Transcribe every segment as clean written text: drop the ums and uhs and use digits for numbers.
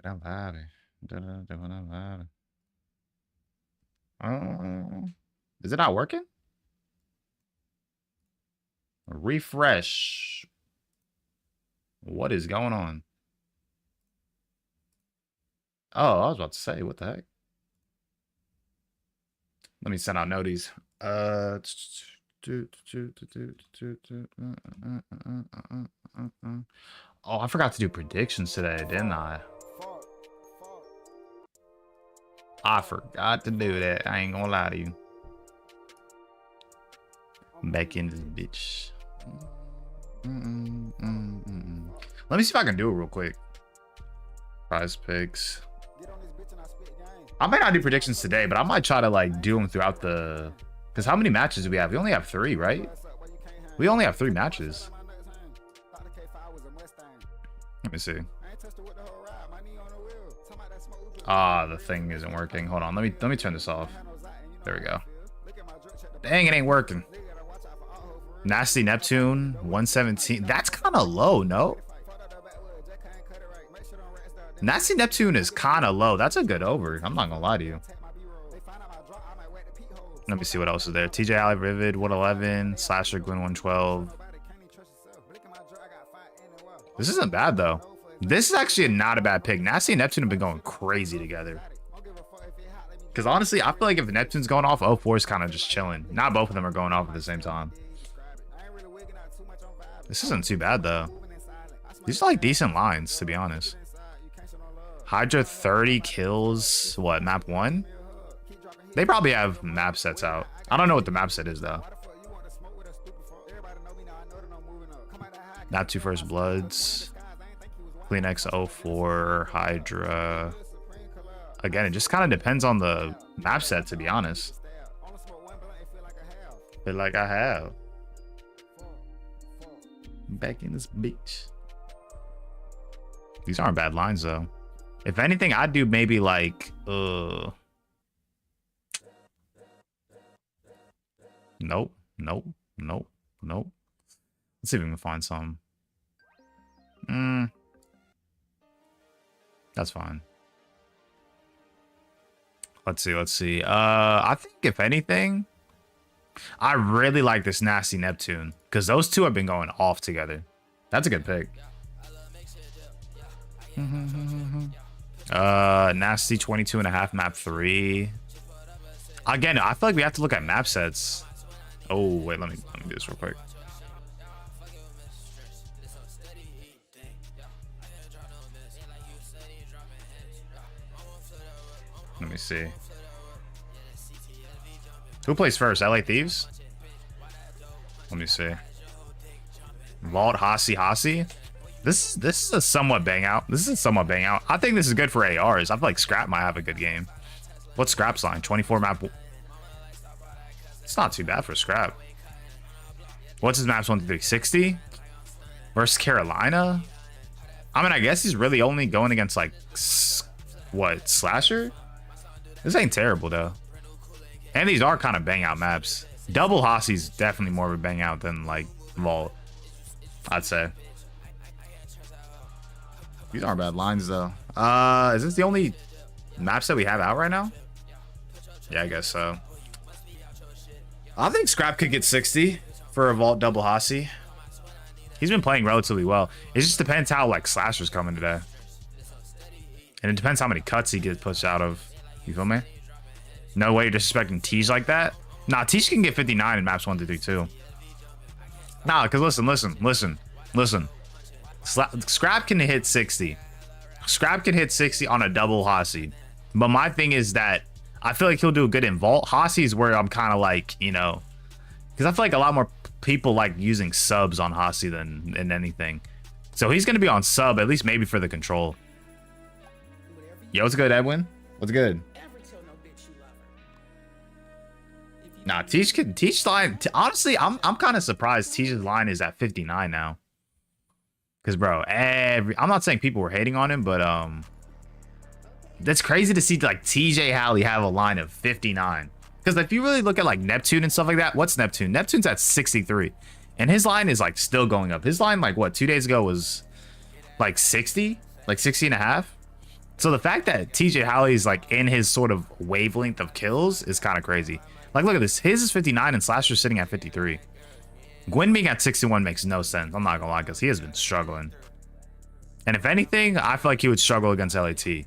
I'm vibing. When I'm is it not working? Refresh. What is going on? Oh, I was about to say, what the heck? Let me send out noties. Oh, I forgot to do predictions today, didn't I? I forgot to do that. I ain't gonna lie to you. Back in this bitch. Let me see if I can do it real quick. Prize picks. I might not do predictions today, but I might try to like do them throughout the. Because how many matches do we have? We only have 3, right? We only have 3 matches. Let me see. Ah, the thing isn't working. Hold on. Let me turn this off. There we go. Dang, it ain't working. Nasty Neptune 117. That's kind of low, no? Nasty Neptune is kind of low. That's a good over. I'm not gonna lie to you. Let me see what else is there. TJ Alley Vivid 111. Slasher Gwen 112. This isn't bad though. This is actually not a bad pick. Nasty and Neptune have been going crazy together. Because honestly, I feel like if Neptune's going off, 04 is kind of just chilling. Not both of them are going off at the same time. This isn't too bad though. These are like decent lines, to be honest. Hydra 30 kills. What, map 1? They probably have map sets out. I don't know what the map set is though. Not 2 First Bloods. Clean X 04. Hydra. Again, it just kind of depends on the map set, to be honest. Feel like I have. Back in this bitch. These aren't bad lines though. If anything, I'd do maybe like nope. Let's see if we can find some. That's fine. Let's see. I think if anything, I really like this Nasty Neptune because those two have been going off together. That's a good pick. Nasty 22.5 map 3. Again, I feel like we have to look at map sets. Oh wait, let me do this real quick. Let me see. Who plays first? LA Thieves? Let me see. Vault Hasi. This is a somewhat bang out. I think this is good for ARs. I feel like Scrap might have a good game. What's Scrap's line? 24 map. It's not too bad for Scrap. What's his maps 1 through 60? Versus Carolina? I mean, I guess he's really only going against like what, Slasher? This ain't terrible though. And these are kind of bang out maps. Double Hasi's definitely more of a bang out than like Vault, I'd say. These aren't bad lines though. Is this the only maps that we have out right now? Yeah, I guess so. I think Scrap could get 60 for a Vault double Hasi. He's been playing relatively well. It just depends how like Slasher's coming today. And it depends how many cuts he gets pushed out of. You feel me? No way you're disrespecting Tej like that. Nah, Tej can get 59 in maps 1 through 3 too. Nah, because listen. Scrap can hit 60. Scrap can hit 60 on a double Hasi. But my thing is that I feel like he'll do good in Vault. Hasi is where I'm kind of like, you know, because I feel like a lot more people like using subs on Hasi than anything. So he's going to be on sub, at least maybe for the control. Yo, what's good, Edwin? What's good? Nah, Tej line. Honestly, I'm kind of surprised Tej's line is at 59 now. Cause bro, I'm not saying people were hating on him, but that's crazy to see like TJ Halley have a line of 59. Because if you really look at like Neptune and stuff like that, what's Neptune? Neptune's at 63, and his line is like still going up. His line like what 2 days ago was like 60, like 60 and a half. So the fact that TJ Halley's like in his sort of wavelength of kills is kind of crazy. Like, look at this. His is 59 and Slasher's sitting at 53. Gwyn being at 61 makes no sense. I'm not gonna lie, because he has been struggling. And if anything, I feel like he would struggle against LAT.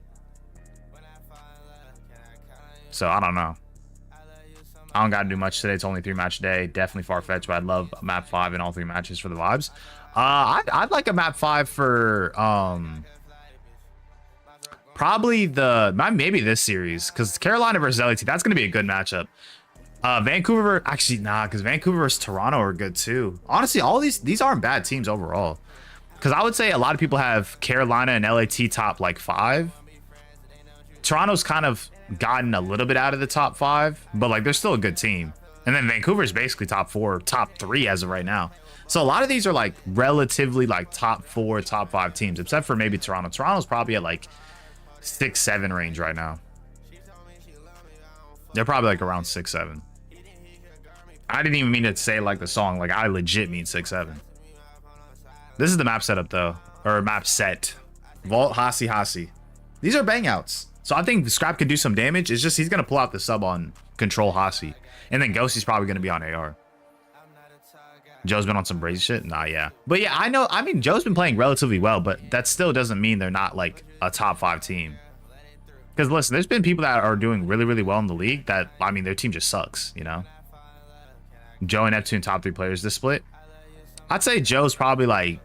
So I don't know. I don't gotta do much today. It's only 3-match day. Definitely far-fetched, but I'd love map 5 in all 3 matches for the vibes. I'd like a map 5 for probably maybe this series, because Carolina versus LAT, that's gonna be a good matchup. Vancouver, actually nah, because Vancouver versus Toronto are good too. Honestly, all these aren't bad teams overall. Because I would say a lot of people have Carolina and LAT top like 5. Toronto's kind of gotten a little bit out of the top 5, but like they're still a good team. And then Vancouver's basically top 4, top 3 as of right now. So a lot of these are like relatively like top 4, top 5 teams, except for maybe Toronto. Toronto's probably at like 6, 7 range right now. They're probably like around 6, 7. I didn't even mean to say like the song. Like I legit mean 6, 7. This is the map setup though, or map set. Vault, Hasi, Hasi. These are bang outs. So I think Scrap could do some damage. It's just he's gonna pull out the sub on control Hasi, and then Ghosty's probably gonna be on AR. Joe's been on some crazy shit. Nah, yeah, but yeah, I know. I mean, Joe's been playing relatively well, but that still doesn't mean they're not like a top 5 team. Because listen, there's been people that are doing really, really well in the league that, I mean, their team just sucks. You know, Joe and Neptune top 3 players this split. I'd say Joe's probably like,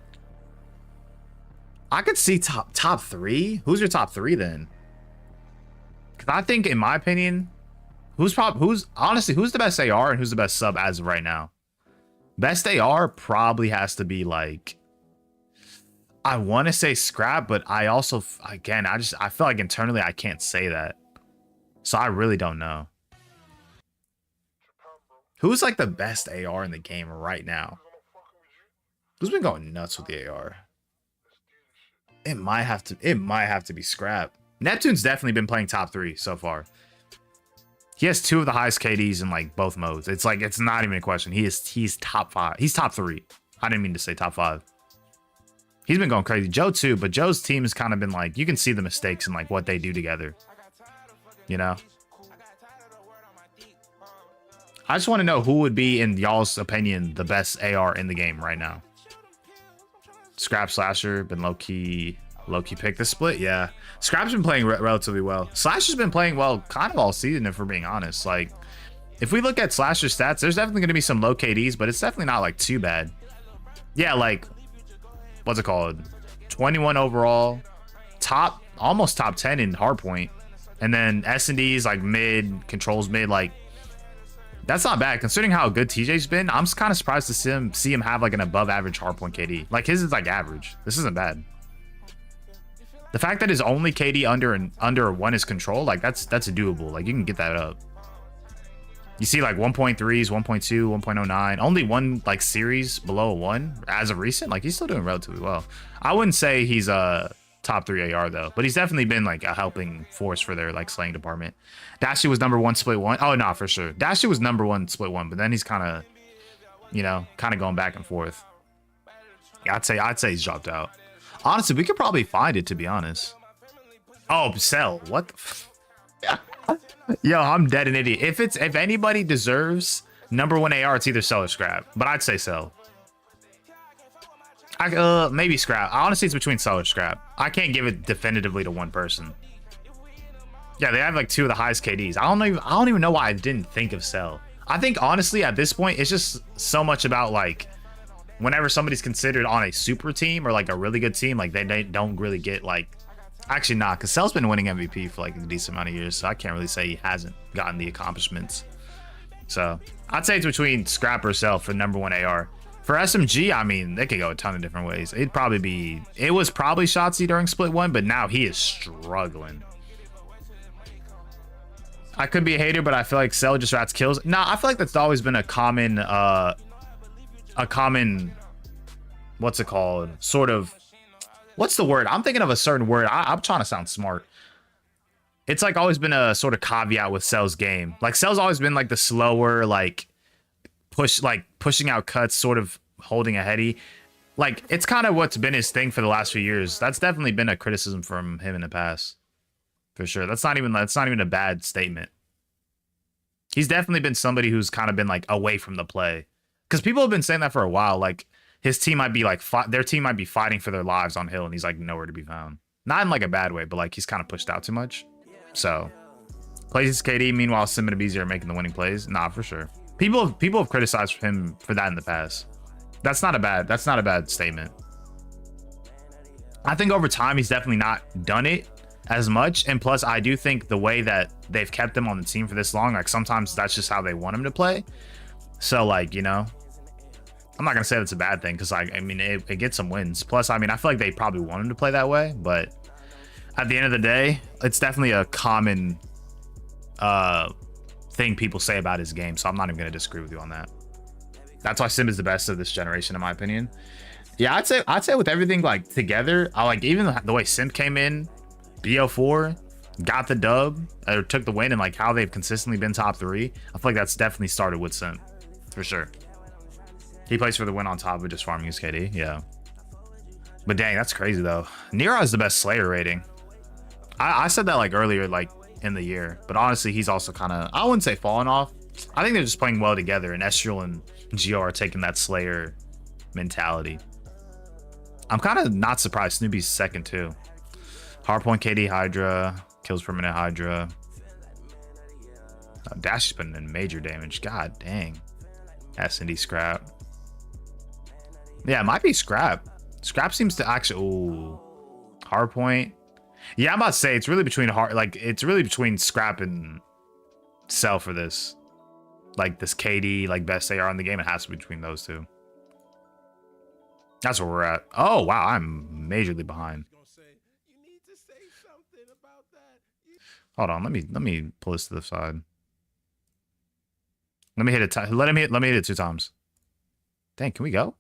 I could see top 3. Who's your top 3 then? Because I think, in my opinion, honestly, who's the best AR and who's the best sub as of right now? Best AR probably has to be like, I want to say Scrap, but I also, again, I feel like internally I can't say that. So I really don't know. Who's like the best AR in the game right now? Who's been going nuts with the AR? It might have to be Scrap. Neptune's definitely been playing top 3 so far. He has 2 of the highest KDs in like both modes. It's like, it's not even a question. He's top 5. He's top 3. I didn't mean to say top 5. He's been going crazy. Joe too, but Joe's team has kind of been like, you can see the mistakes and like what they do together. You know? I just want to know who would be, in y'all's opinion, the best AR in the game right now. Scrap, Slasher, been low-key pick this split. Yeah, Scrap's been playing relatively well. Slasher's been playing well kind of all season, if we're being honest. Like, if we look at Slasher's stats, there's definitely going to be some low KDs, but it's definitely not like too bad. Yeah, like, what's it called? 21 overall, almost top 10 in hardpoint, and then S&D's like mid, controls mid. Like, that's not bad considering how good TJ's been. I'm kind of surprised to see him have like an above average hardpoint KD. Like, his is like average. This isn't bad. The fact that his only KD under 1 is control, like that's doable. Like, you can get that up. You see like 1.3s, 1.2, 1.09. Only one like series below a 1 as of recent. Like, he's still doing relatively well. I wouldn't say he's a top 3 AR though, but he's definitely been like a helping force for their like slaying department. Dashy was number 1 split 1. Oh no, for sure. Dashy was number 1 split 1, but then he's kind of, you know, going back and forth. Yeah, I'd say he's dropped out. Honestly, we could probably find it, to be honest. Oh, Cell. What the Yo, I'm dead an idiot. If anybody deserves number 1 AR, it's either Cell or Scrap. But I'd say Cell. Maybe Scrap. Honestly, it's between Cell or Scrap. I can't give it definitively to one person. Yeah, they have like 2 of the highest KDs. I don't even know why I didn't think of Cell. I think honestly at this point it's just so much about like, whenever somebody's considered on a super team or like a really good team, like they don't really get like, actually not, because Cell's been winning MVP for like a decent amount of years, so I can't really say he hasn't gotten the accomplishments. So I'd say it's between Scrap or Cell for number 1 AR. For SMG, I mean, they could go a ton of different ways. It was probably Shotzzy during split 1, but now he is struggling. I could be a hater, but I feel like Cell just rats kills. Nah, I feel like that's always been a common, what's it called? Sort of, what's the word? I'm thinking of a certain word. I'm trying to sound smart. It's like always been a sort of caveat with Cell's game. Like, Cell's always been like the slower, like pushing out cuts, sort of holding a heady. Like, it's kind of what's been his thing for the last few years. That's definitely been a criticism from him in the past. For sure. That's not even a bad statement. He's definitely been somebody who's kind of been like away from the play. Because people have been saying that for a while. Like his team might be like their team might be fighting for their lives on hill, and he's like nowhere to be found. Not in like a bad way, but like he's kind of pushed out too much. So plays KD. Meanwhile, Sim and Abizi are making the winning plays. Nah, for sure. People have criticized him for that in the past. That's not a bad statement. I think over time he's definitely not done it as much, and plus I do think the way that they've kept him on the team for this long, like sometimes that's just how they want him to play. So like, you know, I'm not gonna say that's a bad thing, because like, I mean, it gets some wins. Plus, I mean, I feel like they probably want him to play that way, but at the end of the day, it's definitely a common thing people say about his game. So I'm not even gonna disagree with you on that. That's why Sim is the best of this generation, in my opinion. Yeah, I'd say with everything like together, I like even the way Sim came in, BO4 got the dub or took the win, and like how they've consistently been top 3. I feel like that's definitely started with Sim for sure. He plays for the win on top of just farming his KD. Yeah, but dang, that's crazy though. Nero has the best Slayer rating. I said that like earlier, like in the year, but honestly, he's also kind of, I wouldn't say falling off. I think they're just playing well together, and Estriel and Gio are taking that Slayer mentality. I'm kind of not surprised Snoopy's second too. Hardpoint KD Hydra, kills per minute Hydra. Dash is putting in major damage. God dang. S&D Scrap. Yeah, it might be Scrap. Scrap seems to actually, ooh. Hardpoint. Yeah, I'm about to say it's really between it's really between Scrap and Cell for this. Like this KD, like best AR in the game, it has to be between those two. That's where we're at. Oh wow, I'm majorly behind. Hold on, let me pull this to the side. Let me hit it. Let me hit it 2 times. Dang, can we go?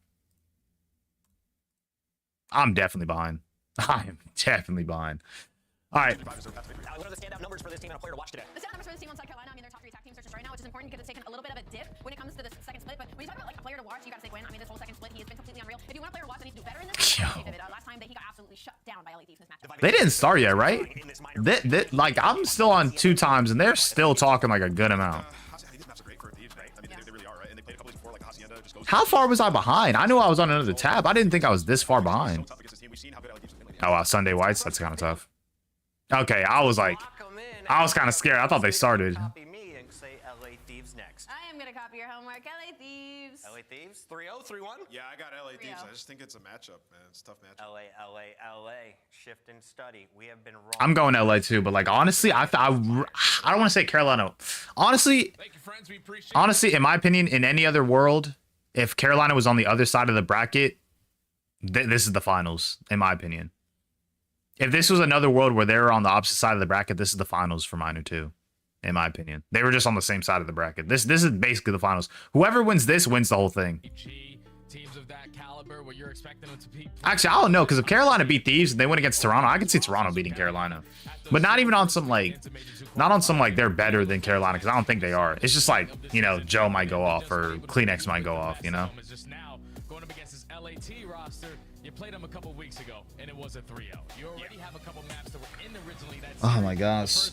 I'm definitely behind. I am definitely behind. All right. What are the standout numbers for this team and a player to watch today? The standout numbers for this team on South Carolina, I mean, they're top 3 attack team searches right now, which is important because it's taken a little bit of a dip when it comes to the second split. But when you talk about like a player to watch, you gotta say Gwen. I mean, this whole second split, he has been completely unreal. If you want a player to watch that needs to do better in this, last time he got absolutely shut down by LA Thieves in this matchup. They didn't start yet, right? Like I'm still on 2 times, and they're still talking like a good amount. How far was I behind? I knew I was on another tab. I didn't think I was this far behind. Oh wow, Sunday Whites. That's kind of tough. Okay, I was kind of scared. I thought they started. Copy me and say LA Thieves next. I am gonna copy your homework. LA Thieves. LA Thieves? 3-0, 3-1? Yeah, I got LA Thieves. I just think it's a matchup, man. It's a tough matchup. LA. Shift and study. We have been wrong. I'm going LA too, but like honestly, I don't want to say Carolina. Honestly, in my opinion, in any other world, if Carolina was on the other side of the bracket, this is the finals, in my opinion. If this was another world where they were on the opposite side of the bracket, this is the finals for Minor 2, in my opinion. They were just on the same side of the bracket. This is basically the finals. Whoever wins this wins the whole thing. Teams of that caliber, what you're expecting them to be. Actually, I don't know, because if Carolina beat Thieves and they win against Toronto, I could see Toronto beating Carolina. But not even on some like, they're better than Carolina, because I don't think they are. It's just like, you know, Joe might go off or Kleenex might go off, you know? Going up against this LAT roster, you played them a couple weeks ago, and it was a 3-0. You already have a couple maps that were in originally. Oh my gosh.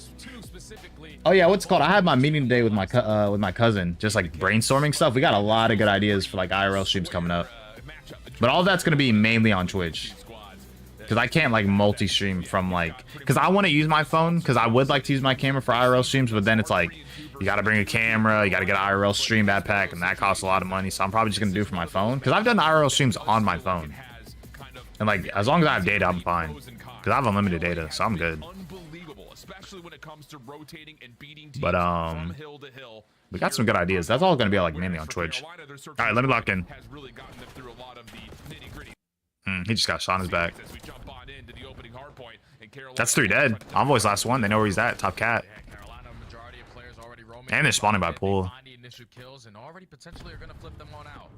Oh yeah, what's it called? I had my meeting today with my cousin, just like brainstorming stuff. We got a lot of good ideas for like IRL streams coming up, but all of that's gonna be mainly on Twitch, because I can't like multi-stream from like, because I want to use my phone, because I would like to use my camera for IRL streams, but then it's like you got to bring a camera, you got to get an IRL stream backpack, and that costs a lot of money. So I'm probably just gonna do it for my phone, because I've done IRL streams on my phone, and like as long as I have data, I'm fine, because I have unlimited data, so I'm good. But we got some good ideas. That's all gonna be like mainly on Twitch. All right, let me lock in. He just got shot in his back. That's 3 dead. Envoy's last one. They know where he's at. Top cat. And they're spawning by pool. And already potentially are going to flip them on out.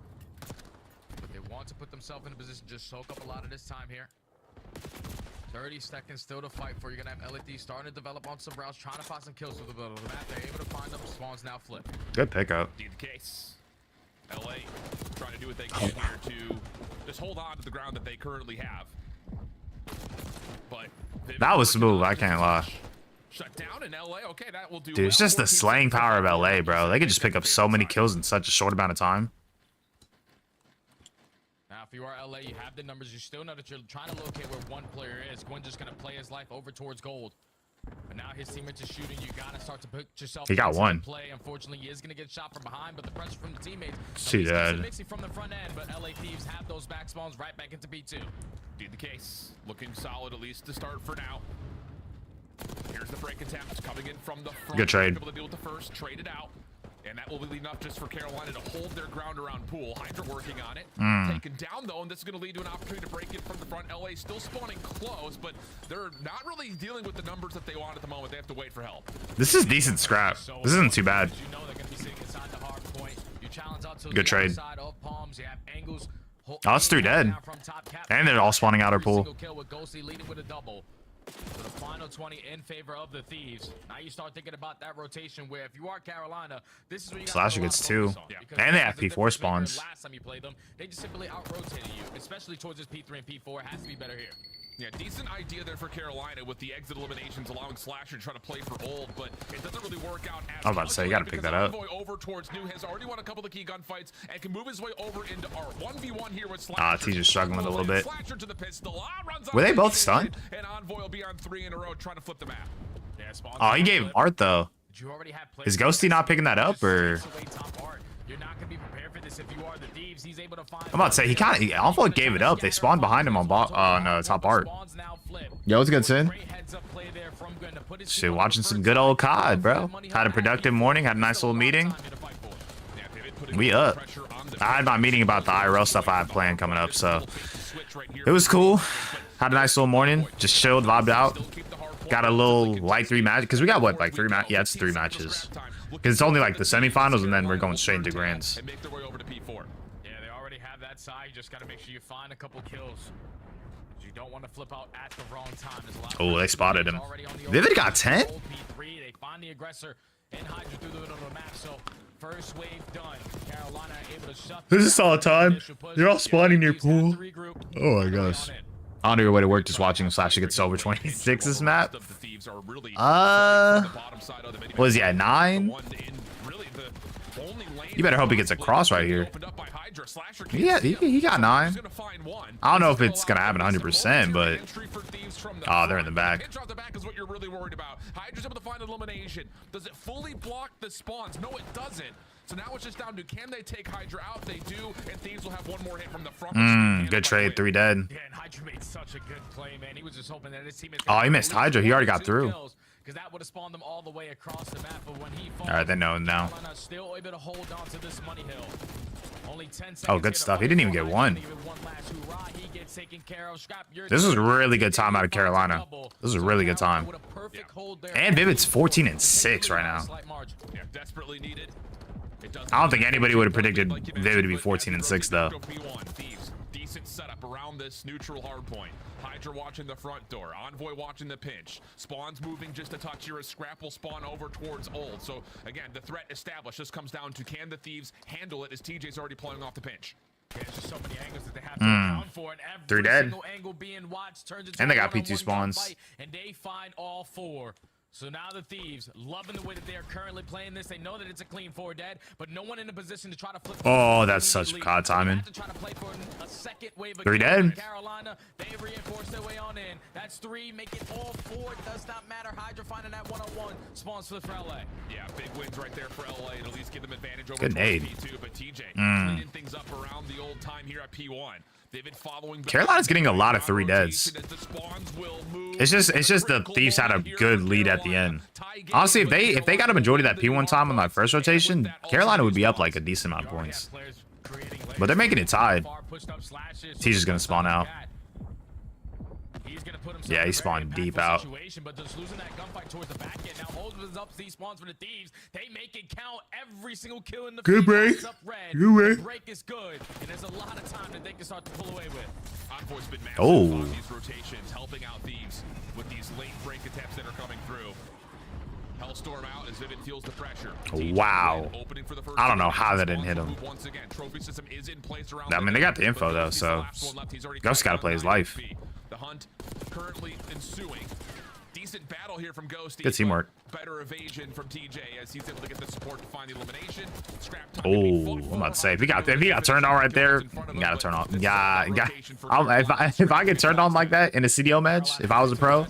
But they want to put themselves in a position to just soak up a lot of this time here. 30 seconds still to fight for. You're going to have LAD starting to develop on some routes, trying to find some kills with the middle of the map. They're able to find them. Spawns now flip. Good pickup. The case. LA trying to do what they can here to just hold on to the ground that they currently have. But that was smooth, I can't lie. Shut down in LA. Okay, that will do. Dude, it's well. just the 14 slaying seconds power of left. LA, bro. They could just pick up so many kills in such a short amount of time. Now, if you are LA, you have the numbers. You still know that you're trying to locate where one player is. Gwen just going to play his life over towards gold. But now his teammates are shooting. You got to start to put yourself He got into one. play. Unfortunately, he is going to get shot from behind, but the pressure from the teammates. See that. Mixing from the front end, but LA Thieves have those back spawns right back into B2. Indeed the case. Looking solid, at least to start for now. Here's the break attempt coming in from the front. Good trade. Able to deal with the first, trade it out. And that will be enough just for Carolina to hold their ground around Pool. Hydra working on it. Taken down, though, and this is going to lead to an opportunity to break it from the front. LA still spawning close, but they're not really dealing with the numbers that they want at the moment. They have to wait for help. This is decent scrap. This isn't too bad. You know they're going to be sitting inside the hard point. You challenge out to Good the trade. outside of Palms. You have angles. Oh, that's 3 dead. And they're all spawning out our pool. Single kill with Ghosty leading with a double. So the final 20 in favor of the Thieves. Now you start thinking about that rotation where if you are Carolina, this is where you Slasher gets 2. And they have P4 spawns. Last time you played them, they just simply out-rotated you, especially towards this P3 and P4. It has to be better here. Yeah, decent idea there for Carolina with the exit eliminations, allowing Slasher to try to play for old, but it doesn't really work out as I was about to say, you gotta pick that up. Envoy over towards New has already won a couple of key gunfights and can move his way over into our 1v1 here with Slasher. Ah, T's just struggling a little bit. Slasher to the pistol. Runs Were they out both of stunned? And Envoy will be on 3 in a row trying to flip the map. Yeah, Oh, he gave him art, though. You already have players. Is Ghosty not picking that up, or? You're not gonna be prepared for this if you are the Thieves. He's able to find. I'm about to say, he kind of, Alpha gave it up. They spawned behind him on top art. Yo, what's good, Sin? Shit, watching some good old COD, bro. Had a productive morning, had a nice little meeting. We up. I had my meeting about the IRL stuff I have planned coming up, so it was cool. Had a nice little morning, just chilled, vibed out. Got a little light 3 match, because we got what, like 3 matches? Yeah, it's 3 matches. Because it's only like the semifinals, and then we're going straight into grands. Yeah, they already have that side. You just gotta make sure you find a couple kills. You don't want to flip out at the wrong time. Oh, they spotted him. Vivid got 10? They find the aggressor and Hydra through the middle of the map. So first wave done. Carolina able to shut. This is solid time. You're all spawning near pool. Oh my gosh. I don't know your way to work just watching Slasher get over 26 this map. What is he at 9? You better hope he gets a cross right here. Yeah, he got 9. I don't know if it's gonna happen 100%, but oh, they're in the back. Is what you're really worried about. Hydra's able to find an elimination. Does it fully block the spawns? No, it doesn't. So now it's just down to can they take Hydra out? They do, and Thieves will have one more hit from the front. Good trade, 3 dead. Yeah, and Hydra made such a good play, man. He was just hoping that his teammates. Oh, he missed Hydra. He already got through. Because that would have spawned them all the way across the map. But when he all right, they know now. Still able to hold on to this money hill. Only 10 seconds. Oh, good stuff. He didn't even get one. This was a really good time out of Carolina. This is a really good time. And Vivid's 14 and 6 right now. Yeah, desperately needed. I don't think anybody would have predicted Vivid to be 14 and 6 though. Decent setup around this neutral hard point. Hydra watching the front door. Envoy watching the pinch. Spawns moving just a touch here as Scrap will spawn over towards Old. So again, the threat established. This comes down to can the Thieves handle it as TJ's already playing off the pinch. Yeah, there's just so many angles that they have to account for, and every 3 dead. single angle being watched turns into And they got a P2 spawns. fight, and they find all 4. So now the Thieves, loving the way that they are currently playing this. They know that it's a clean 4 dead, but no one in a position to try to flip. Oh, that's such COD timing. 3 dead. Carolina, they reinforce their way on in. That's 3, make it all 4. Does not matter. Hydra finding that one-on-one spawns for LA. Yeah, big wins right there for LA. At least give them advantage over good nade. P2, but TJ cleaning things up around the old time here at P1. They've been following. Carolina's getting a lot of 3 deads. It's just the Thieves had a good lead at the end. Honestly, if they got a majority of that P1 time on that first rotation, Carolina would be up like a decent amount of points. But they're making it tied. He's just gonna spawn out. Yeah, he spawned deep out. But just losing that gunfight towards the back end. Now holds up these spawns for the Thieves. They make it count every single kill in the good break. Good break. Break is good, and there's a lot of time that they can start to pull away with. Envoy's been massive on these rotations, helping out Thieves with these late break attempts that are coming through. Hellstorm out as Vivid feels the pressure. Wow. I don't know how that didn't hit him. Once again, trophy system is in place around. I mean, they got the info though, so Ghost got to play his life. The hunt currently ensuing. Decent battle here from Ghosty. Good teamwork. Better evasion from TJ as he's able to get the support to find the elimination. Scrap time Oh, I'm about to say if he got turned on right there, you gotta turn on. Yeah, if I get turned on like that in a CDL match, if I was a pro,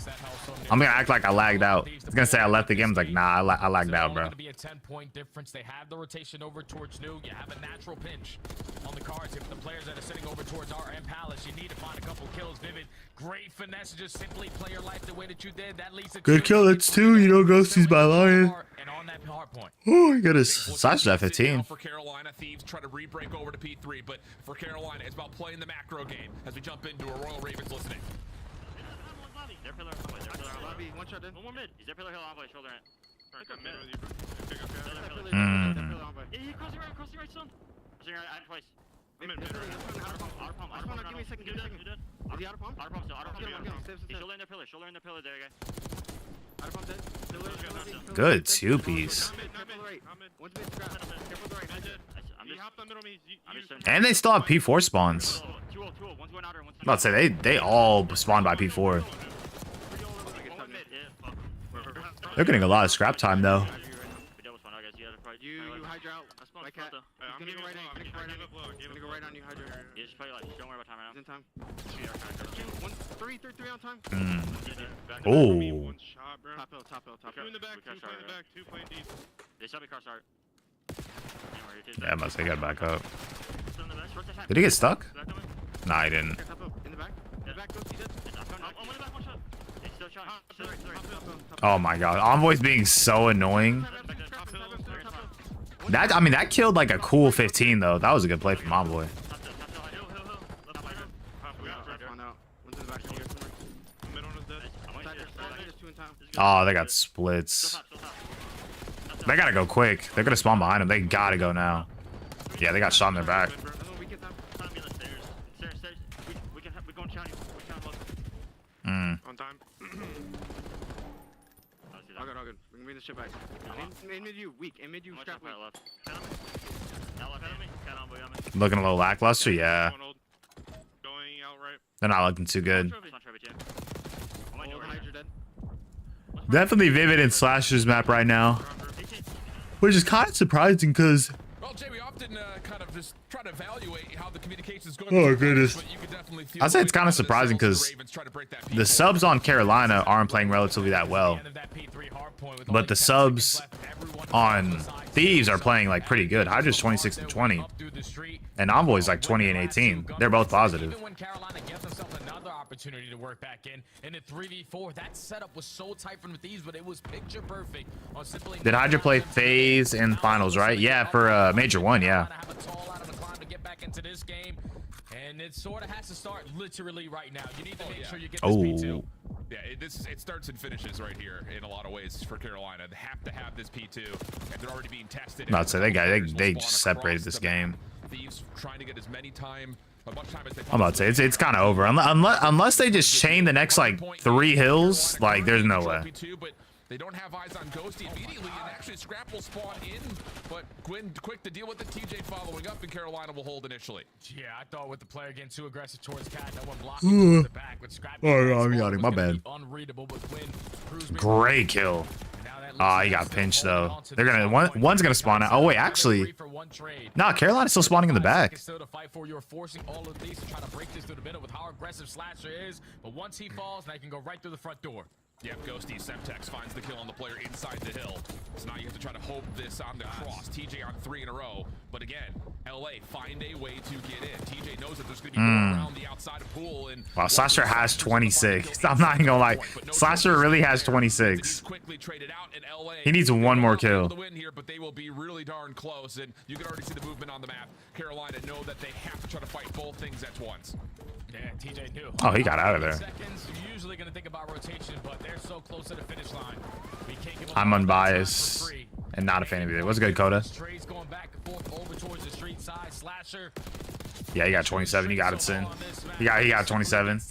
I'm gonna act like I lagged out. I was gonna say I left the game. I was like, nah, I lagged out, bro. Going to be a 10-point difference. They have the rotation over towards New. You have a natural pinch on the cards here for the players that are sitting over towards R and Palace. You need to find a couple kills. Vivid, great finesse. Just simply play your life the way that you did. That leads to Good kill. That's 2. You know, Ghosty's by Lion. And on that hard point. Oh, he got his slash at 15. For Carolina, Thieves try to re-break over to P3, but for Carolina, it's about playing the macro game as we jump into a Royal Ravens listening. Their pillar, lobby, one shot in. One more mid. He's their pillar hill envoy, shoulder in. He cross the right, son. Crossing right, I'm twice. Give me a second, give me a second. Is he out of pump? Out of pump still, out of pump. He's shoulder in their pillar, there, guy. Out of pump dead. Good 2-piece. And they still have P4 spawns. I'm about to say they all spawn by P4. They're getting a lot of scrap time though. You Hydra out. My cat. He's gonna go right in. He's gonna go right on you, Hydra. Yeah, just play like, don't worry about time right now. He's in time. 3 on time. Oh. Top hill. Two in the back, two playing deep. They shall be cross art. Yeah, I must say got back up. Did he get stuck? Nah, he didn't. In the back. In the back, go. He did. I'm in the back, one shot. He's still trying. Oh my god, Envoy's being so annoying. I mean, that killed like a cool 15 though. That was a good play from Envoy. Oh, they got splits. They gotta go quick. They're gonna spawn behind them. They gotta go now. Yeah, they got shot in their back. On time. All good. We can bring this shit back. In mid you, weak. In mid you, scrap weak. Looking a little lackluster, yeah. Going out right. They're not looking too good. Definitely Vivid and Slasher's map right now, which is kind of surprising because. Well, Jay, we often kind of just try to evaluate how the communication is going. Oh goodness! I'd say it's kind of surprising because the subs on Carolina aren't playing relatively that well, but the subs on Thieves are playing like pretty good. Hydra's 26-20, and Envoy's like 20-18. They're both positive. Even when Carolina gets themselves another opportunity to work back in the 3v4, that setup was so tight from Thieves, but it was picture perfect on simply. Did Hydra play FaZe in finals, right? Yeah, for Major 1, yeah. Into this game, and it sort of has to start literally right now. You need to make sure you get this P2. Yeah, it starts and finishes right here in a lot of ways for Carolina. They have to have this P2, and they're already being tested. Not so they just separated this game. Thieves trying to get as much time as they I'm about to say it's kind of over unless they just chain the next like 3 hills. Like there's no way. They don't have eyes on Ghosty immediately, and actually Scrap will spawn in, but Gwyn quick to deal with the TJ following up, and Carolina will hold initially. Yeah, I thought with the player getting too aggressive towards Cat, no one blocking the back with Scrap. Oh, I'm yawning, my bad. Unreadable, but Gwyn great kill. Oh, he got pinched though. They're gonna one's gonna spawn out. Oh wait, actually, nah, Carolina's still spawning in the back. Still to fight for. You're forcing all of these to try to break this through the middle with how aggressive Slasher is, but once he falls, they can go right through the front door. Yeah, Ghosty Semtex finds the kill on the player inside the hill. So now you have to try to hope this on the cross. TJ on 3 in a row. But again, LA find a way to get in. TJ knows that there's going to be more around the outside of pool. And wow, Slasher has 26. I'm not even gonna lie. Slasher really has 26. Quickly traded out in LA. He needs one more kill. To win here, but they will be really darn close. And you can already see the movement on the map. Carolina know that they have to try to fight both things at once. Yeah, TJ knew. Oh, he got out of there. Seconds, you're usually going to think about rotation, but they're so close to the finish line. I'm unbiased and not a fan of it. What's good, Coda? Trades going back and forth over towards the street side. Slasher Yeah, he got 27. You got it, Sin. He got 27.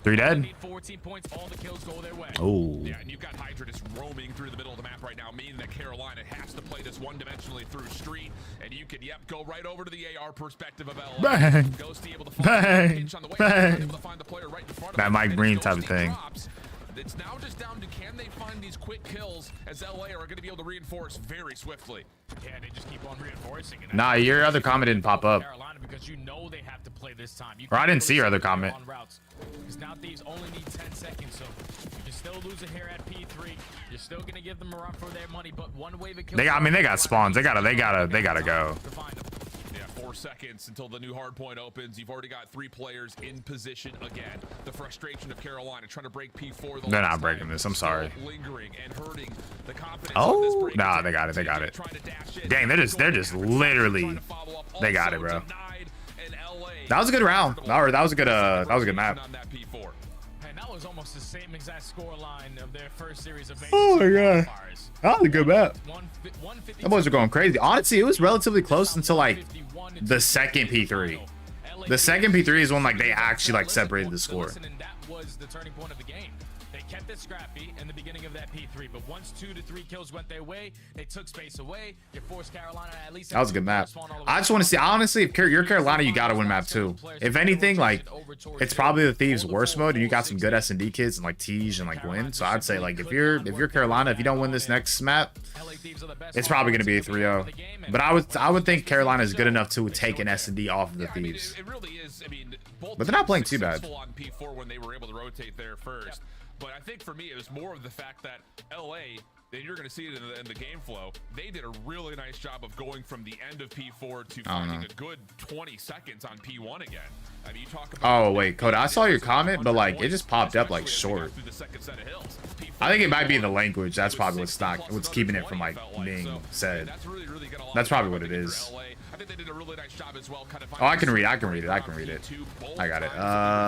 3 dead. 14 points, all the kills go their way. Oh. Yeah, and you've got Hydra just roaming through the middle of the map right now, meaning that Carolina has to play this one-dimensionally through street, and you can, go right over to the AR perspective of LA. Bang. Ghosty able to Bang. pinch on the way, Bang. able to find the player right in front of That him, Mike and Breen as type of Ghosty thing. drops, it's now just down to can they find these quick kills as LA are going to be able to reinforce very swiftly. Yeah, they just keep on reinforcing it. Nah, your other comment didn't pop up. Carolina, because you know they have to play this time. Or I didn't see your other comment. Because now Thieves only need 10 seconds, so you can still lose it here at P3. You're still gonna give them a run for their money, but one way to kill. They got spawns. They gotta go. Yeah, 4 seconds until the new hard point opens. You've already got 3 players in position again. The frustration of Carolina trying to break P4. They're not breaking this. I'm sorry. Lingering and hurting the confidence. Oh, nah, they got it. They got it. Dang, they're just literally. They got it, bro. That was a good round. That was a good map. And that was almost the same exact score line of their first series of Oh my god. That was a good map. Them boys are going crazy. Honestly, it was relatively close until like the second P3. The second P3 is when like they actually like separated the score. And that was the turning point of the game. They kept it scrappy in the beginning of that P3, but once 2 to 3 kills went their way, they took space away. You forced Carolina at least. That was a good map. I just want to see, honestly, if you're Carolina, you gotta win map 2. If anything, like it's probably the Thieves' worst mode, and you got some good S&D kids and like Tej and like Win. So I'd say like if you're Carolina, if you don't win this next map, it's probably gonna be a 3-0. But I would think Carolina is good enough to take an S&D off of the Thieves. It really is. I mean, But they're not playing too bad. On P4 when they were able to rotate there first. But I think for me, it was more of the fact that LA, and you're going to see it in the game flow, they did a really nice job of going from the end of P4 to finding a good 20 seconds on P1 again. I mean, you talk about. Oh wait, Coda, I saw your comment, but like it just popped up like short. I think it might be the language. That's probably what's keeping it from like being said. That's probably what it is. Oh, I can read it. I can read it. I got it.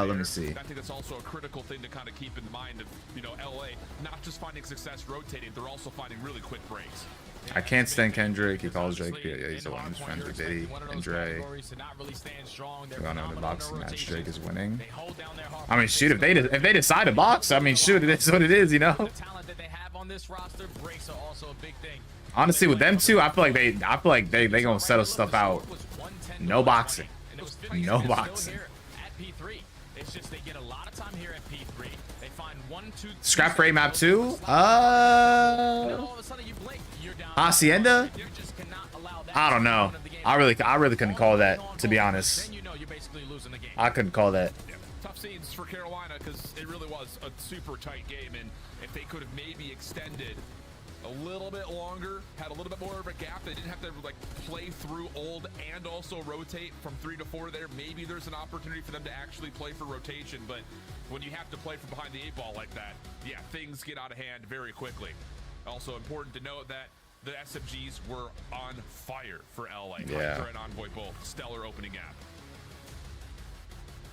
Let me see. I think that's also a critical thing to kind of keep in mind of, LA not just finding success rotating, they're also finding really quick breaks. I can't stand Kendrick. He calls Drake. Yeah, he's the one who's friends with Diddy and Dre. We all know the boxing match Drake is winning. I mean, shoot, if they decide to box, I mean, shoot, it is what it is, Honestly, with them two, I feel like they gonna settle stuff out. No boxing. No boxing. Scrap frame map 2? Hacienda? I don't know. I really couldn't call that, to be honest. I couldn't call that. Yeah. Tough scenes for Carolina because it really was a super tight game, and if they could have maybe extended a little bit longer, had a little bit more of a gap, they didn't have to like play through old and also rotate from 3 to 4 there, maybe there's an opportunity for them to actually play for rotation. But when you have to play from behind the 8 ball like that, yeah, things get out of hand very quickly. Also important to note that the SMGs were on fire for LA. Yeah. Hydra and Envoy both stellar opening gap.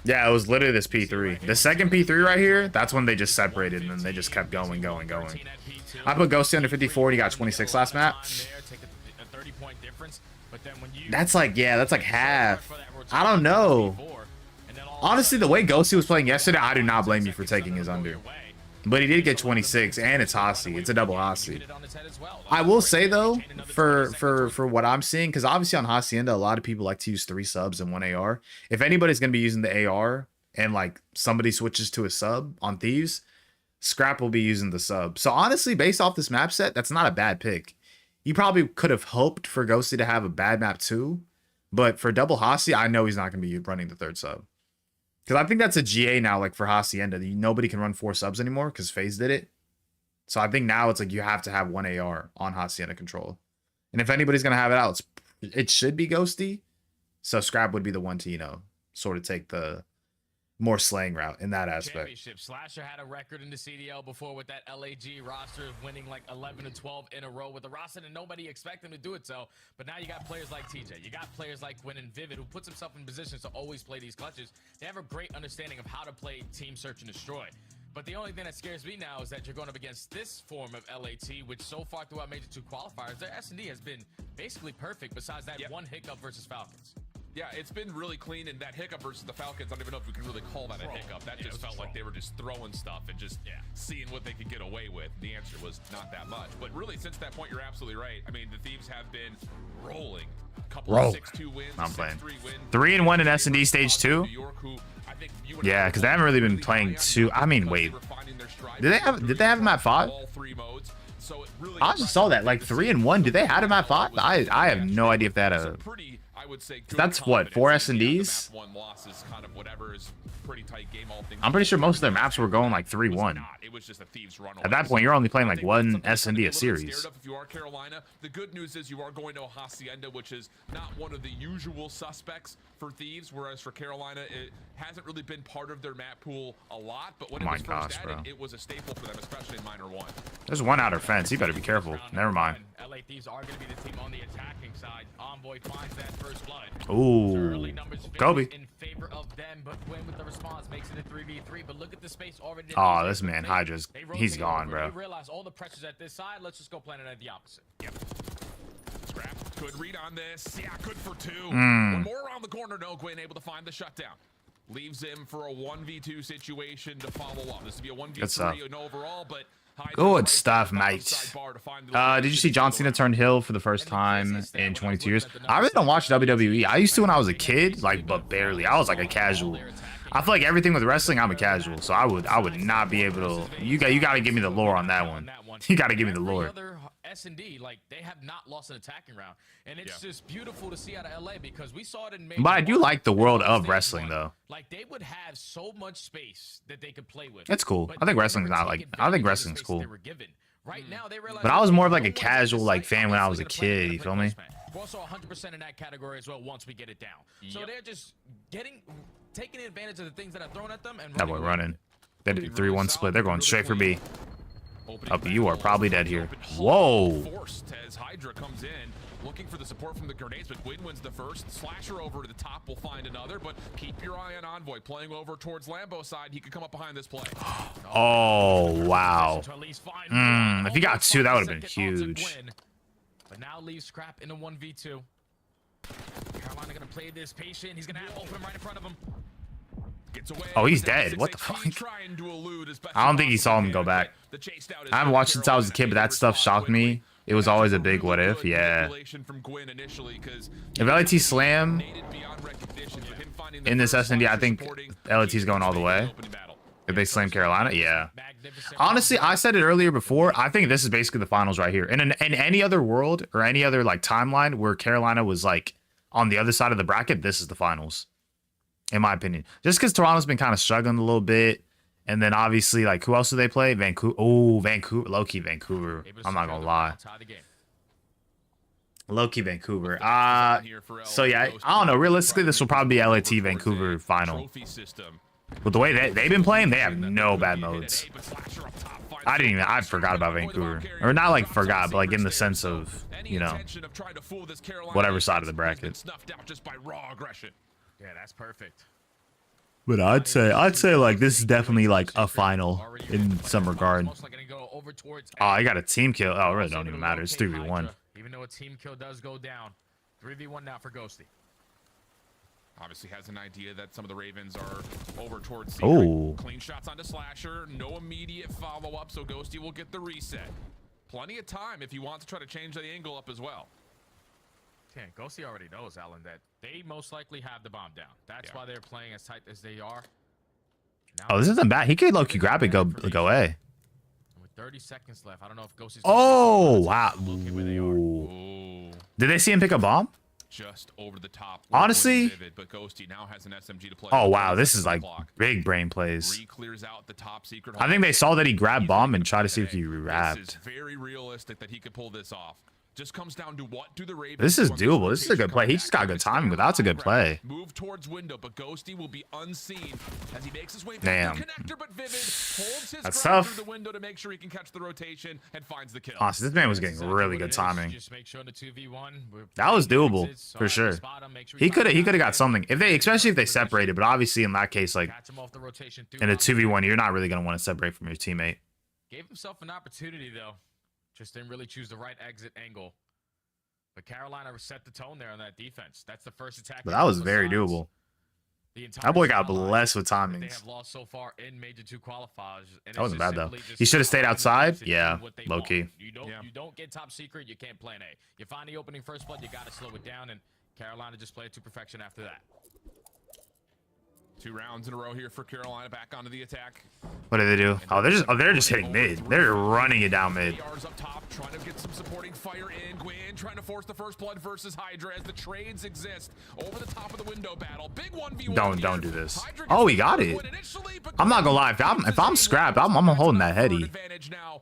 Yeah, it was literally this P3. The second P3 right here, that's when they just separated and then they just kept going. I put Ghosty under 54 and he got 26 last map. That's like, yeah, that's like half. I don't know. Honestly, the way Ghosty was playing yesterday, I do not blame you for taking his under. But he did get 26, and it's Hossie. It's a double Hossie. I will say, though, for what I'm seeing, because obviously on Hacienda, a lot of people like to use 3 subs and 1 AR. If anybody's going to be using the AR and, like, somebody switches to a sub on Thieves, Scrap will be using the sub. So, honestly, based off this map set, that's not a bad pick. You probably could have hoped for Ghosty to have a bad map, too. But for double Hossie, I know he's not going to be running the 3rd sub. Because I think that's a GA now, like, for Hacienda. Nobody can run 4 subs anymore because FaZe did it. So I think now it's like you have to have 1 AR on Hacienda control. And if anybody's going to have it out, it should be Ghosty. So Scrap would be the one to, sort of take the more slaying route in that aspect. Slasher had a record in the CDL before with that LAG roster, winning like 11 to 12 in a row with the roster, and nobody expected him to do it. So, but now you got players like TJ, you got players like Quinn and Vivid, who puts himself in positions to always play these clutches. They have a great understanding of how to play team search and destroy. But the only thing that scares me now is that you're going up against this form of LAT, which so far throughout Major 2 qualifiers, their S&D has been basically perfect besides that one hiccup versus Falcons. Yeah, it's been really clean, and that hiccup versus the Falcons, I don't even know if we can really call that a hiccup. That just felt like they were just throwing stuff and just seeing what they could get away with. The answer was not that much. But really, since that point, you're absolutely right. I mean, the Thieves have been rolling. A couple of 6-2 wins, I'm playing 6-3 wins. 3-1 in S&D stage 2. Yeah, because they haven't really been playing too. I mean, wait. Did they have him at 5? I just saw that, like 3-1. Did they have him at 5? I have no idea if they had a. That's what, 4 S&Ds? I'm pretty sure most of their maps were going like 3-1. At that point, you're only playing like one S&D a series. If you are Carolina, the good news is you are going to a Hacienda, which is not one of the usual suspects for Thieves, whereas for Carolina, it hasn't really been part of their map pool a lot, but when it was first added, it was a staple for them, especially in Minor 1. There's one outer fence. You better be careful. Never mind. LA Thieves are going to be the team on the attacking side. Envoy finds that first blood. Ooh, Kobe. In favor of them, but Quinn with the response makes it a 3v3. But look at the space already. Oh, this man Hydra's, he's gone, bro. They realize all the pressure's at this side. Let's just go plan it at the opposite. Yep. Scrap, good read on this. Yeah, good for 2. One more around the corner. No, Quinn able to find the shutdown. Leaves him for a 1v2 situation to follow up. This would be a 1v3 overall, but good stuff, mate. Did you see John Cena turned heel for the first time in 22 years? I really don't watch WWE. I used to when I was a kid, like, but barely. I was like a casual. I feel like everything with wrestling, I'm a casual, so I would not be able to. You got to give me the lore on that one. You got to give me the lore. S&D, like, they have not lost an attacking round, and it's just beautiful to see out of LA because we saw it in Major. But I do like the world of wrestling, though. Like, they would have so much space that they could play with. It's cool. I think wrestling's not like. I think wrestling's cool. Right now, they realize, but I was more of like a casual like fan when I was a kid. You feel me? We're also 100% in that category as well. Once we get it down, so they're just taking advantage of the things that are thrown at them and that boy running. They did 3-1 split. They're going straight for B. Oh, you are probably dead here. Whoa. Forced as Hydra comes in, looking for the support from the grenades, but Gwyn wins the first. Slasher over to the top will find another, but keep your eye on Envoy. Playing over towards Lambo's side, he could come up behind this play. Oh, wow. If he got 2, that would have been huge. But now leaves Scrap in a 1v2. Carolina gonna play this patient. He's gonna have open right in front of him. Oh, he's dead. What the fuck? I don't think he saw him go back. I haven't watched since I was a kid, but that stuff shocked me. It was always a big what if. Yeah. If LAT slam in this S&D, I think LAT's going all the way. If they slam Carolina, yeah. Honestly, I said it earlier before. I think this is basically the finals right here. And in any other world or any other like timeline where Carolina was like on the other side of the bracket, this is the finals. In my opinion, just because Toronto's been kind of struggling a little bit, and then obviously, like, who else do they play? Vancouver. Oh, Vancouver. Low-key Vancouver. I'm not gonna lie. Low-key Vancouver. So yeah, I don't know. Realistically, this will probably be LAT Vancouver final. With the way they've been playing, they have no bad modes. I forgot about Vancouver, or not like forgot, but like in the sense of, you know, whatever side of the bracket. Yeah, that's perfect. But I'd say like this is definitely like a final in some regard. Oh, I got a team kill. Oh, it really don't even matter. It's 3v1. Even though a team kill does go down, 3v1 now for Ghosty. Obviously has an idea that some of the Ravens are over towards oh, clean shots onto Slasher. No immediate follow-up, so Ghosty will get the reset. Plenty of time if you want to try to change the angle up as well. Yeah, Ghosty already knows, Alan, that they most likely have the bomb down. That's why they're playing as tight as they are. Now, oh, this isn't bad. He could low-key grab it, go A. With 30 seconds left, I don't know if Ghosty's... Oh, wow. Did they see him pick a bomb? Just over the top. Honestly, vivid, but Ghosty now has an SMG to play. Oh wow, this is like big brain plays. Clears out the top secret. I think they saw that he grabbed bomb and tried to see if he grabbed. This is very realistic that he could pull this off. Just comes down to what do the Ravens This is do on doable. This is a good play. He just got good timing, but that's a good play. Move towards window, but Ghosty will be unseen as he makes his way Damn. back to connector, but Vivid holds his That's ground tough. through the window to make sure he can catch the rotation and finds the kill. Honestly, this man was getting really good timing. Just make sure in the 2v1, That was doable for sure. He could have got something if they, especially if they separated. But obviously in that case, like catch him off the rotation in a 2v1, you're not really gonna want to separate from your teammate. Gave himself an opportunity though. Just didn't really choose the right exit angle. But Carolina set the tone there on that defense. That's the first attack. But that was very doable. That boy got blessed with They timings. have lost so far in Major 2 qualifiers. That wasn't bad though. He should have stayed outside. Yeah, low key. You don't get top secret. You can't plan A. You find the opening first blood. You got to slow it down. And Carolina just played to perfection after that. 2 rounds in a row here for Carolina, back onto the attack. What did they do? Oh, they're just hitting mid. They're running it down mid. AR's up top, trying to get some supporting fire in. Gwyn trying to force the first blood versus Hydra as the trades exist over the top of the window battle. Big 1v1. Don't do this. Oh, he got it. I'm not gonna lie. If I'm scrapped, I'm holding that heady.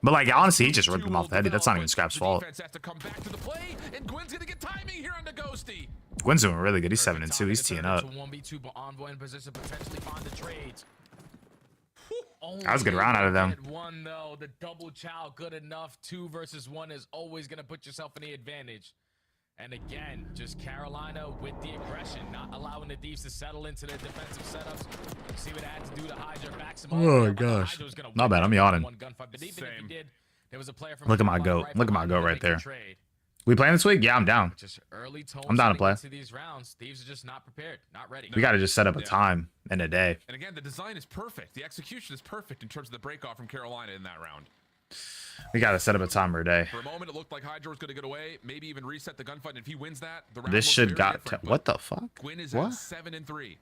But like honestly, he just ripped him off the heady. That's not even Scrap's fault. Defense has to come back to the play, and Gwyn's gonna get timing here on the Ghosty. Gwyn's doing really good. He's 7-2. He's teeing up. 1v2, but Envoy in position potentially find the trades. That was a good round out of them. One though, the double chow good enough. 2 versus 1 is always gonna put yourself in the advantage. And again, just Carolina with the aggression, not allowing the Thieves to settle into their defensive setups. See what it had to do to Hydra, backs him up. Oh my gosh. Not bad. I'm yawning. Look at my goat. Look at my goat right there. We playing this week? Yeah, I'm down. I'm down to play. These rounds, Thieves are just not prepared, not ready. We got to just set up a time and a day. And again, the design is perfect. The execution is perfect in terms of the breakoff from Carolina in that round. We got to set up a time or a day. For a moment, it looked like Hydra was going to get away, maybe even reset the gunfight. And if he wins that, the round This should got. What the fuck? Gwyn is What? at 7-3.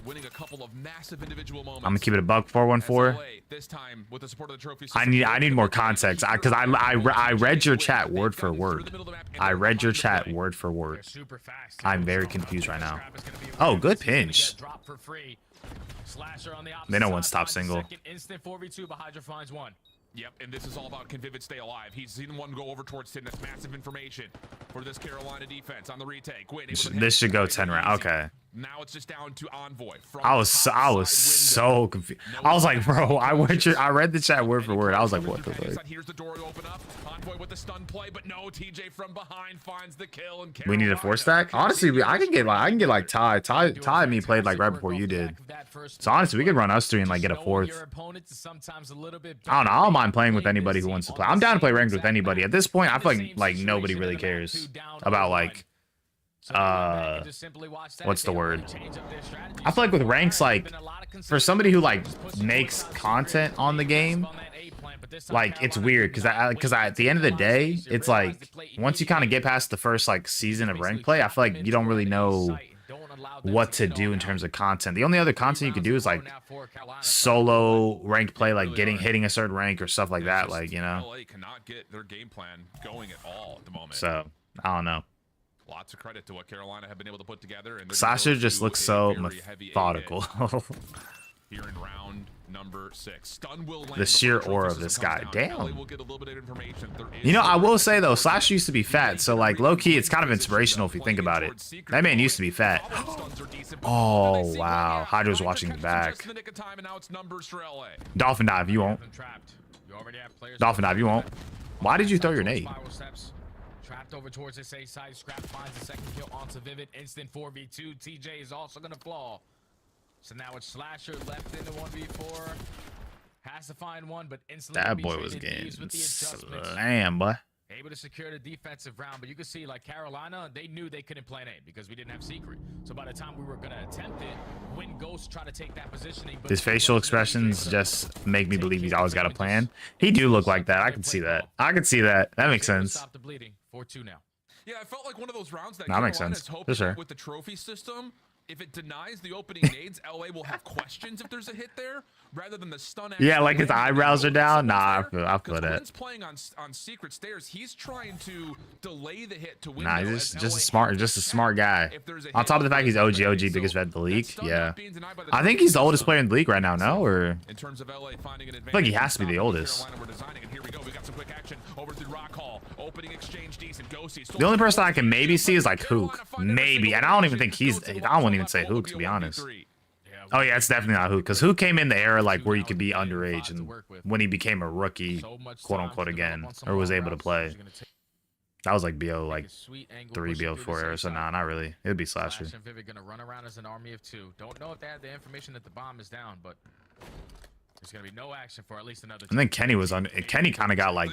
Winning a couple of massive individual moments. I'm gonna keep it a buck. 414. This time with the support of the trophy I need more context because I read your chat word for word. I read your chat word for word. I'm very confused right now. Oh, good pinch. They know one's top single. Instant 4v2, but Hydra finds one. Yep, and this is all about can Vivid stay alive. He's seen one go over towards Tim. That's massive information for this Carolina defense on the retake. Gwyn, This should go 10 rounds. Okay. Now it's just down to Envoy. I was so confused. I was like, bro, I read the chat word for word. I was like, what the fuck? Here's the door open up. Envoy with the stun play, but no, TJ from behind finds the kill. And We need a 4-stack. Honestly, I can get like Ty and me played like right before you did. So honestly, we could run us 3 and like get a 4th. I don't know. I don't mind playing with anybody who wants to play. I'm down to play ranked with anybody. At this point, I feel like nobody really cares about like what's the word? I feel like with ranks, like for somebody who like makes content on the game, like it's weird because at the end of the day, it's like once you kind of get past the first like season of rank play, I feel like you don't really know what to do in terms of content. The only other content you could do is like solo ranked play, like hitting a certain rank or stuff like that, like, you know. LA cannot get their game plan going at all at the moment. So I don't know. Lots of credit to what Carolina have been able to put together. And Sasha just looks so methodical. Here in round number 6. Stun will land The sheer aura of this guy. LA Damn. will get a little bit of information. You know, I will say though, Slash used to be fat, so like low key, it's kind of inspirational if you think about it. That man used to be fat. Oh wow, Hydra's watching the back. Dolphin dive, you won't. Dolphin dive, you won't. Why did you throw your nade? Trapped over towards this A side. Scrap finds the second kill onto Vivid. Instant 4v2. TJ is also gonna fall. So now it's Slasher left in the 1v4. Has to find one, but instantly That boy was getting slammed, boy. Able to secure the defensive round, but you can see like Carolina, they knew they couldn't plan A because we didn't have secret. So by the time we were gonna attempt it, when Ghost tried to take that positioning, His facial expressions just make me believe he's always got a plan. He do look like that. I can see that. I can see that. That makes sense. Stop the bleeding. 4-2 now. Yeah, I felt like one of those rounds that That makes Carolina's sense. hoping For sure. that with the trophy system, if it denies the opening nades, LA will have questions if there's a hit there, rather than the stun. Yeah, like his eyebrows are down. Nah, I feel that. Gwyn's playing on secret stairs. He's trying to delay the hit to window. Nah, he's just a smart guy. On top of the fact he's OG, biggest vet in the league. Yeah, I think he's the oldest player in the league right now. No, or in terms of LA finding an advantage, I feel like he has to be the oldest. Carolina, we're designing, and here we go. We got some quick action over through Rock Hall. Opening exchange decent. Ghosty. The only person I can maybe see is like Hook. Maybe. And I don't even think he's... I won't even say Hook, to be honest. Oh, yeah, it's definitely not Hook. Because Hook came in the era like where you could be underage. And when he became a rookie, quote-unquote, again, or was able to play. That was like BO, like 3, BO4 era. So, nah, not really. It would be Slasher. Gonna run around as an army of 2. Don't know if they had the information that the bomb is down, but... There's gonna be no action for at least another. And then Kenny was on. Kenny kind of got like,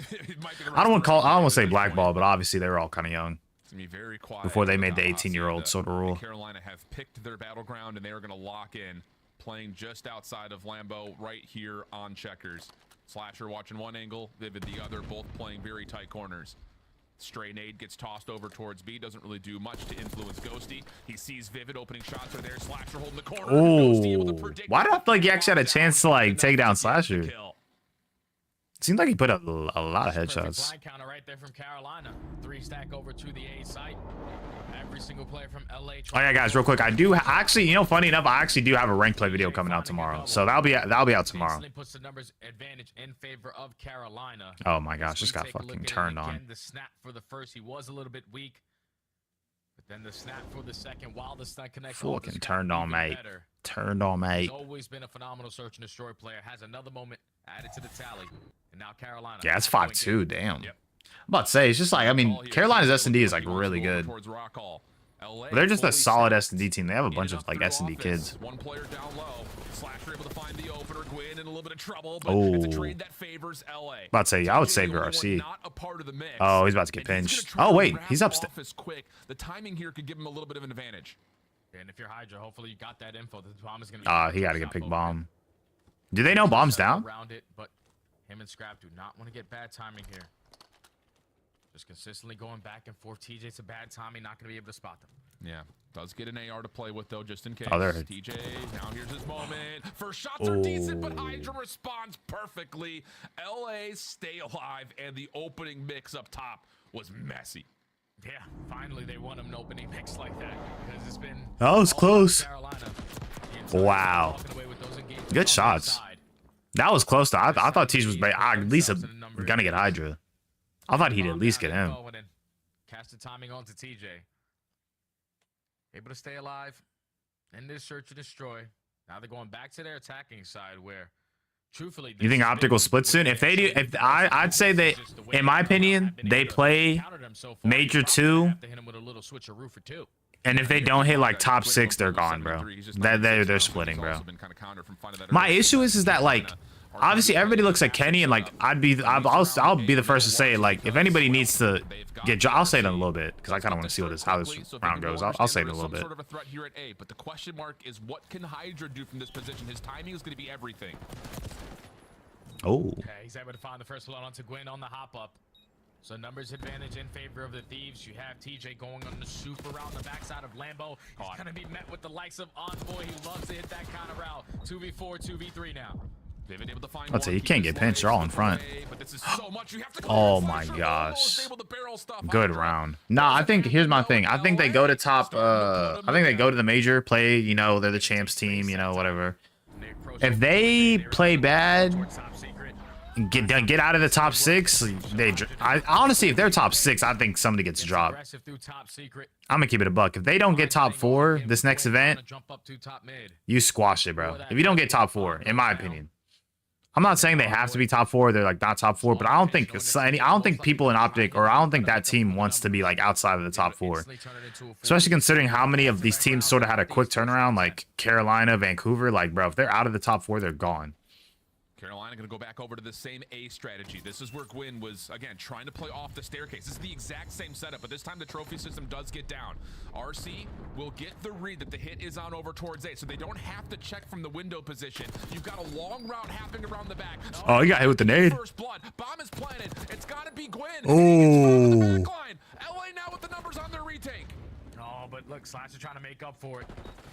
I don't want to say blackball, but obviously they were all kind of young. It's gonna be very quiet before they made the 18-year-old sort of rule. Carolina have picked their battleground and they are gonna lock in, playing just outside of Lambeau, right here on checkers. Slasher watching one angle, Vivid the other, both playing very tight corners. Stray nade gets tossed over towards B. Doesn't really do much to influence Ghosty. He sees Vivid opening shots are there. Slasher holding the corner. Oh, why did I feel like he actually had a chance to like take down Slasher? Seemed like he put up a lot of headshots. Counter right there from Carolina. 3 stack over to the A site. Every single player from LA. Oh yeah, guys, real quick. I do actually, you know, funny enough, I actually do have a rank play video coming out tomorrow. So that'll be out tomorrow. Puts the numbers advantage in favor of Carolina. Oh my gosh, just got fucking turned on. The snap for the first, he was a little bit weak. But then the snap for the second, while the stun connection. Fucking turned on, mate. Turned on, mate. He's always been a phenomenal search and destroy player. Has another moment added to the tally. And now Carolina. Yeah, it's 5-2. Damn. Yep. I'm about to say, it's just like, I mean, Carolina's S&D is like really good. But they're just a solid S&D team. They have a bunch of like S&D kids. One player down low. Slasher able to find the opener. Gwyn in a little bit of trouble, but it's a trade that favors LA. About to say, I would save your RC. Oh, he's about to get pinched. Oh wait, he's upstairs. Quick. The timing here could give him a little bit of an advantage. And if you're Hydra, hopefully you got that info. The bomb is gonna be he got to get pick bomb. Do they know bomb's down? Around it, but him and Scrap do not want to get bad timing here. Just consistently going back and forth. TJ's a bad timing, not going to be able to spot them. Yeah, does get an AR to play with, though, just in case. Oh, there. TJ, now here's his moment. First shots are decent, but Hydra responds perfectly. LA stay alive, and the opening mix up top was messy. Yeah, finally they won him an opening mix like that, because it's been... That was close. Wow. Good shots. That was close to... I thought TJ was at least going to get Hydra. I thought he'd at least get him. Cast the timing onto TJ. Able to stay alive. End this search and destroy. Now they're going back to their attacking side where, truthfully... You think Optic will split soon? If they do... I'd say they... In my opinion, they play Major 2. And if they don't hit like top 6, they're gone, bro. They're splitting, bro. My issue is that like... Obviously, everybody looks at Kenny, and like I'll be the first to say like if anybody needs to get, I'll say it in a little bit because I kind of want to see how this round goes. I'll say it in a little bit. Sort of a threat here at A, but the question mark is what can Hydra do from this position? His timing is going to be everything. Oh. Okay, he's able to find the first blood onto Gwyn on the hop up. So numbers advantage in favor of the Thieves. You have TJ going on the super route on the backside of Lambeau. He's going to be met with the likes of Envoy. He loves to hit that kind of route. 2v4, 2v3 now. Let's say you can't get pinched. They're all in front. Oh my gosh. Good round. Nah, I think here's my thing. I think they go to top. I think they go to the major, play. You know, they're the champs team. You know, whatever. If they play bad, get out of the top 6. I honestly, if they're top 6, I think somebody gets dropped. I'm gonna keep it a buck. If they don't get top 4 this next event, you squash it, bro. If you don't get top 4, in my opinion. I'm not saying they have to be top 4. They're like not top 4, but I don't think people in Optic, or I don't think that team wants to be like outside of the top 4. Especially considering how many of these teams sort of had a quick turnaround, like Carolina, Vancouver. Like, bro, if they're out of the top 4, they're gone. Carolina going to go back over to the same A strategy. This is where Gwyn was, again, trying to play off the staircase. This is the exact same setup, but this time the trophy system does get down. RC will get the read that the hit is on over towards A, so they don't have to check from the window position. You've got a long route happening around the back. Oh, he got hit with the nade. First blood. Bomb is planted. It's got to be Gwyn. Oh. LA now with the numbers on their retake. Oh, but look, Slasher trying to make up for it.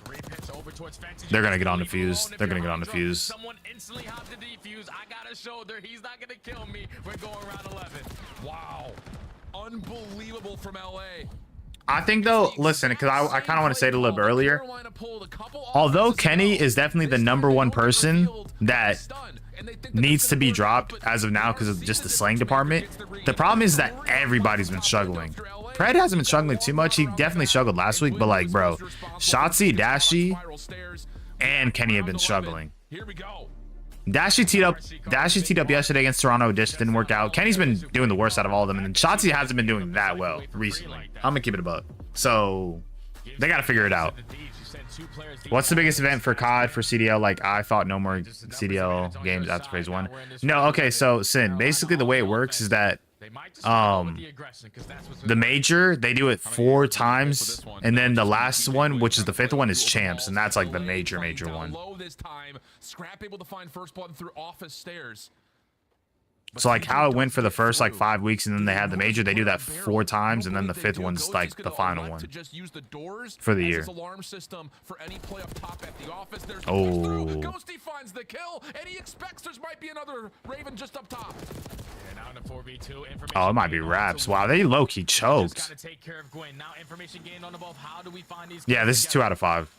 Repitch over towards Fancy. They're gonna get on the fuse. They're gonna get on the fuse. Someone instantly hopped the defuse. I got a shoulder. He's not gonna kill me. We're going around 11. Wow. Unbelievable from LA. I think though, listen, because I kind of want to say it a little bit earlier. Although Kenny is definitely the #1 person that needs to be dropped as of now because of just the slang department, the problem is that everybody's been struggling. Pred hasn't been struggling too much. He definitely struggled last week, but like, bro, Shotzi, Dashy, and Kenny have been struggling. Dashy teed up yesterday against Toronto. It just didn't work out. Kenny's been doing the worst out of all of them, and then Shotzi hasn't been doing that well recently. I'm gonna keep it above. So they gotta figure it out. What's the biggest event for COD for CDL? Like, I thought no more CDL games after phase 1. No, okay, so Sin, basically the way it works is that the major, they do it 4 times, and then the last one, which is the 5th one, is champs, and that's like the major one. Scrap able to find first blood through office stairs. So like how it went for the first like 5 weeks, and then they had the major, they do that 4 times, and then the 5th one's like the final one for the year. Oh, Ghosty finds the kill, and he expects there might be another Raven just up top. oh, it might be Raps. Wow, they low-key choked. Yeah, this is 2 out of 5.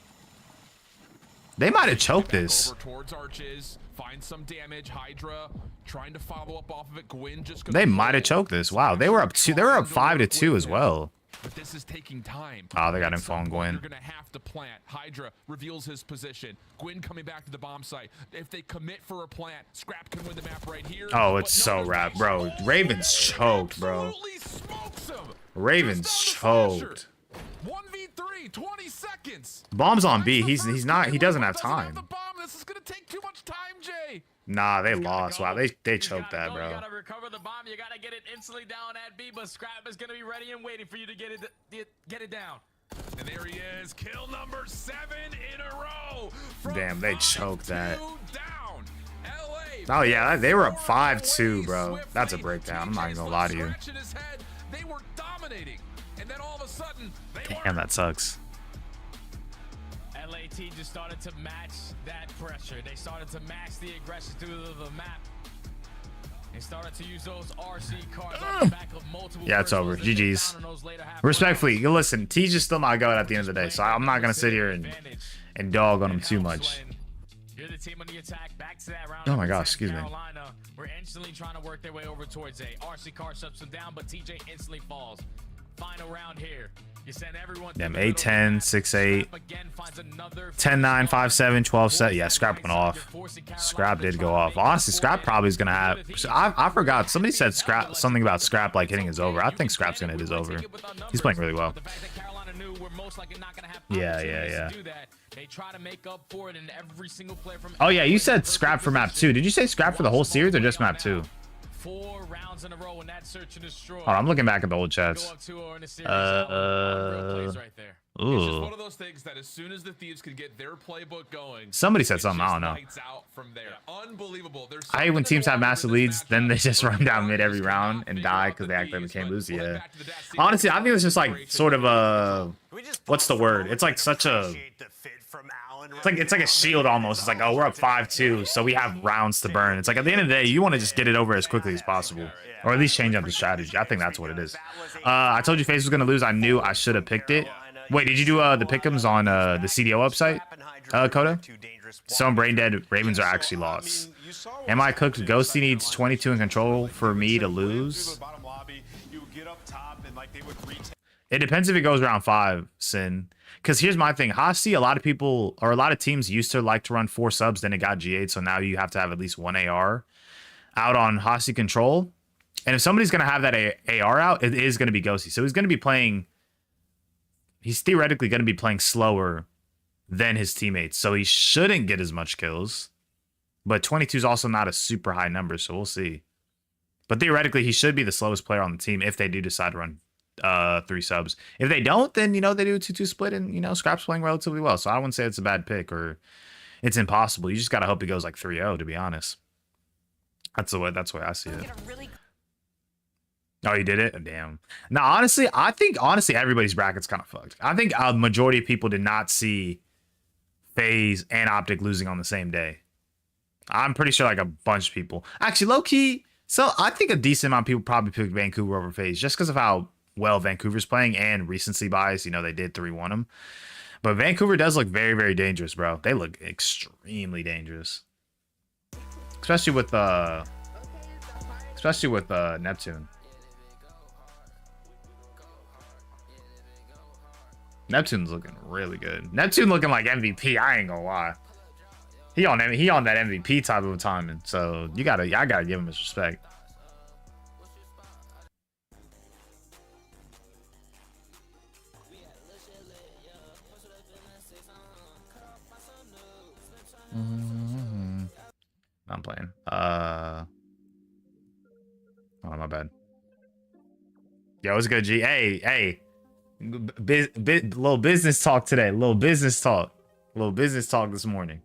They might have choked this. Over towards arches, find some damage. Hydra trying to follow up off of it. Gwyn just They might have choked this. Wow, they were up 2. They were up 5-2 as well. But this is taking time. Oh, they got info on Gwyn. You're gonna have to plant. Hydra reveals his position. Gwyn coming back to the bomb site. If they commit for a plant, Scrap can win the map right here. Oh, it's so rap, bro. Ravens choked, bro. Ravens choked. 1v3, 20 seconds. Bomb's on B. He doesn't have time. This is gonna take too much time, Jay. Nah, they lost. Wow, they choked that, bro. You gotta recover the bomb. You gotta get it instantly down at B, but Scrap is gonna be ready and waiting for you to get it down. And there he is, kill number 7 in a row. Damn, they choked that. Down. Oh yeah, they were up 5-2, bro. That's a breakdown. I'm not even gonna lie to you. They were dominating, and then all of a sudden, Damn, that sucks. LAT just started to match that pressure. They started to match the aggression through the map. They started to use those RC cars on the back of multiple. Yeah, it's over. GG's. Respectfully, you listen, T's just still not going at the end of the day, so I'm not gonna sit here and dog on him too much. You're the team on the attack. Back to that round. Oh my gosh, excuse me. We're instantly trying to work their way over towards A. RC car shuts them down, but TJ instantly falls. Final round here. You send everyone. Damn, 8-10, 6-8, 10-9, 5-7, 12-7. Yeah, Scrap went off. Scrap did go off. Honestly, Scrap probably is gonna have. I forgot. Somebody said Scrap something about Scrap like hitting his over. I think Scrap's gonna hit his over. He's playing really well. Yeah. They try to make up for it in every single player from. Oh yeah, you said Scrap for map 2. Did you say Scrap for the whole series or just map 2? 4 rounds in a row in that search and destroy. Oh, I'm looking back at the old chats. Right It's just one of those things that as soon as the Thieves could get their playbook going, somebody said something. I don't know. Out from there. Unbelievable. I hate when teams have massive leads, then they just run down mid every round and die because they act like they can't lose. Yeah. Honestly, I think it's just like sort of a what's the word? It's like such a. It's like a shield almost. It's like, oh, we're up 5-2, so we have rounds to burn. It's like at the end of the day, you want to just get it over as quickly as possible, or at least change up the strategy. I think that's what it is. I told you FaZe was gonna lose. I knew I should have picked it. Wait, did you do the pick'ems on the CDL website, Coda? Some brain dead Ravens are actually lost. Am I cooked? Ghosty needs 22 in control for me to lose. It depends if it goes round 5, Sin. Because here's my thing. Hosty, a lot of people or a lot of teams used to like to run 4 subs, then it got G8, so now you have to have at least 1 AR out on Hosty control. And if somebody's going to have that AR out, it is going to be Ghosty. So he's going to be playing. He's theoretically going to be playing slower than his teammates. So he shouldn't get as much kills. But 22 is also not a super high number, so we'll see. But theoretically, he should be the slowest player on the team if they do decide to run 3 subs. If they don't, then, you know, they do a 2-2 split and, you know, Scrap's playing relatively well. So I wouldn't say it's a bad pick or it's impossible. You just got to hope it goes like 3-0, to be honest. That's the way I see it. Oh, you did it? Oh, damn. Now, honestly, I think, everybody's bracket's kind of fucked. I think a majority of people did not see FaZe and Optic losing on the same day. I'm pretty sure like a bunch of people. Actually, low-key, so I think a decent amount of people probably picked Vancouver over FaZe just because of how well Vancouver's playing and recency bias. You know, they did 3-1 them. But Vancouver does look very, very dangerous, bro. They look extremely dangerous. Especially with Neptune. Neptune's looking really good. Neptune looking like MVP. I ain't gonna lie. He on that MVP type of timing. So I gotta give him his respect. I'm playing. Oh, my bad. Yo, what's good, G? Hey. Little business talk today. Little business talk this morning.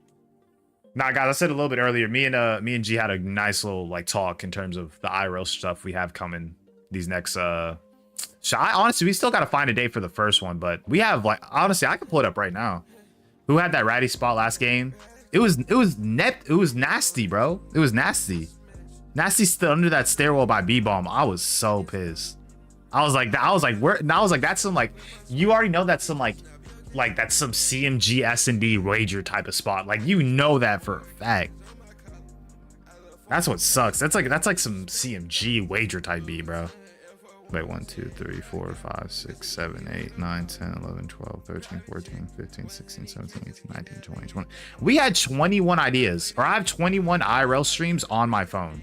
Nah, guys, I said a little bit earlier. Me and G had a nice little like talk in terms of the IRL stuff we have coming these next. Honestly, we still gotta find a date for the first one, but we have like honestly, I can pull it up right now. Who had that ratty spot last game? It was nasty, bro. It was nasty. Nasty stood under that stairwell by B-bomb. I was so pissed. I was like, that's some like, you already know that's some like that's some CMG S&D wager type of spot. Like, you know that for a fact. That's what sucks. That's like some CMG wager type B, bro. Wait, 1, 2, 3, 4, 5, 6, 7, 8, 9, 10, 11, 12, 13, 14, 15, 16, 17, 18, 19, 20, 20. We had 21 ideas, or I have 21 IRL streams on my phone.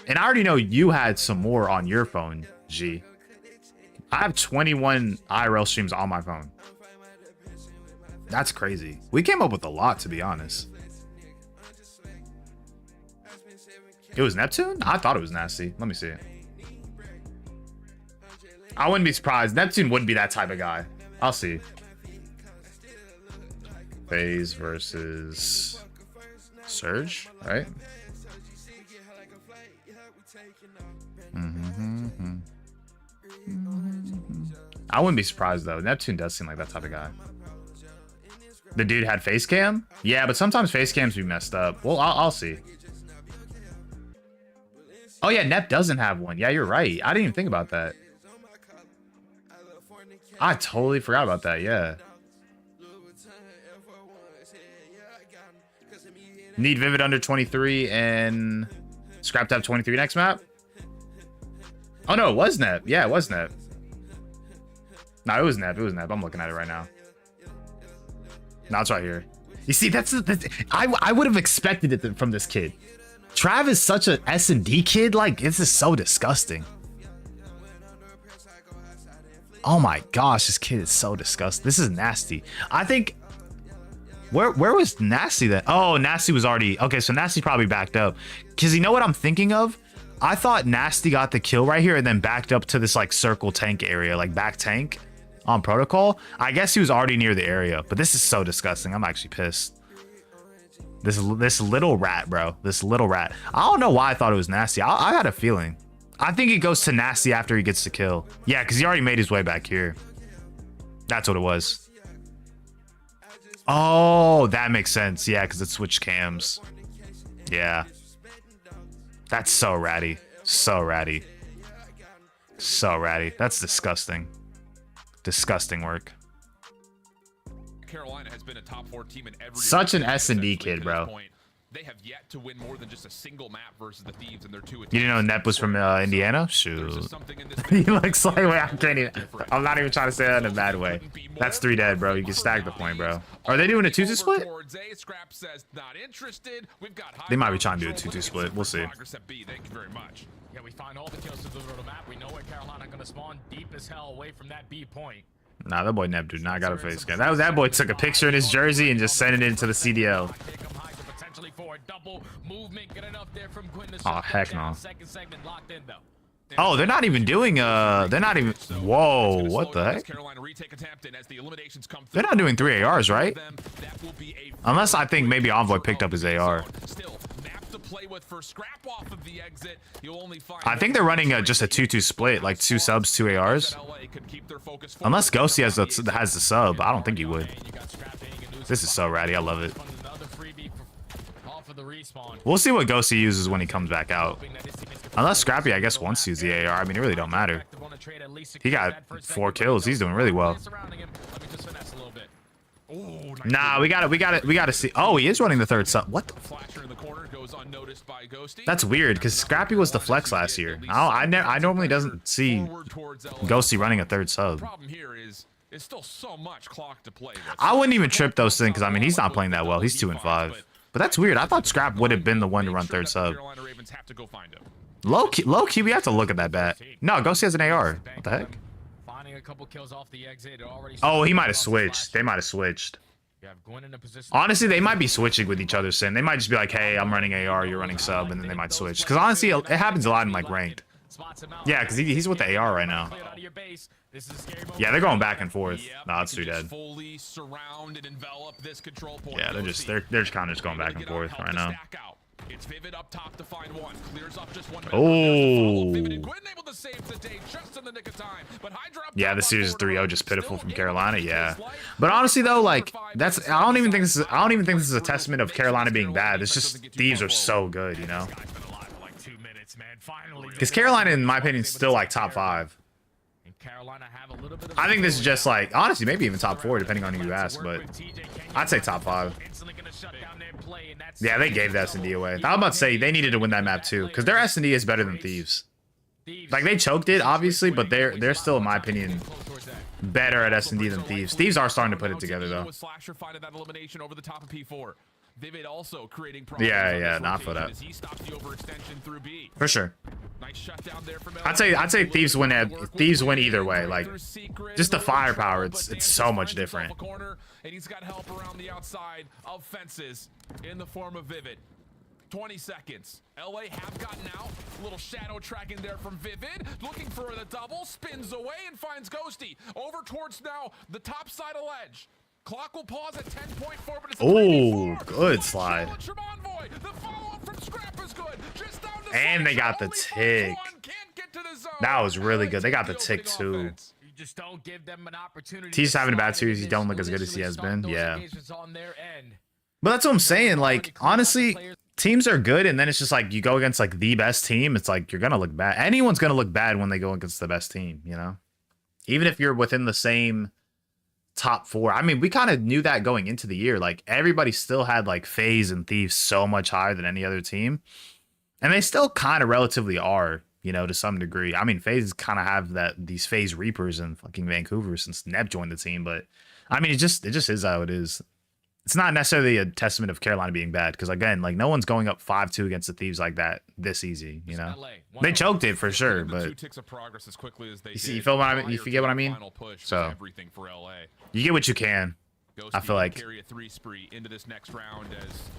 And I already know you had some more on your phone, G. I have 21 IRL streams on my phone. That's crazy. We came up with a lot, to be honest. It was Neptune? I thought it was nasty. Let me see. I wouldn't be surprised. Neptune wouldn't be that type of guy. I'll see. FaZe versus Surge, right? I wouldn't be surprised though. Neptune does seem like that type of guy. The dude had face cam? Yeah, but sometimes face cams be messed up. Well, I'll see. Oh yeah, Nep doesn't have one. Yeah, you're right. I didn't even think about that. I totally forgot about that, yeah. Need Vivid under 23 and Scrap to have 23 next map? Oh no, it was Nep. Yeah, it was Nep. No, it was Nep. It was Nep. I'm looking at it right now. No, it's right here. You see, that's I would have expected it from this kid. Trav is such an S&D kid. Like, this is so disgusting. Oh my gosh, this kid is so disgusting. This is nasty. I think where was Nasty then? Oh, Nasty was already okay. So Nasty probably backed up because you know what I'm thinking of. I thought Nasty got the kill right here and then backed up to this like circle tank area, like back tank on protocol. I guess he was already near the area, but this is so disgusting. I'm actually pissed. This little rat, bro. This little rat. I don't know why I thought it was Nasty. I had a feeling. I think it goes to Nasty after he gets the kill. Yeah, because he already made his way back here. That's what it was. Oh, that makes sense. Yeah, because it switched cams. Yeah. That's so ratty. So ratty. So ratty. That's disgusting. Disgusting work. Carolina has been a top 4 team in every such an S&D kid, bro. They have yet to win more than just a single map versus the Thieves and their 2 attacks. You didn't know Nep was from Indiana? Shoot. He looks like, wait, I can't even. I'm not even trying to say that in a bad way. That's 3 dead, bro. You can stack the point, bro. Are they doing a 2-2 split? They might be trying to do a 2-2 split. We'll see. Yeah, we find all the kills to the map. We know where Carolina gonna spawn deep as hell away from that B point. Nah, that boy Nep do not got a face scan. That boy took a picture in his jersey and just sent it into the CDL. Oh heck no. Oh, they're not even doing they're not even. Whoa, what the heck? They're not doing 3 ARs, right? Unless I think maybe Envoy picked up his AR. I think they're running just a 2-2 split, like 2 subs, 2 ARs. Unless Ghosty has the sub, I don't think he would. This is so ratty. I love it. We'll see what Ghosty uses when he comes back out. Unless Scrappy, I guess, wants to use the AR. I mean, it really don't matter. He got 4 kills. He's doing really well. Nah, we gotta see. Oh, he is running the third sub. What? That's weird because Scrappy was the flex last year. I normally doesn't see Ghosty running a third sub. Still so much clock to play with. I wouldn't even trip those things because I mean he's not playing that well. He's 2-5. But that's weird. I thought Scrap would have been the one to run third sub. Low key, we have to look at that bat. No, Ghosty has an AR. What the heck? Oh, he might have switched. They might have switched. Honestly, they might be switching with each other soon. They might just be like, hey, I'm running AR, you're running sub, and then they might switch. Because honestly, it happens a lot in like ranked. Yeah, because he's with the AR right now. Yeah, they're going back and forth. Nah, it's too dead. Yeah, they're just kind of just going back and forth right now. It's Vivid up top to find one. Clears up just one. Oh. Yeah, the series 3-0 just pitiful from Carolina. Yeah. But honestly though, like I don't even think this is a testament of Carolina being bad. It's just Thieves are so good, you know. Because Carolina, in my opinion, is still like top 5. I think this is just like, honestly, maybe even top 4, depending on who you ask, but I'd say top 5. Yeah, they gave the S&D away. I was about to say, they needed to win that map too, because their S&D is better than Thieves. Like, they choked it, obviously, but they're still, in my opinion, better at S&D than Thieves. Thieves are starting to put it together, though. Vivid also creating yeah, not for that. For sure. I'd say Thieves win either way. Like, just the firepower, it's so much different. And he's got help around the outside of fences in the form of Vivid. 20 seconds. LA have gotten out. Little shadow tracking there from Vivid. Looking for the double. Spins away and finds Ghosty. Over towards now the top side of ledge. Clock will pause at 10.4, but it's oh, good slide. And they got the tick. That was really good. They got the tick too. He's having a bad series. He don't look as good as he has been. Yeah. But that's what I'm saying. Like, honestly, teams are good, and then it's just like you go against like the best team. It's like you're gonna look bad. Anyone's gonna look bad when they go against the best team, you know? Even if you're within the same top 4. I mean, we kind of knew that going into the year. Like, everybody still had like FaZe and Thieves so much higher than any other team, and they still kind of relatively are, you know, to some degree. I mean, FaZe kind of have these FaZe Reapers in fucking Vancouver since Neb joined the team, but I mean, it just is how it is. It's not necessarily a testament of Carolina being bad, because again, like, no one's going up 5-2 against the Thieves like that this easy, you know. They choked it for sure, but you see, you feel what I mean? You forget what I mean? So you get what you can. I feel like. Carry a 3 spree into this next round as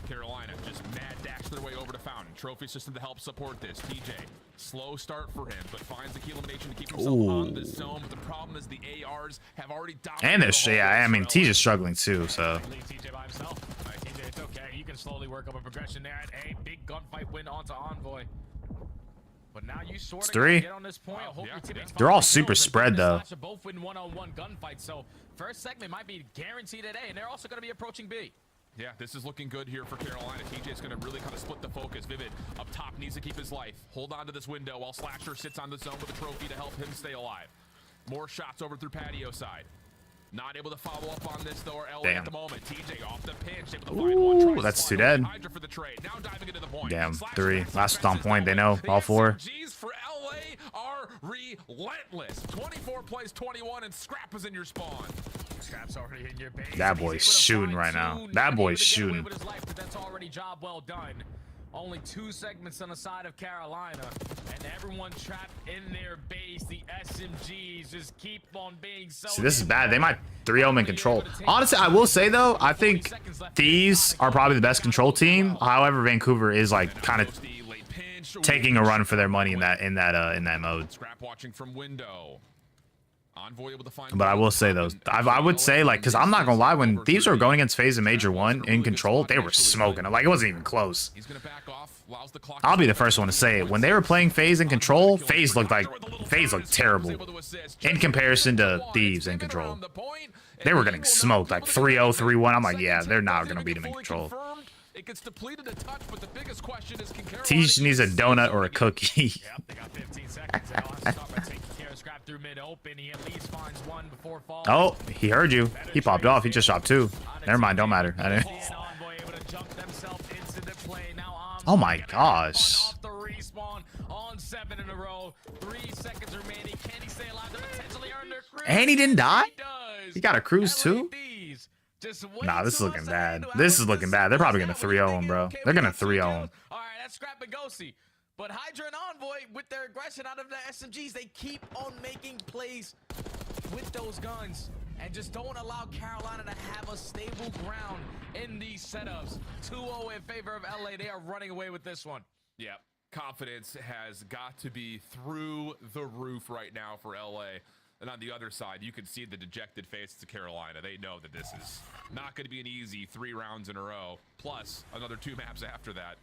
Carolina just mad dash their way over to Fountain. Trophy system to help support this. TJ, slow start for him, but finds the key elimination to keep himself on the zone. But the problem is the ARs have already dominated. And I mean, TJ's struggling too, so. TJ by himself. All right, TJ, it's okay. You can slowly work up a progression there. A big gunfight win onto Envoy. But now you sort of 3. get on this point. I hope your teammates They're all super spread though. Both win one-on-one gunfight. So first segment might be guaranteed at A, and they're also going to be approaching B. Yeah, this is looking good here for Carolina. TJ's going to really kind of split the focus. Vivid up top needs to keep his life. Hold on to this window while Slasher sits on the zone with a trophy to help him stay alive. More shots over through patio side. Not able to follow up on this though, or LA at the moment. TJ off the pinch, able to find one. Ooh, that's 2 dead. For the trade. Now diving into the point. Damn, 3. Last on point, they know. All 4. SMGs for LA are relentless. 24 plays 21, and Scrap is in your spawn. Scrap's already in your base. That boy's shooting right now. That boy's shooting. That's already job well done. Only 2 segments on the side of Carolina, and everyone trapped in their base. The SMGs just keep on being so. See, this is bad. They might 3-0 in control. Honestly, I will say though, I think Thieves are probably the best control team. However, Vancouver is like kind of taking a run for their money in that mode. Scrap watching from window. Envoy able to find. But I will say though, I would say, like, because I'm not gonna lie, when Thieves were going against FaZe in Major 1 in control, they were smoking it. Like, it wasn't even close. I'll be the first one to say it. When they were playing FaZe in control, FaZe looked terrible in comparison to Thieves in control. They were getting smoked like 3-0, 3-1. I'm like, yeah, they're not gonna beat them in control. It gets depleted a touch, but the biggest question is, can Carolina Teach needs a donut or a cookie. Yep, they got 15 seconds. They'll have to start by taking care of Scrap through mid-open. He at least finds one before falling. Oh, he heard you. He popped off. He just shot 2. Never mind. Don't matter. I didn't. Envoy able to jump themselves into the play. Now Oh my gosh. off the respawn on 7 in a row. 3 seconds remaining. Can he stay alive to potentially earn their cruise? And he didn't die? He does. He got a cruise too? LADs just way Nah, this is too looking much to bad. handle. This How is looking bad. They're probably gonna 3-0 him, bro. They're gonna 3-0 him. All right, that's Scrap and Ghosty. But Hydra and Envoy, with their aggression out of the SMGs, they keep on making plays with those guns and just don't allow Carolina to have a stable ground in these setups. 2-0 in favor of LA. They are running away with this one. Yeah, confidence has got to be through the roof right now for LA. And on the other side, you can see the dejected faces of Carolina. They know that this is not going to be an easy 3 rounds in a row, plus another 2 maps after that.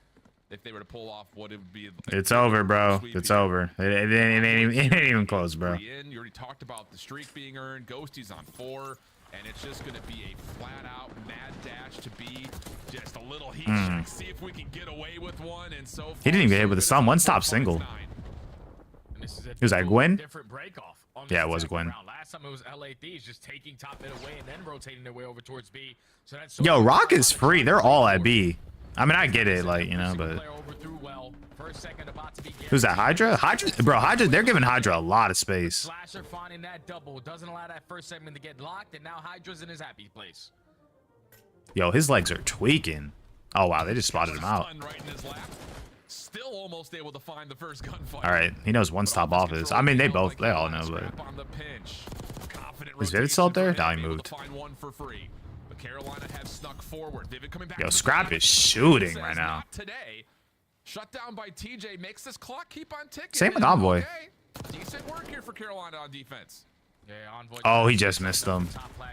If they were to pull off what it would be. It's over, bro. It's over. It ain't even close, bro. You already talked about the streak being earned. Ghosty's on 4. And it's just going to be a flat-out mad dash to be just a little heat check. See if we can get away with one. And so He didn't even get hit with a stun. One stop single. He was like Gwen? Different break off on Yeah, this it was second Gwen. round. Last time it was LA Thieves just taking top mid away and then rotating their way over towards B. So that's Yo, Rock is free. They're all at B. I mean, I get it, like, you know, but who's that? Hydra? Hydra, bro. Hydra. They're giving Hydra a lot of space. Slasher finding that double doesn't allow that first segment to get locked, and now Hydra's in his happy place. Yo, his legs are tweaking. Oh wow, they just spotted him out. Still almost able to find the first gunfight. All right, he knows one stop off is. I mean, they all know, but is Vivid still up there? Now he moved. Carolina have snuck forward. They've been coming back. Yo, Scrap is shooting right now. Today, shut down by TJ makes this clock keep on ticking. Same with Envoy. Okay. Decent work here for Carolina on defense. Yeah, Envoy. Oh, he just missed him.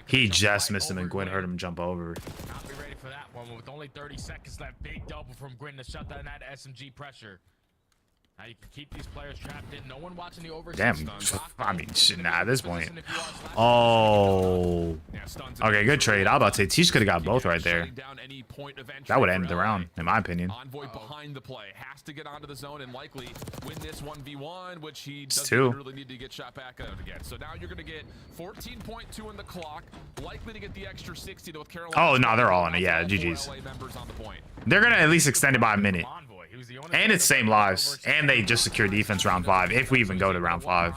He just missed him, and Gwen heard him jump over. Not be ready for that one with only 30 seconds left. Big double from Gwen to shut down that SMG pressure. Now you can keep these players trapped in. No one watching the overseas. Damn, I mean, shit, nah, at this point. Oh. Okay, good trade. I was about to say, Teach could have got both right there. That would end the round, in my opinion. Envoy behind the play has to get onto the zone and likely win this 1v1, which he It's doesn't 2. really need to get shot back out again. So now you're going to get 14.2 in the clock, likely to get the extra 60 to with Carolina. Oh, no, they're all in it. Yeah, GG's. They're going to at least extend it by a minute. And it's same lives. And they just secure defense round 5, if we even go to round 5.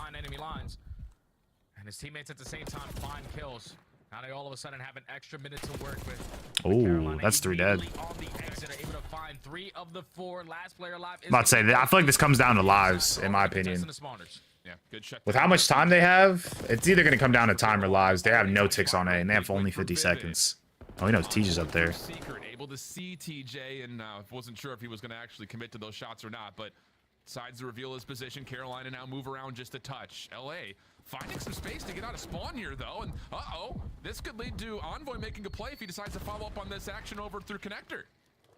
And his teammates at the same time find kills. Now they all of a sudden have an extra minute to work with. Oh, that's 3 dead. On the exit, are able to find 3 of the 4. Last player alive. I'm about to say, I feel like this comes down to lives, in my opinion. Yeah, good check. With how much time they have, it's either going to come down to time or lives. They have no ticks on A, and they have only 50 seconds. Oh, he knows Teach is up there. Secret, able to see TJ, and wasn't sure if he was going to actually commit to those shots or not, but decides to reveal his position. Carolina now move around just a touch. LA finding some space to get out of spawn here, though, and this could lead to Envoy making a play if he decides to follow up on this action over through connector.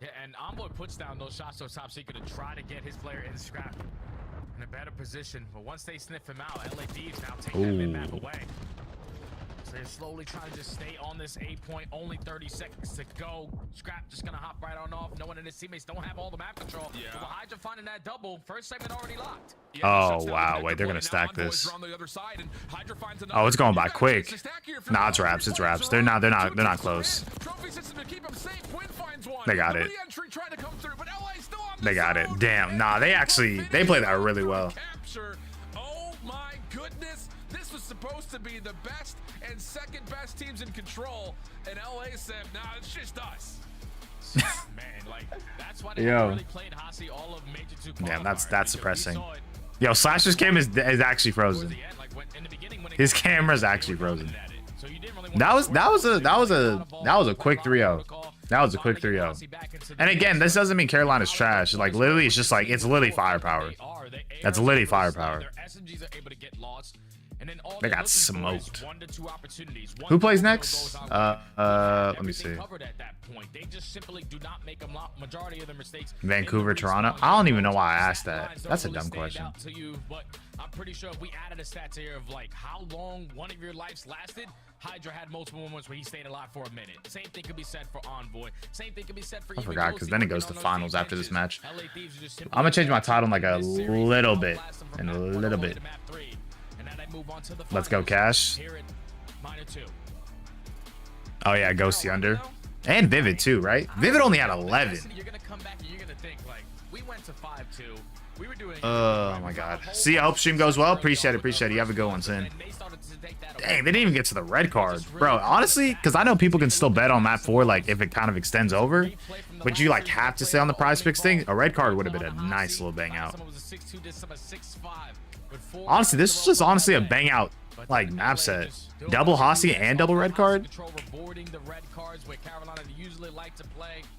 Yeah, and Envoy puts down those shots to top secret to try to get his player in Scrap in a better position. But once they sniff him out, LA Thieves now take that mid-map away. So they're slowly trying to just stay on this 8 point. Only 30 seconds to go. Scrap just gonna hop right on off. No one and his teammates don't have all the map control. Yeah. But Hydra finding that double. First segment already locked. Oh, wow. Wait, they're going to stack this. Oh, it's going by quick. Nah, it's wraps. It's wraps. They're not close. They got it. They got it. Damn. Nah, they play that really well. Oh my goodness. This was supposed to be the best and second best teams in control, and LA said, nah, it's just us. Man, like, that's why they really played Hasi all of Major 2. Damn, that's suppressing. Yo, Slasher's cam is actually frozen. His camera's actually frozen. That was a quick 3-0. That was a quick 3-0. And again, this doesn't mean Carolina's trash. Like, literally, it's just like, it's literally firepower. That's literally firepower. They got smoked. Who plays next? Let me see. Vancouver, Toronto. I don't even know why I asked that. That's a dumb question. I'm pretty sure if we added a stats here of like how long one of your lives lasted, Hydra had multiple moments where he stayed alive for a minute. Same thing could be said for Envoy. Same thing could be said for I forgot, because then it goes to finals after this match. I'm gonna change my title in like a little bit. Let's go, Cash. Oh yeah, Ghosty under. And Vivid too, right? Vivid only had 11. You're gonna come back and you're gonna think like, we went to 5-2. We were doing. Oh my God. See, I hope stream goes well. Appreciate it. You have a good one, Sin. Dang, they didn't even get to the red card, bro. Honestly, because I know people can still bet on map 4, like if it kind of extends over, but you like have to stay on the prize picks thing. A red card would have been a nice little bang out. Honestly, this is just honestly a bang out like map set. Double Hossie and double red card.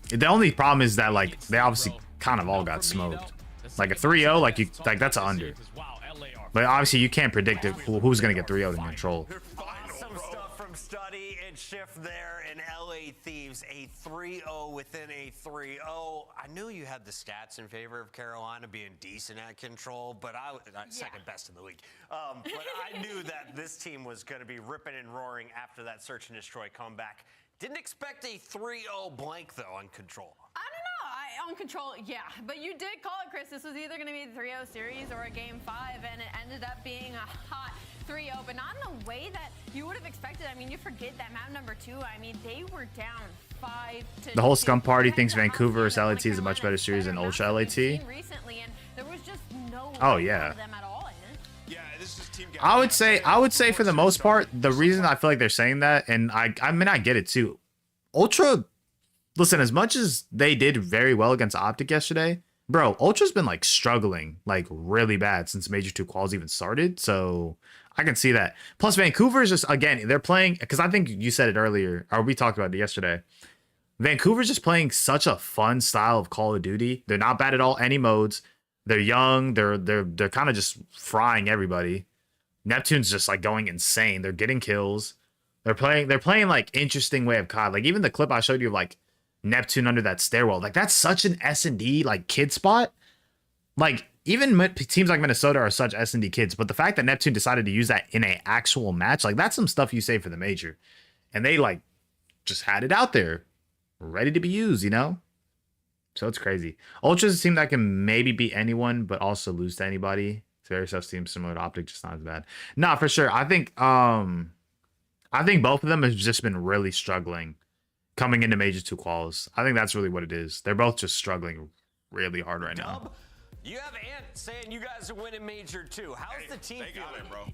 The only problem is that like they obviously kind of all got smoked. Like a 3-0, like that's an under. But obviously you can't predict it, who's gonna get 3-0 in control. Awesome stuff from Study and Shift there in LA Thieves. A 3-0 within a 3-0. I knew you had the stats in favor of Carolina being decent at control, but second best in the league. But I knew that this team was going to be ripping and roaring after that search and destroy comeback. Didn't expect a 3-0 blank though on control. I don't know. On control, yeah. But you did call it, Chris. This was either going to be the 3-0 series or a game 5, and it ended up being a hot 3-0, but not in the way that you would have expected. I mean, you forget that map number 2. I mean, they were down 5-2. The whole scum party thinks Vancouver versus LAT is a much better series than Ultra LAT. Recently, and there was just no oh yeah. them at all in it. Yeah, this is team. I would say for the most part, the reason I feel like they're saying that, and I mean I get it too. Ultra, listen, as much as they did very well against Optic yesterday, bro, Ultra's been like struggling like really bad since Major 2 quals even started. So I can see that. Plus Vancouver's just, again, they're playing, because I think you said it earlier, or we talked about it yesterday. Vancouver's just playing such a fun style of Call of Duty. They're not bad at all any modes. They're young. They're kind of just frying everybody. Neptune's just like going insane. They're getting kills. They're playing like interesting way of COD. Like even the clip I showed you of like Neptune under that stairwell, like that's such an S&D like kid spot. Like even teams like Minnesota are such S&D kids, but the fact that Neptune decided to use that in an actual match, like that's some stuff you save for the major, and they like just had it out there, ready to be used, you know. So it's crazy. Ultra's a team that can maybe beat anyone, but also lose to anybody. It's a very tough team, similar to Optic, just not as bad. Nah, for sure. I think both of them have just been really struggling coming into Major 2 quals. I think that's really what it is. They're both just struggling really hard right now. You have Ant saying you guys are winning Major 2. How's the team feeling, bro?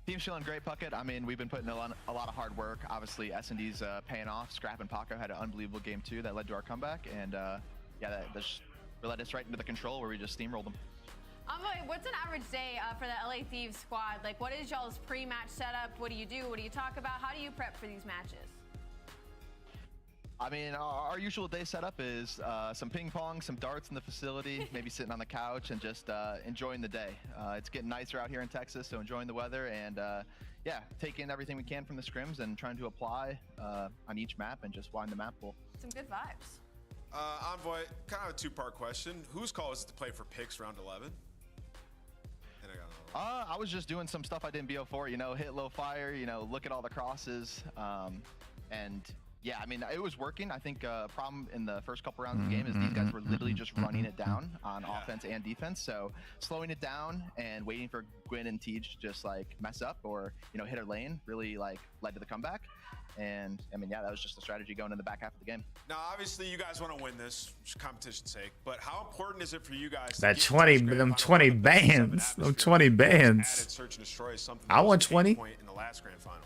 Team's feeling great, Puckett. I mean, we've been putting a lot of hard work. Obviously, S&D's paying off. Scrap and Paco had an unbelievable game 2 that led to our comeback, and yeah, that just led us right into the control where we just steamrolled them. What's an average day for the LA Thieves squad? Like, what is y'all's pre-match setup? What do you do? What do you talk about? How do you prep for these matches? I mean, our usual day setup is some ping pong, some darts in the facility, maybe sitting on the couch and just enjoying the day. It's getting nicer out here in Texas, so enjoying the weather and yeah, taking everything we can from the scrims and trying to apply on each map and just wind the map full. Some good vibes. Envoy, kind of a two-part question. Whose call was it to play for picks round 11? And I got another one. I was just doing some stuff I did in BO4, you know, hit low fire, you know, look at all the crosses, and yeah, I mean, it was working. I think problem in the first couple rounds of the game is these guys were literally just running it down on offense and defense. So slowing it down and waiting for Gwyn and Tej to just like mess up or, you know, hit her lane really like led to the comeback. And I mean, yeah, that was just the strategy going in the back half of the game. Now, obviously, you guys want to win this for competition's sake, but how important is it for you guys? That 20 bands, them 20 bands. I want 20 in the last grand final.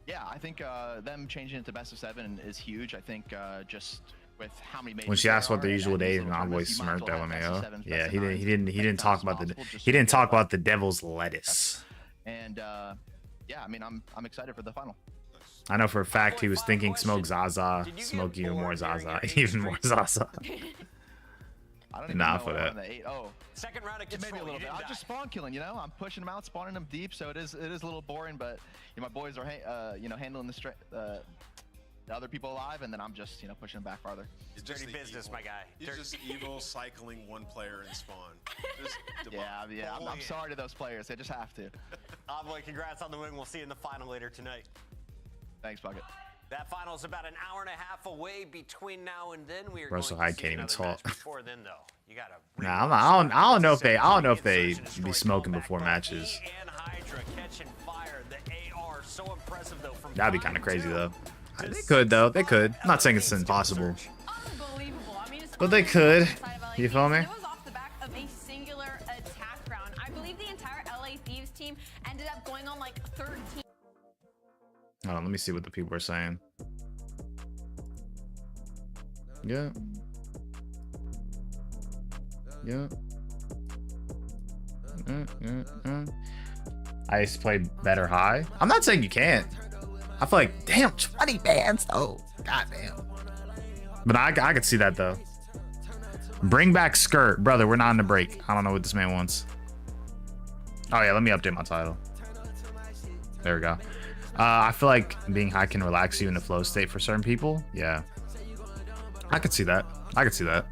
Yeah, I think them changing it to best of 7 is huge. I think just with how many majors when she asked what the usual days, and Envoy smirked LMAO. Yeah, he didn't talk about the devil's lettuce. And yeah, I mean, I'm excited for the final. I know for a fact he was thinking smoke Zaza, smoke even more Zaza, even more Zaza. I don't even nah, know for that. Second round of control, maybe a little bit. I'm just spawn killing, you know. I'm pushing them out, spawning them deep, so it is a little boring. But you know, my boys are you know, handling the the other people alive, and then I'm just, you know, pushing them back farther. He's just Dirty the business, evil. my guy. He's just evil, cycling one player in spawn. Just Yeah, I'm sorry to those players. They just have to. Envoy, congrats on the win. We'll see you in the final later tonight. Thanks, Bucket. That final is about an hour and a half away between now and then. We are Russell going Hyde to see can't even another talk. match before then, though. You gotta. Nah, I don't know if they be smoking before matches. And Hydra catching fire. The AR so impressive though. From That'd be kind of crazy though. They could though. They could. I'm not saying it's impossible, Unbelievable. I mean, it's but they could. outside of LA You feel me? Thieves. It was off the back of a singular attack round. I believe the entire LA Thieves team ended up going on like 13. Hold on, let me see what the people are saying. Yeah. Yeah. I used to play better high. I'm not saying you can't. I feel like, damn, 20 bands. Oh, goddamn. But I could see that though. Bring back skirt, brother. We're not in the break. I don't know what this man wants. Oh yeah, let me update my title. There we go. I feel like being high can relax you in the flow state for certain people. Yeah, I could see that. I could see that.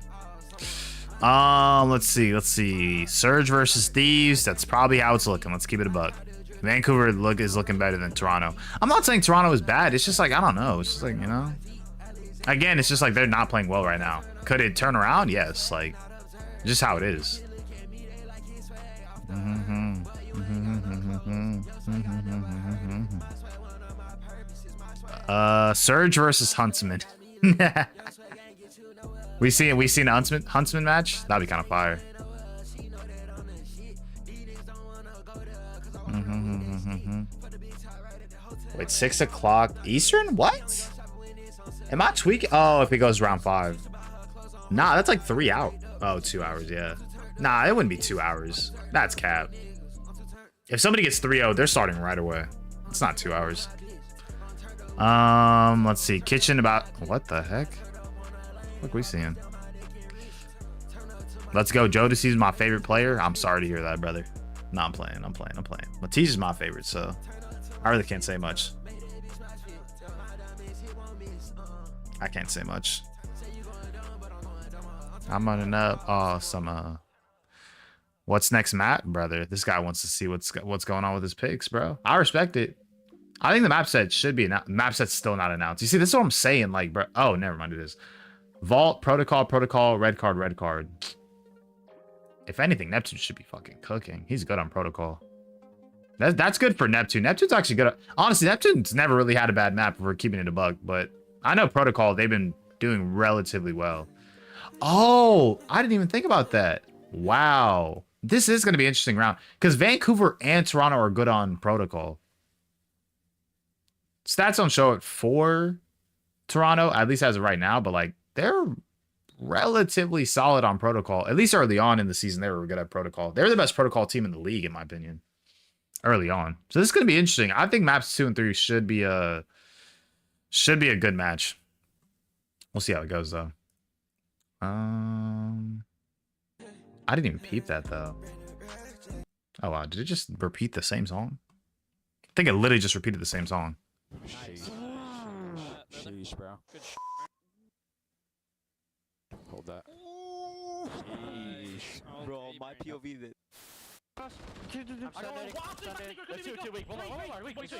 Let's see. Surge versus Thieves. That's probably how it's looking. Let's keep it a buck. Vancouver is looking better than Toronto. I'm not saying Toronto is bad. It's just like, I don't know. It's just like, you know. Again, it's just like they're not playing well right now. Could it turn around? Yes. Like, just how it is. Surge versus Huntsman. we seen a Huntsman match. That'd be kind of fire. Wait, 6 o'clock Eastern? What? Am I tweaking? Oh, if it goes round 5. Nah, that's like 3 out. Oh, 2 hours, yeah. Nah, it wouldn't be 2 hours. That's cap. If somebody gets 3-0, they're starting right away. It's not 2 hours. Let's see. Kitchen about... What the heck? What are we seeing? Let's go. Jodeci is my favorite player. I'm sorry to hear that, brother. No, I'm playing. Matisse is my favorite, so I really can't say much. I can't say much. I'm running up. Oh, some what's next, Matt, brother? This guy wants to see what's going on with his picks, bro. I respect it. I think the map set should be announced. Map set's still not announced. You see, this is what I'm saying, like, bro. Oh, never mind. It is Vault, Protocol, red card. If anything, Neptune should be fucking cooking. He's good on Protocol. That's good for Neptune. Neptune's actually good. Honestly, Neptune's never really had a bad map if we're keeping it a bug, but I know Protocol, they've been doing relatively well. Oh, I didn't even think about that. Wow. This is going to be an interesting round because Vancouver and Toronto are good on Protocol. Stats don't show it for Toronto, at least as of right now, but like they're relatively solid on Protocol. At least early on in the season, they were good at Protocol. They're the best Protocol team in the league, in my opinion, early on. So this is going to be interesting. I think maps 2 and 3 should be a good match. We'll see how it goes though. I didn't even peep that though. Oh wow, did it just repeat the same song? I think it literally just repeated the same song. Sheesh, bro. Hold that. Sheesh. Bro, my POV that.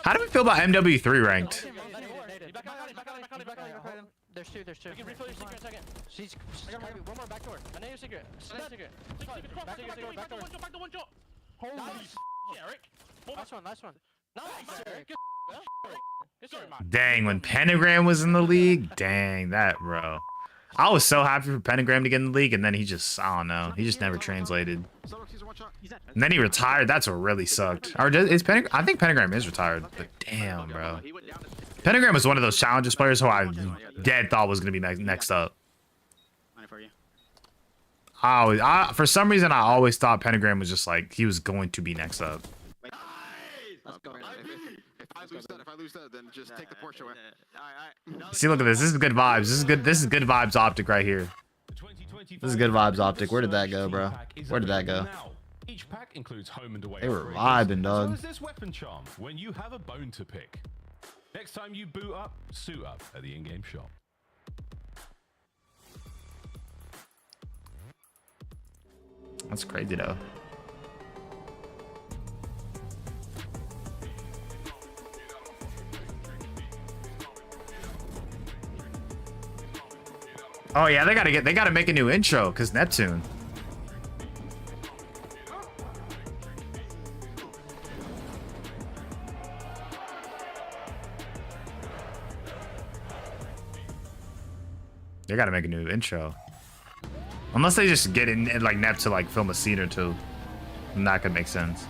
How do we feel about MW3 ranked? There's two. We can refill your secret in a second. She's one more back door. I know your secret. Back door. Holy shit, Eric. Last one. Nice, Eric. Dang, when Pentagram was in the league, dang that, bro. I was so happy for Pentagram to get in the league, and then he just, I don't know, he just never translated. And then he retired. That's what really sucked. Or is Pentagram? I think Pentagram is retired, but damn, bro. Pentagram was one of those challenges players who I dead thought was gonna be next up. For some reason, I always thought Pentagram was just like he was going to be next up. If I lose that, then just take the Porsche away. See, look at this. This is good vibes. This is good vibes optic right here. This is good vibes optic. Where did that go, bro? Where did that go? Each pack includes home and away. They were vibing, dog. So is this weapon charm when you have a bone to pick. Next time you boot up, suit up at the in-game shop. That's crazy though. Oh yeah, they gotta make a new intro because Neptune. They gotta make a new intro. Unless they just get in like Nep to like film a scene or two. And that could make sense.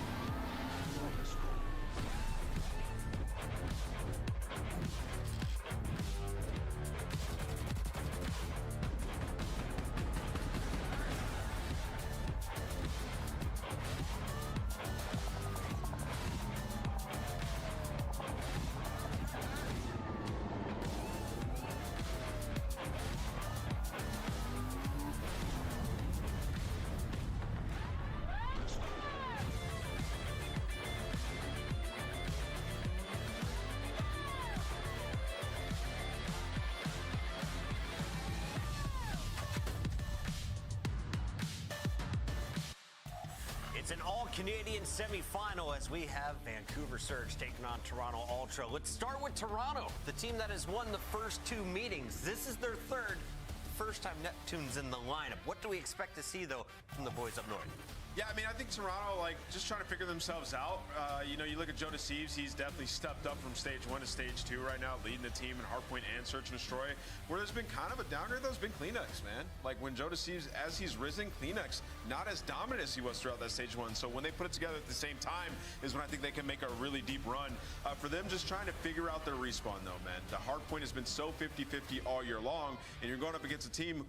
It's an all-Canadian semifinal as we have Vancouver Surge taking on Toronto Ultra. Let's start with Toronto, the team that has won the first two meetings. This is their third, first time Neptune's in the lineup. What do we expect to see, though, from the boys up north? Yeah, I mean, I think Toronto, like, just trying to figure themselves out. You know, you look at Joe Thieves, he's definitely stepped up from stage 1 to stage 2 right now, leading the team in hardpoint and search and destroy. Where there's been kind of a downgrade, though, has been Kleenex, man. Like, when Joe Thieves, as he's risen, Kleenex, not as dominant as he was throughout that stage 1. So when they put it together at the same time is when I think they can make a really deep run. For them, just trying to figure out their respawn, though, man. The hardpoint has been so 50-50 all year long, and you're going up against a team,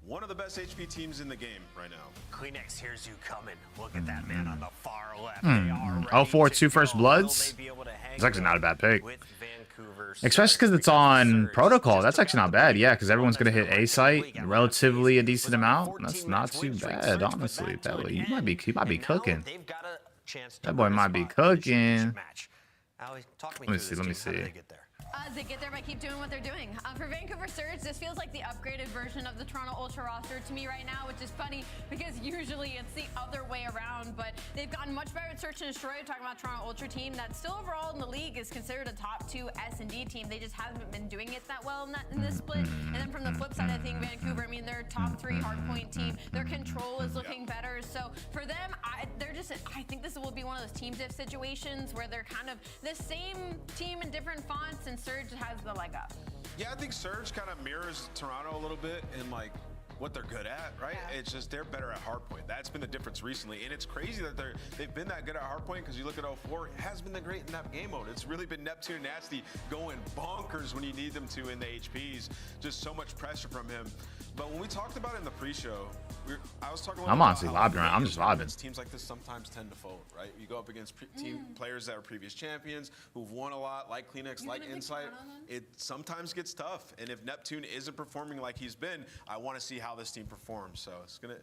one of the best HP teams in the game right now. Kleenex hears you coming. Look at that man on the far left. They are ready 0-4, to 2 first go. bloods. Will they be able to hang It's actually not a bad pick. with Vancouver Especially because it's on protocol. That's actually not bad. Yeah, because everyone's gonna hit A site relatively a decent amount. That's not too bad, honestly. That way, he might be cooking. They've got a chance to That boy might be cooking. Let me see. Let me see. They get there by keep doing what they're doing. For Vancouver Surge, this feels like the upgraded version of the Toronto Ultra roster to me right now, which is funny because usually it's the other way around, but they've gotten much better at search and destroy. Talking about Toronto Ultra team that still overall in the league is considered a top 2 S&D team. They just haven't been doing it that well in this split. And then from the flip side, I think Vancouver, I mean, they're top 3 hardpoint team. Their control is looking better. So for them, I think this will be one of those team diff situations where they're kind of the same team in different fonts, and Surge has the leg up. Yeah, I think Surge kind of mirrors Toronto a little bit in like what they're good at, right? Yeah. It's just they're better at hardpoint. That's been the difference recently, and it's crazy that they've been that good at hardpoint because you look at 04, it has been that great in that game mode. It's really been Neptune Nasty going bonkers when you need them to in the HPs. Just so much pressure from him. But when we talked about it in the pre-show, I was talking. I'm honestly vibing around. I'm just vibing. Teams like this sometimes tend to fold, right? You go up against team players that are previous champions who've won a lot, like Kleenex, like Insight. It sometimes gets tough, and if Neptune isn't performing like he's been, I want to see how this team performs. So it's gonna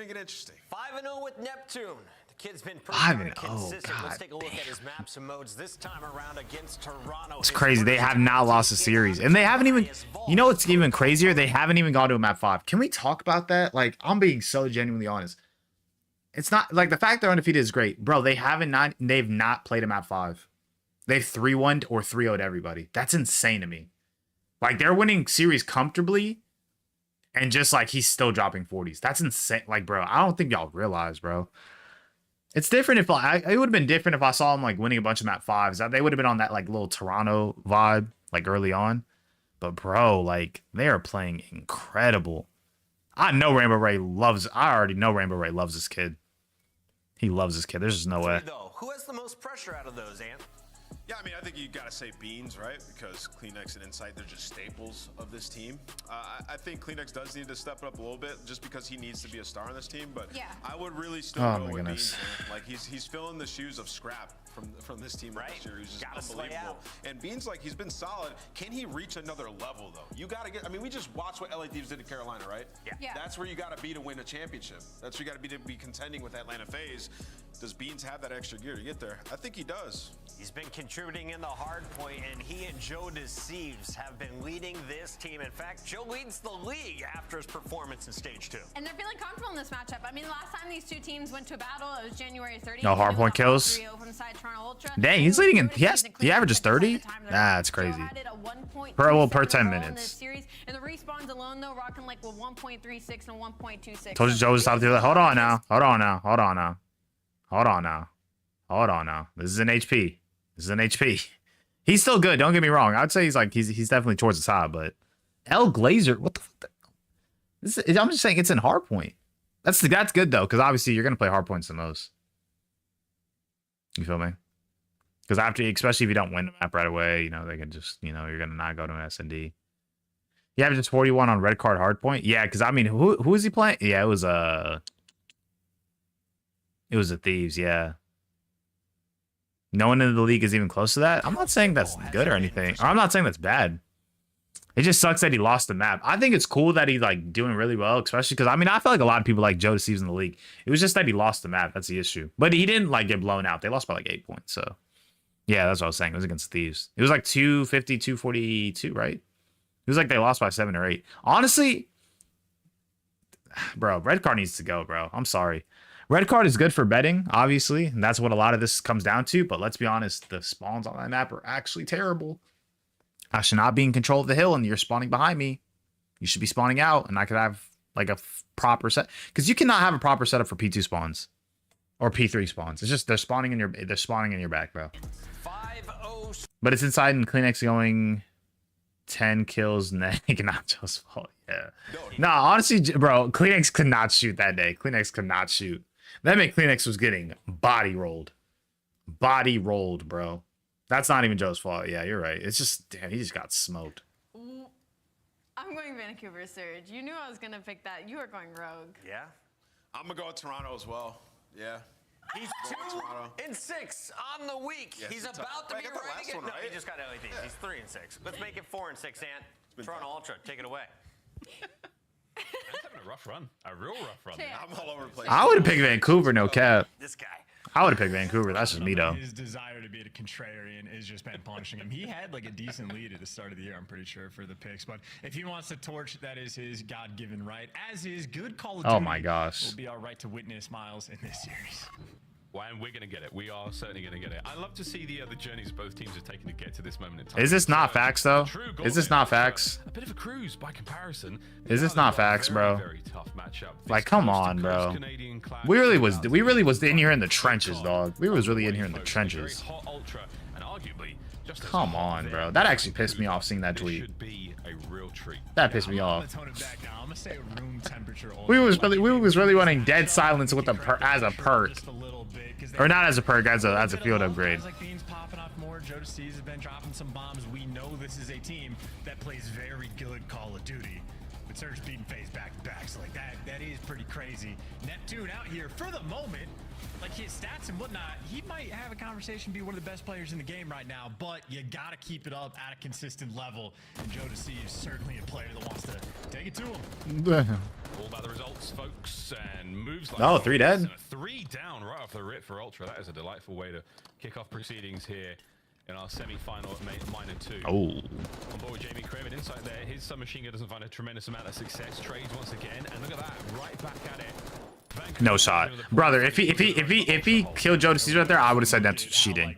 get interesting. 5-0 with Neptune. The kid's been pretty consistent. God, Let's take a look at his maps and modes this time around against Toronto. It's crazy. They have not lost a series, and they haven't even. You know what's even crazier? They haven't even gone to a map 5. Can we talk about that? Like, I'm being so genuinely honest. It's not like the fact they're undefeated is great, bro. They've not played a map 5. They've 3-1'd or 3-0'd everybody. That's insane to me. Like, they're winning series comfortably, and just like he's still dropping 40s. That's insane. Like, bro, I don't think y'all realize, bro. It's different if it would have been different if I saw him like winning a bunch of map 5s. They would have been on that like little Toronto vibe like early on. But bro, like they are playing incredible. I already know Rainbow Ray loves this kid. He loves this kid. There's just no way. Who has the most pressure out of those, Ant? Yeah, I mean, I think you got to say Beans, right? Because Kleenex and Insight, they're just staples of this team. I think Kleenex does need to step it up a little bit just because he needs to be a star on this team. But yeah, I would really still go with Beans. Like, he's filling the shoes of Scrap from this team this year. He's just unbelievable. And Beans, like, he's been solid. Can he reach another level, though? You got to get – I mean, we just watched what LA Thieves did to Carolina, right? Yeah. That's where you got to be to win a championship. That's where you got to be contending with Atlanta FaZe. Does Beans have that extra gear to get there? I think he does. He's been contributing contributing in the hard point, and he and Joe Deceives have been leading this team. In fact, Joe leads the league after his performance in stage 2. And they're feeling comfortable in this matchup. I mean, the last time these two teams went to a battle, it was January 30th. No hardpoint kills. Dang, he's leading in. He averages 30. That's crazy. Per 10 minutes. And the respawns alone though rocking like with 1.36 and 1.26. Told you Joe was stop doing that. Hold on now. Hold on now. Hold on now. Hold on now. Hold on now. This is an HP. This is an HP. He's still good. Don't get me wrong. I'd say he's definitely towards the top, but L Glazer, what the fuck? I'm just saying it's in hardpoint. That's good though, because obviously you're gonna play hardpoints the most. You feel me? Because especially if you don't win the map right away, you know, they can just, you know, you're gonna not go to an S&D. He averages 41 on red card hardpoint. Yeah, because I mean, who is he playing? Yeah, it was a Thieves. Yeah. No one in the league is even close to that. I'm not saying that's good or anything, or I'm not saying that's bad. It just sucks that he lost the map. I think it's cool that he's like doing really well, especially because I mean I feel like a lot of people like Joe Deceives in the league. It was just that he lost the map. That's the issue. But he didn't like get blown out. They lost by like 8 points. So yeah, that's what I was saying. It was against Thieves. It was like 250, 242, right? It was like they lost by 7 or 8. Honestly, bro, red card needs to go, bro. I'm sorry. Red card is good for betting, obviously, and that's what a lot of this comes down to. But let's be honest, the spawns on that map are actually terrible. I should not be in control of the hill, and you're spawning behind me. You should be spawning out, and I could have like a proper set, because you cannot have a proper setup for P2 spawns or P3 spawns. It's just they're spawning in your back, bro. But it's inside, and Kleenex going 10 kills. Not Joe's fault. Yeah. Nah, honestly, bro, Kleenex could not shoot that day. Kleenex could not shoot. That meant Kleenex was getting body rolled. Body rolled, bro. That's not even Joe's fault. Yeah, you're right. It's just, damn, he just got smoked. I'm going Vancouver, Surge. You knew I was going to pick that. You are going rogue. Yeah? I'm going to go with Toronto as well. Yeah. He's 2-6 on the week. Yes, he's about to be ready to get... No, he just got LAD. Yeah. He's 3-6. Let's make it 4-6, Ant. Toronto Ultra, take it away. I'm having a rough run. A real rough run. I'm all over the place. I would have picked Vancouver, no cap. This guy. I would have picked Vancouver. That's just me, though. His desire to be a contrarian has just been punishing him. He had like a decent lead at the start of the year, I'm pretty sure, for the picks. But if he wants to torch, that is his God-given right. As is good Call of Duty. Oh my gosh. Will be our right to witness, Miles, in this series. Well, and we're going to get it. We are certainly going to get it. I love to see the journeys both teams have taken to get to this moment in time. Is this not facts, though? Is this not facks? A bit of a cruise by comparison. Is this not facts, bro? Very tough matchup. Like, come on, bro. We really was in here in the trenches, dog. We was really in here in the trenches. Come on, bro. That actually pissed me off seeing that tweet. That pissed me off. We was really running dead silence with as a perk. Or not as a perk, as a field upgrade. Joe Deceives has been dropping some bombs. We know this is a team that plays very good Call of Duty. But Surge beating FaZe back to back, so like that is pretty crazy. Neptune out here for the moment. Like his stats and whatnot, he might have a conversation, be one of the best players in the game right now, but you gotta keep it up at a consistent level. And Joe Deceives certainly a player that wants to take it to him. All about the results, folks, and moves like 3 dead. 3 down right off the rip for Ultra. That is a delightful way to kick off proceedings here in our semi-final at Minor 2. Oh. On board with Jamie Craven, inside there, his submachine gun doesn't find a tremendous amount of success. Trades once again, and look at that, right back at it. Vancouver no shot, brother. If he killed Joe Deceives right there, I would have said that's cheating.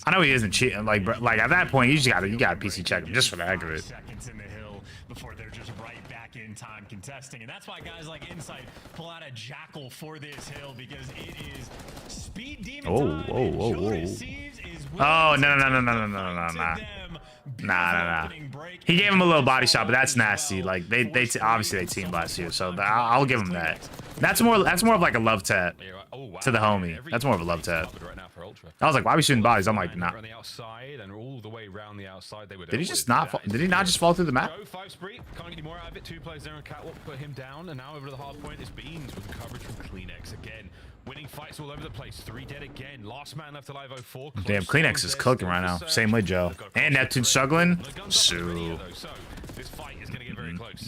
I know he isn't cheating. Like at that point, you got to PC check him just for the heck of it. Seconds in the hill before they're just right back in time contesting, and that's why guys like Insight pull out a Jackal for this hill, because it is speed demon time. Oh no. Nah. He gave him a little body shot, but that's nasty. Like they obviously they teamed last year, so I'll give him that. That's more of like a love tap to the homie. That's more of a love tap. I was like, why are we shooting bodies? I'm like, nah. Did he just not fall? Did he not just fall through the map? Can't get any more out of it. 2 players there on Catwalk put him down, and now over to the hard point is Beans with the coverage from Kleenex again. Winning fights all over the place. 3 dead again. Last man left alive. 04. Damn, Kleenex is cooking right now. Same with Joe. And Neptune struggling. So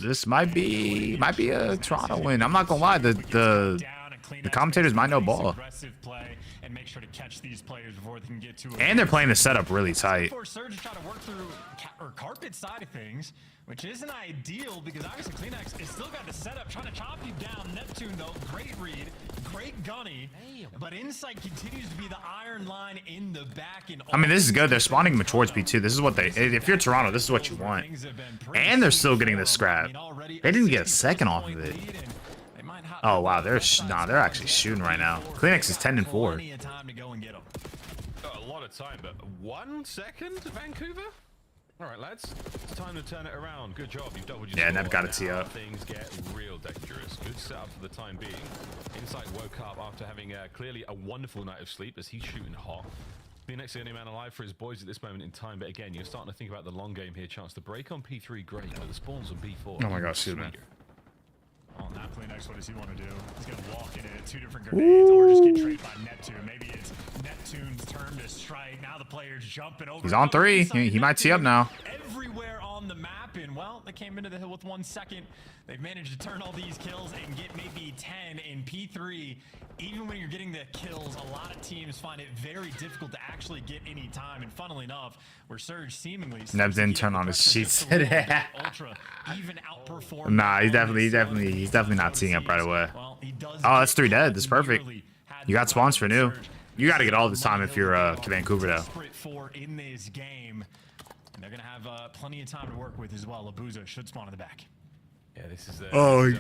this might be a Toronto win. I'm not gonna lie. The Kleenex The commentators might know ball. aggressive play and make sure to catch these players before they can get to. And they're playing the setup really tight. Before Surge try to work through carpet side of things, which isn't ideal because obviously Kleenex is still got the setup trying to chop you down. Neptune though, great read, great gunny, but Insight continues to be the iron line in the back. And I mean, this is good. They're spawning him towards P2. This is what they. If you're Toronto, this is what you want. And they're still getting the scrap. They didn't get a second off of it. Oh wow, they're actually shooting right now. Kleenex is 10-4. A lot of time, but 1 second, Vancouver. All right, lads, it's time to turn it around. Good job, you've doubled your Yeah, score. Nev got a tee Now up. Things get real dangerous. Good setup for the time being. Insight woke up after having clearly a wonderful night of sleep as he's shooting hot. Kleenex the only man alive for his boys at this moment in time, but again, you're starting to think about the long game here. Chance to break on P3, great, but the spawns on P4. Oh my gosh, excuse me. On that Kleenex, what does he want to do? He's going to walk into 2 different grenades or just get traded by Neptune. Maybe it's Neptune's turn to strike. Now the player's jumping over. He's on 3. He might tee up now. Everywhere on the map, and well, they came into the hill with 1 second. They've managed to turn all these kills and get maybe 10 in P3. Even when you're getting the kills, a lot of teams find it very difficult to actually get any time. And funnily enough, where Surge seemingly Nev didn't turn on his sheets. Ultra even outperformed. Nah, he's definitely not teeing up right away. Oh, that's 3 dead. That's perfect. You got spawns for new. You got to get all this time if you're Vancouver though. In this game, and they're gonna have plenty of time to work with as well. Abuza should spawn in the back. Yeah, this is Oh,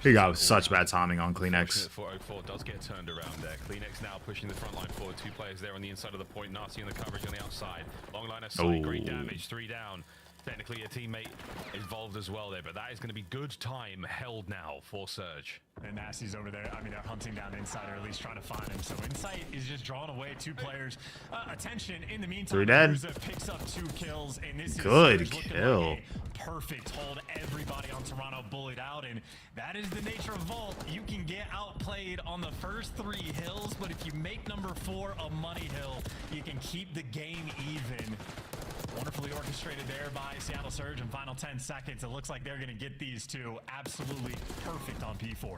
he got such bad timing on Kleenex. 404 does get turned around there. Kleenex now pushing the front line forward. 2 players there on the inside of the point. Nasty on the coverage on the outside. Long line of sight, great damage. 3 down. Technically a teammate involved as well there, but that is going to be good time held now for Surge. And Nasty's over there. I mean, they're hunting down Insight, or at least trying to find him. So Insight is just drawing away 2 players' attention. In the meantime, 3 dead. Abuza picks up 2 kills, and this Good is kill. like perfect hold. Everybody on Toronto bullied out, and that is the nature of Vault. You can get outplayed on the first 3 hills, but if you make number 4 a money hill, you can keep the game even. Wonderfully orchestrated there by Seattle Surge in final 10 seconds. It looks like they're going to get these 2 absolutely perfect on P4.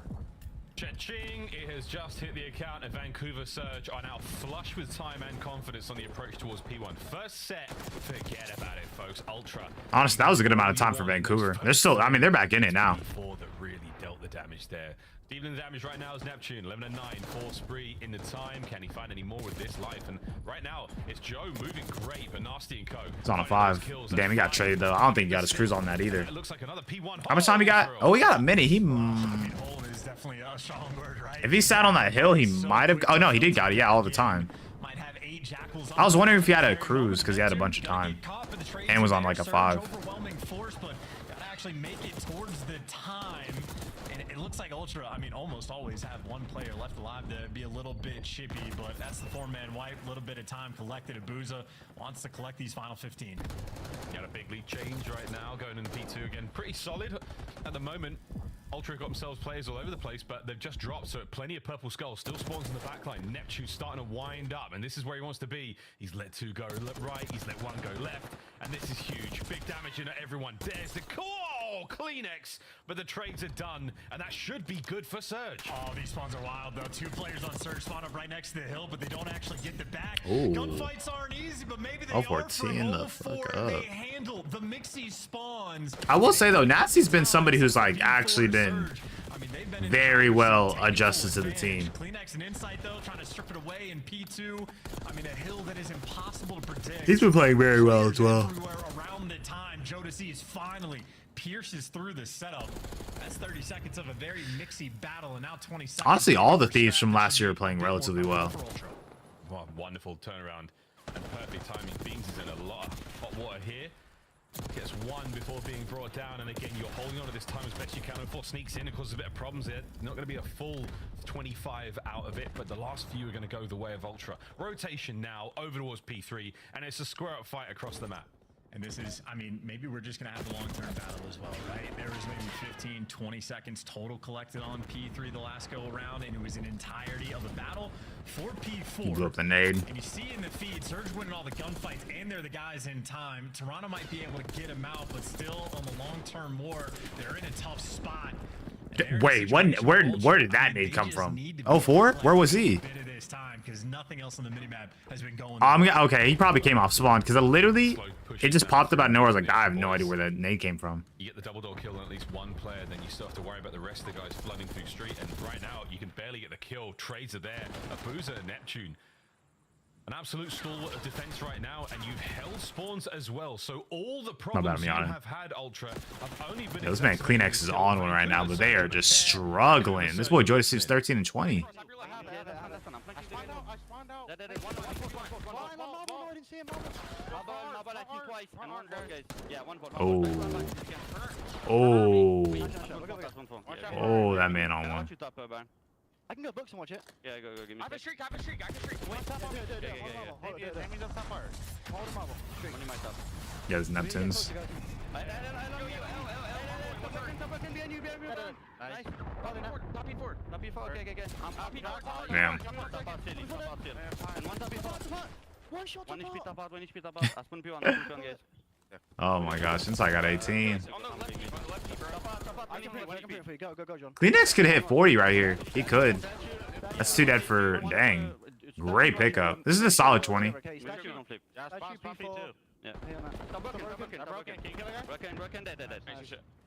Cha-ching! It has just hit the account, and Vancouver Surge are now flush with time and confidence on the approach towards P1. First set, forget about it, folks. Ultra. Honestly, that was a good amount of time for Vancouver. They're still, I mean, they're back in it now. P4 that really dealt the damage there. Dealing the damage right now is Neptune, 11 and 9, 4 spree in the time. Can he find any more with this life? And right now, it's Joe moving great, but Nasty and Co. He's on a 5. Damn, he got traded though. I don't think he got his cruise on that either. It looks like another P1. How much time he got? Oh, he got a minute. He. Hold is definitely a strong word, right? If he sat on that hill, he might have. Oh no, he did got it. Yeah, all the time. I was wondering if he had a cruise because he had a bunch of time and was on like a 5. Overwhelming force, but gotta actually make it towards the time. And it looks like Ultra, I mean, almost always have 1 player left alive to be a little bit chippy, but that's the 4-man wipe. A little bit of time collected. Abuza wants to collect these final 15. Got a big lead change right now, going in P2 again. Pretty solid at the moment. Ultra got themselves players all over the place, but they've just dropped, so plenty of purple skulls. Still spawns in the backline. Neptune's starting to wind up, and this is where he wants to be. He's let 2 go right, he's let 1 go left, and this is huge. Big damage into everyone. There's the call! Kleenex, but the trades are done, and that should be good for Surge. Oh, these spawns are wild, though. 2 players on Surge spawn up right next to the hill, but they don't actually get the back. Ooh. Gunfights aren't easy, but maybe they Oh, are 14 the fuck up. They handle the mixy spawns. I will say though, Nasty's been somebody who's like actually been very well adjusted to the team. Kleenex and Insight though, trying to strip it away in P2. I mean, a hill that is impossible to predict. He's been playing very well as well. Everywhere around the time, Jodeci's finally pierces through the setup. That's 30 seconds of a very mixy battle, and now 20 seconds. Honestly, all the Thieves from last year are playing relatively well. Wow, wonderful turnaround and perfect timing. Beans is in a lot of hot water here. Gets 1 before being brought down, and again, you're holding on to this time as best you can. And 4 sneaks in and causes a bit of problems there. Not going to be a full 25 out of it, but the last few are going to go the way of Ultra. Rotation now over towards P3, and it's a square-up fight across the map. And this is, I mean, maybe we're just going to have a long-term battle as well, right? There was maybe 15, 20 seconds total collected on P3 the last go-around, and it was an entirety of a battle for P4. He blew up the nade. And you see in the feed, Surge winning all the gunfights, and they're the guys in time. Toronto might be able to get him out, but still on the long-term war, they're in a tough spot. Wait, where did that nade come from? 04? Where was he? Because nothing else on the minimap has been going. Okay, he probably came off spawn because it just popped up out of nowhere. I was like, I have no idea where that nade came from. You get the double door kill on at least one player, then you still have to worry about the rest of the guys flooding through street. And right now, you can barely get the kill. Trades are there. Abuza, Neptune. An absolute stalwart of defense right now, and you've held spawns as well. So all the problems you have had, Ultra, have only been. This man Kleenex is on one right now, but they are just struggling. This boy Joy is 13 and 20. Oh, that man on one. I can go books and watch it. Yeah, go, give me. I have a streak. Yeah, there's Neptunes. Damn. Oh my gosh, since I got 18. Kleenex could hit 40 right here. He could. That's too dead for... Dang. Great pickup. This is a solid 20. Yeah. Broken, dead.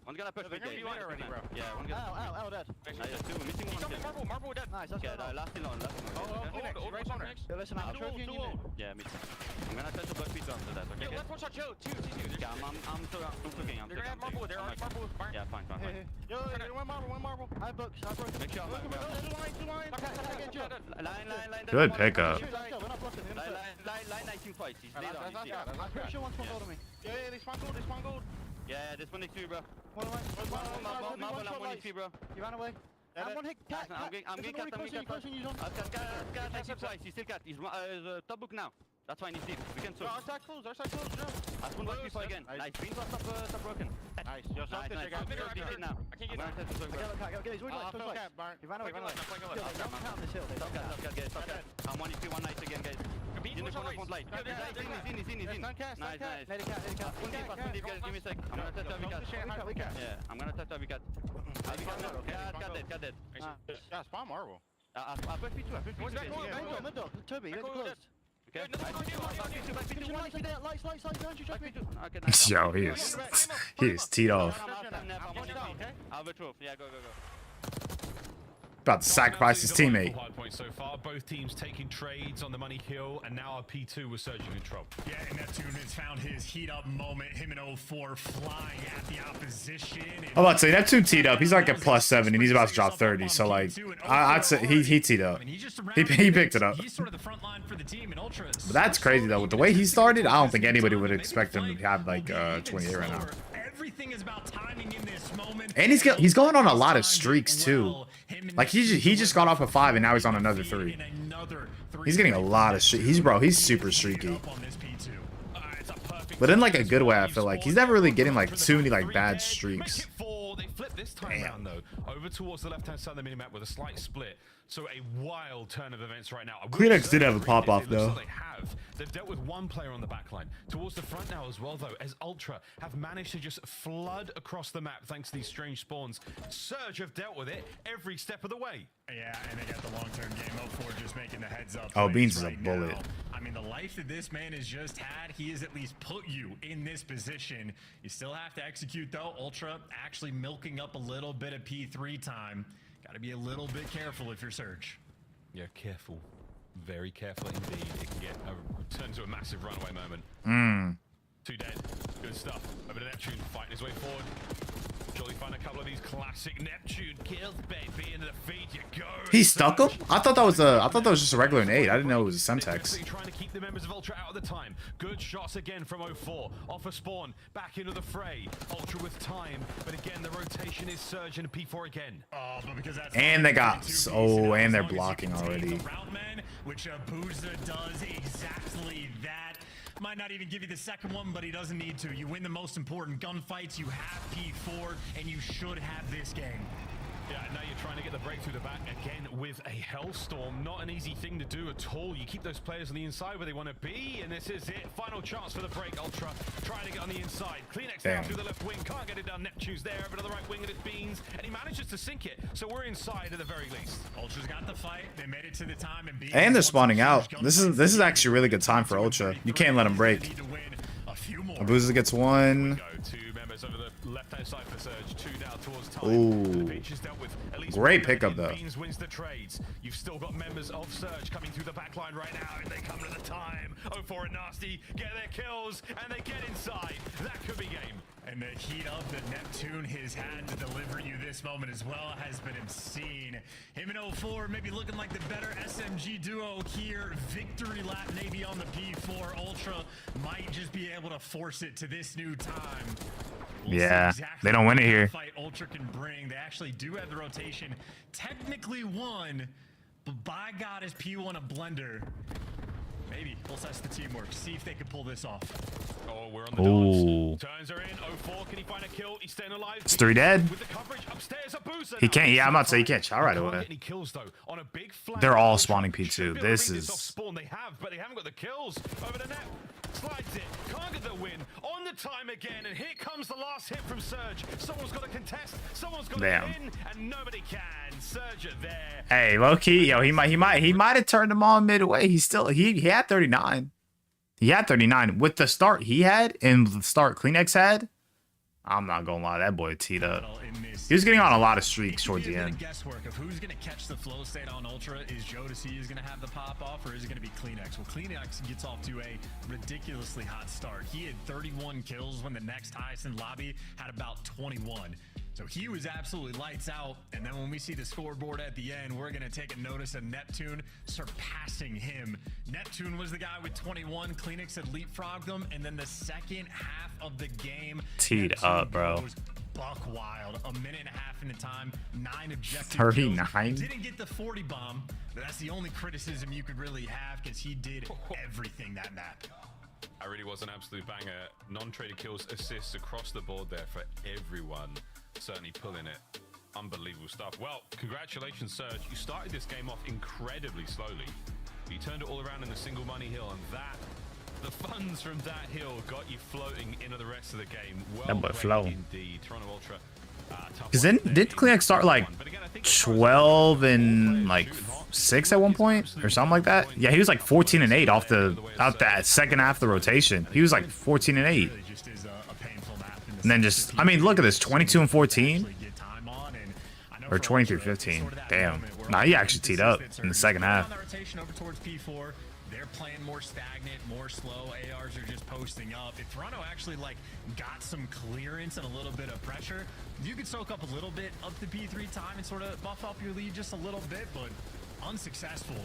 One's gonna push me. Yeah, one gonna. Dead. Missing one. Marble dead. Nice, that's good. Last in on. Listen, yeah, me. I'm gonna touch the blood piece after that, okay? Left one shot, Joe. Two. Yeah, I'm looking. They're gonna have marble. They're already marble. Yeah, fine. Yo, one marble. I have books. Make sure I'm line. Good pickup. Line 19 twice. He's dead on. I'm pretty sure one's spawn gold on me. Yeah, they spawn gold. Yeah, this one is too, bro. Marble, I'm 1 HP, bro. You ran away. I'm one hit. I'm getting cat. I've got twice. He's still cat. He's top book now. That's fine, he's deep. We can switch. Our side close, Joe. I spawned back before again. Nice. Green was top broken. Nice. Yo, nice. Deep now. I can't get it. Get his wood light. He ran away. Top cat. I'm 1 HP, 1 nice again, guys. In the corner, front light. He's in. Nice. Let it cat. One deep, guys. Give me a sec. I'm gonna touch every cat. Yeah, I'm gonna touch every cat. Cat dead. Yeah, spawn marble. I put P2. Mid-dog. Toby, you're close. Yo, he is teed off. About to sacrifice his teammate. Hard point so far. Both teams taking trades on the money kill, and now our P2 was surging control. Yeah, and Neptune has found his heat up moment. Him and 04 flying at the opposition. I'm about to say Neptune teed up. He's like at +7, and he's about to drop 30. So like, I'd say he teed up. He picked it up. He's sort of the front line for the team in Ultras. But that's crazy though. With the way he started, I don't think anybody would expect him to have like 28 right now. Everything is about timing in this moment. And he's going on a lot of streaks too. Like he just got off a 5 and now he's on another 3. He's getting a lot of streaks. He's super streaky. But in like a good way, I feel like he's never really getting like too many like bad streaks. They flip this time around though, over towards the left-hand side of the minimap with a slight split. So a wild turn of events right now. Kleenex did have a pop-off though. They've dealt with one player on the back line. Towards the front now as well though, as Ultra have managed to just flood across the map thanks to these strange spawns. Surge have dealt with it every step of the way. Yeah, and they got the long-term game. 04 just making the heads up. Oh, Beans is a bullet. I mean, the life that this man has just had, he has at least put you in this position. You still have to execute though. Ultra actually milking up a little bit of P3 time. Got to be a little bit careful if you're Surge. Yeah, careful. Very careful indeed. It can get turn to a massive runaway moment. 2 dead. Good stuff. Over to Neptune, fighting his way forward. Surely find a couple of these classic Neptune kills, baby. Into the feed you go. He stuck him? I thought that was just a regular nade. I didn't know it was a Semtex. Trying to keep the members of Ultra out of the time. Good shots again from 04. Off a spawn, back into the fray. Ultra with time, but again the rotation is Surge and P4 again. Oh, but because that's and they got and they're blocking already. Which Abuza does exactly that. Might not even give you the second one, but he doesn't need to. You win the most important gunfights, you have P4, and you should have this game. Yeah, now you're trying to get the break through the back again with a Hellstorm. Not an easy thing to do at all. You keep those players on the inside where they want to be, and this is it. Final chance for the break. Ultra trying to get on the inside. Kleenex down through the left wing. Can't get it done. Neptune's there, but on the right wing and it's Beans, and he manages to sink it. So we're inside at the very least. Ultra's got the fight. They made it to the time, and Beans And they're spawning out. This is actually a really good time for Ultra. You can't let him break. Abuza gets one. Two members over the left-hand side for Surge. Two now towards time. Ooh. Great pickup, though. Beans wins the trades. You've still got members of Surge coming through the back line right now, and they come to the time. 0-4 and Nasty get their kills, and they get inside. That could be game. And the heat of the Neptune has had to deliver you this moment as well has been obscene. Him and 0-4 maybe looking like the better SMG duo here. Victory lap maybe on the P4. Ultra might just be able to force it to this new time. Yeah, they don't win it here. Fight Ultra can bring. They actually do have the rotation. Technically won, but by God is P1 a blender. Maybe we'll test the teamwork, see if they can pull this off. Oh, we're on the dance. Turns are in. 0-4. Can he find a kill? He's staying alive. It's 3 dead. With the coverage upstairs, Abuza. He can't. Yeah, I'm about to say he can't shot right away. Any kills though on a big flag. They're all spawning P2. This is. Spawn they have, but they haven't got the kills. Over the net. Slides it. Can't get the win. On the time again, and here comes the last hit from Surge. Someone's got to contest. Someone's got to get in, and nobody can. Surge are there. Hey, low key, yo, he might have turned him on midway. He had 39. He had 39 with the start he had and the start Kleenex had. I'm not gonna lie, that boy teed up. He was getting on a lot of streaks towards the end. Guesswork of who's gonna catch the flow state on Ultra. Is Jodeci is gonna have the pop off, or is it gonna be Kleenex? Well, Kleenex gets off to a ridiculously hot start. He had 31 kills when the next highest in lobby had about 21. So he was absolutely lights out. And then when we see the scoreboard at the end, we're going to take a notice of Neptune surpassing him. Neptune was the guy with 21. Kleenex had leapfrogged them. And then the second half of the game, teed up, bro. Buck wild. A minute and a half into time. 9 objectives. 39. Didn't get the 40 bomb, but that's the only criticism you could really have because he did everything that map. That really was an absolute banger. Non-traded kills, assists across the board there for everyone. Certainly pulling it. Unbelievable stuff. Well, congratulations, Surge. You started this game off incredibly slowly. You turned it all around in a single money hill, and the funds from that hill got you floating into the rest of the game. Well played indeed. Toronto Ultra. Because then did Kleenex start like 12 and like 6 at one point or something like that? Yeah, he was like 14 and 8 out that second half of the rotation. He was like 14 and 8. And then just, I mean, look at this, 22 and 14 or 23 15. Damn. Nah, he actually teed up in the second half. They're playing more stagnant, more slow. ARs are just posting up. If Toronto actually like got some clearance and a little bit of pressure, you could soak up a little bit up the P3 time and sort of buff up your lead just a little bit, but unsuccessful.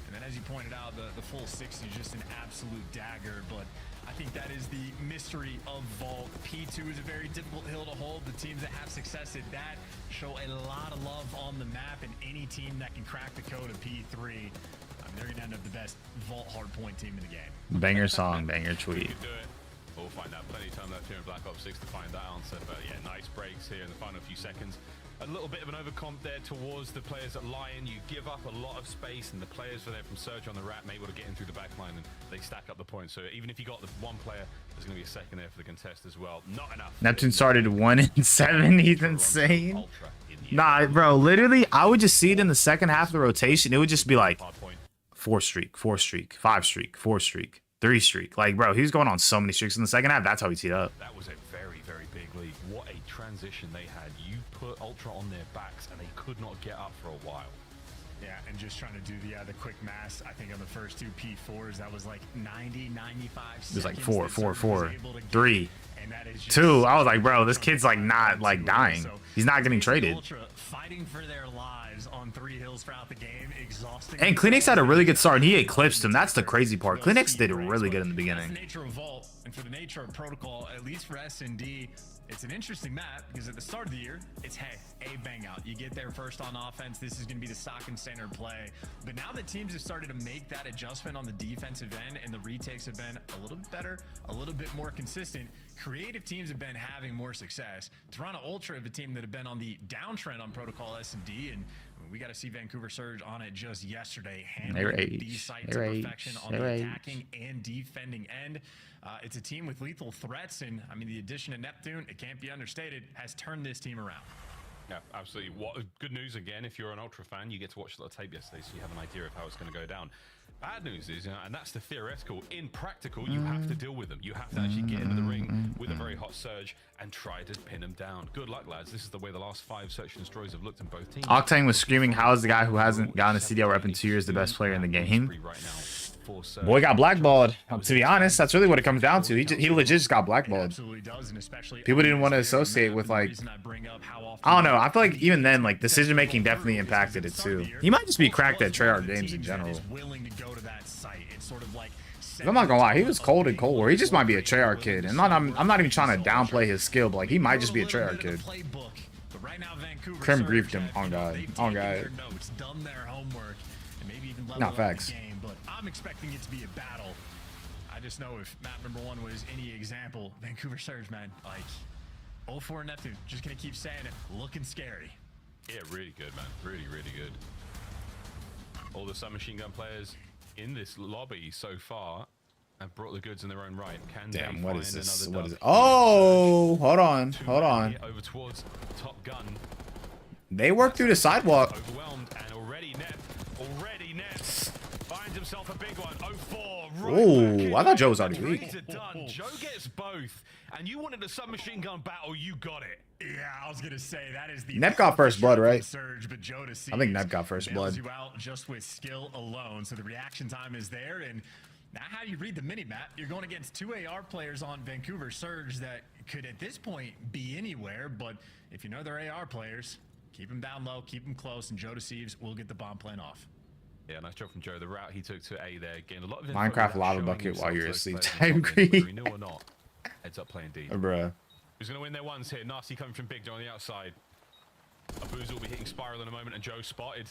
And then as you pointed out, the full 60 is just an absolute dagger, but I think that is the mystery of Vault. P2 is a very difficult hill to hold. The teams that have success at that show a lot of love on the map, and any team that can crack the code of P3, they're going to end up the best Vault hardpoint team in the game. Banger song, banger tweet. We'll find out. Plenty of time left here in Black Ops 6 to find that answer. But yeah, nice breaks here in the final few seconds. A little bit of an overcomp there towards the players at Lion. You give up a lot of space, and the players are there from Surge on the Rat, able to get in through the back line, and they stack up the points. So even if you got the one player, there's going to be a second there for the contest as well. Not enough. Neptune started 1 and 7. He's insane. Nah, bro, literally, I would just see it in the second half of the rotation. It would just be like 4 streak, 4 streak, 5 streak, 4 streak, 3 streak. Like, bro, he was going on so many streaks in the second half. That's how he teed up. That was a very, very big lead. What a transition they had. You put Ultra on their backs, and they could not get up for a while. Yeah, and just trying to do the quick math, I think on the first 2 P4s, that was like 90, 95 seconds. It was like 4, 4, 4, 3, 2. I was like, bro, this kid's like not like dying. He's not getting traded. Fighting for their lives on 3 hills throughout the game, exhausting. And Kleenex had a really good start, and he eclipsed him. That's the crazy part. Kleenex did really good in the beginning. For the nature of Vault and for the nature of Protocol, at least for S&D, It's an interesting map because at the start of the year, it's, hey, a bang out. You get there first on offense. This is going to be the stock and standard play. But now that teams have started to make that adjustment on the defensive end and the retakes have been a little bit better, a little bit more consistent, creative teams have been having more success. Toronto Ultra have a team that have been on the downtrend on Protocol S&D, and we got to see Vancouver Surge on it just yesterday, handling the site to perfection on the attacking and defending end. It's a team with lethal threats, and I mean, the addition of Neptune, it can't be understated, has turned this team around. Yeah, absolutely. What good news again, if you're an Ultra fan, you get to watch a little tape yesterday, so you have an idea of how it's going to go down. Bad news is, and that's the theoretical. In practical, you have to deal with them. You have to actually get into the ring with a very hot Surge and try to pin them down. Good luck, lads. This is the way the last 5 search and destroys have looked in both teams. Octane was screaming, how is the guy who hasn't gotten a CDL rep in 2 years the best player in the game? Boy got blackballed. To be honest, that's really what it comes down to. He legit just got blackballed. People didn't want to associate with, like, I don't know. I feel like even then, like, decision making definitely impacted it too. He might just be cracked at Treyarch games in general. I'm not gonna lie, he was cold in Cold War. He just might be a Treyarch kid, and I'm not even trying to downplay his skill, but like he might just be a Treyarch kid. Crim griefed him. On God. On God. Not facts. But I'm expecting it to be a battle. I just know if map number 1 was any example, Vancouver Surge, man, like 0-4 Neptune, just gonna keep saying it, looking scary. Yeah, really good, man. Really, really good. All the submachine gun players in this lobby so far have brought the goods in their own right. Can damn, they what find is this? another What is it? dub? Oh, hold on. Over towards Top Gun. They worked through the sidewalk. Overwhelmed, and already Nep finds himself a big one. 0-4. Ooh, I thought Joe was already weak. Joe gets both, and you wanted a submachine gun battle, you got it. Yeah, I was gonna say that is the Nep got first blood, right? Surge, but Joe I think Nep got first blood. You out just with skill alone, so the reaction time is there. And now, how do you read the mini map? You're going against 2 AR players on Vancouver Surge that could, at this point, be anywhere. But if you know they're AR players, keep them down low, keep them close, and Joe Deceives will get the bomb plan off. Yeah, nice job from Joe. The route he took to A there, gained a lot of info Minecraft lava showing bucket while himself you're those asleep. players Time on top, whether green. he knew or not. Heads up playing D. Bruh. Who's going to win their ones here? Nasty coming from Big Joe on the outside. Abuza will be hitting Spiral in a moment, and Joe spotted.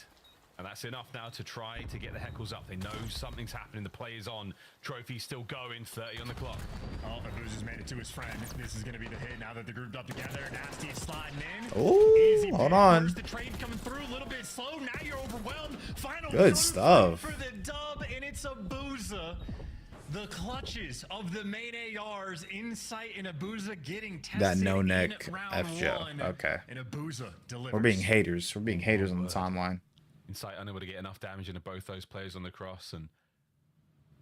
And that's enough now to try to get the heckles up. They know something's happening. The play is on. Trophy still going. 30 on the clock. Oh, Abuza's made it to his friend. This is going to be the hit now that they're grouped up together. Nasty is sliding in. Oh, hold on. The trade coming through a little bit slow. Now you're overwhelmed. Final good stuff for the dub, and it's Abuza. The clutches of the main ARs, Insight and Abuza getting tested. That no neck in round F Joe. 1, Okay. And Abuza delivers. We're being haters. We're being haters on the timeline. Insight unable to get enough damage into both those players on the cross, and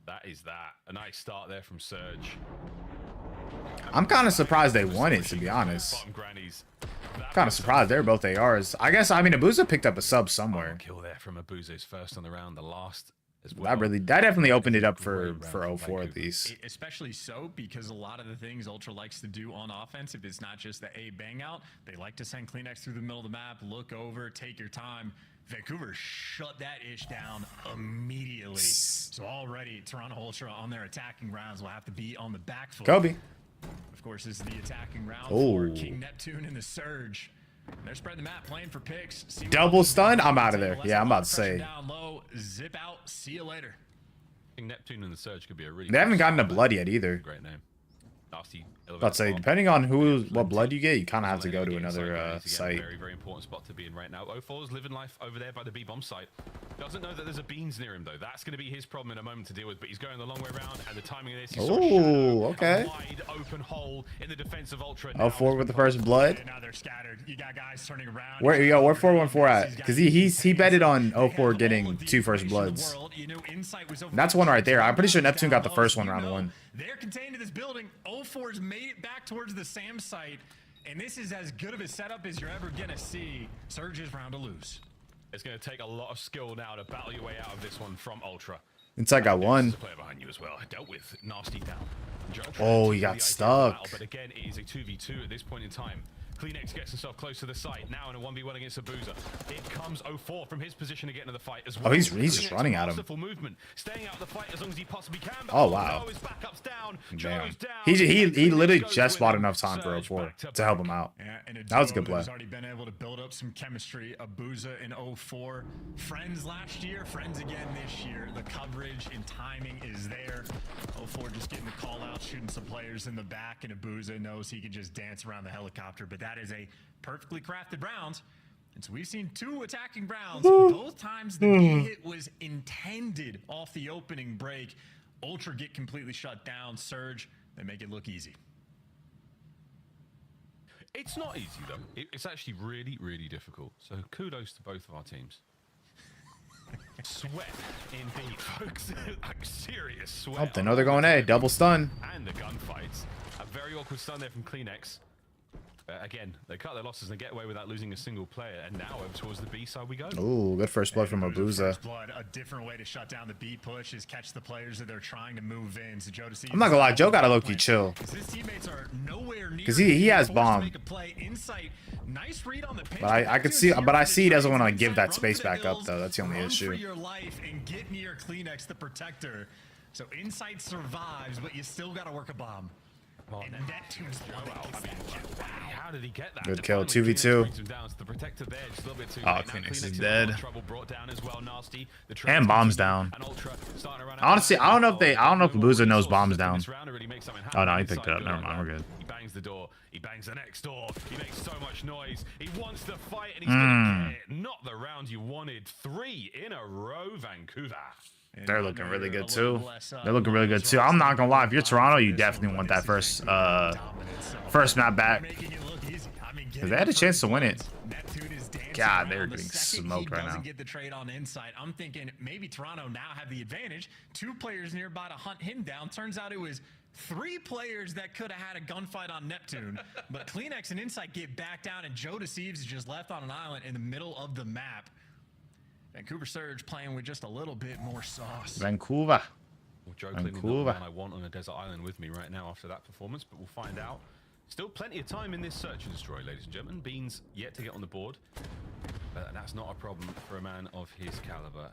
that is that. A nice start there from Surge. I'm kind of surprised they won it, to be honest. Kind of surprised they're both ARs. I guess, I mean, Abuza picked up a sub somewhere. Kill there from Abuza's first on the round, the last as well. That definitely opened it up for 0-4 at least. Especially so because a lot of the things Ultra likes to do on offense, if it's not just the A bang out, they like to send Kleenex through the middle of the map, look over, take your time. Vancouver shut that ish down immediately. So already Toronto Ultra on their attacking rounds will have to be on the back foot. Kobe. Of course, this is the attacking round for King Neptune and the Surge. They're spreading the map, playing for picks. Double stun? I'm out of there. Yeah, I'm about to say. Down low, zip out, see you later. I think Neptune and the Surge could be a really They haven't gotten a blood yet either. Great name. Nasty. I'd say, depending on what blood you get, you kind of have to go to another site. Very, very important spot to be in right now. 0-4's living life over there by the B-bomb site. Doesn't know that there's a beans near him, though. That's going to be his problem in a moment to deal with, but he's going the long way around, and the timing of this, he's okay. A wide open hole in the defense of Ultra. 0-4 with the first blood. Now they're scattered. You got guys turning around. Where 414 at? Because he betted on 0-4 getting 2 first bloods. That's one right there. I'm pretty sure Neptune got the first one round 1. They're contained to this building. 0-4's made it back towards the SAM site, and this is as good of a setup as you're ever gonna see. Surge is round to lose. It's gonna take a lot of skill now to battle your way out of this one from Ultra. Inside got one. There's a player behind you as well. Dealt with Nasty down. Oh, he got stuck. But again, it is a 2v2 at this point in time. Kleenex gets himself close to the site. Now in a 1v1 against Abuza. It comes 04 from his position to get into the fight as well. Oh, he's just running at him. Masterful movement, staying out of the fight as long as he possibly can. Oh, wow. No, his backup's down. Damn. Joe's down. He literally just bought enough time for 04 to help him out. Yeah, and That was a good duo play. that's already been able to build up some chemistry. Abuza in 04. Friends last year, friends again this year. The coverage and timing is there. 04 just getting the call out, shooting some players in the back, and Abuza knows he can just dance around the helicopter. But that is a perfectly crafted round. And so we've seen 2 attacking rounds. Both times the B hit was intended off the opening break. Ultra get completely shut down. Surge, they make it look easy. It's not easy though. It's actually really, really difficult. So kudos to both of our teams. Sweat indeed, folks. Like serious sweat. Oh, they know they're going A. Double stun. And the gunfights. A very awkward stun there from Kleenex. Again, they cut their losses and they get away without losing a single player. And now over towards the B side we go. Ooh, good first blood from Abuza. First blood, a different way to shut down the B push is catch the players that they're trying to move in. So Joe, I'm not gonna lie, Joe got a low-key chill. His teammates are nowhere near. Because he has bomb. Nice read on the pitch. But I could see, but I see he doesn't want to like, give that space back up though. That's the only issue. For your life and get near Kleenex the protector. So Insight survives, but you still got to work a bomb. And Neptune's How did he get that? Good kill, 2v2. Oh, Kleenex is dead. Down as well, nasty. And bombs down. Honestly, I don't know if Abuza knows bombs down. Oh no, he picked it up. Never mind, we're good. He bangs the door. He bangs the next door. He makes so much noise. He wants to fight, and he's gonna get it. Not the round you wanted. 3 in a row, Vancouver. They're looking really good too. They're looking really good too. I'm not gonna lie, if you're Toronto, you definitely want that first map back. Because they had a chance to win it. God, they're getting smoked right now. Get the trade on Insight. I'm thinking maybe Toronto now have the advantage. 2 players nearby to hunt him down. Turns out it was 3 players that could have had a gunfight on Neptune. But Kleenex and Insight get back down, and Joe Deceives is just left on an island in the middle of the map. Vancouver Surge playing with just a little bit more sauce. Vancouver. Well, Joe clearly not the man I want on a desert island with me right now after that performance, but we'll find out. Still plenty of time in this search and destroy, ladies and gentlemen. Beans yet to get on the board, but that's not a problem for a man of his caliber.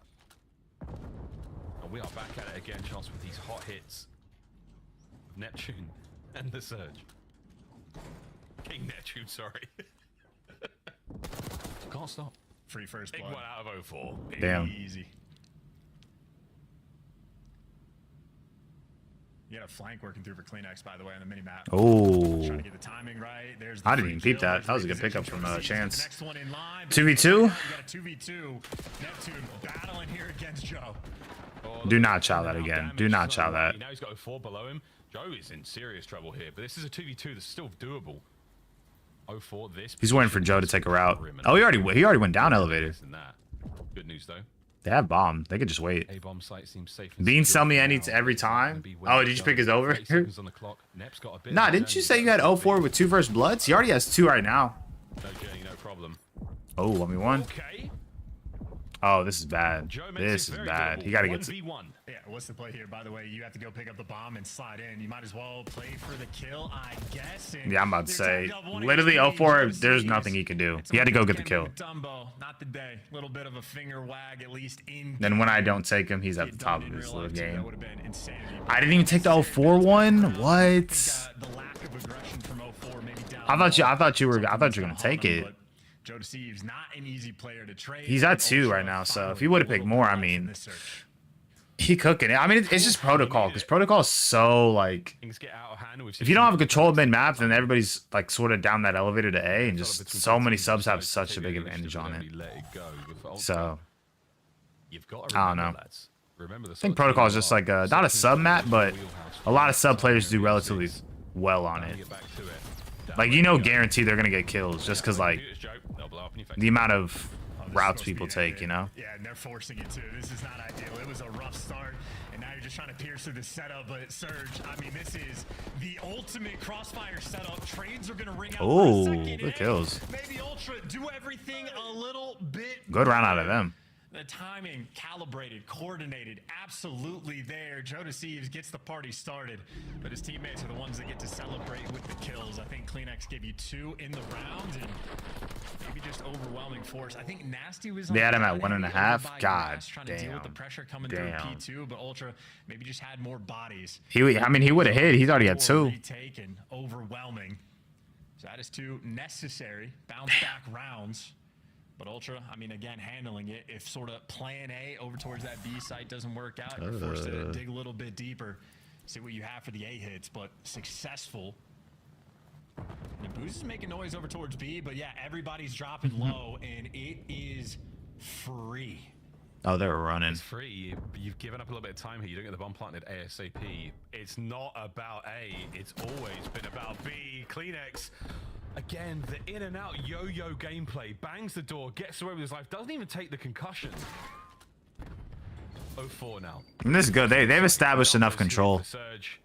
And we are back at it again, Charles, with these hot hits of Neptune and the Surge. King Neptune, sorry. Can't stop. Free first Big blood. one out of 04. Damn. Easy. You got a flank working through for Kleenex, by the way, on the mini map. Oh. Trying to get the timing right. There's the I didn't even free peep kill. that. That was a good pickup from Chance. Next one in line. 2v2. You got a 2v2. Neptune battling here against Joe. Do not chow that again. Do not chow that. Now he's got a 4 below him. Joe is in serious trouble here, but this is a 2v2 that's still doable. 04, this. He's waiting for Joe to take a route. Oh, he already went down elevator. Good news though. They have bomb. They could just wait. A bomb site seems safe. Beans sell me every time. Oh, did you pick his over? Nah, didn't you say you had 04 with 2 first bloods? He already has 2 right now. No journey, no problem. Oh, 1v1. Okay. Oh, this is bad. This is bad. He got to get to... Yeah, what's the play here? By the way, you have to go pick up the bomb and slide in. You might as well play for the kill, I guess. And yeah, I'm about to say, literally 04, there's nothing he can do. He had to go get the kill. Dumbo, not the day. Little bit of a finger wag, at least in. Then when I don't take him, he's at the top of this little game. I didn't even take the 04 one. What? I thought you were gonna take it. Joe Deceives, not an easy player to trade. He's at 2 right now, so if he would have picked more, I mean, he cooking it. I mean, it's just protocol, because protocol is so like, if you don't have a controlled mid map, then everybody's like sort of down that elevator to A, and just so many subs have such a big advantage on it. So I don't know. I think protocol is just like not a sub map, but a lot of sub players do relatively well on it. Like, you know, guaranteed they're gonna get kills just because like the amount of routes people take, you know. Yeah, and they're forcing it too. This is not ideal. It was a rough start, and now you're just trying to pierce through the setup. But Surge, I mean, this is the ultimate crossfire setup. Trades are gonna ring out. Oh, good kills. Maybe Ultra do everything a little bit. Good round out of them. The timing, calibrated, coordinated, absolutely there. Joe Thieves gets the party started, but his teammates are the ones that get to celebrate with the kills. I think Kleenex gave you 2 in the round, and maybe just overwhelming force. I think Nasty was on They had him at the 1.5. God trying damn. to deal with the pressure coming through P2, but Ultra maybe just had more bodies. I mean, he would have hit. He's already had 2. Retake and overwhelming. So that is 2 necessary bounce back rounds. But Ultra, I mean, again, handling it. If sort of plan A over towards that B site doesn't work out, you're forced to dig a little bit deeper, see what you have for the A hits, but successful. And Booz is making noise over towards B, but yeah, everybody's dropping low, and it is free. Oh, they were running. It's free. You've given up a little bit of time here. You don't get the bomb planted ASAP. It's not about A. It's always been about B. Kleenex. Again, the in and out yo-yo gameplay. Bangs the door, gets away with his life, doesn't even take the concussion. 0-4 now. And this is good. They've established enough control. Surge.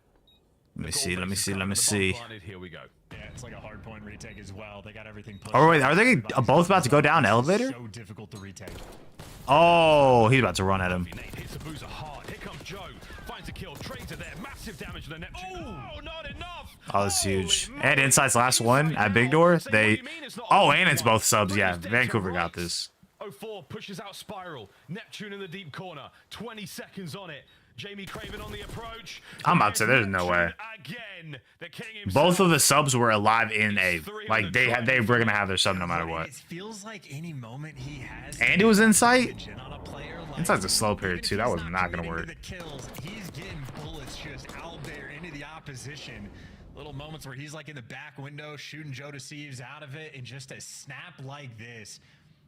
Let me see. Here we go. Yeah, it's like a hard point retake as well. They got everything pushed. Oh, wait, are they both about to go down elevator? So difficult to retake. Oh, he's about to run at him. Hits the boozer hard. Here comes Joe. Finds a kill. Trades it there. Massive damage to the Neptune. Oh, not enough. Oh, that's huge. And Insight's last one at Big Door. Oh, and it's both subs. Yeah, Vancouver got this. 0-4 pushes out Spiral. Neptune in the deep corner. 20 seconds on it. Jamie Craven on the approach. I'm about to say there's no way. Again, the king Both of the subs were alive in A. Like they were gonna have their sub no matter what. It feels like any moment he has. And it was Insight. Insight's a slow period too. That was not gonna work. He's getting bullets just out there into the opposition. Little moments where he's like in the back window shooting Joe Thieves out of it, and just a snap like this.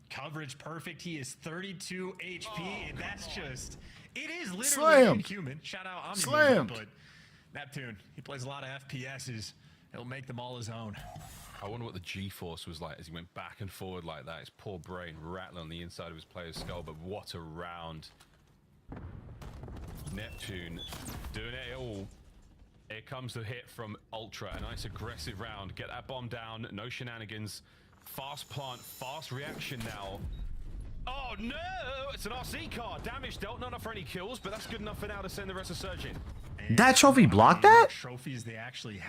Coverage perfect. He is 32 HP, and that's just. It is literally inhuman. Shout out Omni, but Neptune, he plays a lot of FPSs. He'll make them all his own. I wonder what the G-force was like as he went back and forward like that. His poor brain rattling on the inside of his player's skull, but what a round. Neptune doing it all. Here comes the hit from Ultra. A nice aggressive round. Get that bomb down. No shenanigans. Fast plant. Fast reaction now. Oh no! It's an RC car. Damage dealt. Not enough for any kills, but that's good enough for now to send the rest of Surgeon. That trophy blocked that?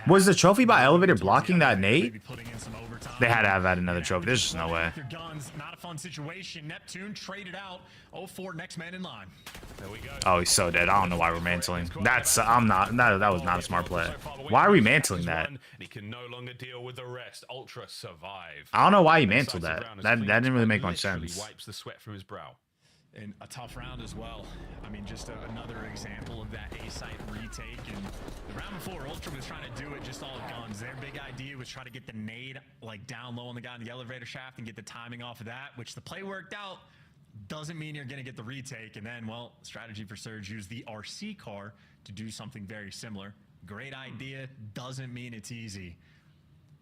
Was the trophy by elevator blocking that nade? They had to have had another trophy. There's just no way. Guns, not a fun situation. Neptune traded out. 0-4, next man in line. There we go. Oh, he's so dead. I don't know why we're mantling. That was not a smart play. Why are we mantling that? He can no longer deal with the rest. Ultra survive. I don't know why he mantled that. That didn't really make much sense. Wipes the sweat from his brow. And a tough round as well. I mean, just another example of that A-site retake. And the round before, Ultra was trying to do it just all guns. Their big idea was try to get the nade like down low on the guy in the elevator shaft and get the timing off of that, which the play worked out. Doesn't mean you're going to get the retake. And then, well, strategy for Surge used the RC car to do something very similar. Great idea. Doesn't mean it's easy.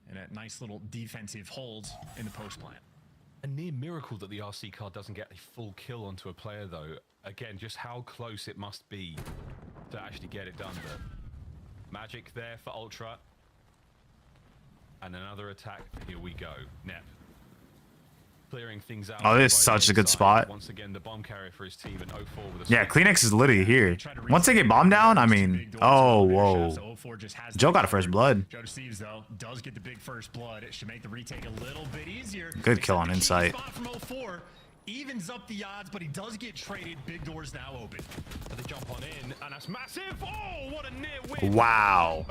And a nice little defensive hold in the post plant. A near miracle that the RC car doesn't get a full kill onto a player, though. Again, just how close it must be to actually get it done. But magic there for Ultra. And another attack. Here we go. Nep. Clearing things out. Oh, this is such a good spot. Once again, the bomb carrier for his team, and 0-4 with a Yeah, Kleenex is literally here. Once they get bombed down, I mean, oh, whoa. Joe got a first blood. Joe Thieves, though, does get the big first blood. It should make the retake a little bit easier. Good kill on Insight. From 0-4 evens up the odds, but he does get traded. Big doors now open. But they jump on in, and that's massive. Oh, what a near win. Wow.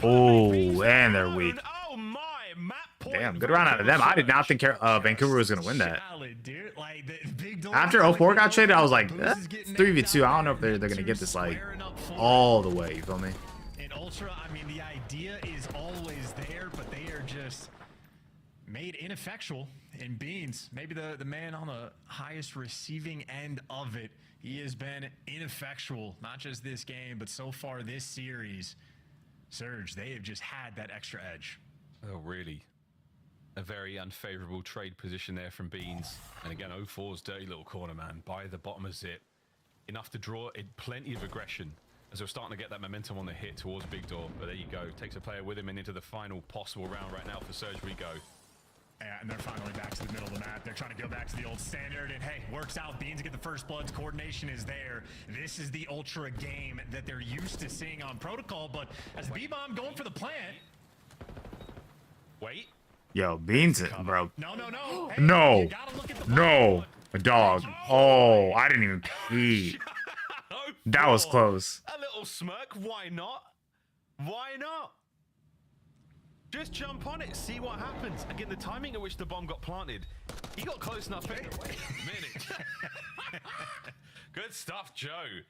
Oh, and they're weak. Oh my, map point. Damn, good round out of them. I did not think Vancouver was going to win that. After 0-4 got traded, I was like, 3v2. I don't know if they're going to get this like all the way. You feel me? And Ultra, I mean, the idea is always there, but they are just made ineffectual. And Beans, maybe the man on the highest receiving end of it, he has been ineffectual, not just this game, but so far this series. Surge, they have just had that extra edge. Oh, really? A very unfavorable trade position there from Beans. And again, 0-4's dirty little corner, man. By the bottom of zip. Enough to draw in plenty of aggression as we're starting to get that momentum on the hit towards Big Door. But there you go. Takes a player with him and into the final possible round right now for Surge we go. And they're finally back to the middle of the map. They're trying to go back to the old standard, and hey, works out. Beans get the first bloods. Coordination is there. This is the Ultra game that they're used to seeing on Protocol, but as the B-bomb going for the plant. Wait. Yo, Beans it, bro. No. Hey, No. No. A dog. Oh, I didn't even pee. That was close. A little smirk. Why not? Why not? Just jump on it, see what happens. Again, the timing at which the bomb got planted, he got close enough. Wait a minute. Good stuff, Joe.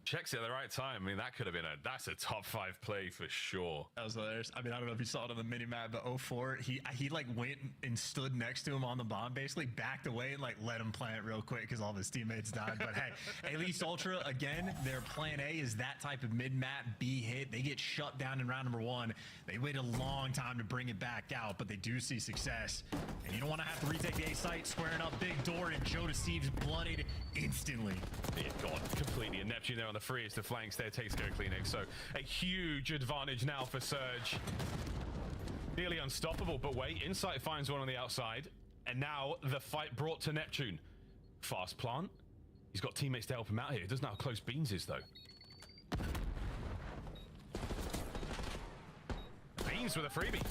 Checks it at the right time. I mean, that could have been that's a top 5 play for sure. That was hilarious. I mean, I don't know if you saw it on the mini map, but 04, he like went and stood next to him on the bomb, basically backed away and like let him plant real quick because all of his teammates died. But hey, at least Ultra, again, their plan A is that type of mid-map B hit. They get shut down in round number 1. They wait a long time to bring it back out, but they do see success. And you don't want to have to retake the A site, squaring up big door, and Joe Deceives blooded instantly. Yeah, gone completely. And Neptune there on the free as the flanks there takes care of Kleenex. So a huge advantage now for Surge. Nearly unstoppable, but wait, Insight finds one on the outside. And now the fight brought to Neptune. Fast plant. He's got teammates to help him out here. Doesn't know how close Beans is, though. Beans with a freebie.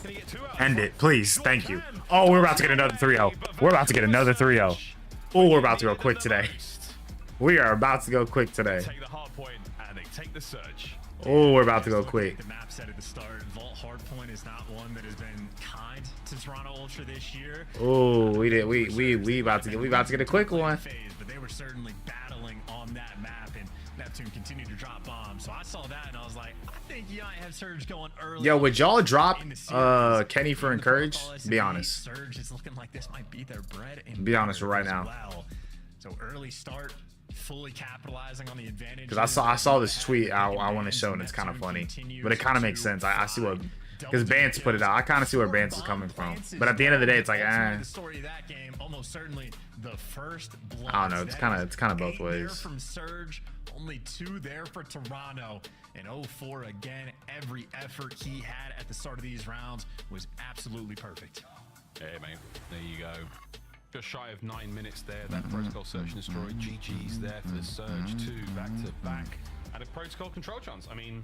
Can he get 2 out? End it, please. Thank you. Oh, we're about to get another 3-0. We're about to get another 3-0. Oh, we're about to go quick today. We are about to go quick today. Take the hard point and they take the Surge. Oh, we're about to go quick. The map set at the start. Vault Hardpoint is not one that has been kind to Toronto Ultra this year. Oh, we about to get a quick one. But they were certainly battling on that map, and Neptune continued to drop bombs. So I saw that and I was like, I think you might have Surge going early. Yo, would y'all drop Kenny for Encourage? Be honest. Surge is looking like this might be their bread and be honest butter right as now. well. So early start, fully capitalizing on the advantage. Because I saw this tweet I want to show, and it's kind of funny, but it kind of makes sense. I see what, because Bance put it out. I kind of see where Bance is coming from, but at the end of the day, it's like, The story of that game, almost certainly the first blood. I don't know. It's kind of both There ways. from Surge, only 2 there for Toronto. And 04 again, every effort he had at the start of these rounds was absolutely perfect. Hey, man. There you go. Just shy of 9 minutes there. That Protocol Search and Destroy. GG's there for the Surge 2 back to back. And a Protocol control chance. I mean,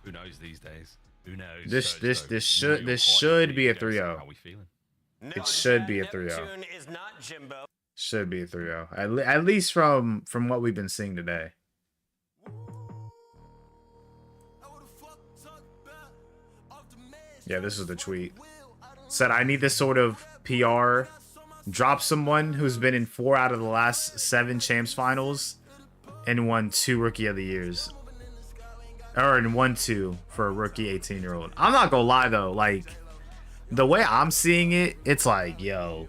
who knows these days? Who knows? This should be a 3-0. How we feeling? It should be a 3-0. Neptune is not Jimbo. Should be a 3-0. At least from what we've been seeing today. Yeah, this is the tweet. Said, I need this sort of PR. Drop someone who's been in 4 out of the last 7 champs finals and won 2 rookie of the years. Or in 1-2 for a rookie 18-year-old. I'm not gonna lie though, like the way I'm seeing it, it's like, yo,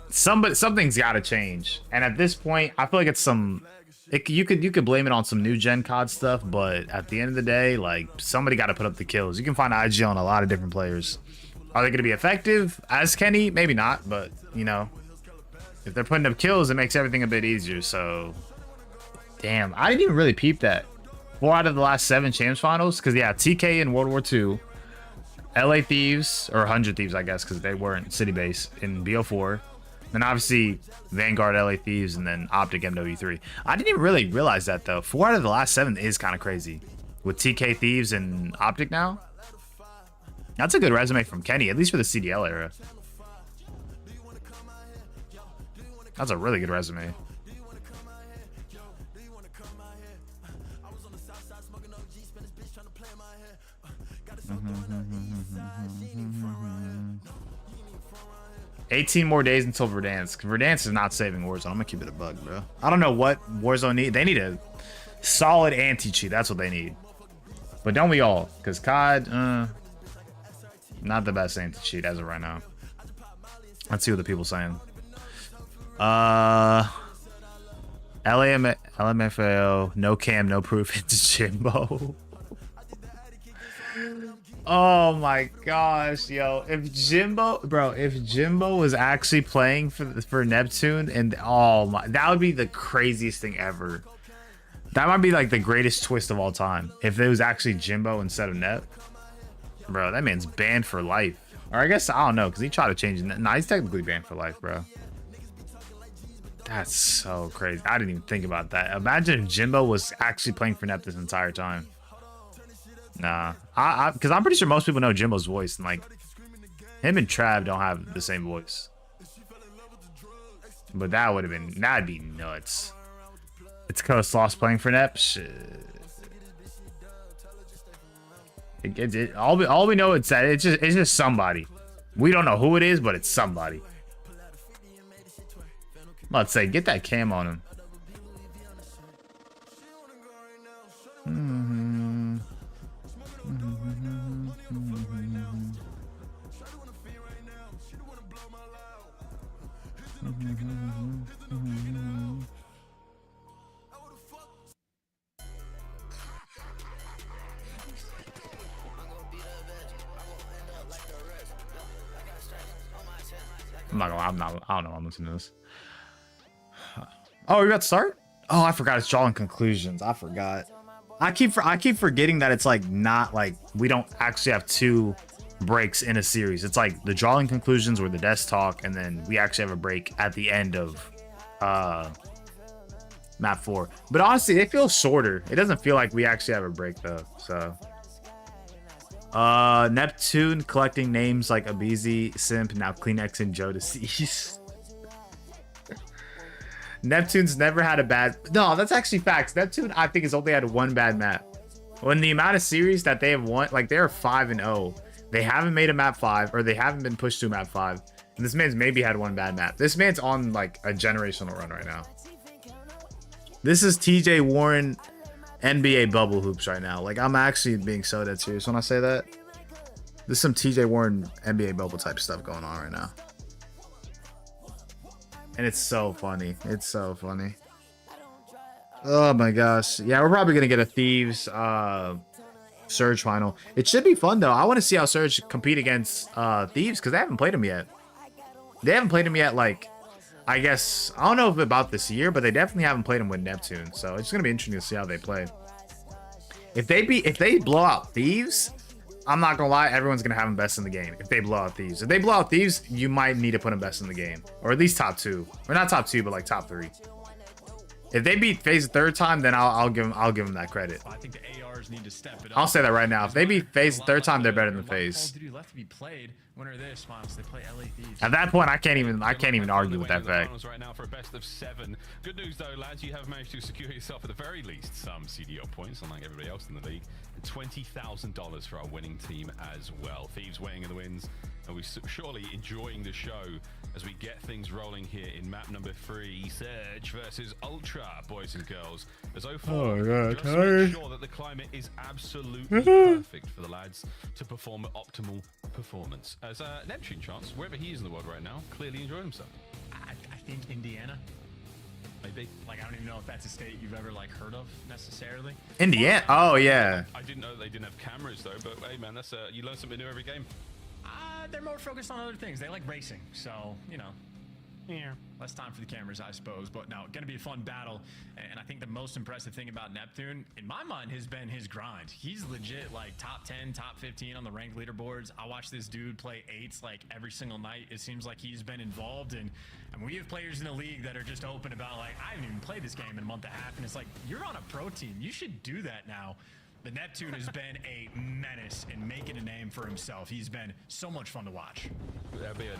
something's gotta change. And at this point, I feel like it's you could blame it on some new gen COD stuff, but at the end of the day, like, somebody got to put up the kills. You can find IG on a lot of different players. Are they going to be effective as Kenny? Maybe not, but you know, if they're putting up kills, it makes everything a bit easier. So, damn, I didn't even really peep that 4 out of the last 7 champs finals, because yeah, TK in World War II, LA Thieves, or 100 Thieves, I guess, because they weren't city base in BO4. Then obviously Vanguard, LA Thieves, and then Optic MW3. I didn't even really realize that though. 4 out of the last 7 is kind of crazy. With TK Thieves and Optic now. That's a good resume from Kenny, at least for the CDL era. That's a really good resume. $18 more days until Verdansk. Verdansk is not saving Warzone. I'm gonna keep it a bug, bro. I don't know what Warzone need. They need a solid anti-cheat. That's what they need. But don't we all? Because COD, not the best anti-cheat as of right now. Let's see what the people saying. LMFAO, no cam, no proof. It's Jimbo. Oh my gosh, yo! If Jimbo was actually playing for Neptune, and oh my, that would be the craziest thing ever. That might be like the greatest twist of all time if it was actually Jimbo instead of Nep. Bro, that man's banned for life. Or I guess, I don't know, because he tried to change it. Nah, he's technically banned for life, bro. That's so crazy. I didn't even think about that. Imagine if Jimbo was actually playing for Nep this entire time. Nah. Because I'm pretty sure most people know Jimbo's voice. And, like, him and Trav don't have the same voice. But that would have been... That'd be nuts. It's Coast Lost playing for Nep? Shit. All we know is that it's just somebody. We don't know who it is, but it's somebody. Let's say, get that cam on him. I don't know. I'm listening to this. Oh, we about to start? Oh, I forgot. It's drawing conclusions. I forgot. I keep forgetting that it's like not like we don't actually have 2 breaks in a series. It's like the drawing conclusions where the desk talk, and then we actually have a break at the end of map 4. But honestly, it feels shorter. It doesn't feel like we actually have a break though. So Neptune collecting names like Abizi, Simp, now Kleenex and Jodeci's. Neptune's never had a bad... No, that's actually facts. Neptune, I think, has only had 1 bad map. When the amount of series that they have won, like, they're 5-0. They haven't made a map 5, or they haven't been pushed to map 5. And this man's maybe had 1 bad map. This man's on, like, a generational run right now. This is TJ Warren NBA bubble hoops right now. Like, I'm actually being so dead serious when I say that. There's some TJ Warren NBA bubble type stuff going on right now. And it's so funny. It's so funny. Oh my gosh. Yeah, we're probably going to get a Thieves Surge final. It should be fun, though. I want to see how Surge compete against Thieves because they haven't played him yet. They haven't played him yet, like, I guess, I don't know if about this year, but they definitely haven't played him with Neptune. So it's going to be interesting to see how they play. If they blow out Thieves, I'm not gonna lie, everyone's gonna have him best in the game if they blow out Thieves. If they blow out Thieves, you might need to put him best in the game, or at least top 2, or not top 2, but like top 3. If they beat FaZe the 3rd time, then I'll give them that credit. I think the ARs need to step it up. I'll say that right now. If they beat FaZe the 3rd time, they're better than FaZe. Left to be played. Winner of this, Miles. They play LA Thieves. At that point, I can't even argue with that fact. Right now for a best of 7. Good news though, lads, you have managed to secure yourself at the very least some CDL points, unlike everybody else in the league. $20,000 for our winning team as well. Thieves weighing in the wins, and we're surely enjoying the show as we get things rolling here in map number 3, Surge versus Ultra, boys and girls. As 04, just make sure that the climate is absolutely perfect for the lads to perform at optimal performance. As Neptune chance, wherever he is in the world right now, clearly enjoying himself. I think Indiana. Maybe. Like, I don't even know if that's a state you've ever, like, heard of, necessarily. Indiana? Oh, yeah. I didn't know they didn't have cameras, though, but, hey, man, that's you learn something new every game. They're more focused on other things. They like racing, so, you know. Yeah. Less time for the cameras, I suppose. But no, gonna be a fun battle. And I think the most impressive thing about Neptune, in my mind, has been his grind. He's legit like top 10, top 15 on the ranked leaderboards. I watch this dude play 8s like every single night. It seems like he's been involved. And we have players in the league that are just open about like, I haven't even played this game in a month and a half. And it's like, you're on a pro team. You should do that now. The Neptune has been a menace in making a name for himself. He's been so much fun to watch. There'll be an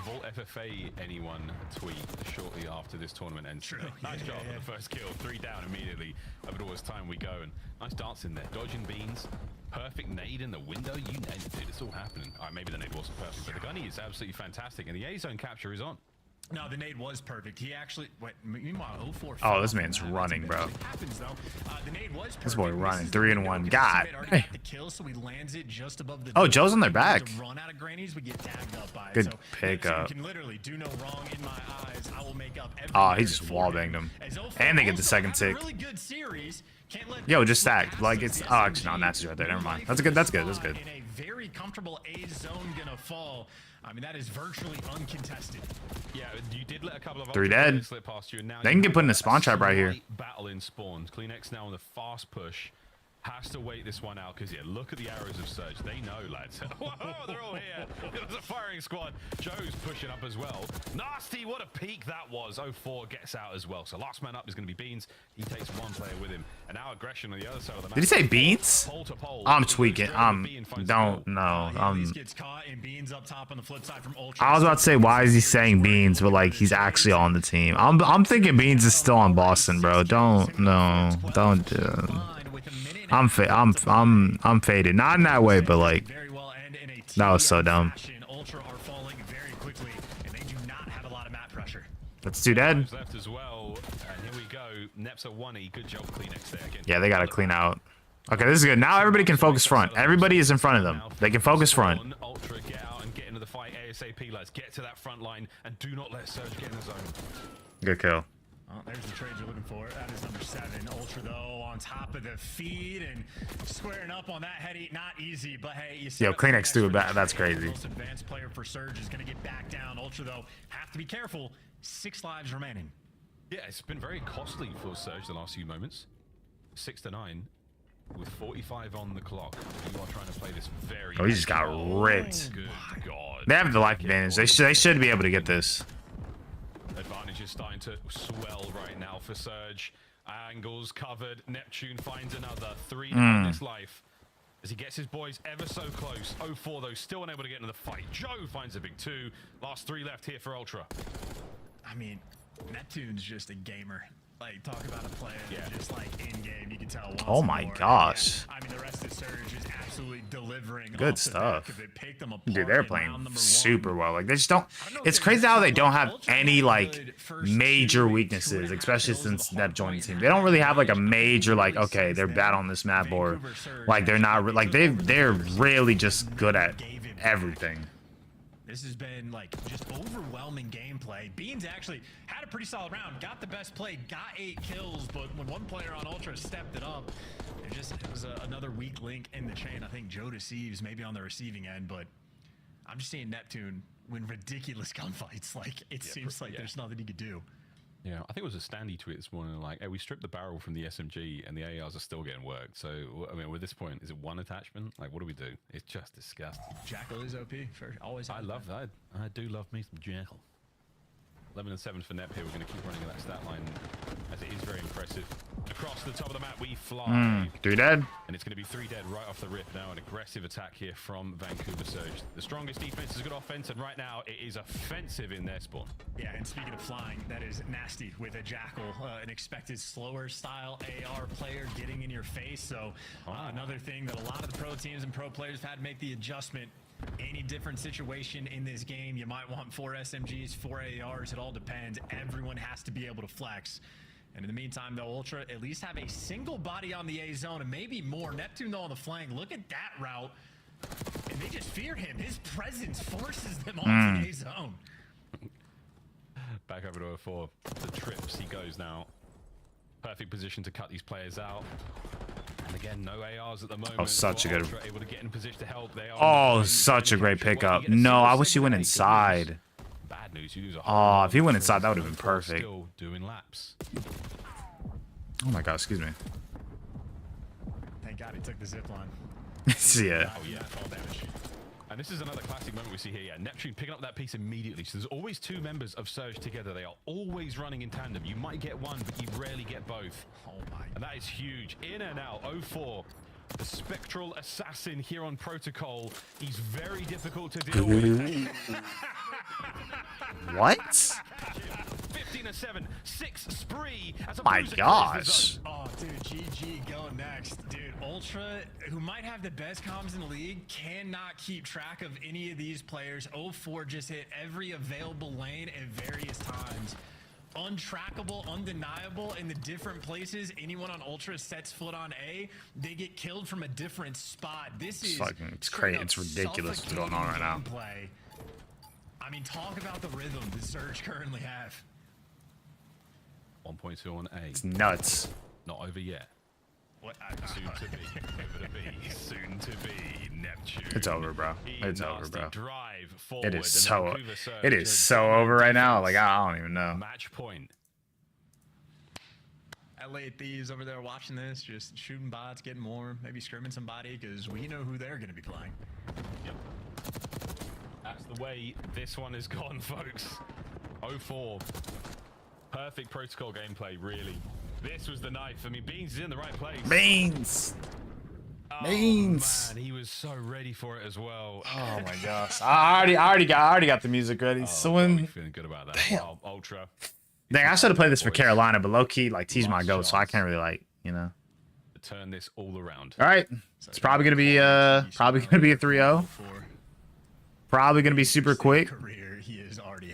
Vault FFA anyone tweet shortly after this tournament ends. True. Nice job on the first kill. 3 down immediately. Over all this time we go. And nice dance in there. Dodging beans. Perfect nade in the window. You nailed it, dude. It's all happening. All right, maybe the nade wasn't perfect, but the gunny is absolutely fantastic. And the A-zone capture is on. No, the nade was perfect. He actually, meanwhile, 04. Oh, this man's running, bro. Happens, though. The nade was perfect. This boy running 3-1. God. The kill, so he lands it just above the oh, Joe's on their back. Run out of grannies, we get tagged up by good it. So, pickup. can literally do no wrong in my eyes. I will make up every oh, he just wallbanged him. And they get the second tick. Really good series. Yo, just stacked. Like it's oh, actually no, that's right there. Never mind. That's good. That's good. That's good. In a very comfortable A zone gonna fall. I mean, that is virtually uncontested. Yeah, you did let a couple of 3 dead. Slip past you, and now they can get put in a spawn trap right here. Battle in spawns. Kleenex now on the fast push. has to wait this one out because, yeah, look at the arrows of Surge. They know, lads. Whoa, they're all here. There's a firing squad. Joe's pushing up as well. Nasty, what a peak that was. 04 gets out as well. So last man up is going to be Beans. He takes one player with him. And now aggression on the other side of the map. Did he say Beans? Pole to pole. I'm tweaking. Don't know. Gets caught and Beans up top on the flip side from Ultra. I was about to say, why is he saying Beans, but like he's actually on the team. I'm thinking Beans is still on Boston, bro. Don't do it. I'm faded. Not in that way, but like that was so dumb. Ultra are falling very quickly, and they do not have a lot of map pressure. That's 2 dead. Left as well. And here we go. Neps a 1E. Good job, Kleenex there again. Yeah, they gotta clean out. Okay, this is good. Now everybody can focus front. Everybody is in front of them. They can focus front. Ultra, get out and get into the fight ASAP, lads. Get to that front line and do not let Surge get in the zone. Good kill. Oh, there's the trade you're looking for. That is number 7. Ultra, though, on top of the feed and squaring up on that heady. Not easy, but hey, you see. Yo, Kleenex do it back. That's crazy. Most advanced player for Surge is going to get back down. Ultra, though, have to be careful. 6 lives remaining. Yeah, it's been very costly for Surge the last few moments. 6 to 9 with 45 on the clock. You are trying to play this very. Oh, he just got ripped. Good God. They have the life advantage. They should be able to get this. Advantage is starting to swell right now for Surge. Angles covered. Neptune finds another 3 in this life as he gets his boys ever so close. 04 though, still unable to get into the fight. Joe finds a big 2. Last 3 left here for Ultra. I mean, Neptune's just a gamer. Like, talk about a player just like in game, you can tell. Oh my gosh. I mean, the rest of Surge is absolutely delivering. Good stuff. Dude, they're playing super well. Like, they just don't. It's crazy how they don't have any like major weaknesses, especially since Nep joined the team. They don't really have like a major like, okay, they're bad on this map, or like they're not like they're really just good at everything. This has been like just overwhelming gameplay. Beans actually had a pretty solid round, got the best play, got 8 kills, but when one player on Ultra stepped it up, it was another weak link in the chain. I think Joe Thieves maybe on the receiving end, but I'm just seeing Neptune win ridiculous gunfights. Like, it seems like there's nothing he could do. Yeah, I think it was a Standy tweet this morning, like, hey, we stripped the barrel from the SMG and the ARs are still getting worked. So, I mean, with this point, is it 1 attachment? Like, what do we do? It's just disgusting. Jackal is OP. Always. I love that. I do love me some Jackal. 11 and 7 for Nep here. We're going to keep running that stat line as it is very impressive. Across the top of the map, we fly. 3 dead. And it's going to be 3 dead right off the rip now. An aggressive attack here from Vancouver Surge. The strongest defense is good offense, and right now it is offensive in their spawn. Yeah, and speaking of flying, that is nasty with a Jackal, an expected slower style AR player getting in your face. So another thing that a lot of the pro teams and pro players have had to make the adjustment. Any different situation in this game, you might want 4 SMGs, 4 ARs, it all depends. Everyone has to be able to flex. And in the meantime, though, Ultra at least have a single body on the A zone and maybe more. Neptune, though, on the flank. Look at that route. And they just fear him. His presence forces them off the A zone. Back over to 04. The trips he goes now. Perfect position to cut these players out. And again, no ARs at the moment. Oh, such a good. Able to get in position to help. They are such a great pickup. No, I wish he went inside. Bad news. You lose a oh, if he went inside, that would have been perfect. Still doing laps. Oh my god, excuse me. Thank God he took the zip line. Yeah. Oh yeah, fall damage. And this is another classic moment we see here. Yeah, Neptune picking up that piece immediately. So there's always 2 members of Surge together. They are always running in tandem. You might get one, but you rarely get both. Oh my. And that is huge. In and out. 04. The spectral assassin here on Protocol. He's very difficult to deal with. What? 15-7, 6 spree. My gosh. Oh, dude, GG going next. Dude, Ultra, who might have the best comms in the league, cannot keep track of any of these players. 04 just hit every available lane at various times. Untrackable, undeniable in the different places. Anyone on Ultra sets foot on A, they get killed from a different spot. This is fucking, it's crazy. It's ridiculous what's going on right now. I mean, talk about the rhythm the Surge currently have. 1.2 on A. It's nuts. Not over yet. What? Soon to be. Over to be. Soon to be. Neptune. It's over, bro. It's over, bro. Drive it is so. It is so over right now. Like, I don't even know. Match point. LA Thieves over there watching this, just shooting bots, getting warm, maybe scrimming somebody, because we know who they're going to be playing. Yep. That's the way this one is gone, folks. 0-4. Perfect protocol gameplay, really. This was the knife. I mean, Beans is in the right place. Beans. Oh, Beans. man, he was so ready for it as well. Oh my gosh. I already got the music ready. Feeling good about that. Damn. Wow, Ultra. Dang, I should have played this for Carolina, but low key, like T's my goat, so I can't really like, you know. Turn this all around. All right, it's probably gonna be a 3-0. Probably gonna be super quick.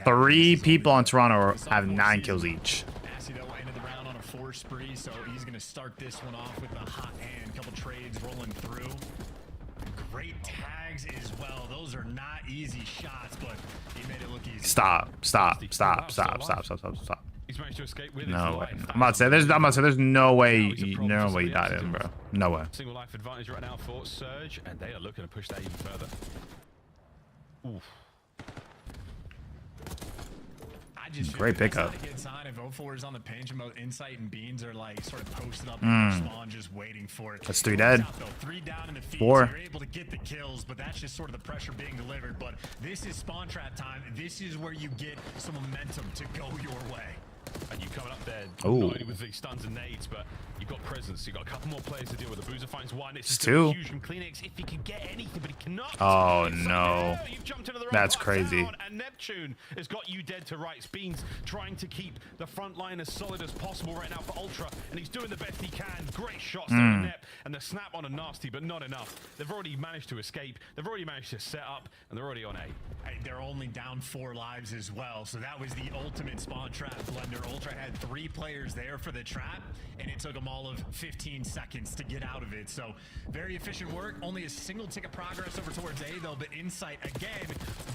3 people on Toronto have 9 kills each. Ended the round on a 4 spree, so he's gonna start this one off with a hot hand. Couple trades rolling through. Great tags as well. Those are not easy shots, but he made it look easy. Stop. He's managed to escape with No way. his life. I'm about to say there's no way you died in, bro. No way. Single life advantage right now for Surge, and they are looking to push that even further. Oof. Great pickup. It's not a good sign if 04 is on the pinch and both Insight and Beans are like sort of posted up in their spawn just waiting for it. That's 3 dead. 3 down in the feed, 4. So you're able to get the kills, but that's just sort of the pressure being delivered. But this is spawn trap time. This is where you get some momentum to go your way. And you coming up there, Ooh. not only with the stuns and nades, but you've got presence. You've got a couple more players to deal with. The Boozer finds one. It's just 2. huge from Kleenex if he can get anything, but he cannot. Oh no. You've jumped into the That's right crazy. down, and Neptune has got you dead to rights. Beans trying to keep the front line as solid as possible right now for Ultra, and he's doing the best he can. Great shots there with Nep, and the snap on a nasty, but not enough. They've already managed to escape. They've already managed to set up, and they're already on A. Hey, they're only down 4 lives as well, so that was the ultimate spawn trap blender. Ultra had 3 players there for the trap, and it took them all of 15 seconds to get out of it. So very efficient work. Only a single tick of progress over towards A though, but Insight again.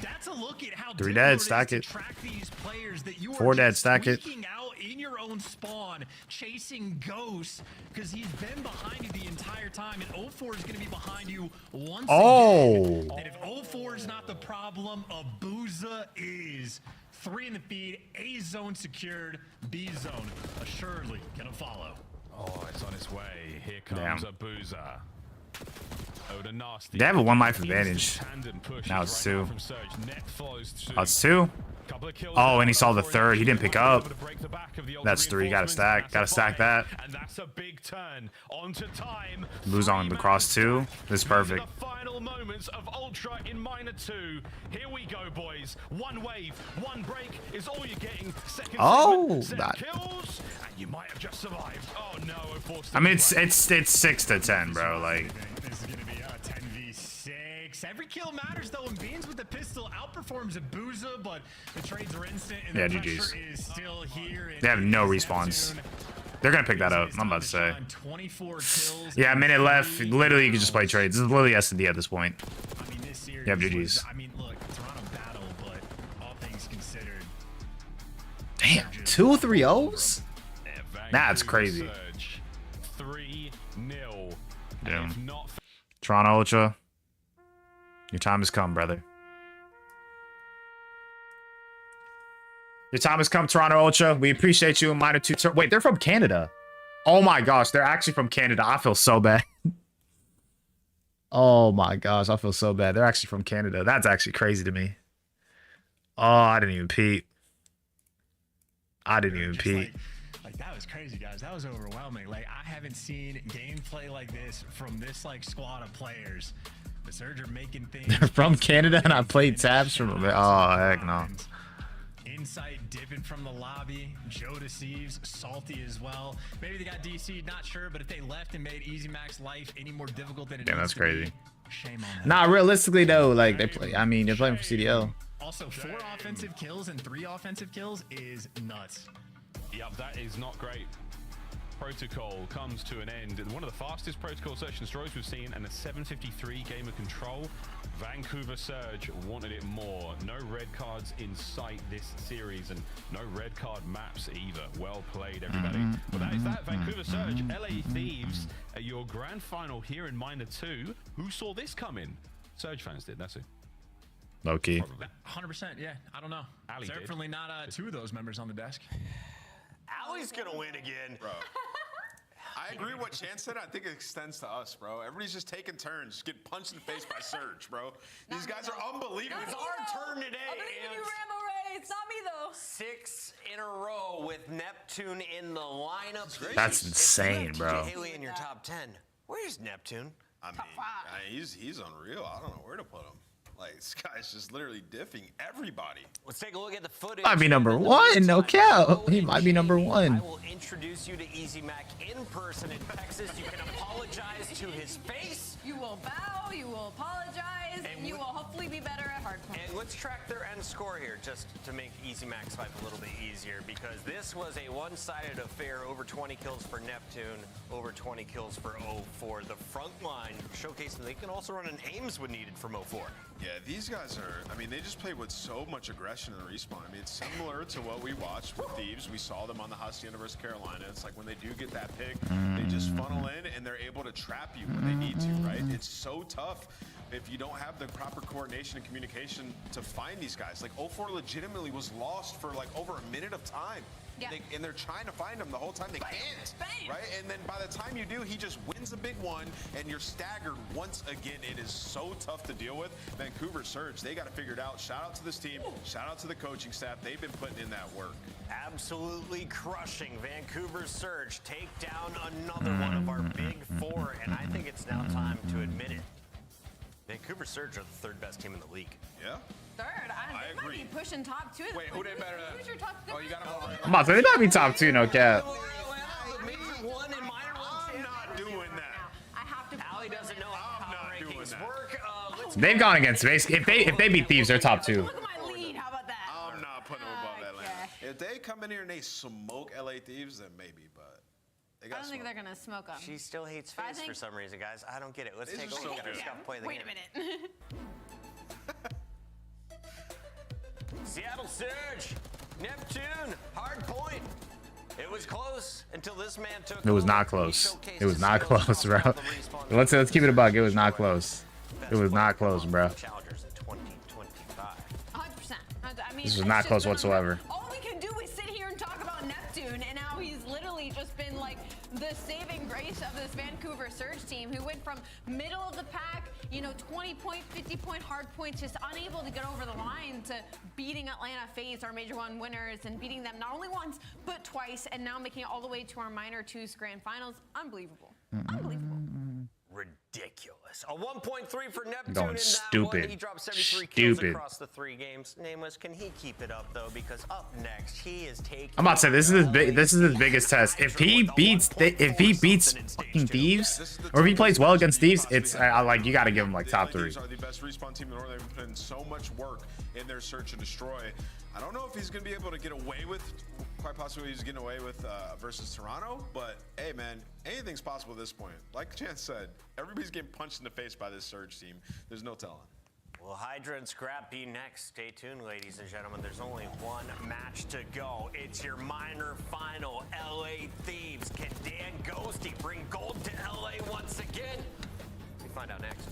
That's a look at how 3 dead, stack it. track these players that you 4 are dead, just stack it. squeaking out in your own spawn, chasing ghosts, because he's been behind you the entire time, and 04 is going to be behind you once again. And if 04 is not the problem, Abuza is. 3 in the feed, A zone secured, B zone assuredly gonna follow. Oh, it's on its way. Here comes Abuza. Oh, the nasty. They have a 1 life advantage. Now it's 2. Oh, it's 2. Oh, and he saw the 3rd. He didn't pick up. That's 3. Gotta stack. Gotta stack that. And that's a big turn onto time. Lose on the cross 2. This is perfect. The final moments of Ultra in minor 2. Here we go, boys. 1 wave, 1 break is all you're getting. Second that. kills, and you might have just survived. Oh no, I mean, it's 6 to 10, bro. Like. This is gonna be a 10v6. Every kill matters though, and Beans with the pistol outperforms Abuza, but the trades are instant, and the pressure is still here. They have no respawns. They're gonna pick that up. I'm about to say. 24 kills. Yeah, a minute left. Literally, you can just play trades. This is literally S&D at this point. I mean, this series You have GG's. I mean, look, Toronto battle, but all things considered. Damn, 2 3-0s? That's crazy. 3-0. Damn. Toronto Ultra, your time has come, brother. Your time has come, Toronto Ultra. We appreciate you in minor 2. Wait, they're from Canada. Oh my gosh, they're actually from Canada. I feel so bad. Oh my gosh, I feel so bad. They're actually from Canada. That's actually crazy to me. Oh, I didn't even peep. I didn't even peep. Like that was crazy, guys. That was overwhelming. Like I haven't seen gameplay like this from this like squad of players. The Surge are making things. They're from Canada, and I played tabs from. Oh heck no. Insight dipping from the lobby. Joe Deceives, salty as well. Maybe they got DC'd, not sure, but if they left and made Easy Mac's life any more difficult than it Damn, needs that's to crazy. be, shame on them. Nah, realistically though, like they play. I mean, they're playing for CDL. Also, 4 offensive kills and 3 offensive kills is nuts. Yep, that is not great. Protocol comes to an end. One of the fastest protocol search and destroys we've seen, and a 753 game of control. Vancouver Surge wanted it more. No red cards in sight this series, and no red card maps either. Well played, everybody. But that is that. Vancouver Surge, LA Thieves, at your grand final here in minor 2. Who saw this coming? Surge fans did. That's it. Low key. 100%. Yeah, I don't know. Ali Certainly not 2 of those members on the desk. Allie's gonna win again. Bro. I agree with what Chance said. I think it extends to us, bro. Everybody's just taking turns, getting punched in the face by Surge, bro. These guys are unbelievable. It's our turn today. I'm gonna give you Rambo Ray. It's not me though. 6 in a row with Neptune in the lineup. That's insane, bro. Haley in your top 10. Where's Neptune? I mean, he's unreal. I don't know where to put him. Like, this guy's just literally diffing everybody. Let's take a look at the footage. Might be number one, no cap. He might be number I one. will introduce you to Easy Mac in person in Texas. You can apologize to his face. You will bow, you will apologize, and you will hopefully be better at hardpoint. And let's track their end score here just to make Easy Mac's life a little bit easier, because this was a one-sided affair. Over 20 kills for Neptune, over 20 kills for 04. The front line showcasing they can also run an Ames when needed from 04. Yeah, these guys are, I mean, they just play with so much aggression in the respawn. I mean, it's similar to what we watched with Thieves. We saw them on the Hacienda versus Carolina. It's like when they do get that pick, they just funnel in and they're able to trap you when they need to, right? It's so tough if you don't have the proper coordination and communication to find these guys. Like 04 legitimately was lost for like over a minute of time. Yeah. And they're trying to find him the whole time. They can't, Bam. right? And then by the time you do, he just wins the big one, and you're staggered once again. It is so tough to deal with. Vancouver Surge, they got to figure it out. Shout out to this team. Shout out to the coaching staff. They've been putting in that work. Absolutely crushing. Vancouver Surge take down another one of our big four, and I think it's now time to admit it. Vancouver Surge are the third best team in the league. Yeah. Third, I might be pushing top 2. Wait, who they better than? Who's your top 2? Oh, you got him over. I'm about to say, they might be top 2, no cap. I'm not doing that. I have to. Allie doesn't know how I'm not doing rankings that. work. They've gone against base. If they beat Thieves, they're top 2. Look at my lead. How about that? I'm not putting them above Atlanta. Okay. If they come in here and they smoke LA Thieves, then maybe, but they I got don't think they're gonna smoke them. She still hates I FaZe think- for some reason, guys. I don't get it. Let's These take are a look so at our good. stuff play the Wait game. a minute. Seattle Surge, Neptune, hard point. It was close until this man took. It was not close. It was not close, bro. Let's keep it a bug. It was not close. It was not close, bro. Challengers in 2025. 100%. I mean, This was it's not just close been whatsoever. All we can do is sit here and talk about Neptune, and now he's literally just been like the saving grace of this Vancouver Surge team, who went from middle of the pack, 20-point, 50-point hard points, just unable to get over the line, to beating Atlanta FaZe, our Major 1 winners, and beating them not only once, but twice, and now making it all the way to our Minor 2's grand finals. Unbelievable. Unbelievable. Ridiculous. A 1.3 for Neptune Going in that stupid. one. He dropped 73 kills Stupid. across the 3 games. Nameless, can he keep it up though? Because up next, he is taking. I'm about to say this is his biggest test. If he beats fucking Thieves, or if he plays well against Thieves, it's like you got to give him like top 3. Thieves are the best respawn team in the world. They've put in so much work in their search and destroy. I don't know if he's going to be able to get away with, quite possibly he's getting away with versus Toronto, but hey man, anything's possible at this point. Like Chance said, everybody's getting punched in the face by this Surge team. There's no telling. Will Hydra and Scrap be next? Stay tuned, ladies and gentlemen. There's only one match to go. It's your minor final. LA Thieves. Can Dan Ghosty bring gold to LA once again? We find out next.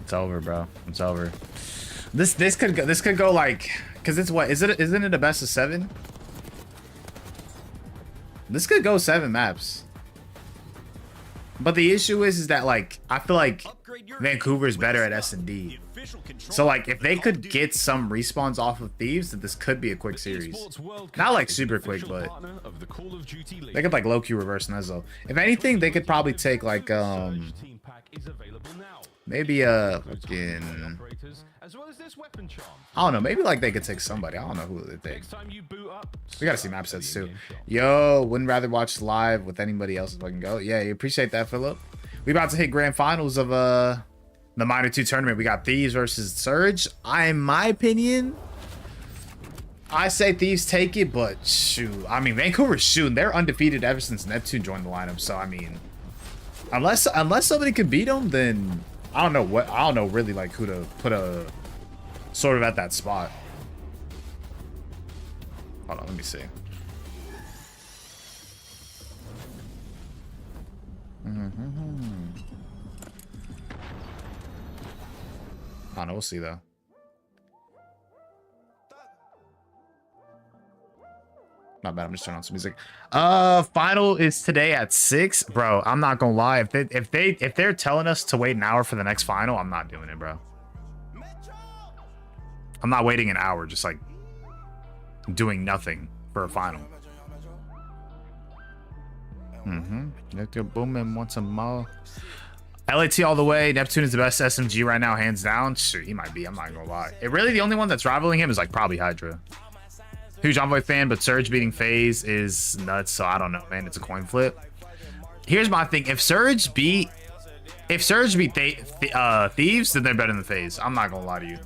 It's over, bro. It's over. This could go like, cause it's what isn't it a best of 7? This could go 7 maps. But the issue is that like I feel like Vancouver's better at S&D. So like if they could get some respawns off of Thieves, then this could be a quick series. Not like super quick, but they could like low-key reverse Nezzo. If anything, they could probably take like maybe a fucking, I don't know, maybe like they could take somebody. I don't know who they take. We gotta see map sets too. Yo, wouldn't rather watch live with anybody else if I can go. Yeah, you appreciate that, Philip. We about to hit grand finals of the Minor 2 tournament. We got Thieves versus Surge. In my opinion, I say Thieves take it, but shoot, I mean Vancouver's shooting. They're undefeated ever since Neptune joined the lineup. So I mean, unless somebody could beat them, then I don't know really like who to put a sort of at that spot. Hold on, let me see. I don't know, we'll see though. Not bad. I'm just turning on some music. Final is today at 6, bro. I'm not gonna lie. If they're telling us to wait an hour for the next final, I'm not doing it, bro. I'm not waiting an hour, just like doing nothing for a final. Booming want some more. LAT all the way. Neptune is the best SMG right now, hands down. Shoot, he might be. I'm not gonna lie. It really, the only one that's rivaling him is like probably Hydra. Huge Envoy fan, but Surge beating FaZe is nuts, so I don't know, man. It's a coin flip. Here's my thing. If Surge beat Thieves, then they're better than FaZe. I'm not gonna lie to you.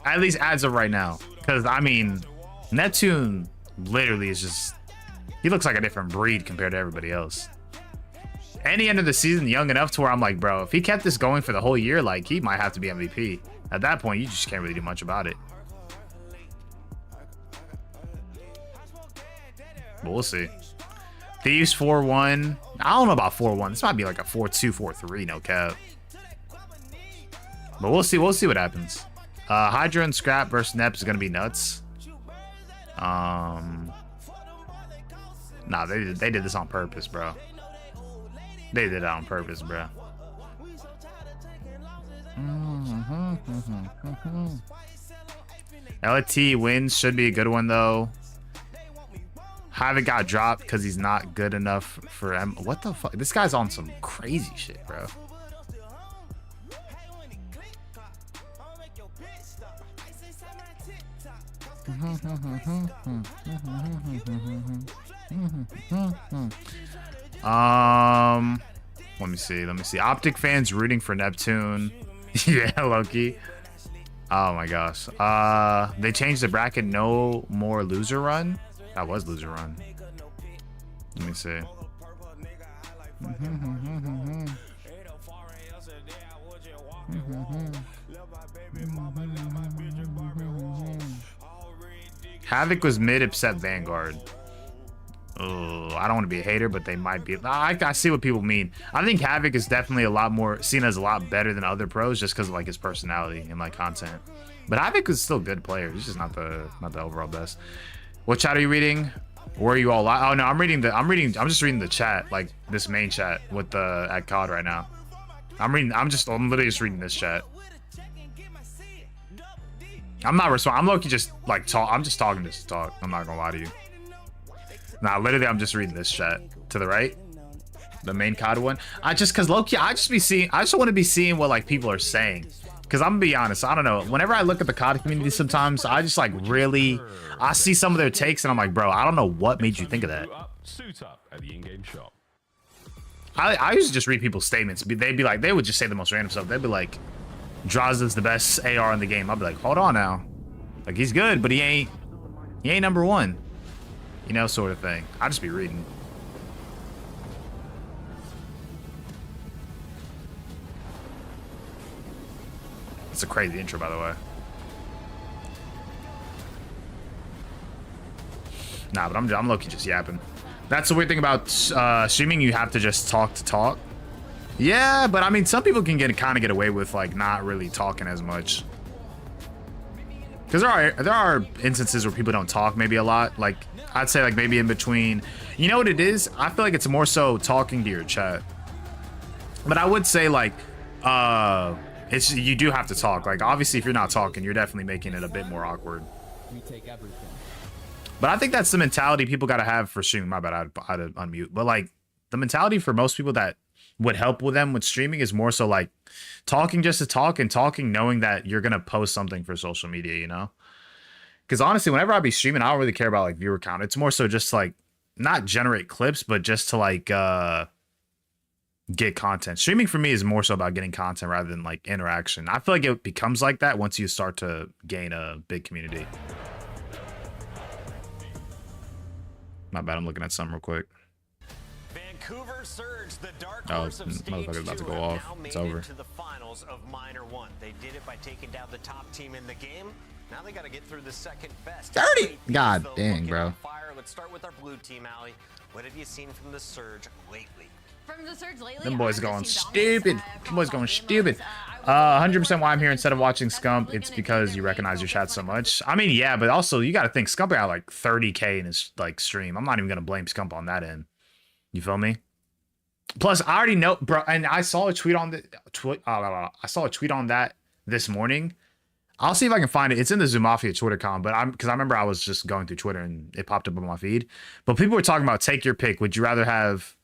At least as of right now. Because, I mean, Neptune literally is just... He looks like a different breed compared to everybody else. Any end of the season, young enough to where I'm like, bro, if he kept this going for the whole year, like, he might have to be MVP. At that point, you just can't really do much about it. But we'll see. Thieves 4-1. I don't know about 4-1. This might be like a 4-2, 4-3, no cap. But we'll see. We'll see what happens. Hydra and Scrap versus Nep is gonna be nuts. Nah, they did this on purpose, bro. They did it on purpose, bro. LT wins, should be a good one though. Havoc got dropped because he's not good enough for M. What the fuck? This guy's on some crazy shit, bro. Let me see. Optic fans rooting for Neptune. Yeah, Loki. Oh my gosh. They changed the bracket. No more loser run. That was loser run. Let me see. Havoc was mid except Vanguard. Oh, I don't want to be a hater, but they might be. I see what people mean. I think Havoc is definitely a lot more seen as a lot better than other pros just because of like his personality and like content. But Havoc is still a good player. He's just not the overall best. What chat are you reading? Where are you all? Oh no, I'm just reading the chat, like this main chat with the at COD right now. I'm literally just reading this chat. I'm not responding. I'm low-key just like I'm just talking just to talk. I'm not gonna lie to you. Nah, literally I'm just reading this chat to the right. The main COD one. Cause low-key, I just want to be seeing what like people are saying. Cause I'm gonna be honest, I don't know. Whenever I look at the COD community sometimes, I just like really, I see some of their takes and I'm like, bro, I don't know what made you think of that. Suit up at the in-game shop. I used to just read people's statements. They'd be like, they would just say the most random stuff. They'd be like, Draza's the best AR in the game. I'd be like, hold on now. Like he's good, but he ain't number one. You know, sort of thing. I'd just be reading. It's a crazy intro, by the way. Nah, but I'm low-key just yapping. That's the weird thing about streaming. You have to just talk to talk. Yeah, but I mean, some people can kind of get away with like not really talking as much. Because there are instances where people don't talk maybe a lot. Like I'd say like maybe in between. You know what it is? I feel like it's more so talking to your chat. But I would say like you do have to talk. Like obviously if you're not talking, you're definitely making it a bit more awkward. We take everything. But I think that's the mentality people got to have for streaming. My bad, I'd unmute. But like the mentality for most people that would help with them with streaming is more so like talking just to talk and talking knowing that you're gonna post something for social media, you know? Because honestly, whenever I be streaming, I don't really care about like viewer count. It's more so just like not generate clips, but just to like get content. Streaming for me is more so about getting content rather than like interaction. I feel like it becomes like that once you start to gain a big community. My bad, I'm looking at something real quick. Vancouver Surge, the dark Oh, horse of stage motherfucker's about to 2, go have off. now It's made over. it to the finals of Minor 1. They did it by taking down the top team in the game. Now they got to get through the second best. 30! God dang, bro. Fire. Let's start with our blue team, Allie. What have you seen from the Surge lately? From the surge lately, Them boys I've going just seen stupid. dominance, Them boys across going all game stupid. modes. I was 100% why I'm here instead of watching that's Scump. probably It's gonna be because their you main recognize your chat focus so when it comes much. I mean, yeah, but also you got to think Scump got like 30K in his like stream. I'm not even gonna blame Scump on that end. You feel me? Plus, I already know, bro. And I saw a tweet on the I saw a tweet on that this morning. I'll see if I can find it. It's in the Zoomafia Twitter com, but because I remember I was just going through Twitter and it popped up on my feed. But people were talking about take your pick. Would you rather have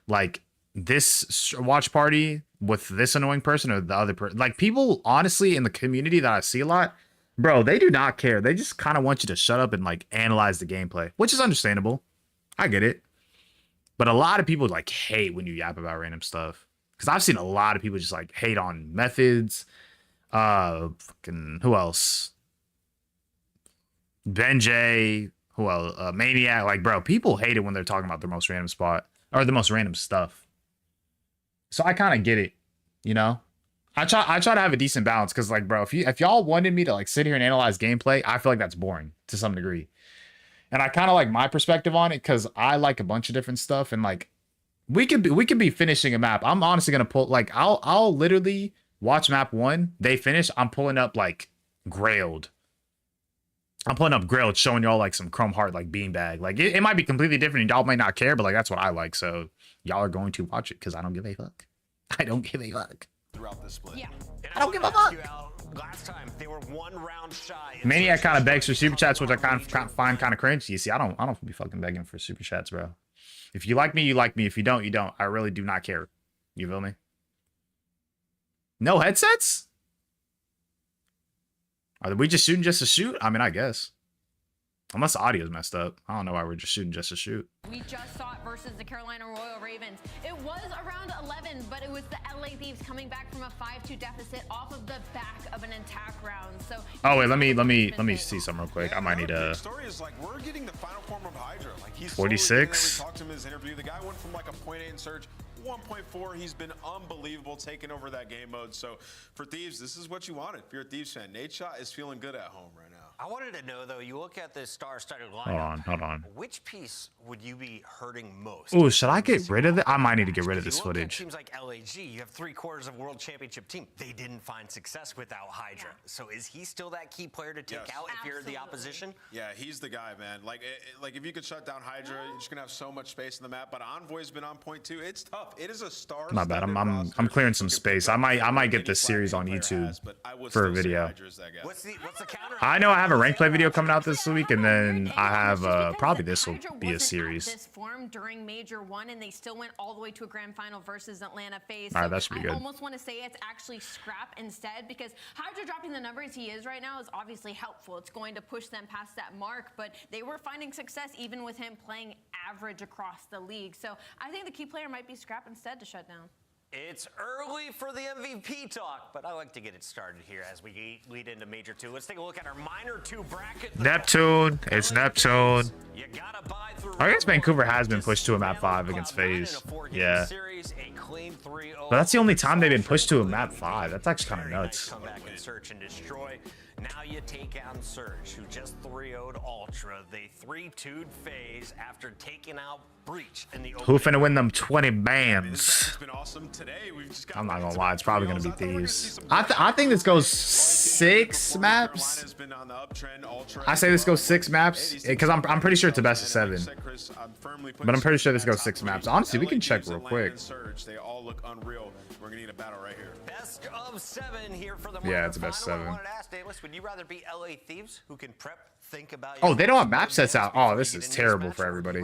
like this watch party with this annoying person or the other person? Like people, honestly, in the community that I see a lot, bro, they do not care. They just kind of want you to shut up and like analyze the gameplay, which is understandable. I get it. But a lot of people like hate when you yap about random stuff. Because I've seen a lot of people just like hate on methods. Fucking who else? Ben J. Who else? Maniac. Like, bro, people hate it when they're talking about the most random spot or the most random stuff. So I kind of get it, you know. I try to have a decent balance because, like, bro, if y'all wanted me to like sit here and analyze gameplay, I feel like that's boring to some degree. And I kind of like my perspective on it because I like a bunch of different stuff and like we could be finishing a map. I'm honestly gonna pull like I'll literally watch map 1. They finish. I'm pulling up like Grailed. I'm pulling up Grailed, showing y'all like some Chrome Heart like beanbag. Like it might be completely different and y'all might not care, but like that's what I like. So y'all are going to watch it because I don't give a fuck. I don't give a fuck. Throughout this split. Yeah. I don't give a fuck. Last time they were 1 round shy. Maniac kind of begs for super chats, which I kind of find kind of cringe. You see, I don't be fucking begging for super chats, bro. If you like me, you like me. If you don't, you don't. I really do not care. You feel me? No headsets? Are we just shooting just to shoot? I mean, I guess. Unless the audio's messed up. I don't know why we're just shooting just to shoot. We just saw it versus the Carolina Royal Ravens. It was around 11, but it was the LA Thieves coming back from a 5-2 deficit off of the back of an attack round. So oh wait, let me see something real quick. I might need a. Story is like we're getting the final form of Hydra. Like he's 46. We talked to him in his interview. The guy went from like a 0.8 in Surge, 1.4. He's been unbelievable taking over that game mode. So for Thieves, this is what you wanted. If you're a Thieves fan, Nate Shot is feeling good at home right now. I wanted to know though, you look at this star-studded lineup. Hold on. Which piece would you be hurting most? Ooh, should I get rid of it? I might need to get rid of this You look at footage. teams like LAG, you have 3/4 of world championship team. They didn't find success without Hydra. So is he still that key player to take out if you're the opposition? Yeah, he's the guy, man. Like if you could shut down Hydra, you're just gonna have so much space in the map. But Envoy's been on point too. It's tough. It is a star. Not bad. I'm clearing some space. I might get this series on YouTube for a video. What's the counter? I know I have a rank play video coming out this week, and then I have probably this will be a series. This form during Major 1, and they still went all the way to a grand final versus Atlanta FaZe. All right, that should be good. I almost want to say it's actually scrap instead because Hydra dropping the numbers he is right now is obviously helpful. It's going to push them past that mark, but they were finding success even with him playing average across the league. So I think the key player might be scrap instead to shut down. It's early for the MVP talk, but I like to get it started here as we lead into Major 2. Let's take a look at our Minor 2 bracket. Neptune. It's Neptune. You gotta buy through. I guess Vancouver has been pushed to a map 5 against FaZe. Yeah. But that's the only time they've been pushed to a map 5. That's actually kind of nuts. Come back and search and destroy. Now you take on Surge, who just 3-0'd Ultra. They 3-2'd FaZe after taking out Breach in the Who finna win them 20 bands? It's been awesome today. I'm not gonna lie, it's probably gonna be Thieves. I think this goes 6 maps. I say this goes 6 maps because I'm pretty sure it's a best of 7. But I'm pretty sure this goes 6 maps. Honestly, we can check real quick. They all look unreal. We're gonna need a battle right here. Best of 7 here for the yeah, it's a best final. 7. I wanted to ask Davis, would you rather be LA Thieves, who can prep, think about? Oh, they don't have map sets out. Oh, this is terrible for everybody.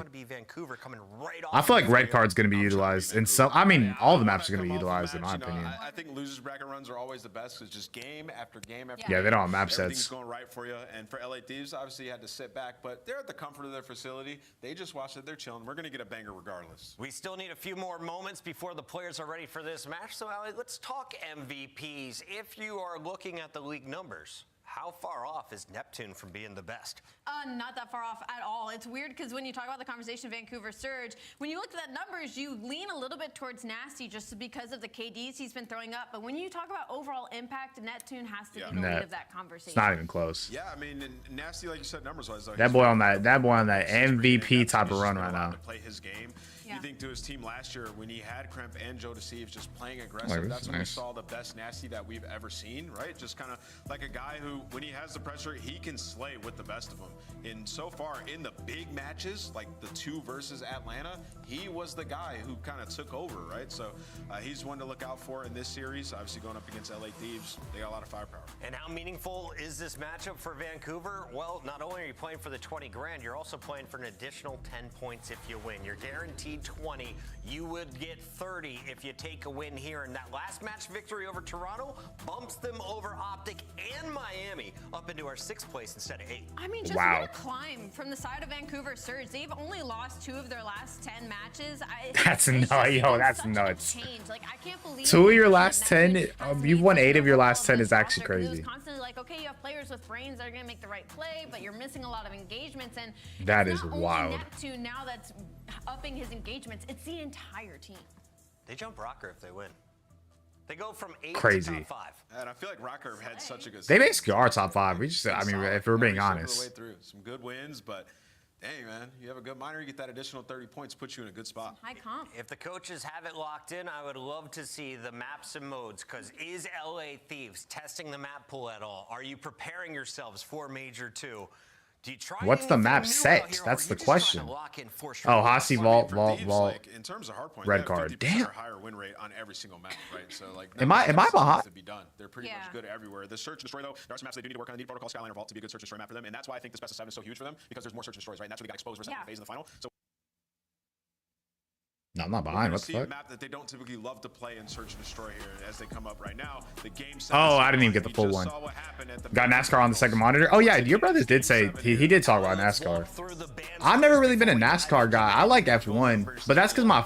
I feel like red card's gonna be utilized in some. I mean, all the maps are gonna be utilized in my opinion. I think losers bracket runs are always the best. It's just game after game after. Yeah, they don't have map Everything's sets. going right for you. And for LA Thieves, obviously you had to sit back, but they're at the comfort of their facility. They just watched it. They're chilling. We're gonna get a banger regardless. We still need a few more moments before the players are ready for this match. So, Ali, let's talk MVPs. If you are looking at the league numbers, how far off is Neptune from being the best? Not that far off at all. It's weird because when you talk about the conversation Vancouver Surge, when you look at that numbers, you lean a little bit towards Nasty just because of the KDs he's been throwing up. But when you talk about overall impact, Neptune has to be the lead of that conversation. It's not even close. Yeah, I mean, Nasty, like you said, numbers-wise, that boy on that MVP type of run right now. To play his game. You think to his team last year when he had Kremp and Joe Deceives just playing Oh, aggressive, this that's is when we nice. saw the best Nasty that we've ever seen, right? Just kind of like a guy who, when he has the pressure, he can slay with the best of them. And so far in the big matches, like the 2 versus Atlanta, he was the guy who kind of took over, right? So he's one to look out for in this series. Obviously going up against LA Thieves, they got a lot of firepower. And how meaningful is this matchup for Vancouver? Well, not only are you playing for the 20 grand, you're also playing for an additional 10 points if you win. You're guaranteed 20. You would get 30 if you take a win here. And that last match victory over Toronto bumps them over Optic and Miami up into our 6th place instead of 8. I mean, just Wow. what a climb from the side of Vancouver Surge. They've only lost 2 of their last 10 matches. That's it's nuts. just Yo, been that's such a nuts. change. Like, I can't believe 2 of your that last 10, you've won 8 of your last 10 is actually It crazy. was constantly like, okay, you have players with brains that are going to make the right play, but you're missing a lot of engagements. And That it's is not only wild. Neptune now that's upping his engagements, it's the entire team. They jump Rocker if they win. They go from 8 Crazy. to top 5. And I feel like Rocker had such a good They season. basically are top 5. We just, I mean, if we're being Every step of the honest. way through. Some good wins, but dang, man, you have a good minor, you get that additional 30 points, puts you in a good spot. High comp. If the coaches have it locked in, I would love to see the maps and modes, because is LA Thieves testing the map pool at all? Are you preparing yourselves for Major 2? Do you try What's the anything map new set? out here, or That's are the you just trying to question. lock in for Oh, sure? Hossie, Vault, For Vault, Thieves, Vault. like, in terms of hardpoint, Red they have card. 50% Damn. or higher win rate on every single map, right? So like, Am I behind? To be done. They're pretty Yeah. much good everywhere. The search and destroy though, there are some maps they do need to work on. They need Protocol, Skyliner, Vault to be a good search and destroy map for them, and that's why I think this best of 7 is so huge for them, because there's more search and destroys, right? And that's where they got exposed versus Yeah. phase in the final. So No, I'm not we're behind. gonna What the see a fuck? map that they don't typically love to play in search and destroy here as they come up right now. The game. Oh, I didn't even get the full one. Got NASCAR on the second monitor. Oh yeah, your brothers did say he did talk about NASCAR. I've never really been a NASCAR guy. I like F1, but that's because my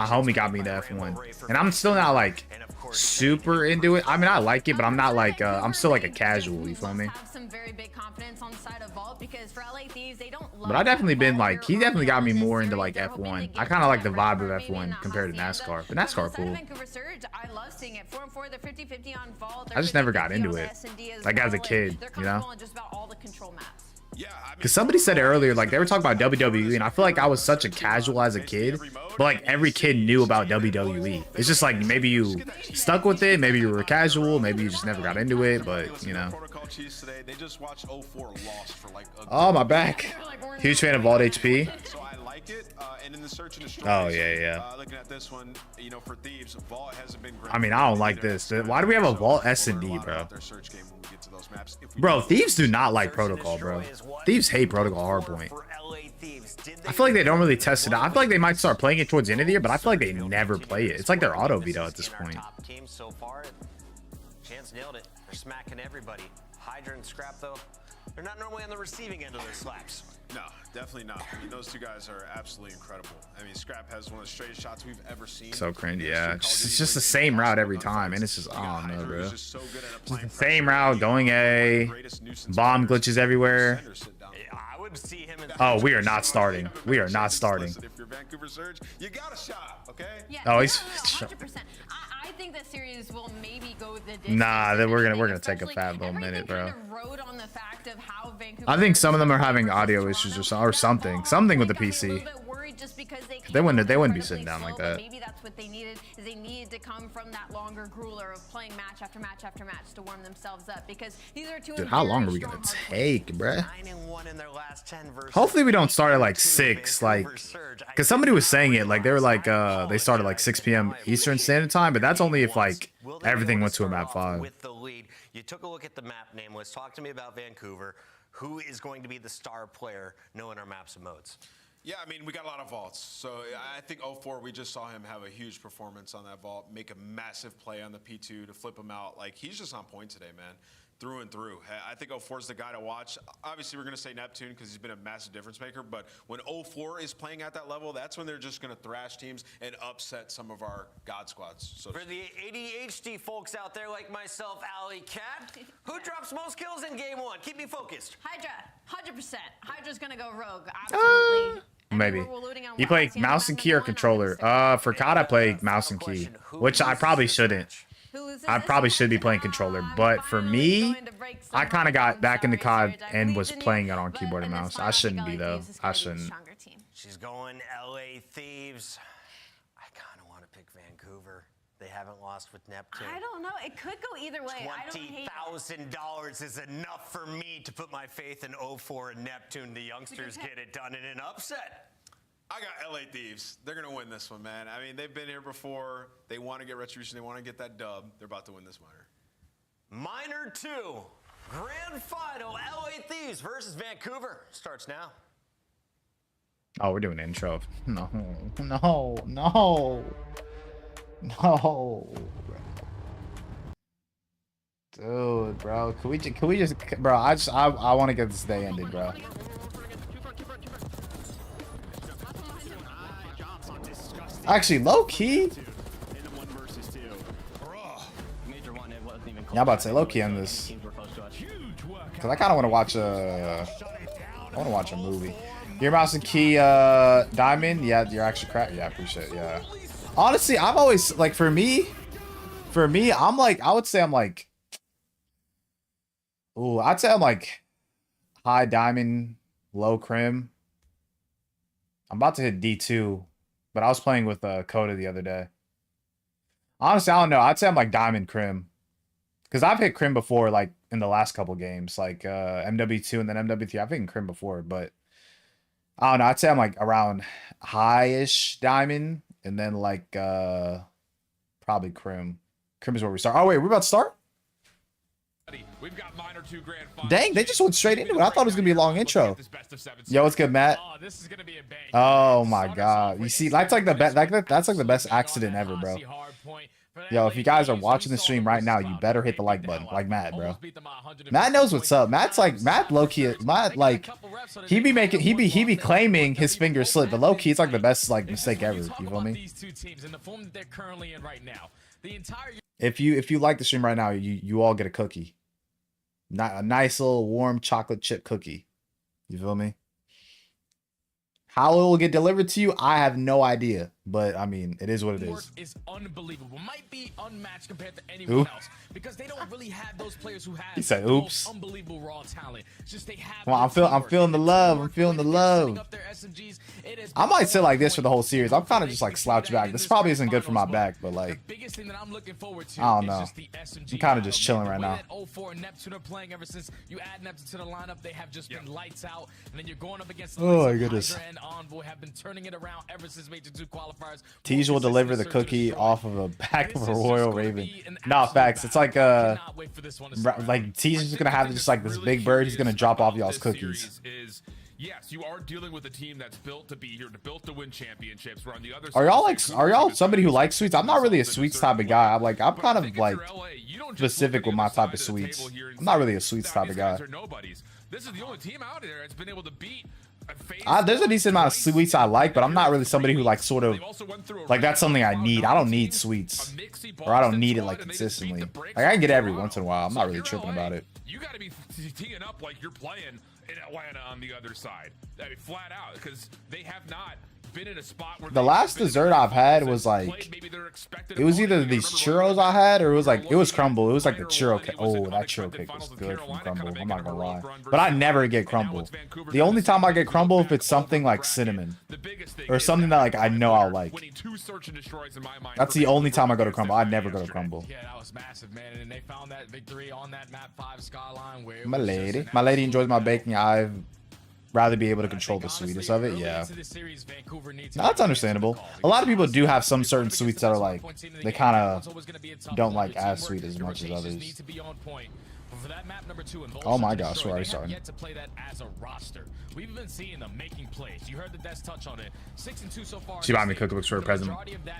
homie got me into F1, and I'm still not like super into it. I mean, I like it, but I'm not like I'm still like a casual. You feel me? Have some very big confidence on the side of Vault, because for LA Thieves, they don't love But I definitely been like, he definitely got me this more into series. like They're hoping F1. to I get kind of like the that vibe red of card, maybe F1 not compared to hacienda. NASCAR. But But NASCAR on the side of cool. Vancouver Surge, I love seeing it. 4-4, they're 50-50 on Vault. I just never got 50-50 into on it. S&D as Like as a well, kid, and they're you know? comfortable in just about all the control maps. Yeah, I mean, Because somebody said it earlier, like they were talking about WWE, and I feel like I was such a casual as a kid, but like every kid knew about WWE. It's just like maybe you stuck with it, maybe you were casual, maybe you just never got into it, but you know. Protocol Chiefs today, they just watched 04 lost for like a Oh, my back. Huge fan of Vault HP. So I like it, and in the search and destroy. Oh, yeah. Looking at this one, you know, for Thieves, Vault hasn't been great. I mean, I don't like this. Why do we have a Vault S&D, bro? Their search game when we get to those maps. If we Bro, do- Thieves do not like Protocol, bro. Thieves hate Protocol hardpoint. For LA Thieves, did I feel like they don't really test it out. I feel like they might start playing it towards the end of the year, but I feel like they never play it. It's like their auto veto at this in our point. top team so far. Chance nailed it. They're smacking everybody. Hydra and Scrap, though, they're not normally on the receiving end of those slaps. No, definitely not. I mean, those two guys are absolutely incredible. I mean, Scrap has one of the straightest shots we've ever seen. So cringe, In yeah. history of It's Call just the of Duty, same route every on time, fights. and it's just, You oh got no, Hydra, bro. who's just so good at applying The same pressure. route, going A, Greatest nuisance bomb players. glitches everywhere. Defenders sit down. I would see him in Oh, we are not starting. We are not starting. Listen, if you're Vancouver Surge, you got a shot, okay? Yeah, Oh, he's- 100%. I think that series will maybe go the distance. Nah, then we're gonna take a Especially fat little minute, bro. everything kind of rode on the fact of how Vancouver I think some of them are having versus audio Toronto. issues or That something. ball Something with the got me a PC. little bit worried just because They wouldn't be incredibly sitting down like slow, but that. Maybe that's what they needed. Is they needed to come from that longer grueler of playing match after match after match to warm themselves up, because these are two. Dude, how very long are we gonna strong hardpoint take, bruh? 9-1 in their last 10 versus Hopefully we don't start at like 2 6, like, Vancouver Surge. I because somebody was saying it, like they were like, they started like 6 p.m. Eastern Standard Time, but that's only if like Will they be everything able went to a start map off 5. With the lead, you took a look at the map name list. Talk to me about Vancouver. Who is going to be the star player knowing our maps and modes? Yeah, I mean, we got a lot of vaults. So I think 04, we just saw him have a huge performance on that vault, make a massive play on the P2 to flip him out. Like, he's just on point today, man. Through and through. I think 04 is the guy to watch. Obviously, we're going to say Neptune because he's been a massive difference maker. But when 04 is playing at that level, that's when they're just going to thrash teams and upset some of our God squads. So For the ADHD folks out there like myself, Alley Cat, who drops most kills in game 1? Keep me focused. Hydra, 100%. Hydra's gonna go rogue. Absolutely. And Maybe. we're looting on You what, play Hacienda mouse and key or Mendon on controller? Instagram. For COD, I play mouse and key, which I probably shouldn't. Who loses I this probably match? should be playing controller, I'm but for finally me, going to break some I kind of hearts. got I'm back into sorry, COD Serge. I and believed was in you, playing it on but keyboard in and this mouse. final, I think shouldn't LA be though. Thieves is I gonna be the shouldn't. stronger team. She's going LA Thieves. I kind of want to pick Vancouver. They haven't lost with Neptune. I don't know. It could go either way. I don't hate it. $20,000 is enough for me to put my faith in 04 and Neptune. The youngsters get it done in an upset. I got LA Thieves. They're going to win this one, man. I mean, they've been here before. They want to get retribution. They want to get that dub. They're about to win this minor. Minor 2. Grand final. LA Thieves versus Vancouver starts now. Oh, we're doing an intro. No. Dude, bro. Can we just bro, I want to get this day ended, bro. Actually, low key. Yeah, I'm about to say low key on this. Cause I kind of want to watch a movie. Your mouse and key diamond. Yeah, you're actually correct. Yeah, I appreciate it. Yeah. Honestly, I've always like for me, I'm like I would say I'm like. Ooh, I'd say I'm like high diamond, low crim. I'm about to hit D2. But I was playing with Coda the other day. Honestly, I don't know. I'd say I'm like Diamond Crim. Because I've hit Crim before, like, in the last couple games. Like, MW2 and then MW3. I've hit Crim before, but... I don't know. I'd say I'm like around high-ish Diamond. And then, like, probably Crim. Crim is where we start. Oh, wait. We're about to start? We've got minor 2 grand finals. Dang, they just went straight into it. I thought it was going to be a long intro. Yo, what's good, Matt? Oh, this is gonna be a bang. Oh my god. You see, that's like the best that's like the best accident ever, bro. Yo, if you guys are watching the stream right now, you better hit the like button, like Matt, bro. Matt knows what's up. Matt's like Matt low-key, Matt like he be claiming his finger slipped, but low-key it's like the best like mistake ever. You feel me? If you like the stream right now, you all get a cookie. Not a nice little warm chocolate chip cookie. You feel me? How it will get delivered to you, I have no idea. But I mean, it is what it is. Is unbelievable. Might be unmatched compared to anyone else because they don't really have those players who have. He said, "Oops." Unbelievable raw talent. It's just they have. Well, I'm feeling the love. I'm feeling the love. I might sit like this for the whole series. I'm kind of just like slouch back. This probably isn't good for my back, but like, I don't know. I'm kind of just chilling right now. 04 Neptune are playing ever since you add Neptune to the lineup. They have just been lights out, and then you're going up against. Oh my goodness. And Envoy have been turning it around ever since Major 2 qualifiers. Tease will deliver the cookie off of the back of a Royal Raven. Nah, facts. It's like Tease is just gonna have just like this big bird. He's gonna drop off y'all's cookies. Yes, you are dealing with a team that's built to be here, built to win championships. We're on the other side. Are y'all somebody who likes sweets? I'm not really a sweets type of guy. I'm kind of like specific with my type of sweets. I'm not really a sweets type of guy. This is the only team out there that's been able to beat. There's a decent amount of sweets I like, but I'm not really somebody who like sort of like that's something I need. I don't need sweets, or I don't need it like consistently. Like I can get it every once in a while. I'm not really tripping about it. You got to be teeing up like you're playing in Atlanta on the other side. I mean, flat out, because they have not been in a spot where the last dessert I've had was like it was either these churros I had or it was crumble. It was like the churro cake. Oh, that churro cake was good from crumble. I'm not gonna lie, but I never get crumble. The only time I get crumble if it's something like cinnamon or something that like I know I'll like. That's the only time I go to crumble. I never go to crumble. Yeah, that was massive, man, and they found that victory on that map 5 skyline where my lady enjoys my baking. I've rather be able to control the sweetness of it. Yeah, that's understandable. A lot of people do have some certain sweets that are like they kind of don't like as sweet as much as others. Oh my gosh, we're already starting. We've been seeing them making plays. You heard the desk touch on it. 6-2 so far. She bought me cookbooks for a present.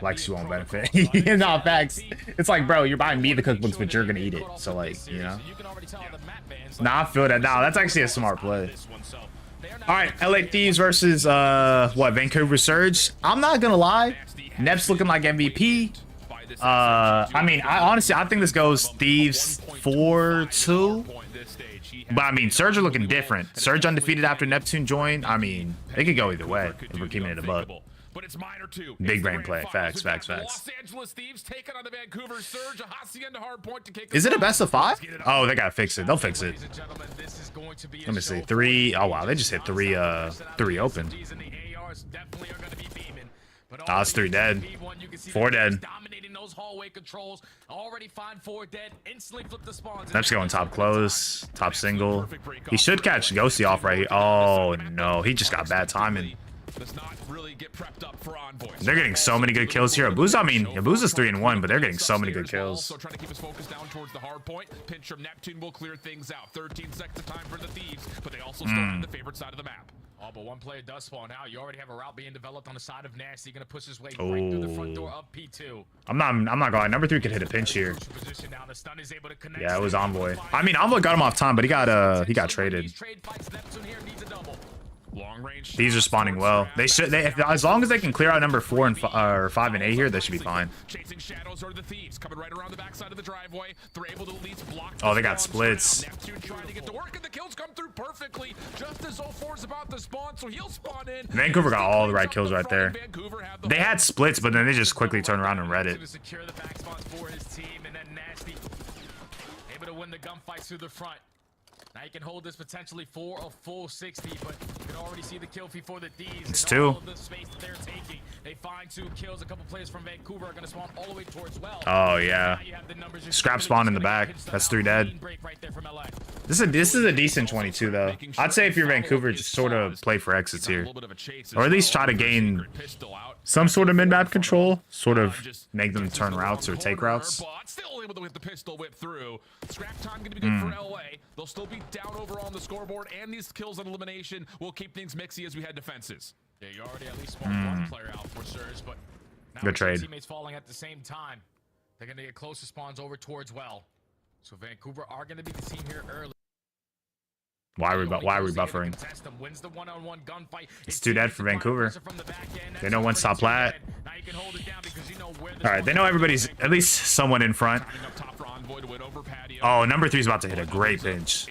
Like she won't benefit. No, facts. It's like, bro, you're buying me the cookbooks, but you're gonna eat it. So like, you know. Nah, I feel that. Nah, that's actually a smart play. All right, LA Thieves versus Vancouver Surge. I'm not gonna lie, Nep's looking like MVP. I mean, I think this goes Thieves 4-2. But I mean, Surge are looking different. Surge undefeated after Neptune joined. I mean, they could go either way if we're keeping it a buck. But it's minor 2. Big brain play. Facts. Los Angeles Thieves taking on the Vancouver Surge. A hacienda hard point to kick. Is it a best of 5? Oh, they gotta fix it. They'll fix it. Let me see. 3. Oh wow, they just hit 3 open. ARs definitely are going to be beaming. But Oh, it's 3 dead. 4 dead. Dominating those hallway controls. Already find 4 dead. Instantly flip the spawns. That's going top close, top single. He should catch Ghosty off right here. Oh no, he just got bad timing. Does not really get prepped up for Envoy. They're getting so many good kills here. Abuza, I mean, Abuza's 3-1, but they're getting so many good kills. So trying to keep his focus down towards the hard point. Pinch from Neptune will clear things out. 13 seconds of time for the Thieves, but they also still have the favorite side of the map. Oh, but one player does spawn out. You already have a route being developed on the side of Nasty. Gonna push his way right through the front door of P2. I'm not going. Number 3 could hit a pinch here. Yeah, it was Envoy. I mean, Envoy got him off time, but he got traded. Long range. These are spawning well. They should. As long as they can clear out number 4 and 5 and 8 here, they should be fine. Chasing shadows are the Thieves coming right around the backside of the driveway. They're able to at least block. Oh, they got splits. Neptune trying to get to work, and the kills come through perfectly. Just as 04's about to spawn, so he'll spawn in. Vancouver got all the right kills right there. They had splits, but then they just quickly turned around and read it. To secure the back spawns for his team, and then Nasty able to win the gunfights through the front. Now you can hold this potentially for a full 60, but you can already see the kill feed for the D's. It's 2. The space that they're taking. They find 2 kills. A couple players from Vancouver are going to spawn all the way towards well. Oh yeah. Scrap spawn in the back. That's 3 dead. This is a decent 22 though. I'd say if you're Vancouver, just sort of play for exits here, or at least try to gain some sort of mid-map control. Sort of make them turn routes or take routes. Still able to get the pistol whip through. Scrap time going to be good for LA. They'll still be down overall on the scoreboard, and these kills on elimination will keep things mixy as we head defenses. Yeah, you already at least spawned 1 player out for Surge, but now good trade. Teammates falling at the same time. They're going to get closer spawns over towards well. So Vancouver are going to be the team here early. Why are we buffering? It's 2 dead for Vancouver. They know when's top plat. All right, they know everybody's at least somewhat in front. Oh, number 3's about to hit a great pinch.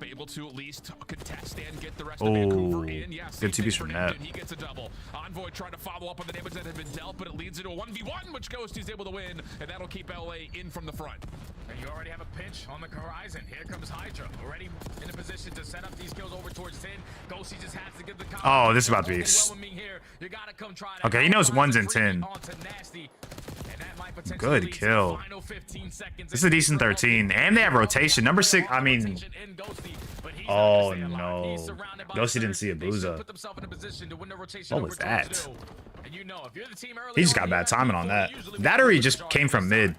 Able to at least contest and get the rest of Vancouver in. Good TPs from Net. He gets a double. Envoy trying to follow up on the damage that had been dealt, but it leads into a 1v1, which Ghosty's able to win, and that'll keep LA in from the front. And you already have a pinch on the horizon. Here comes Hydra, already in a position to set up these kills over towards 10. Ghosty just has to give the oh, this is about to be. Okay, he knows 1's in 10. Good kill. This is a decent 13, and they have rotation. Number 6. I mean, oh no, Ghosty didn't see Abuza. What was that? He just got bad timing on that. That or he just came from mid.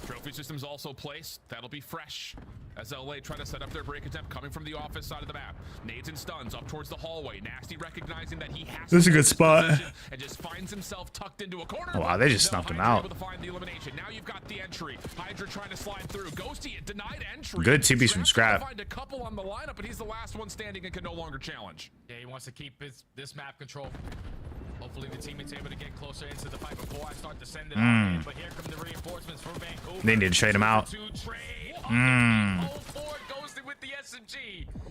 Trophy systems also placed. That'll be fresh. As LA try to set up their break attempt coming from the office side of the map. Nades and stuns up towards the hallway. Nasty recognizing that he has this is a good spot. And just finds himself tucked into a corner. Oh, wow, they just snuffed him out. Able to find the elimination. Now you've got the entry. Hydra trying to slide through. Ghosty denied entry. Good TPs from Scrap. Find a couple on the lineup, but he's the last one standing and can no longer challenge. Yeah, he wants to keep this map control. Hopefully the teammate's able to get closer into the fight before I start to send it out in. But here come the reinforcements from Vancouver. They need to trade him out.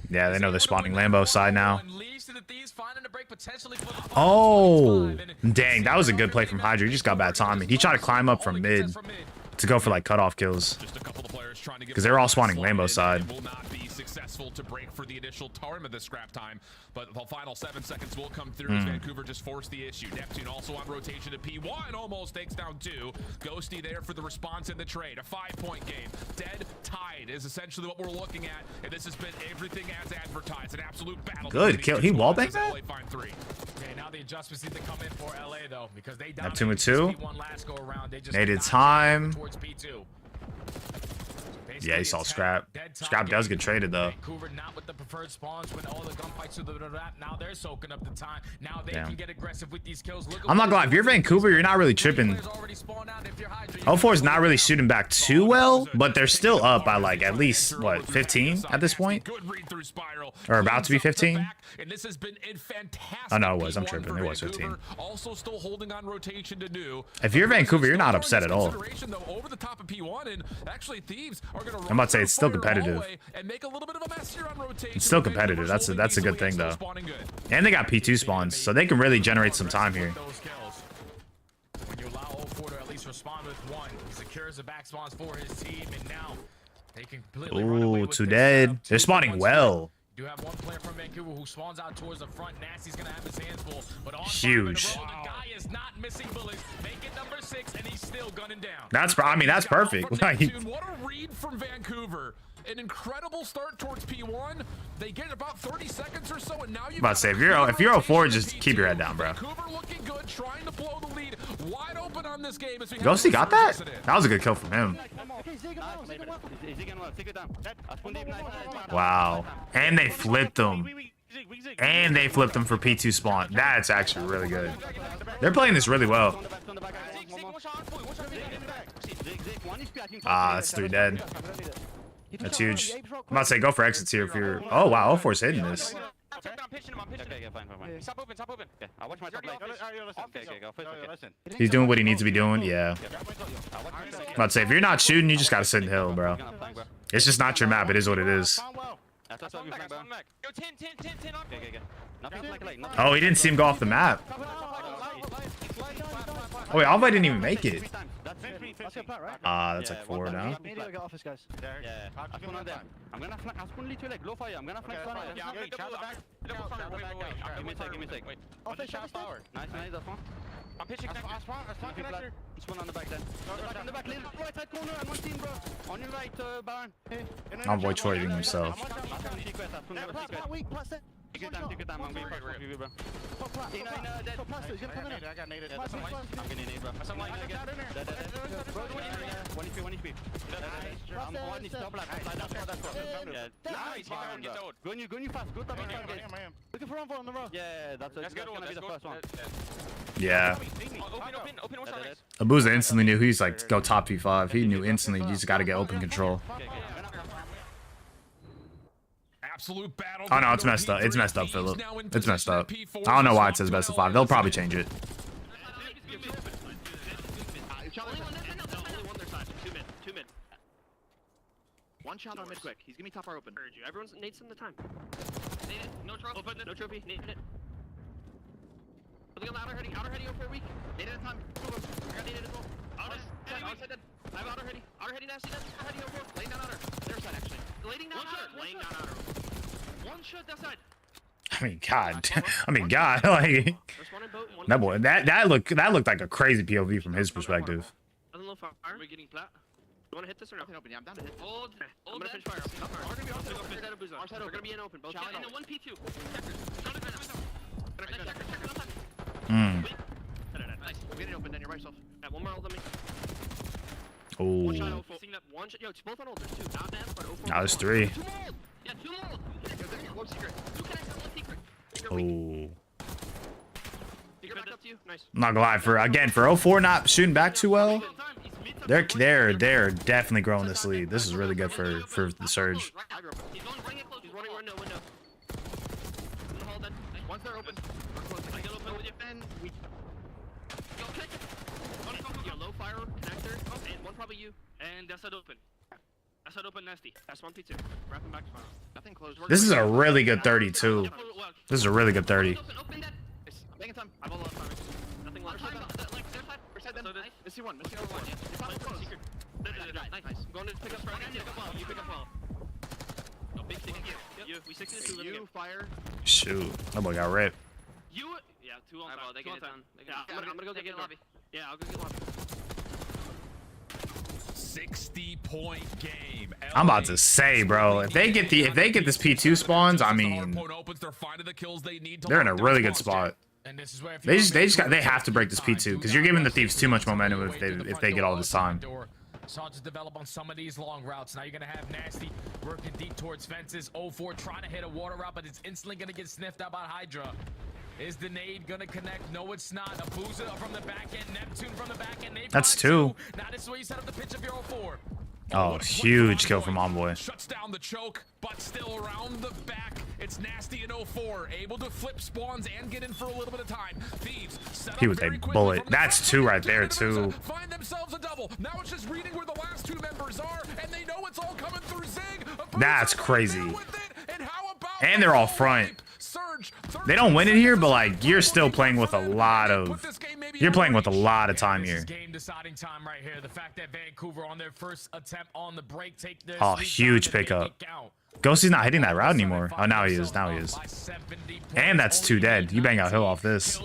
Yeah, they know they're spawning Lambo side now. Oh, dang, that was a good play from Hydra. He just got bad timing. He tried to climb up from mid to go for like cutoff kills because they're all spawning Lambo side. Successful to break for the initial time of the scrap time, but the final 7 seconds will come through as Vancouver just forced the issue. Neptune also on rotation to P1, almost takes down 2. Ghosty there for the response in the trade. A 5-point game. Dead tied is essentially what we're looking at, and this has been everything as advertised. An absolute battle. Good kill. He wallbanged that? Okay, now the adjustments need to come in for LA though, because they Neptune with 2. Needed time. Yeah, he saw Scrap. Scrap does get traded though. Vancouver not with the preferred spawns when all the gunfights to the rap. Now they're soaking up the time. Now they can get aggressive with these kills. I'm not gonna lie, if you're Vancouver, you're not really tripping. 04 is not really shooting back too well, but they're still up by like at least what 15 at this point, or about to be 15. Oh no, it was. I'm tripping. It was 15. Also still holding on rotation to new. If you're Vancouver, you're not upset at all. Over the top of P1, and actually Thieves are going to I'm about to say it's still competitive. It's still competitive. That's a good thing though. And they got P2 spawns, so they can really generate some time here. When you allow 04 to at least respond with 1, he secures the back spawns for his team, and now they can completely run away with 2 dead. They're spawning well. Do have one player from Vancouver who spawns out towards the front. Nasty's gonna have his hands full, but on Huge. the guy is not missing bullets. Make it number 6, and he's still gunning down. That's I mean that's perfect. Like, What a read from Vancouver. An incredible start towards P1. They get about 30 seconds or so, and now you've about to say if you're 04, just keep your head down, bro. Vancouver looking good, trying to blow the lead. Wide open on this game. Ghosty got that? That was a good kill from him. Wow. And they flipped them. And they flipped them for P2 spawn. That's actually really good. They're playing this really well. Ah, that's 3 dead. That's huge. I'm about to say go for exits here if you're... Oh, wow. 04's hitting this. He's doing what he needs to be doing. Yeah. I'm about to say if you're not shooting, you just got to sit in the hill, bro. It's just not your map. It is what it is. Oh, he didn't see him go off the map. Oh, wait, Alva didn't even make it. That's like 4 now. Envoy trading himself. Yeah. Abuza instantly knew he's like go top V5. He knew instantly you just got to get open control. Absolute battle. Oh no, it's messed up. It's messed up, Philip. It's messed up. I don't know why it says best of 5. They'll probably change it. One shot on mid quick. He's giving me top R open. Everyone's Nate's in the time. No trophy. Open it. No trophy. Nate it. Look at the outer heading over 4 week. Nate at a time. I got Nate as well. Outside dead. I have outer heading. Outer heading nasty dead. Outer heading over 4. Laying down outer. Their side actually. Laying down outer. Laying down outer. One shot that side. I mean, God. I mean, God. Like that boy. That looked like a crazy POV from his perspective. Doesn't look far. Are we getting flat? You want to hit this or no? Yeah, I'm down to hit. Hold. I'm gonna finish fire. We're gonna be open. We're gonna be in open. Both. And then 1 P2. Nice. Get it open. Then you're by yourself. One more ult on me. Oh. One shot. One shot. Yo, it's both on ult. There's 2. Not bad, but 04. Now there's 3. 2 more ult. Yeah, 2 more ult. One secret. 2 connects and 1 secret. Oh. Secret back up to you. Nice. I'm not gonna lie, for 04 not shooting back too well. They're definitely growing this lead. This is really good for the Surge. He's running window. Hold then. Once they're open. I get open with you. And we go kick. Yo, low fire connector. And one probably you. And that side open. That side open nasty. That's 1 P2. Wrap him back to fire. Nothing close. This is a really good 30 too. This is a really good 30. Open that. I'm making time. I have a lot of time. Nothing left. Like their side. Their side then. Missy one. Missy one. Secret. Nice. I'm going to pick up strong. You pick up well. No big thing. You. We 62. You fire. Shoot. That boy got ripped. You. Yeah. 2 on time. They get it done. Yeah. I'm gonna go get lobby. Yeah. I'll go get lobby. 60-point game. I'm about to say, bro, if they get this P2 spawns, I mean, they're in a really good spot. And this is where They have to break this P2 because you're giving the Thieves too much momentum if they get all this time. Starts to develop on some of these long routes. Now you're gonna have Nasty working deep towards fences. 04 trying to hit a water route, but it's instantly gonna get sniffed out by Hydra. Is the nade gonna connect? No, it's not. Abuza from the back end, Neptune from the back end. That's 2. Now this is where you set up the pitch of your 04. Oh, huge kill from Envoy. Shuts down the choke, but still around the back. It's Nasty in 04, able to flip spawns and get in for a little bit of time. Thieves set He was a bullet. That's 2 right there too. Find themselves a double. Now it's just reading where the last 2 members are, and they know it's all coming through Zig. That's crazy. And they're all front. They don't win it here, but like you're still playing with a lot of time here. Game deciding time right here. The fact that Vancouver on their first attempt on the break take this. Oh, huge pickup. Ghosty's not hitting that route anymore. Oh, now he is. Now he is. And that's 2 dead. You bang out Hill off this.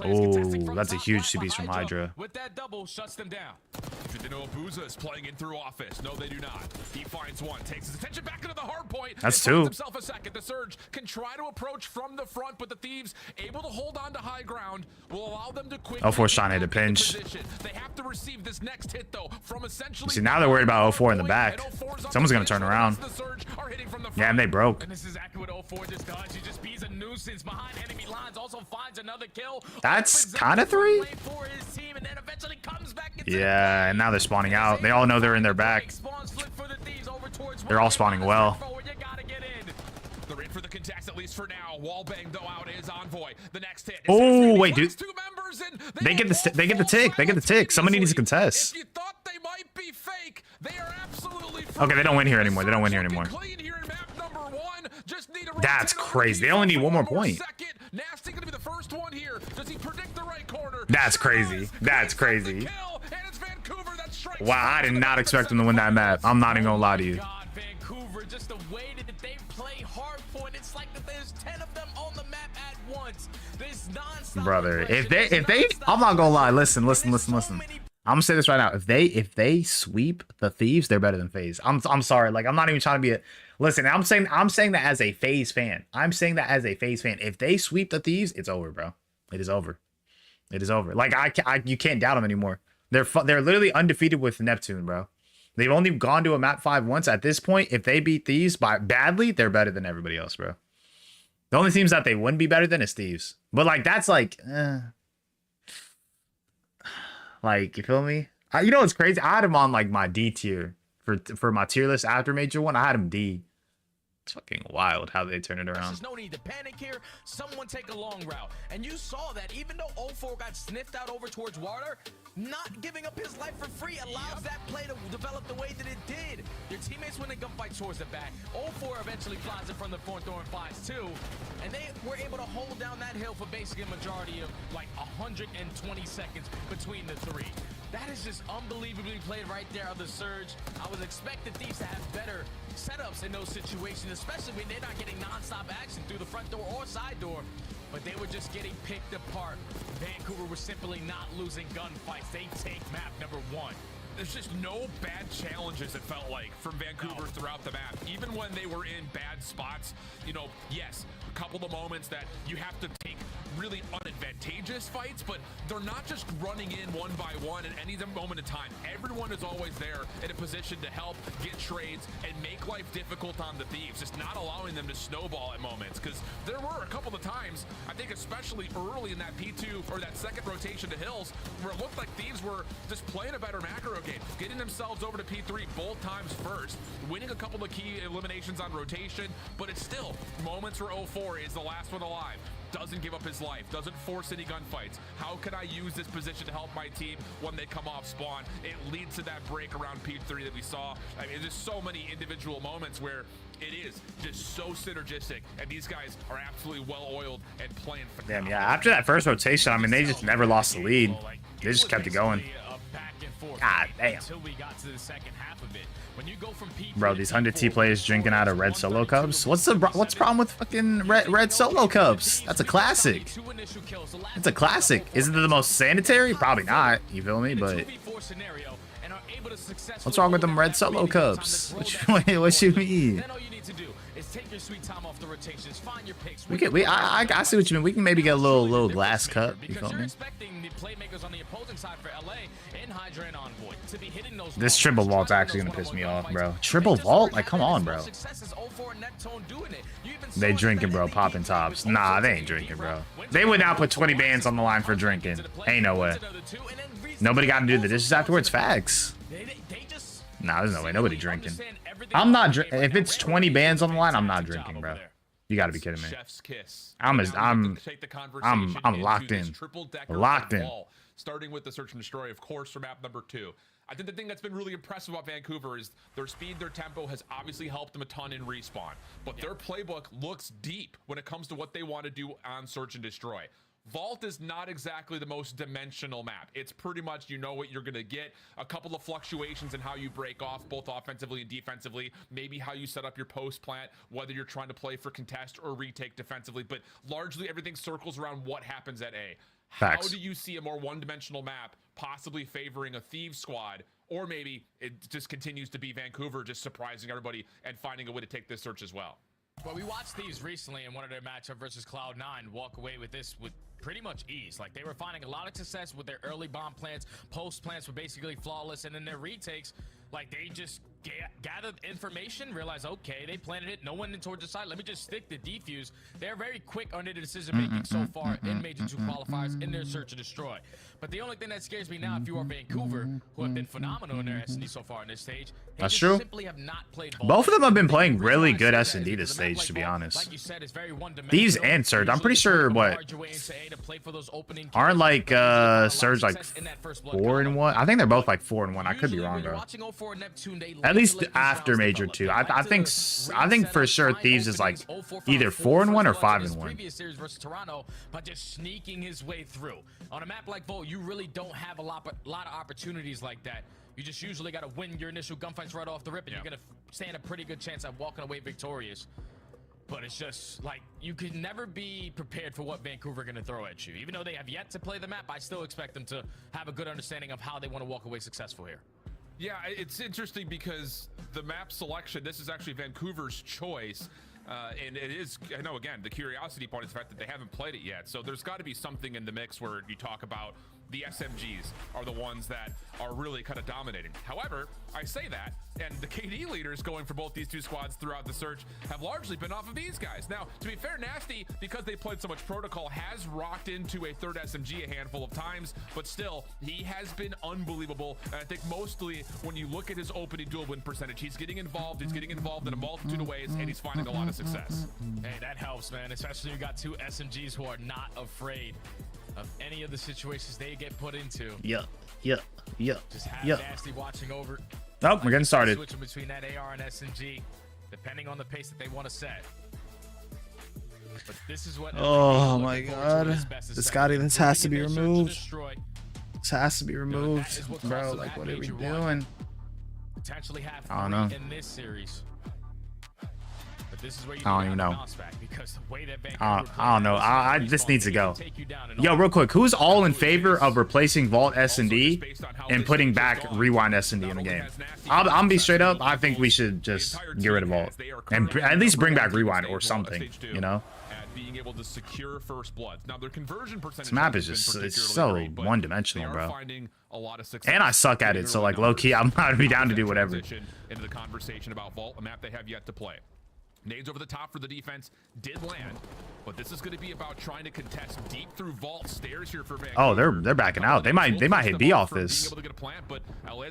Oh, that's a huge 2 piece from Hydra. With that double, shuts them down. Abuza is playing in through office. No, they do not. He finds one, takes his attention back into the hard point. That's 2. Himself a second. The Surge can try to approach from the front, but the Thieves, able to hold on to high ground, will allow them to quickly. 04's trying to hit a pinch. They have to receive this next hit though from essentially. See, now they're worried about 04 in the back. Someone's gonna turn around. Yeah, and they broke. And this is exactly what 04 just does. He just bees a nuisance behind enemy lines. Also finds another kill. That's kind of 3. Yeah, and now they're spawning out. They all know they're in their back. They're all spawning well. They're in for the contest, at least for now. Wallbang though out is Envoy. The next hit. Oh wait, dude. They get the tick. They get the tick. Somebody needs to contest. If you thought they might be fake, they are absolutely. Okay, they don't win here anymore. They don't win here anymore. That's crazy. They only need 1 more point. Nasty gonna be the first one here. Does he predict the right corner? That's crazy. That's crazy. Wow, I did not expect them to win that map. I'm not even gonna lie to you. God, Vancouver, just the way that they play hardpoint. It's like that there's 10 of them on the map at once. This nonstop. Brother, if they, I'm not gonna lie. Listen. I'm gonna say this right now. If they sweep the Thieves, they're better than FaZe. I'm sorry. Like, I'm not even trying to be a. Listen, I'm saying that as a FaZe fan. If they sweep the Thieves, it's over, bro. It is over. It is over. Like, you can't doubt them anymore. They're literally undefeated with Neptune, bro. They've only gone to a map 5 once. At this point, if they beat Thieves badly, they're better than everybody else, bro. The only teams that they wouldn't be better than is Thieves. But like, that's like, like, you feel me? You know what's crazy? I had him on like my D tier for my tier list after Major 1. I had him D. It's fucking wild how they turn it around. There's no need to panic here. Someone take a long route. And you saw that even though 04 got sniffed out over towards water, not giving up his life for free allows that play to develop the way that it did. Your teammates win a gunfight towards the back. 04 eventually flies in from the front door and flies too. And they were able to hold down that hill for basically a majority of like 120 seconds between the 3. That is just unbelievably played right there on the Surge. I was expecting Thieves to have better setups in those situations, especially when they're not getting non-stop action through the front door or side door, but they were just getting picked apart. Vancouver was simply not losing gunfights. They take map number 1. There's just no bad challenges, it felt like, from Vancouver throughout the map. Even when they were in bad spots, you know, yes, a couple of moments that you have to take really unadvantageous fights, but they're not just running in one by one at any moment in time. Everyone is always there in a position to help, get trades, and make life difficult on the Thieves, just not allowing them to snowball at moments, because there were a couple of times, I think especially early in that P2 or that second rotation to Hills, where it looked like Thieves were just playing a better macro game, getting themselves over to P3 both times first, winning a couple of key eliminations on rotation, but it's still moments where 04 is the last one alive, doesn't give up his life, doesn't force any gunfights. How can I use this position to help my team when they come off spawn? It leads to that break around P3 that we saw. I mean, there's so many individual moments where it is just so synergistic, and these guys are absolutely well-oiled and playing phenomenal. Damn, yeah, after that first rotation, I mean, they just never lost the lead. They just kept it going. God damn. Until we got to the second half of it. When you go from Bro, these 100T players drinking out of red solo cups. What's the problem with fucking red solo cups? That's a classic. It's a classic. Is it the most sanitary? Probably not. You feel me? But what's wrong with them red solo cups? What you mean? I see what you mean. We can maybe get a little glass cup. You feel me? This triple vault's actually gonna piss me off, bro. Triple vault? Like, come on, bro. They drinking, bro. Popping tops. Nah, they ain't drinking, bro. They would not put 20 bands on the line for drinking. Ain't no way. Nobody got to do the dishes afterwards. Facts. Nah, there's no way. Nobody drinking. I'm not drinking. If it's 20 bands on the line, I'm not drinking, bro. You got to be kidding me. I'm locked in. Locked in. Starting with the search and destroy, of course, for map number 2. I think the thing that's been really impressive about Vancouver is their speed, their tempo has obviously helped them a ton in respawn, but their playbook looks deep when it comes to what they want to do on search and destroy. Vault is not exactly the most dimensional map. It's pretty much, you know what you're gonna get. A couple of fluctuations in how you break off, both offensively and defensively. Maybe how you set up your post plant, whether you're trying to play for contest or retake defensively. But largely everything circles around what happens at A. Facts. How do you see a more one-dimensional map possibly favoring a Thieves squad? Or maybe it just continues to be Vancouver just surprising everybody and finding a way to take this search as well. Well, we watched Thieves recently in one of their matchup versus Cloud9 walk away with this with pretty much ease. Like, they were finding a lot of success with their early bomb plants. Post plants were basically flawless, and then their retakes, like, they just gathered information, realized, okay, they planted it, no one in towards the side, let me just stick the defuse. They're very quick under the decision making so far in Major 2 qualifiers in their search to destroy. But the only thing that scares me now, if you are Vancouver, who have been phenomenal in their S&D so far in this stage, that's true. Simply have not played Both of them have been playing really good S&D this stage, to be honest. Like you said, it's very Thieves and Surge, I'm pretty sure aren't like Surge like 4-1? I think they're both like 4-1. I could be wrong though. At least after Major 2, I think for sure Thieves is like either 4-1 or 5-1. Previous series versus Toronto, but just sneaking his way through on a map like Volt. You really don't have a lot of opportunities like that. You just usually got to win your initial gunfights right off the rip, and you're gonna stand a pretty good chance at walking away victorious. But it's just like you can never be prepared for what Vancouver are gonna throw at you. Even though they have yet to play the map, I still expect them to have a good understanding of how they want to walk away successful here. Yeah, it's interesting because the map selection, this is actually Vancouver's choice. And it is, I know, again, the curiosity point is the fact that they haven't played it yet. So there's got to be something in the mix where you talk about the SMGs are the ones that are really kind of dominating. However, I say that, and the KD leaders going for both these two squads throughout the search have largely been off of these guys. Now, to be fair, Nasty, because they played so much protocol, has rocked into a third SMG a handful of times, but still, he has been unbelievable. And I think mostly when you look at his opening dual win percentage, he's getting involved in a multitude of ways, and he's finding a lot of success. Hey, that helps, man, especially when you got two SMGs who are not afraid of any of the situations they get put into. Just have Nasty watching over. Oh, we're getting started. Switching between that AR and SMG, depending on the pace that they want to set. But this is what. Oh my God, this has to be removed. This has to be removed, bro. Like, what are we doing? Potentially have I don't know. in this series. But this is where you I don't even know. Because the way that I don't know. This needs to go. Yo, real quick, who's all in favor of replacing Vault S&D and putting back Rewind S&D in the game? I'm gonna be straight up. I think we should just get rid of Vault and at least bring back Rewind or something. You know. Being able to secure first bloods. Now their conversion percentage. This map is just it's so one-dimensional, bro. And I suck at it, so like low key, I'm not gonna be down to do whatever. Into the conversation about Vault, a map they have yet to play. Nades over the top for the defense did land, but this is going to be about trying to contest deep through Vault stairs here for Vancouver. Oh, they're backing out. They might hit B off this.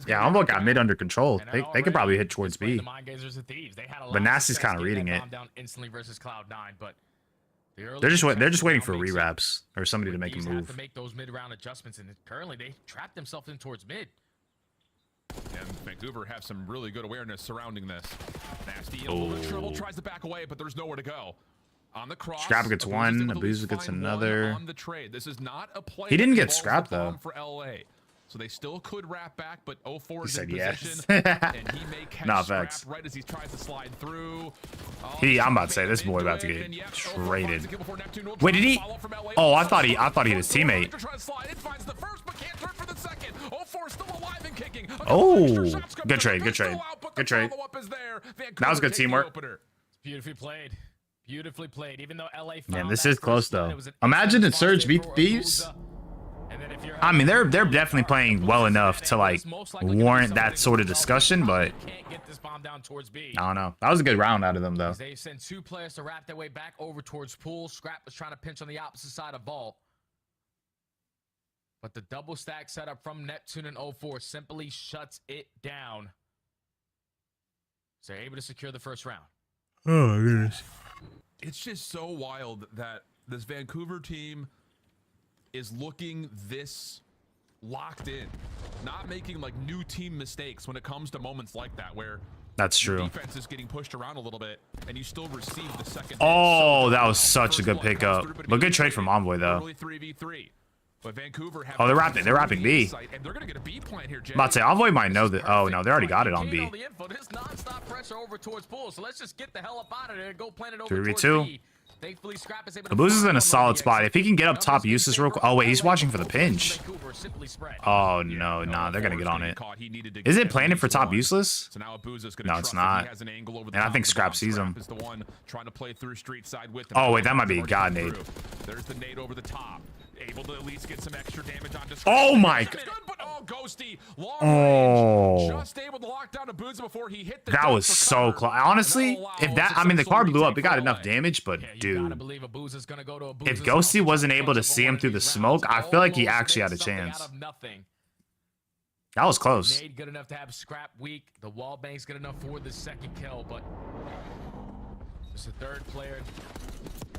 Yeah, Envoy got mid under control. They could probably hit towards B. But Nasty's kind of reading it. They're just waiting for rewraps or somebody to make a move. To make those mid-round adjustments, and currently they trapped themselves in towards mid. And Vancouver have some really good awareness surrounding this. Nasty in a little bit of trouble, tries to back away, but there's nowhere to go. On the cross, Scrap gets one, Abuser gets another. On the trade. This is not a play. He didn't get scrapped though. For LA. So they still could wrap back, but 04 is in position. Yes. And he may catch scrap right as he tries to slide through. I'm about to say this boy about to get traded. Wait, did he? Oh, I thought he hit his teammate. Oh, good trade. That was good teamwork. Beautifully played. Beautifully played. Even though LA. Man, this is close though. Imagine if Surge beat Thieves. I mean, they're definitely playing well enough to like warrant that sort of discussion, but I don't know. That was a good round out of them though. They sent two players to wrap their way back over towards Pool. Scrap was trying to pinch on the opposite side of Vault. But the double stack setup from Neptune and 04 simply shuts it down. So they're able to secure the first round. Oh my goodness. It's just so wild that this Vancouver team is looking this locked in, not making like new team mistakes when it comes to moments like that, where That's Your true. defense is getting pushed around a little bit, and you still receive the second. Oh, that was such a good pickup. But good trade from Envoy, though. Early 3v3. But Vancouver have Oh, they're rapping. They're rapping B. and they're gonna get a B plan here, Jay. I'm about to say, Envoy might know that. Oh, no, they already got it on B. There's non-stop pressure over towards pool, so let's just get the hell up out of there and go plant it over 3v2. towards B. Thankfully, Scrap is able to Abuza's in a solid spot. If he can get up top useless real quick. Oh, wait, he's watching for the pinch. Oh, no, nah, they're going to get on it. Is it planted for top useless? So now Abuza's No, it's not. And I think Scrap sees him. Is the one trying to play through street side with him. Oh, wait, that might be a god nade. There's the nade over the top. Able to at least get some extra damage on Scrap. Oh, my God. Oh, Ghosty. Long Oh. range. Just able to lock down Abuza before he hit the That was so close. Honestly, if that, I mean, the car blew up. It got enough damage, but dude, if Ghosty wasn't able to see him through the smoke, I feel like he actually had a chance. That was close. Nade good enough to have Scrap weak. The wall bank's good enough for the second kill, but just a third player.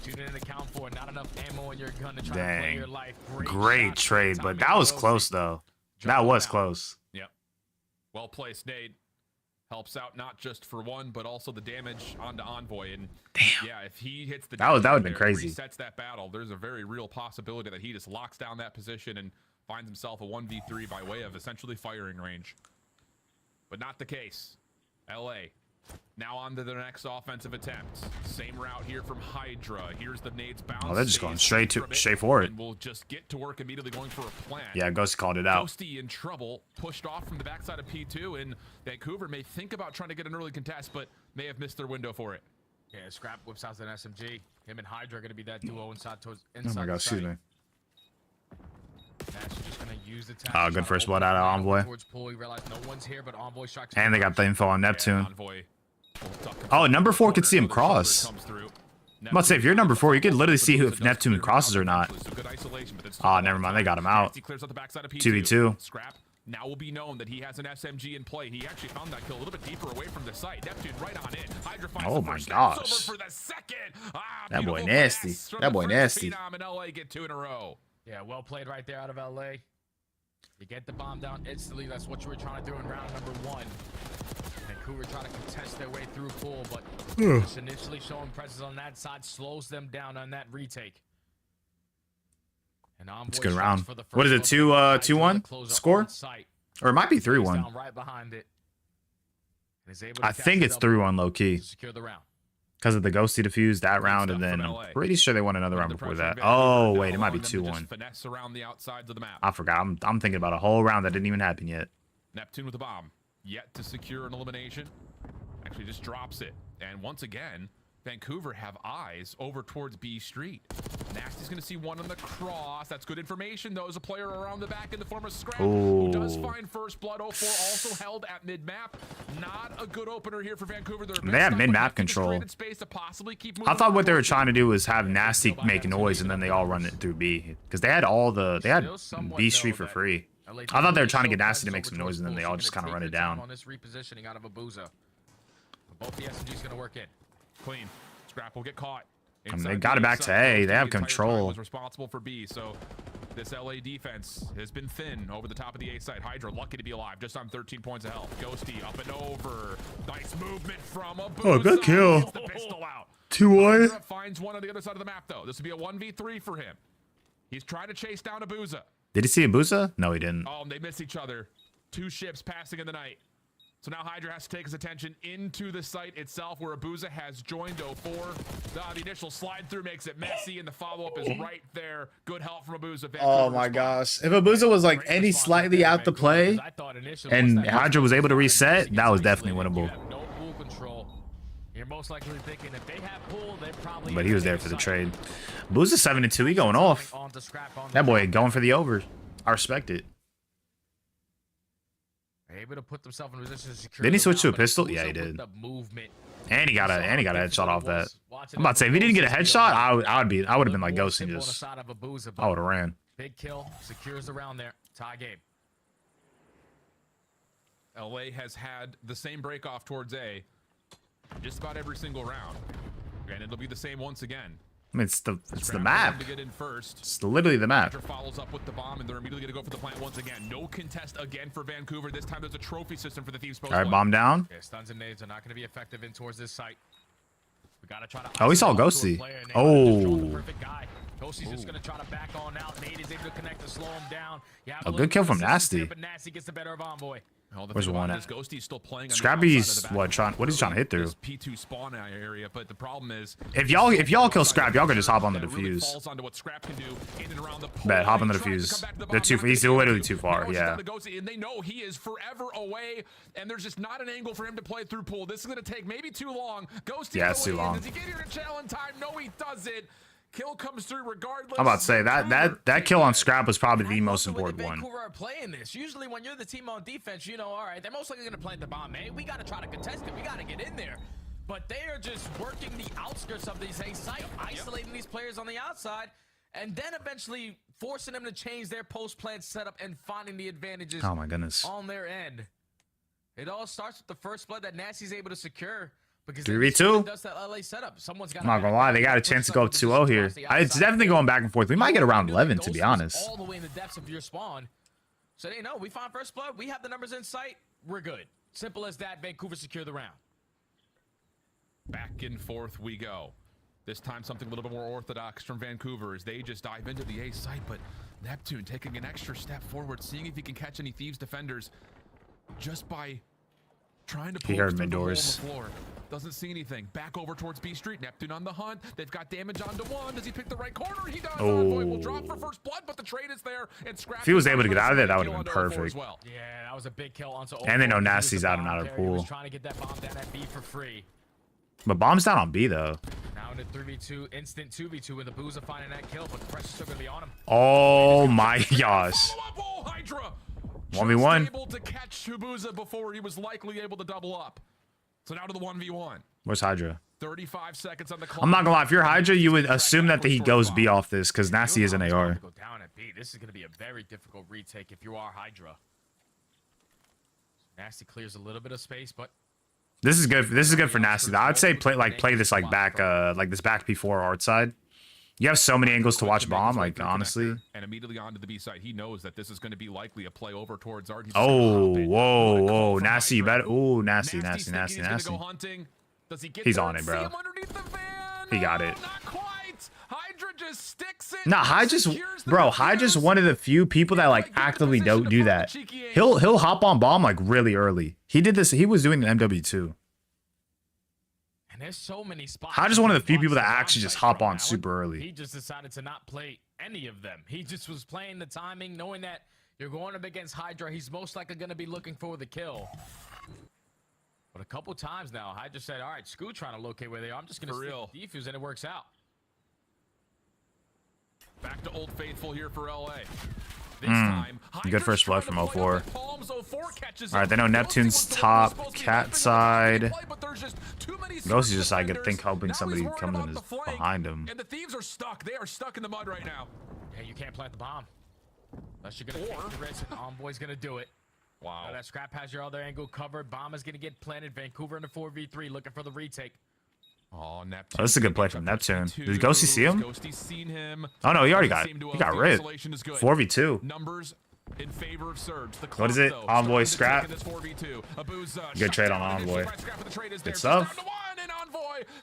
Tune in and account for not enough ammo in your gun to try to play your life. Great trade, but that was close though. That was close. Yep. Well placed, Nade. Helps out not just for one, but also the damage onto Envoy. And yeah, if he hits the that would have been crazy. Resets that battle. There's a very real possibility that he just locks down that position and finds himself a 1v3 by way of essentially firing range. But not the case. LA. Now on to the next offensive attempt. Same route here from Hydra. Here's the nades bounce. Oh, they're just going straight for it. And we'll just get to work immediately going for a plant. Yeah, Ghost called it out. Ghosty in trouble, pushed off from the backside of P2, and Vancouver may think about trying to get an early contest, but may have missed their window for it. Yeah, Scrap whips out an SMG. Him and Hydra are going to be that duo inside Oh my god, excuse me. Just gonna use the Oh, good first blood out of Envoy. Pool. He realized no one's here, but Envoy strikes. And they got the info on Neptune. Envoy. Oh, number 4 could see him cross. I'm about to say, if you're number 4, you could literally see if Neptune crosses or not. Oh, never mind. They got him out. 2v2. Scrap. Now will be known that he has an SMG in play. He actually found that kill a little bit deeper away from the site. Neptune right on in. Hydra finds oh my gosh. for the second. That boy nasty. That boy nasty. In LA get 2 in a row. Yeah, well played right there out of LA. You get the bomb down instantly. That's what you were trying to do in round number 1. Vancouver trying to contest their way through pool, but just initially showing presence on that side slows them down on that retake. And it's a good round. What is it? 2-1 score? Or it might be 3-1. Right behind it. I think it's 3-1 low key. Secure the round. Because of the Ghosty defuse that round, and then I'm pretty sure they won another round before that. Oh wait, it might be 2-1. I forgot. I'm thinking about a whole round that didn't even happen yet. Neptune with a bomb, yet to secure an elimination. Actually, just drops it, and once again, Vancouver have eyes over towards B Street. Nasty's going to see one on the cross. That's good information, though. There's a player around the back in the form of Scrap, who does find first blood. 04 also held at mid-map. Not a good opener here for Vancouver. They have mid-map control. I thought what they were trying to do was have Nasty make noise, and then they all run it through B. Because they had B Street for free. I thought they were trying to get Nasty to make some noise, and then they all just kind of run it down. On this repositioning out of Abuza. Both the SMGs going to work in. Clean. Scrap will get caught. I mean, they got it back to A. They have control. Was responsible for B, so this LA defense has been thin over the top of the A side. Hydra lucky to be alive, just on 13 points of health. Ghosty up and over. Nice movement from Abuza. Oh, good kill. The pistol out. 2-1. Finds one on the other side of the map, though. This would be a 1v3 for him. He's trying to chase down Abuza. Did he see Abuza? No, he didn't. Oh, and they miss each other. 2 ships passing in the night. So now Hydra has to take his attention into the site itself, where Abuza has joined 04. The initial slide through makes it messy, and the follow-up is right there. Good help from Abuza. Oh my gosh. If Abuza was like any slightly out the play and Hydra was able to reset, that was definitely winnable. No pool control. You're most likely thinking if they have pool, they probably. But he was there for the trade. Abuza 7-2. He going off. That boy going for the over. I respect it. Able to put themselves in position to secure. Didn't he switch to a pistol? Yeah, he did. And he got a headshot off that. I'm about to say, if he didn't get a headshot, I would have been like ghosting just. I would have ran. Big kill, secures the round there. Tie game. LA has had the same break off towards A just about every single round, and it'll be the same once again. I mean, it's the Scrap map. to get in first. It's literally the map. Hydra follows up with the bomb, and they're immediately going to go for the plant once again. No contest again for Vancouver. This time there's a trophy system for the Thieves. All right, bomb down. Yeah, stuns and nades are not going to be effective in towards this site. We got to try to. Oh, we saw Ghosty. Oh. Ghosty's just going to try to back on out. Nade is able to connect to slow him down. A good kill from Nasty. But Nasty gets the better of Envoy. Where's one at? Ghosty's still playing on Scrappy's the what is he trying to hit through? P2 spawn area, but the problem is if y'all kill Scrap, y'all can just hop on the defuse. Falls onto what Scrap can do in and around the Bet, hop on the defuse. They're too. He's literally too far. Yeah. And they know he is forever away, and there's just not an angle for him to play through pool. This is going to take maybe too long. Ghosty, yeah, it's too long. Does he get here to challenge time? No, he doesn't. Kill comes through regardless. I'm about to say that kill on Scrap was probably the most important one. Vancouver are playing this. Usually when you're the team on defense, you know, all right, they're most likely going to plant the bomb, man. We got to try to contest it. We got to get in there. But they are just working the outskirts of these site, isolating these players on the outside, and then eventually forcing them to change their post-plant setup and finding the advantages oh my goodness. on their end. It all starts with the first blood that Nasty's able to secure. 3v2. I'm not gonna lie, they got a chance to go up 2-0 here. It's definitely going back and forth. We might get around 11, to be honest. All the way in the depths of your spawn. So they know we found first blood. We have the numbers in sight. We're good. Simple as that. Vancouver secure the round. Back and forth we go. This time something a little bit more orthodox from Vancouver as they just dive into the A site, but Neptune taking an extra step forward, seeing if he can catch any Thieves defenders just by trying to pull through the hole on the floor. Doesn't see anything. Back over towards B Street. Neptune on the hunt. They've got damage onto one. Does he pick the right corner? He does. Oh. Envoy will drop for first blood, but the trade is there. And Scrap if he was able to get out of there, that would have been perfect. Well. Yeah, that was a big kill onto. And they know Nasty's out and out of the pool. He was trying to get that bomb down at B for free. But bomb's down on B though. Now into 3v2, instant 2v2 with the Booza finding that kill, but the pressure's still gonna be on him. Oh my gosh. Oh, Hydra. 1v1. Able to catch Booza before he was likely able to double up. So now to the 1v1. Where's Hydra? 35 seconds on the clock. I'm not gonna lie. If you're Hydra, you would assume that he goes B off this because Nasty is an AR. Go down at B. This is gonna be a very difficult retake if you are Hydra. Nasty clears a little bit of space, but this is good. This is good for Nasty. I'd say play this like back P4 art side. You have so many angles to watch bomb. Like honestly. And immediately onto the B side, he knows that this is going to be likely a play over towards Art. Oh, whoa. Nasty, you better. Ooh, nasty. He's on it, bro. He got it. Not quite. Hydra just sticks it. Nah, Hydra's one of the few people that like actively don't do that. He'll hop on bomb like really early. He did this. He was doing an MW2. And there's so many spots. Hydra's one of the few people that actually just hop on super early. He just decided to not play any of them. He just was playing the timing, knowing that you're going up against Hydra. He's most likely going to be looking for the kill. But a couple times now, Hydra said, all right, Scoot trying to locate where they are. I'm just going to defuse, and it works out. Back to Old Faithful here for LA. This time, good first blood from 04. Alright, they know Neptune's top, cat side. Ghosty's just, I could think, hoping somebody comes in behind him. And the Thieves are stuck. They are stuck in the mud right now. Yeah, you can't plant the bomb. Unless you're going to take the risk, and Envoy's going to do it. Wow. That Scrap has your other angle covered. Bomb is going to get planted. Vancouver in the 4v3 looking for the retake. Oh, Neptune. Oh, this is a good play from Neptune. Did Ghosty see him? Ghosty's seen him. Oh no, he already got it. He got ripped. 4v2. Numbers in favor of Surge. What is it? Envoy Scrap. Good trade on Envoy. Good stuff.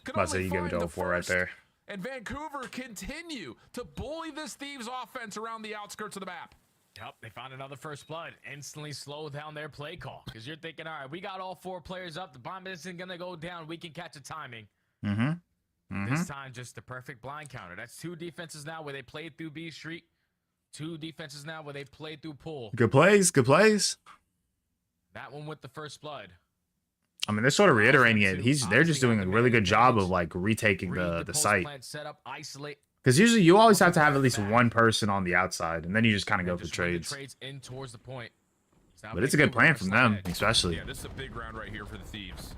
About to say you gave it to 04 right there. And Vancouver continue to bully this Thieves offense around the outskirts of the map. Yep, they found another first blood. Instantly slow down their play call. Because you're thinking, all right, we got all 4 players up. The bomb isn't going to go down. We can catch the timing. This time, just the perfect blind counter. That's 2 defenses now where they played through B Street. 2 defenses now where they played through Pool. Good plays. Good plays. That one with the first blood. I mean, they're sort of reiterating it. They're just doing a really good job of like retaking the site. Setup, isolate. Because usually you always have to have at least one person on the outside, and then you just kind of go for trades. Trades in towards the point. But it's a good plan from them, especially. Yeah, this is a big round right here for the Thieves.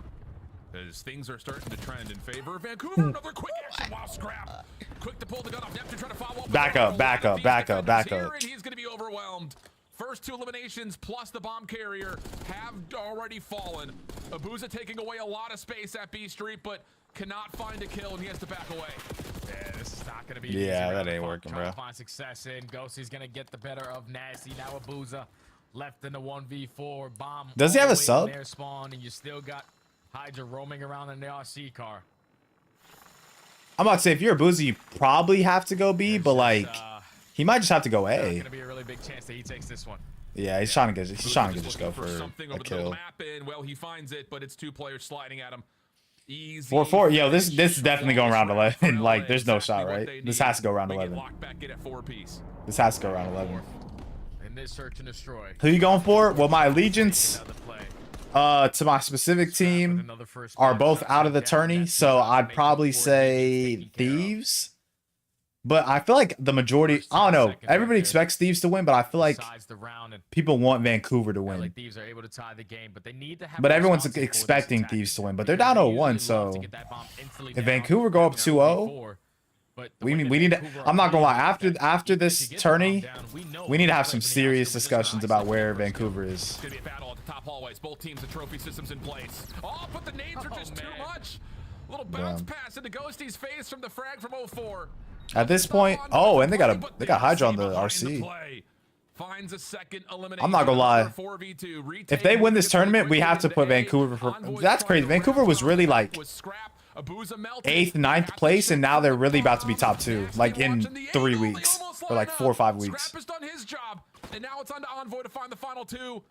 As things are starting to trend in favor of Vancouver. Another quick action while Scrap. Quick to pull the gun off. Neptune trying to follow up. Back up. And he's going to be overwhelmed. First 2 eliminations plus the bomb carrier have already fallen. Abuza taking away a lot of space at B Street, but cannot find a kill, and he has to back away. Yeah, this is not gonna be. Yeah, easy that ain't working, trying bro. to find success in. Ghosty's gonna get the better of Nasty. Now Abuza left in the 1v4. Bomb. Does he have a all the way in sub? their spawn, and you still got Hydra roaming around in the RC car. I'm about to say, if you're a Boozy, you probably have to go B, but like, he might just have to go A. Gonna be a really big chance that he takes this one. Yeah, he's trying to just go for something a over the middle kill. map, and well, he finds it, but it's 2 players sliding at him. Easy. 4-4. Yo, this is definitely going round 11. Like, there's no shot, right? This has to go round 11. This has to go round 11. And this search and destroy. Who you going for? Well, my allegiance to my specific team are both out of the tourney, so I'd probably say Thieves. But I feel like the majority, I don't know, everybody expects Thieves to win, but I feel like people want Vancouver to win. Thieves are able to tie the game, but they need to have. But everyone's expecting Thieves to win, but they're down 0-1, so if Vancouver go up 2-0, we need to, I'm not gonna lie, after this tourney, we need to have some serious discussions about where Vancouver is. It's gonna be a battle at the top hallways. Both teams with trophy systems in place. Oh, but the nades are just too much. Little bounce pass into Ghosty's face from the frag from 04. At this point, oh, and they got Hydra on the RC. Finds a second I'm not gonna lie. If they win this tournament, we have to put Vancouver for. That's crazy. Vancouver was really like 8th, 9th place, and now they're really about to be top 2, like in 3 weeks or like 4 or 5 weeks. Scrap has done his job, and now it's on to Envoy to find the final 2.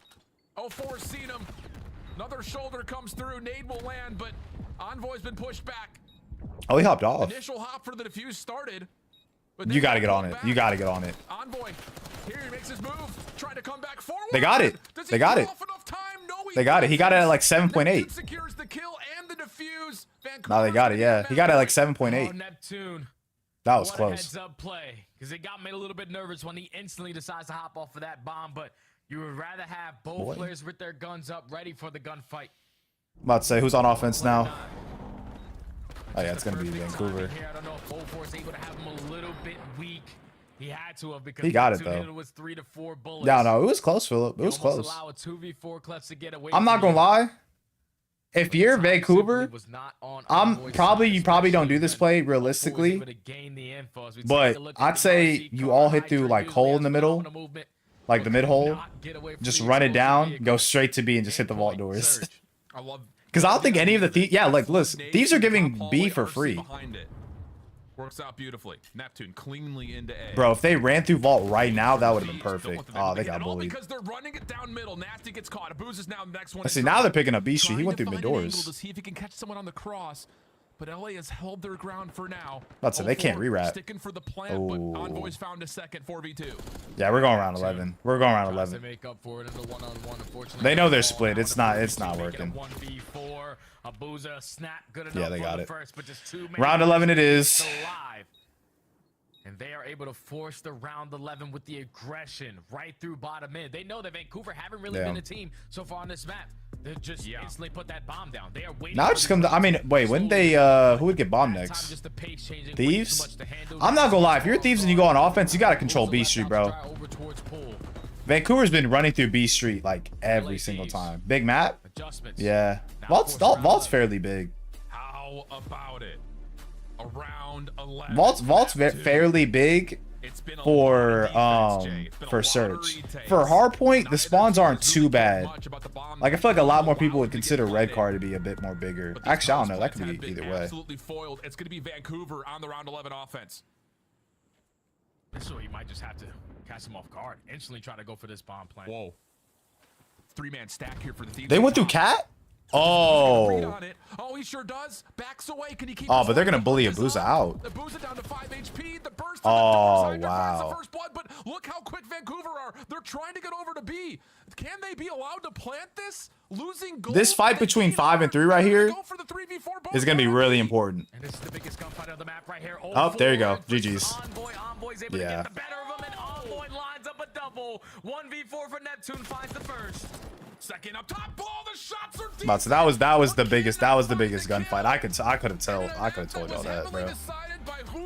04's seen him. Another shoulder comes through. Nade will land, but Envoy's been pushed back. Oh, he hopped off. Initial hop for the defuse started. But You got to get on it. You got to get on it. Envoy, here he makes his move, trying to come back forward. They got it. They got it. They got it. He got it at like 7.8. Secures the kill and the defuse. No, they got it. Yeah, he got it at like 7.8. Neptune. That was What a close. heads up play, because it got me a little bit nervous when he instantly decides to hop off of that bomb, but you would rather have both players with their guns up, ready for the gunfight. I'm about to say, who's on offense now? Oh yeah, it's gonna be Vancouver. Here, I don't know if 04 is able to have him a little bit weak. He had to have, because He got it Neptune though. was 3 to 4 bullets. Yeah, no, it was close, Philip. It was close. Allow a 2v4 clutch to get away I'm not from gonna you. lie. If you're Vancouver, you probably don't do this play realistically. But I'd say you all hit through like hole in the middle, like the mid hole. Just run it down, go straight to B, and just hit the vault doors. Because I don't think any of the Thieves, yeah, like, listen, Thieves are giving B for free. Works out beautifully. Neptune cleanly into A. Bro, if they ran through vault right now, that would have been perfect. Oh, they got bullied. Because they're running it down middle. Nasty gets caught. Abuz is now the next one. Let's see, now they're picking up B Street. He went through mid doors. To see if he can catch someone on the cross. But LA has held their ground for now. Let's say they can't rewrap. Sticking for the plant, but Envoy's found a second 4v2. Yeah, we're going around 11. We're going around 11. They know they're split. It's not working. Yeah, they got it. Round 11 it is. And they are able to force the round 11 with the aggression right through bottom mid. They know that Vancouver haven't really been a team so far on this map. They just instantly put that bomb down. They are waiting. Now it just comes. I mean, wait. When they who would get bombed next? Thieves. I'm not gonna lie. If you're Thieves and you go on offense, you gotta control B Street, bro. Vancouver's been running through B Street like every single time. Big map. Yeah. Vault's fairly big. How about it? Around 11. Vault's fairly big for search. For hardpoint, the spawns aren't too bad. Like I feel like a lot more people would consider red car to be a bit more bigger. Actually, I don't know. That could be either way. Absolutely foiled. It's going to be Vancouver on the round 11 offense. So he might just have to catch him off guard. Instantly try to go for this bomb plant. Whoa. 3-man stack here for the Thieves. They went through Cat? Oh. Oh, he sure does. Backs away. Can he keep but they're gonna bully Abuza out. Abuza down to 5 HP. The burst. Oh, wow. The first blood, but look how quick Vancouver are. They're trying to get over to B. Can they be allowed to plant this? Losing gold. This fight between 5 and 3 right here is gonna be really important. And this is the biggest gunfight of the map right here. Oh, there you go. GG's. Envoy's able to get the better of him, and Envoy lines up a double. 1v4 for Neptune finds the first. Second up top, ball. The shots are deep. But so that was the biggest gunfight. I could have told y'all that, bro.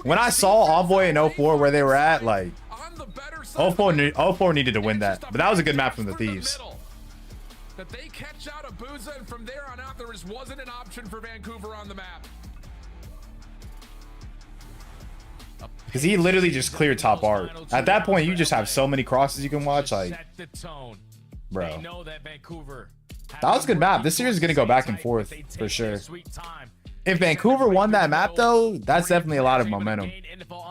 When I saw Envoy in 04 where they were at, like 04 needed to win that. But that was a good map from the Thieves. That they catch out Abuza, and from there on out there just wasn't an option for Vancouver on the map. Because he literally just cleared top art. At that point, you just have so many crosses you can watch. Like, bro. That was a good map. This series is going to go back and forth for sure. If Vancouver won that map, though, that's definitely a lot of momentum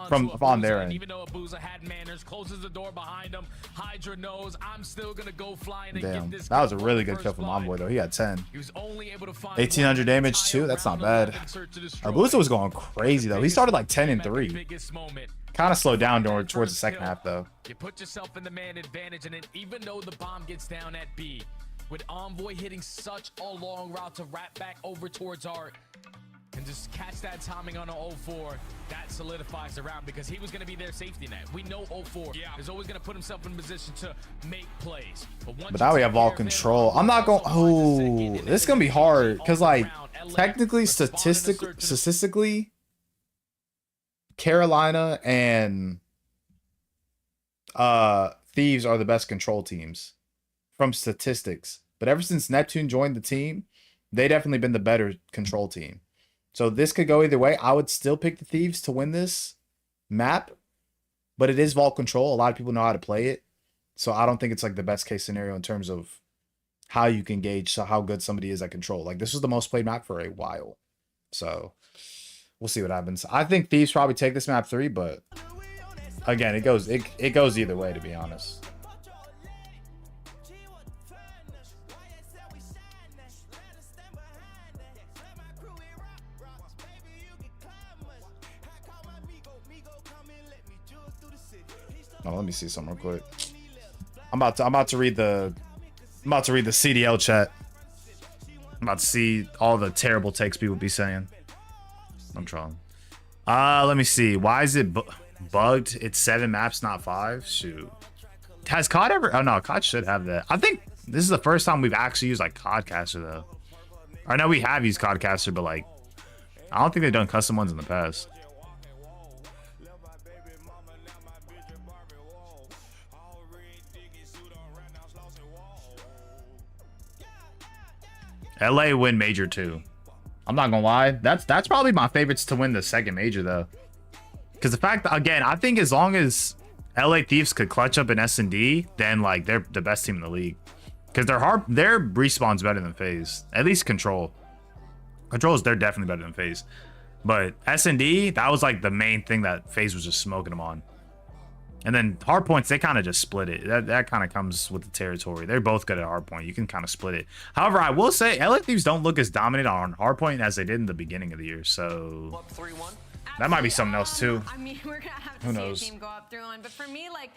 from on their end. Even though Abuza had manners, closes the door behind him. Hydra knows I'm still gonna go flying and Damn, get this. that was a really good kill from Envoy, though. He had 10. He was only able to find 1800 damage too. That's not bad. Abuza was going crazy though. He started like 10 and 3. Kind of slowed down towards the second half though. You put yourself in the man advantage, and then even though the bomb gets down at B, with Envoy hitting such a long route to wrap back over towards Art, and just catch that timing on a 0-4, that solidifies the round because he was going to be their safety net. We know 0-4 is always going to put himself in position to make plays. But now we have all control. I'm not going. Oh, this is gonna be hard because like technically, statistically, Carolina and Thieves are the best control teams from statistics. But ever since Neptune joined the team, they definitely been the better control team. So this could go either way. I would still pick the Thieves to win this map, but it is vault control. A lot of people know how to play it. So I don't think it's like the best case scenario in terms of how you can gauge how good somebody is at control. Like this was the most played map for a while. So we'll see what happens. I think Thieves probably take this map 3, but again, it goes either way, to be honest. Oh, let me see something real quick. I'm about to read the CDL chat. I'm about to see all the terrible takes people be saying. I'm trying. Let me see. Why is it bugged? It's 7 maps, not 5. Shoot. Has COD ever? Oh no, COD should have that. I think this is the first time we've actually used like CODcaster though. I know we have used CODcaster, but like I don't think they've done custom ones in the past. LA win major 2. I'm not gonna lie. That's probably my favorites to win the second major though. Because the fact that, again, I think as long as LA Thieves could clutch up in S&D, then like they're the best team in the league. Because their respawn's better than FaZe. At least Control. They're definitely better than FaZe. But S&D, that was like the main thing that FaZe was just smoking them on. And then hardpoints, they kind of just split it. That kind of comes with the territory. They're both good at hardpoint. You can kind of split it. However, I will say LA Thieves don't look as dominant on hardpoint as they did in the beginning of the year. So that might be something else too. I mean, we're gonna have to see a team go up 3-1. But for me, like,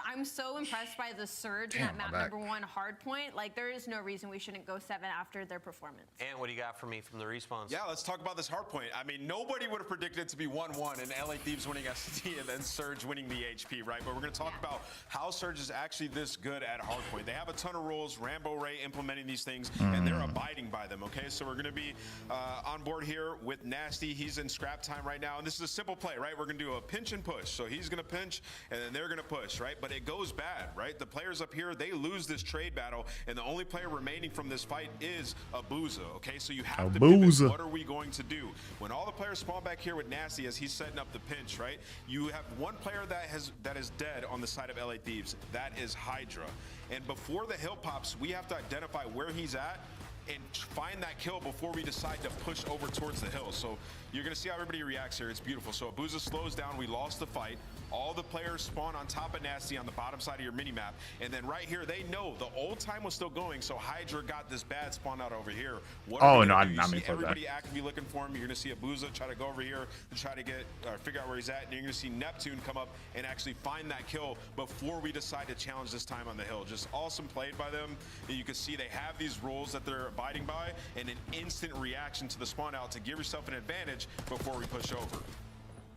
I'm so impressed by the surge in that map number 1 hardpoint. Like, there is no reason we shouldn't go 7 after their performance. And what do you got for me from the respawns? Yeah, let's talk about this hardpoint. I mean, nobody would have predicted it to be 1-1 and LA Thieves winning SD and then Surge winning the HP, right? But we're going to talk about how Surge is actually this good at hardpoint. They have a ton of rules, Rambo Ray implementing these things, and they're abiding by them, okay? So we're going to be on board here with Nasty. He's in scrap time right now, and this is a simple play, right? We're going to do a pinch and push. So he's going to pinch, and then they're going to push, right? But it goes bad, right? The players up here, they lose this trade battle, and the only player remaining from this fight is Abuza, okay? So you have to pivot. What are we going to do? When all the players spawn back here with Nasty as he's setting up the pinch, right? You have one player that is dead on the side of LA Thieves. That is Hydra. And before the hill pops, we have to identify where he's at and find that kill before we decide to push over towards the hill. So you're going to see how everybody reacts here. It's beautiful. So Abuza slows down. We lost the fight. All the players spawn on top of Nasty on the bottom side of your mini-map. And then right here, they know the old time was still going, so Hydra got this bad spawn out over here. Oh, no, I'm see everybody actively looking for him. You're going to see Abuza try to go over here to try to get figure out where he's at. And you're going to see Neptune come up and actually find that kill before we decide to challenge this time on the hill. Just awesome played by them. And you can see they have these rules that they're abiding by and an instant reaction to the spawn out to give yourself an advantage before we push over.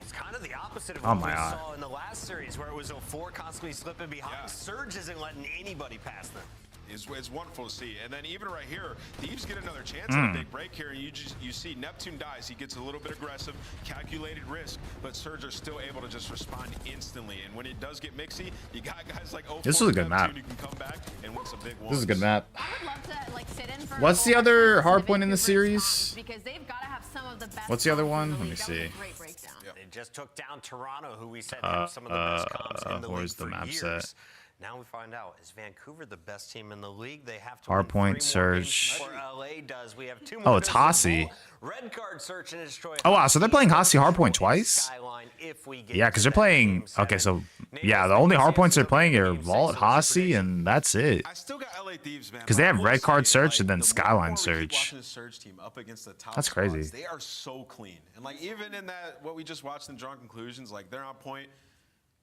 It's kind of the opposite of what we saw in the last series where it was 04 constantly slipping behind. Surge isn't letting anybody pass them. is wonderful to see. And then even right here, Thieves get another chance at a big break here, and you see Neptune dies. He gets a little bit aggressive, calculated risk, but Surge are still able to just respond instantly. And when it does get mixy, you got guys like This is a good map. You can come back and win some big ones. This is a good map. I would love to like sit in for What's the other hard point in the series? because they've got to have some of the best. What's the other comps in one? the Let me league. That was a see. great breakdown. They just took down Toronto, who we said have some of the best comps in the league where's the for map years. set? Now we find out, is Vancouver the best team in the league? They have to Hard win point 3 more games Surge. before LA does. We have 2 more. Oh, it's games to Hossie. bowl. Red card search and destroy. Oh wow, so they're playing Hossie hardpoint twice? Skyline if we get Yeah, to because they're that playing. game Okay, so seven. yeah, the only hardpoints they're playing are Vault, Hossie, and that's it. I still got LA Thieves, man. Because they have But I will red card say, search and like, then the Skyline more we keep Surge. watching the Surge team up against the top That's crazy. squads, they are so clean. And like even in that what we just watched in Drawn Conclusions, like they're on point.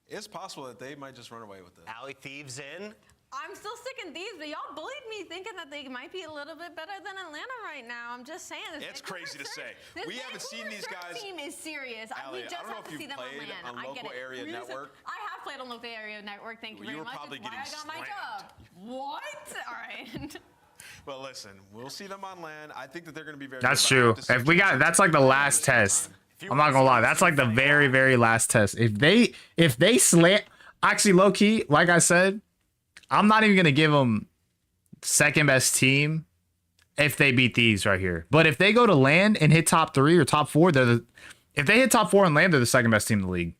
It's possible that they might just run away with this. LA Thieves in. I'm still sticking Thieves, but y'all bullied me thinking that they might be a little bit better than Atlanta right now. I'm just saying. It's crazy to say. This We haven't seen these guys. Team is serious. We Elliot, just I don't know have if to see you've them on played land. on I get local it. area network. I have played on local area network. Thank you You very were much. probably It's why I getting got my slammed. job. What? All right. But listen, we'll see them on land. I think that they're going to be very. That's good, but I true. have to say If we got, Surge that's like the are last time. test. I'm not gonna lie, that's like the very, very last test. If they slant, actually low key, like I said, I'm not even gonna give them second best team if they beat Thieves right here. But if they go to land and hit top 3 or top 4, if they hit top 4 and land, they're the second best team in the league.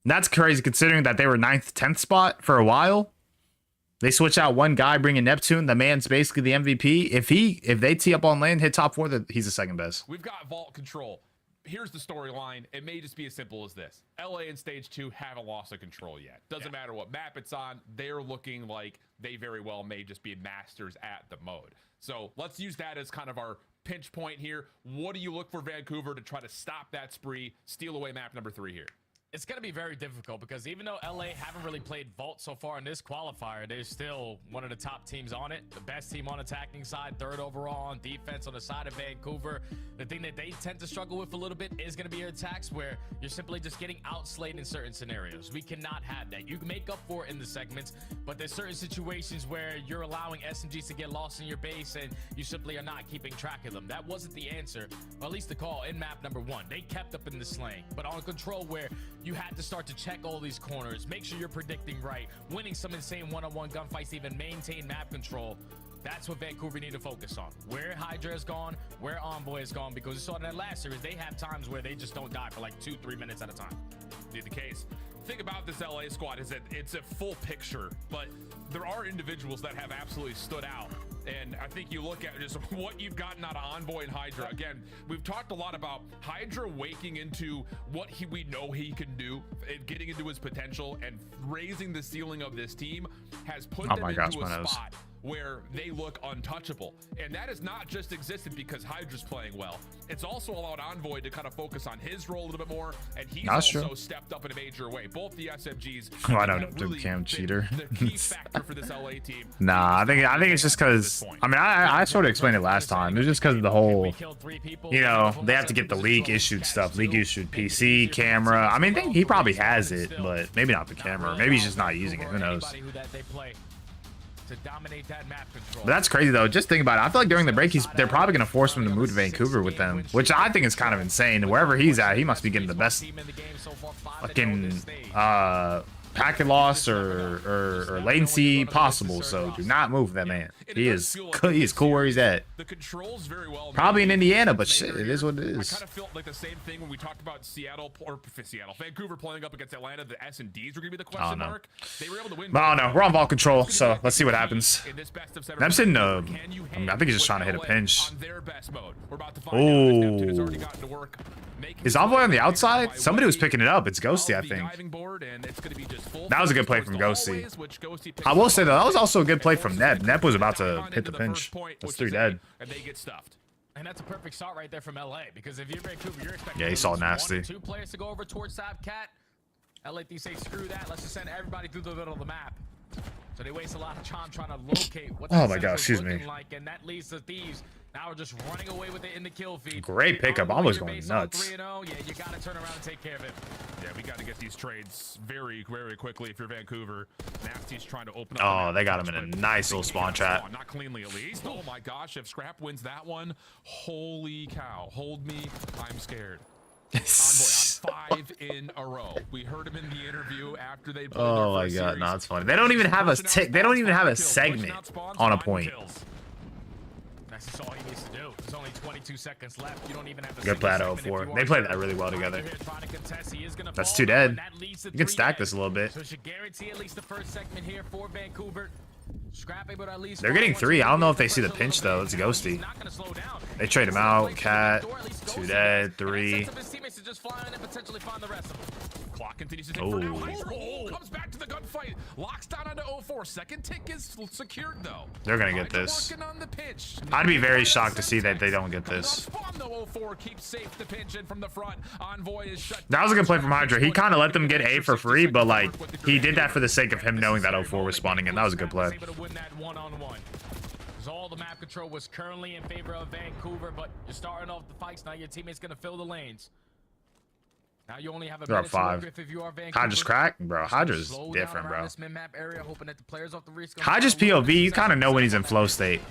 And that's crazy considering that they were 9th, 10th spot for a while. They switch out one guy, bring in Neptune. The man's basically the MVP. If they tee up on land, hit top 4, he's the second best. We've got vault control. Here's the storyline. It may just be as simple as this. LA in stage 2 haven't lost the control yet. Doesn't matter what map it's on. They're looking like they very well may just be masters at the mode. So let's use that as kind of our pinch point here. What do you look for Vancouver to try to stop that spree, steal away map number 3 here? It's going to be very difficult because even though LA haven't really played Vault so far in this qualifier, they're still one of the top teams on it. The best team on attacking side, 3rd overall on defense on the side of Vancouver. The thing that they tend to struggle with a little bit is going to be your attacks where you're simply just getting outslayed in certain scenarios. We cannot have that. You can make up for it in the segments, but there's certain situations where you're allowing SMGs to get lost in your base and you simply are not keeping track of them. That wasn't the answer, or at least the call in map number 1. They kept up in the slaying, but on control where you had to start to check all these corners, make sure you're predicting right, winning some insane one-on-one gunfights, even maintain map control. That's what Vancouver need to focus on. Where Hydra is gone, where Envoy is gone, because we saw in that last series, they have times where they just don't die for like 2-3 minutes at a time. Be the case. The thing about this LA squad is that it's a full picture, but there are individuals that have absolutely stood out. And I think you look at just what you've gotten out of Envoy and Hydra. Again, we've talked a lot about Hydra waking into what we know he can do, and getting into his potential, and raising the ceiling of this team has put them into a spot where they look untouchable. And that has not just existed because Hydra's playing well. It's also allowed Envoy to kind of focus on his role a little bit more, and he's also stepped up in a major way. Both the SMGs. Oh, I don't know, Cam cheater. The key factor for this LA team. Nah, I think it's just because, I mean, I sort of explained it last time. It's just because of the whole, you know, they have to get the league issued stuff. League issued PC, camera. I mean, he probably has it, but maybe not the camera. Maybe he's just not using it. Who knows? To dominate that map control. But that's crazy though. Just think about it. I feel like during the break, they're probably gonna force him to move to Vancouver with them, which I think is kind of insane. Wherever he's at, he must be getting the best fucking packet loss or latency possible. So do not move that man. He is cool where he's at. The controls very well. Probably in Indiana, but shit, it is what it is. I kind of felt like the same thing when we talked about Vancouver playing up against Atlanta. The S&Ds were gonna be the question mark. They were able to win. But I don't know. We're on vault control, so let's see what happens. Neptune, I think he's just trying to hit a pinch. Oh, is Envoy on the outside? Somebody was picking it up. It's Ghosty, I think. That was a good play from Ghosty. I will say though, that was also a good play from Neb. Neb was about to hit the pinch. That's 3 dead. And they get stuffed. And that's a perfect start right there from LA, because if you're Vancouver, you're expecting he saw nasty. 1 or 2 players to go over towards Cat. LA Thieves say screw that. Let's just send everybody through the middle of the map. So they waste a lot of time trying to locate what oh my gosh, excuse me. like, and that leads to Thieves Now we're just running away with it in the kill feed. Great pickup. On the way Almost to your going base on nuts. 3-0. Yeah, you got to turn around and take care of it. Yeah, we got to get these trades very, very quickly if you're Vancouver. Nasty's trying to open up. Oh, they got him in a nice little spawn trap. Not cleanly, at least. Oh my gosh, if Scrap wins that one, holy cow. Hold me, I'm scared. Envoy on 5 in a row. We heard him in the interview after they played Oh my god, no, it's funny. They don't even have a they don't even have a segment on a point. That's just all he needs to do. There's only 22 seconds left. You don't even have a Good play at 04. They played that really well together. That's 2 dead. You can stack this a little bit. So should guarantee at least the first segment here for Vancouver. Scrappy, but at least They're getting 3. I don't know if they see the pinch though. It's Ghosty. They trade him out. Cat, 2 dead, 3. Clock continues to tick for now. Hydra comes back to the gunfight. Locks down onto 04. Second tick is secured though. They're gonna get this. Working on the pitch. I'd be very shocked to see that they don't get this. Spawn though 04 keeps safe the pinch in from the front. Envoy is shut. That was a good play from Hydra. He kind of let them get A for free, but like he did that for the sake of him knowing that 04 was spawning in. That was a good play. Win that one-on-one. Because all the map control was currently in favor of Vancouver, but you're starting off the fights now. Your teammate's gonna fill the lanes. Now you only have a They're up minute to work 5. with if you are Vancouver. Hydra's cracked, bro. Hydra's Slow down different, around bro. this mid-map area, hoping that the players off the Reese go Hydra's down. POV, you kind of know when he's in flow state.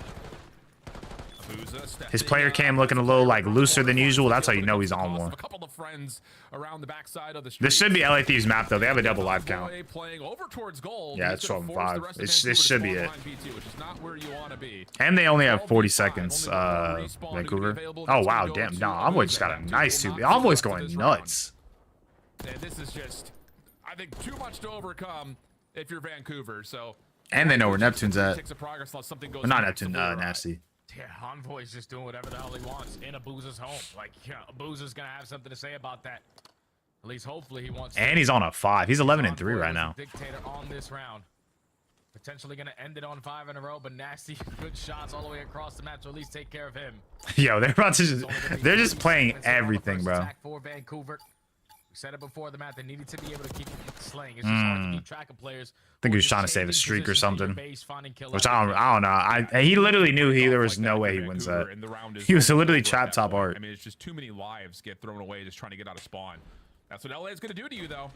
His player cam looking a little like looser than usual. That's how you know he's on one. A couple of friends around the backside of the This should be LA Thieves map though. They have a double live count. Playing over towards gold. Yeah, it's 12 and 5. This should be it. Which is not where you want to be. And they only have 40 seconds, Vancouver. Oh wow, damn. No, Envoy just got a nice 2. Envoy's going nuts. And this is just, I think, too much to overcome if you're Vancouver. So. And they know where Neptune's at. Well, not Neptune, Nasty. Yeah, Envoy's just doing whatever the hell he wants in Abuza's home. Like, yeah, Abuza's gonna have something to say about that. At least, hopefully, he wants. And he's on a 5. He's 11 and 3 right now. Dictator on this round. Potentially gonna end it on 5 in a row, but Nasty, good shots all the way across the map to at least take care of him. Yo, they're about to they're just playing everything, bro. For Vancouver. We said it before the map. They needed to be able to keep slaying. It's just hard to keep track of players. I think he was trying to save a streak or something. Which I don't know. He literally knew there was no way he wins that. He was literally trap top art. I mean, it's just too many lives get thrown away just trying to get out of spawn. That's what LA is going to do to you, though.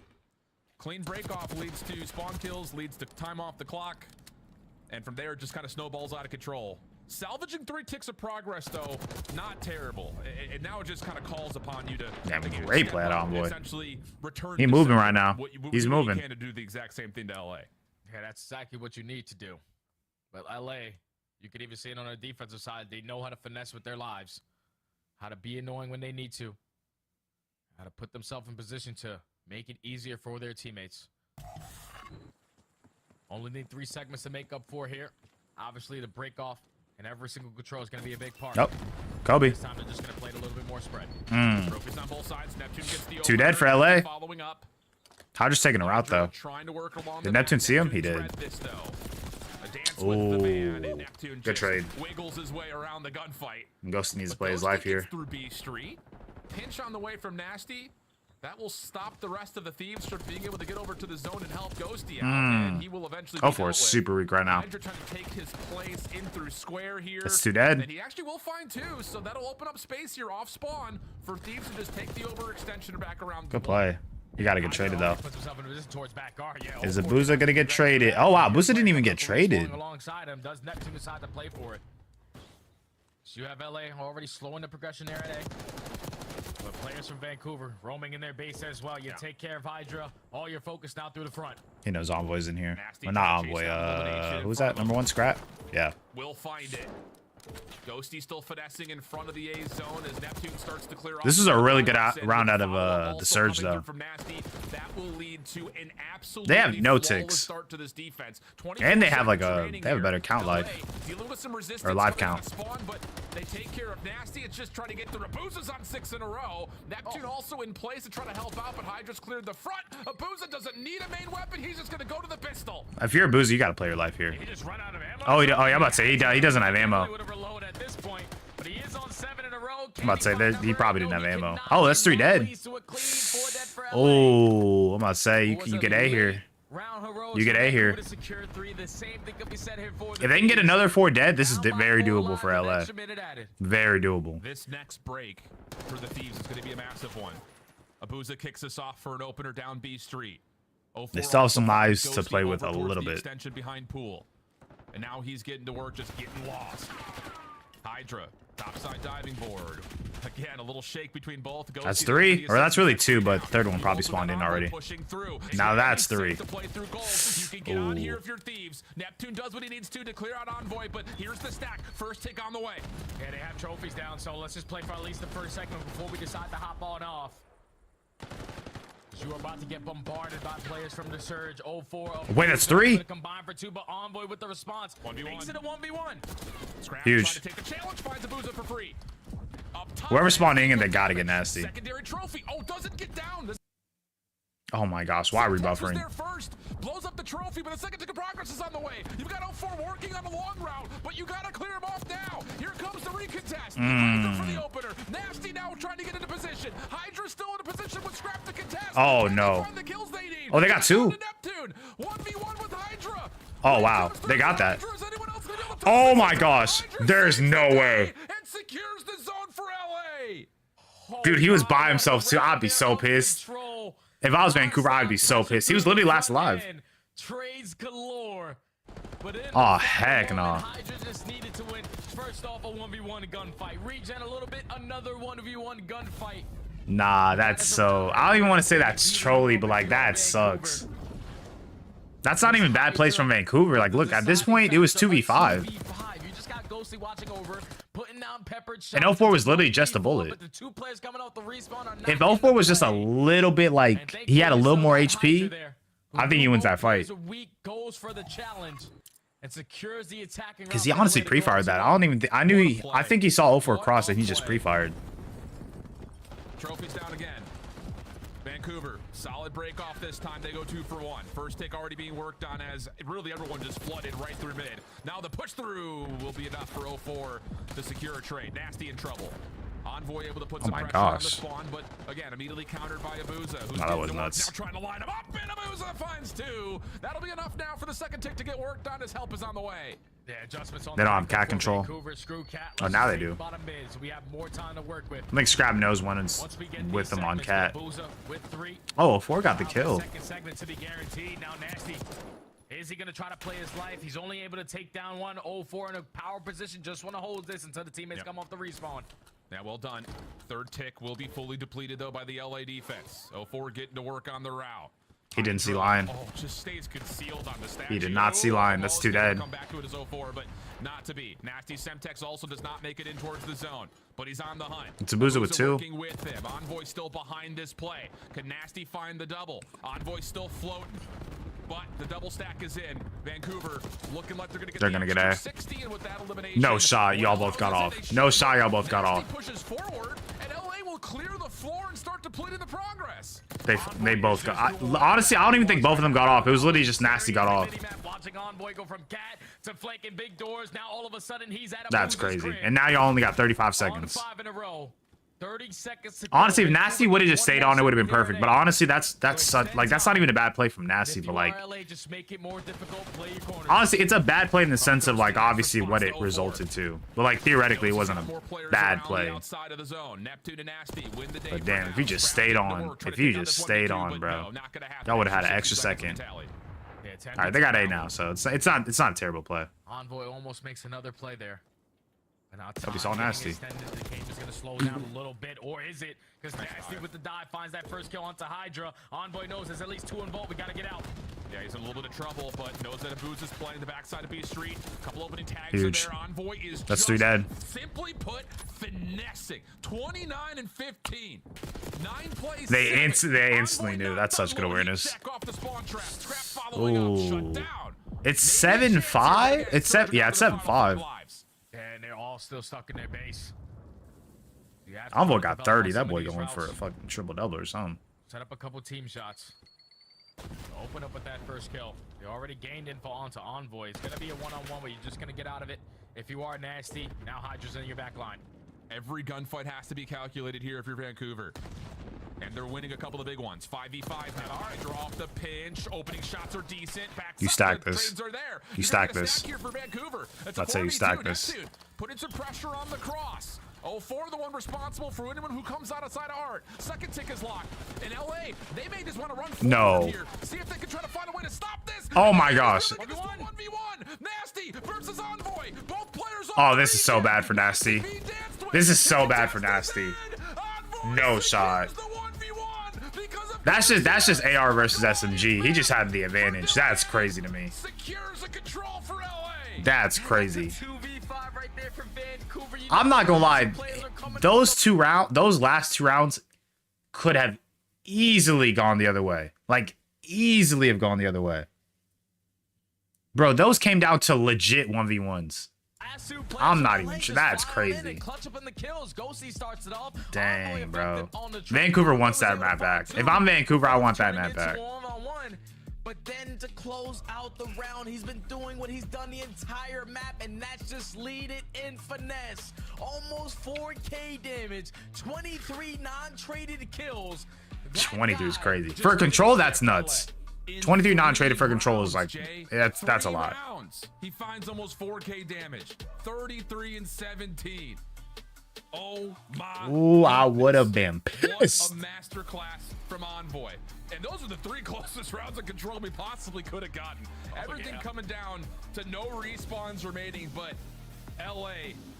Clean break off leads to spawn kills, leads to time off the clock. And from there, it just kind of snowballs out of control. Salvaging 3 ticks of progress, though, not terrible. And now it just kind of calls upon you to. Yeah, great play at Envoy. Return He's moving right now. He's moving. To do the exact same thing to LA. Yeah, that's exactly what you need to do. But LA, you could even see it on the defensive side. They know how to finesse with their lives, how to be annoying when they need to, how to put themselves in position to make it easier for their teammates. Only need 3 segments to make up for here. Obviously, the break off. And every single control is going to be a big part. Yep. Kobe. This time they're just going to play it a little bit more spread. Trophies on both sides. Neptune gets the 2 dead for LA. Following up. Hydra's taking a route though. Did Neptune see him? He did. Oh, good trade. Wiggles his way around the gunfight. Ghost needs to play his life here. Through B Street. Pinch on the way from Nasty. That will stop the rest of the Thieves from being able to get over to the zone and help Ghosty out. And he will eventually be 04 is super weak right now. Hydra trying to take his place in through square here. That's 2 dead. And he actually will find 2, so that'll open up space here off spawn for Thieves to just take the overextension back around. Good play. You gotta get traded though. Is Abuza gonna get traded? Oh wow, Abuza didn't even get traded. Alongside him, does Neptune decide to play for it? So you have LA already slowing the progression there at A. But players from Vancouver roaming in their base as well. You take care of Hydra. All your focus now through the front. He knows Envoy's in here. Well, not Envoy. Who's that? Number 1 Scrap? Yeah. We'll find it. Ghosty still finessing in front of the A zone as Neptune starts to clear off. This is a really good round out of the Surge though. That will lead to an absolute they have no ticks. And they have like a better count life. Or live count. But they take care of Nasty. It's just trying to get the Abuza's on 6 in a row. Neptune also in place to try to help out, but Hydra's cleared the front. Abuza doesn't need a main weapon. He's just gonna go to the pistol. If you're Abuza, you gotta play your life here. He just run out of ammo. Oh, I'm about to say he doesn't have ammo. At this point, but he is on 7 in a row. I'm about to say that he probably didn't have ammo. Oh, that's 3 dead. Oh, I'm about to say you get A here. round heroes. You get A here. To secure 3. The same thing could be said here for If they can get another 4 dead, this is very doable for LA. extra minute added. Very doable. This next break for the Thieves is going to be a massive one. Abuza kicks us off for an opener down B Street. They still have some lives to Goes play over with a towards little the bit. Extension behind Pool. And now he's getting to work, just getting lost. Hydra, topside diving board. Again, a little shake between both. That's 3, or that's really 2, but third one probably spawned in already. Now that's 3. You can get on here if you're Thieves. Neptune does what he needs to clear out Envoy, but here's the stack. First tick on the way. Yeah, they have trophies down, so let's just play for at least the first segment before we decide to hop on off. You are about to get bombarded by players from the Surge. 0-4. Wait, that's 3? Combine for 2, but Envoy with the response. 1v1. Makes it a 1v1. Huge. Trying to take the challenge, finds Abuza for free. Up top, Whoever's spawning in, they gotta get nasty. secondary trophy. Oh, doesn't get down. Oh my gosh, why are we Was buffering? there first, blows up the trophy, but the second tick of progress is on the way. You've got 04 working on the long route, but you gotta clear him off now. Here comes the recontest. Hydra for the opener. Nasty now trying to get into position. Hydra's still in a position with Scrap to contest. Oh no. The kills they need. Oh, they got 2. Neptune. 1v1 with Hydra. Oh wow, they got that. Oh my gosh, there's no way. And secures the zone for LA. Dude, he was by himself too. I'd be so pissed. If I was Vancouver, I'd be so pissed. He was literally last alive. Trades galore. Oh, heck no. Hydra just needed to win. First off, a 1v1 gunfight. Regen a little bit, another 1v1 gunfight. Nah, that's so... I don't even want to say that's trolly, but like, that sucks. That's not even bad plays from Vancouver. Like, look, at this point, it was 2v5. You just got Ghostly watching over, putting down peppered shots. And 04 was literally just a bullet. But the 2 players coming off the respawn are not If 04 was just a little bit like, he had a little more HP, I think he wins that fight. Goes for the challenge and secures the attacking. Because he honestly pre-fired that. I don't even think... I think he saw 04 cross and he just pre-fired. Trophies down again. Vancouver, solid break off this time. They go 2 for 1. First tick already being worked on as really everyone just flooded right through mid. Now the push through will be enough for 04 to secure a trade. Nasty in trouble. Envoy able to put some pressure on the spawn, but again, immediately countered by Abuza, who's that was nuts. now trying to line him up, and Abuza finds 2. That'll be enough now for the second tick to get worked on. His help is on the way. Yeah, adjustments on they don't have cat control. Oh, now they do. We have more time to work with. I think Scrap knows when it's with them on cat. Oh, 04 got the kill. Second segment to be guaranteed. Now Nasty. Is he going to try to play his life? He's only able to take down 1. 04 in a power position. Just want to hold this until the teammates come off the respawn. Yeah, well done. Third tick will be fully depleted, though, by the LA defense. 04 getting to work on the route. He didn't see line. Oh, just stays concealed on the statue. He did not see line. That's too dead. Come back to it as 04, but not to be. Nasty Semtex also does not make it in towards the zone, but he's on the hunt. It's Abuza with 2. Working with him. Envoy still behind this play. Can Nasty find the double? Envoy still floating. But the double stack is in. Vancouver looking like they're gonna get A. 60, and with that elimination, No shot. Y'all both got off. No shot. Y'all both got off. Pushes forward, and LA will clear the floor and start depleting the progress. They both got... honestly, I don't even think both of them got off. It was literally just Nasty got off. Watching Envoy go from cat to flanking big doors. Now all of a sudden he's at That's crazy. And now y'all only got 35 seconds. 5 in a row. 30 seconds to honestly, if Nasty would have just stayed on, it would have been perfect. But honestly, that's such, like, that's not even a bad play from Nasty. But like, honestly, it's a bad play in the sense of like obviously what it resulted to. But like theoretically, it wasn't a bad play. But damn, if you just stayed on, bro, y'all would have had an extra second. All right, they got A now, so it's not a terrible play. Envoy almost makes another play there. Hope you saw Nasty. The game is going to slow down a little bit, or is it? Because Nasty with the dive finds that first kill onto Hydra. Envoy knows there's at least 2 involved. We got to get out. Yeah, he's in a little bit of trouble, but knows that Abuza's playing the backside of B Street. Couple opening tags Huge. there. Envoy is That's 3 dead. Simply put, finessing. 29 and 15. 9 plays. They instantly knew. That's such good awareness. Ooh. It's 7-5. It's 7-5. And they're all still stuck in their base. Envoy got 30. That boy going for a fucking triple-double or something. Set up a couple team shots. Open up with that first kill. They already gained info onto Envoy. It's going to be a one-on-one, but you're just going to get out of it. If you are Nasty, now Hydra's in your back line. Every gunfight has to be calculated here if you're Vancouver. And they're winning a couple of big ones. 5v5 now. All right, draw off the pinch. Opening shots are decent. Backs You up. stack The this. trades are there. You You're stack gonna get a this. stack here for Vancouver. It's Let's a say you 4v2. stack this. Neptune putting some pressure on the cross. 0-4, the one responsible for anyone who comes out outside of Art. Second tick is locked. In LA, they may just want to run forward No. here. See if they can try to find a way to stop this. Oh my gosh. 1v1. Nasty versus Envoy. Both players Oh, this is so bad for Nasty. This is so bad for Nasty. No shot. That's just AR versus SMG. He just had the advantage. That's crazy to me. Secures the control for LA. That's crazy. 2v5 right there for Vancouver. You I'm know not gonna lie. players are coming Those last 2 rounds could have easily gone the other way. Like easily have gone the other way. Bro, those came down to legit 1v1s. I'm not even sure. That's crazy. Dang, bro. Vancouver wants that map back. If I'm Vancouver, I want that map back. But then to close out the round, he's been doing what he's done the entire map, and that's just lead it in finesse. Almost 4K damage, 23 non-traded kills. 23 is crazy. For control, that's nuts. 23 non-traded for control is like, that's a lot. He finds almost 4K damage. 33 and 17. Oh my. Ooh, I would have been pissed. What a masterclass from Envoy. And those are the 3 closest rounds of control we possibly could have gotten. Everything coming down to no respawns remaining, but LA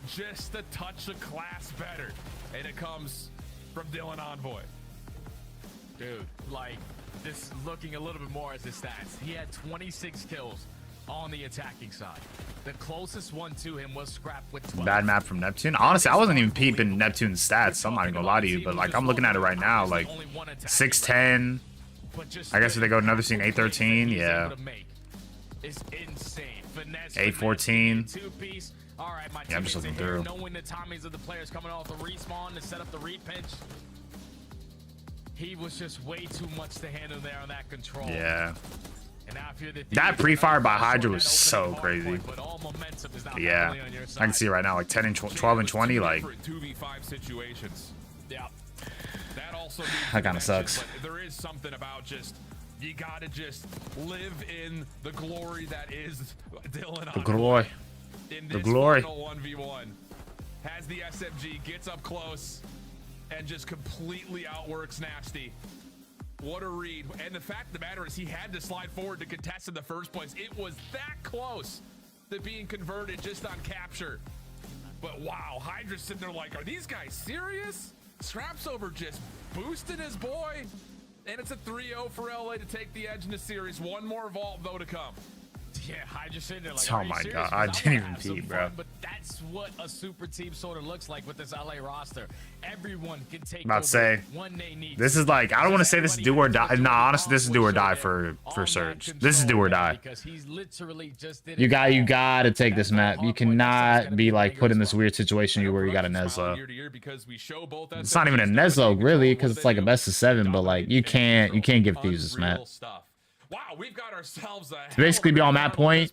just a touch of class better. And it comes from Dylan Envoy. Dude, like, this looking a little bit more at his stats. He had 26 kills on the attacking side. The closest one to him was Scrap with 12. Bad map from Neptune. Honestly, I wasn't even peeping Neptune's stats. I'm not even gonna lie to you, but like I'm looking at it right now. Like 610. I guess if they go to another scene, 813. Yeah. It's insane. Finesse, 814. Two-piece. All right, my Yeah, I'm just teammates looking are here, through. knowing the timings of the players coming off the respawn to set up the repinch. He was just way too much to handle there on that control. Yeah. And now if you're the That pre-fire by Hydra was so crazy. Yeah. I can see it right now, like 10 and 12 and 20, like 2v5 situations. Yeah. That also that kind of sucks. but there is something about just you gotta just live in the glory that is Dylan. The glory. In The this glory. final 1v1 has the SMG, gets up close and just completely outworks Nasty. What a read. And the fact of the matter is he had to slide forward to contest in the first place. It was that close to being converted just on capture. But wow, Hydra's sitting there like, are these guys serious? Scraps over just boosting his boy. And it's a 3-0 for LA to take the edge in the series. One more vault though to come. Yeah, Hydra sitting there like, Oh are you my serious? God, 'Cause I I'm didn't gonna even have some peep, fun, bro. But that's what a super team sort of looks like with this LA roster. Everyone can take About to say, when they need this is like, I don't want to say this is do or die. Nah, honestly, this is do or die for Surge. This is do or die. because he's literally just did You got to take this map. You cannot be like put in this weird situation where you got a Neslo. It's not even a Neslo really, because it's like a best of 7. But like you can't give Thieves this map. Wow, we've got ourselves a To basically be on that point,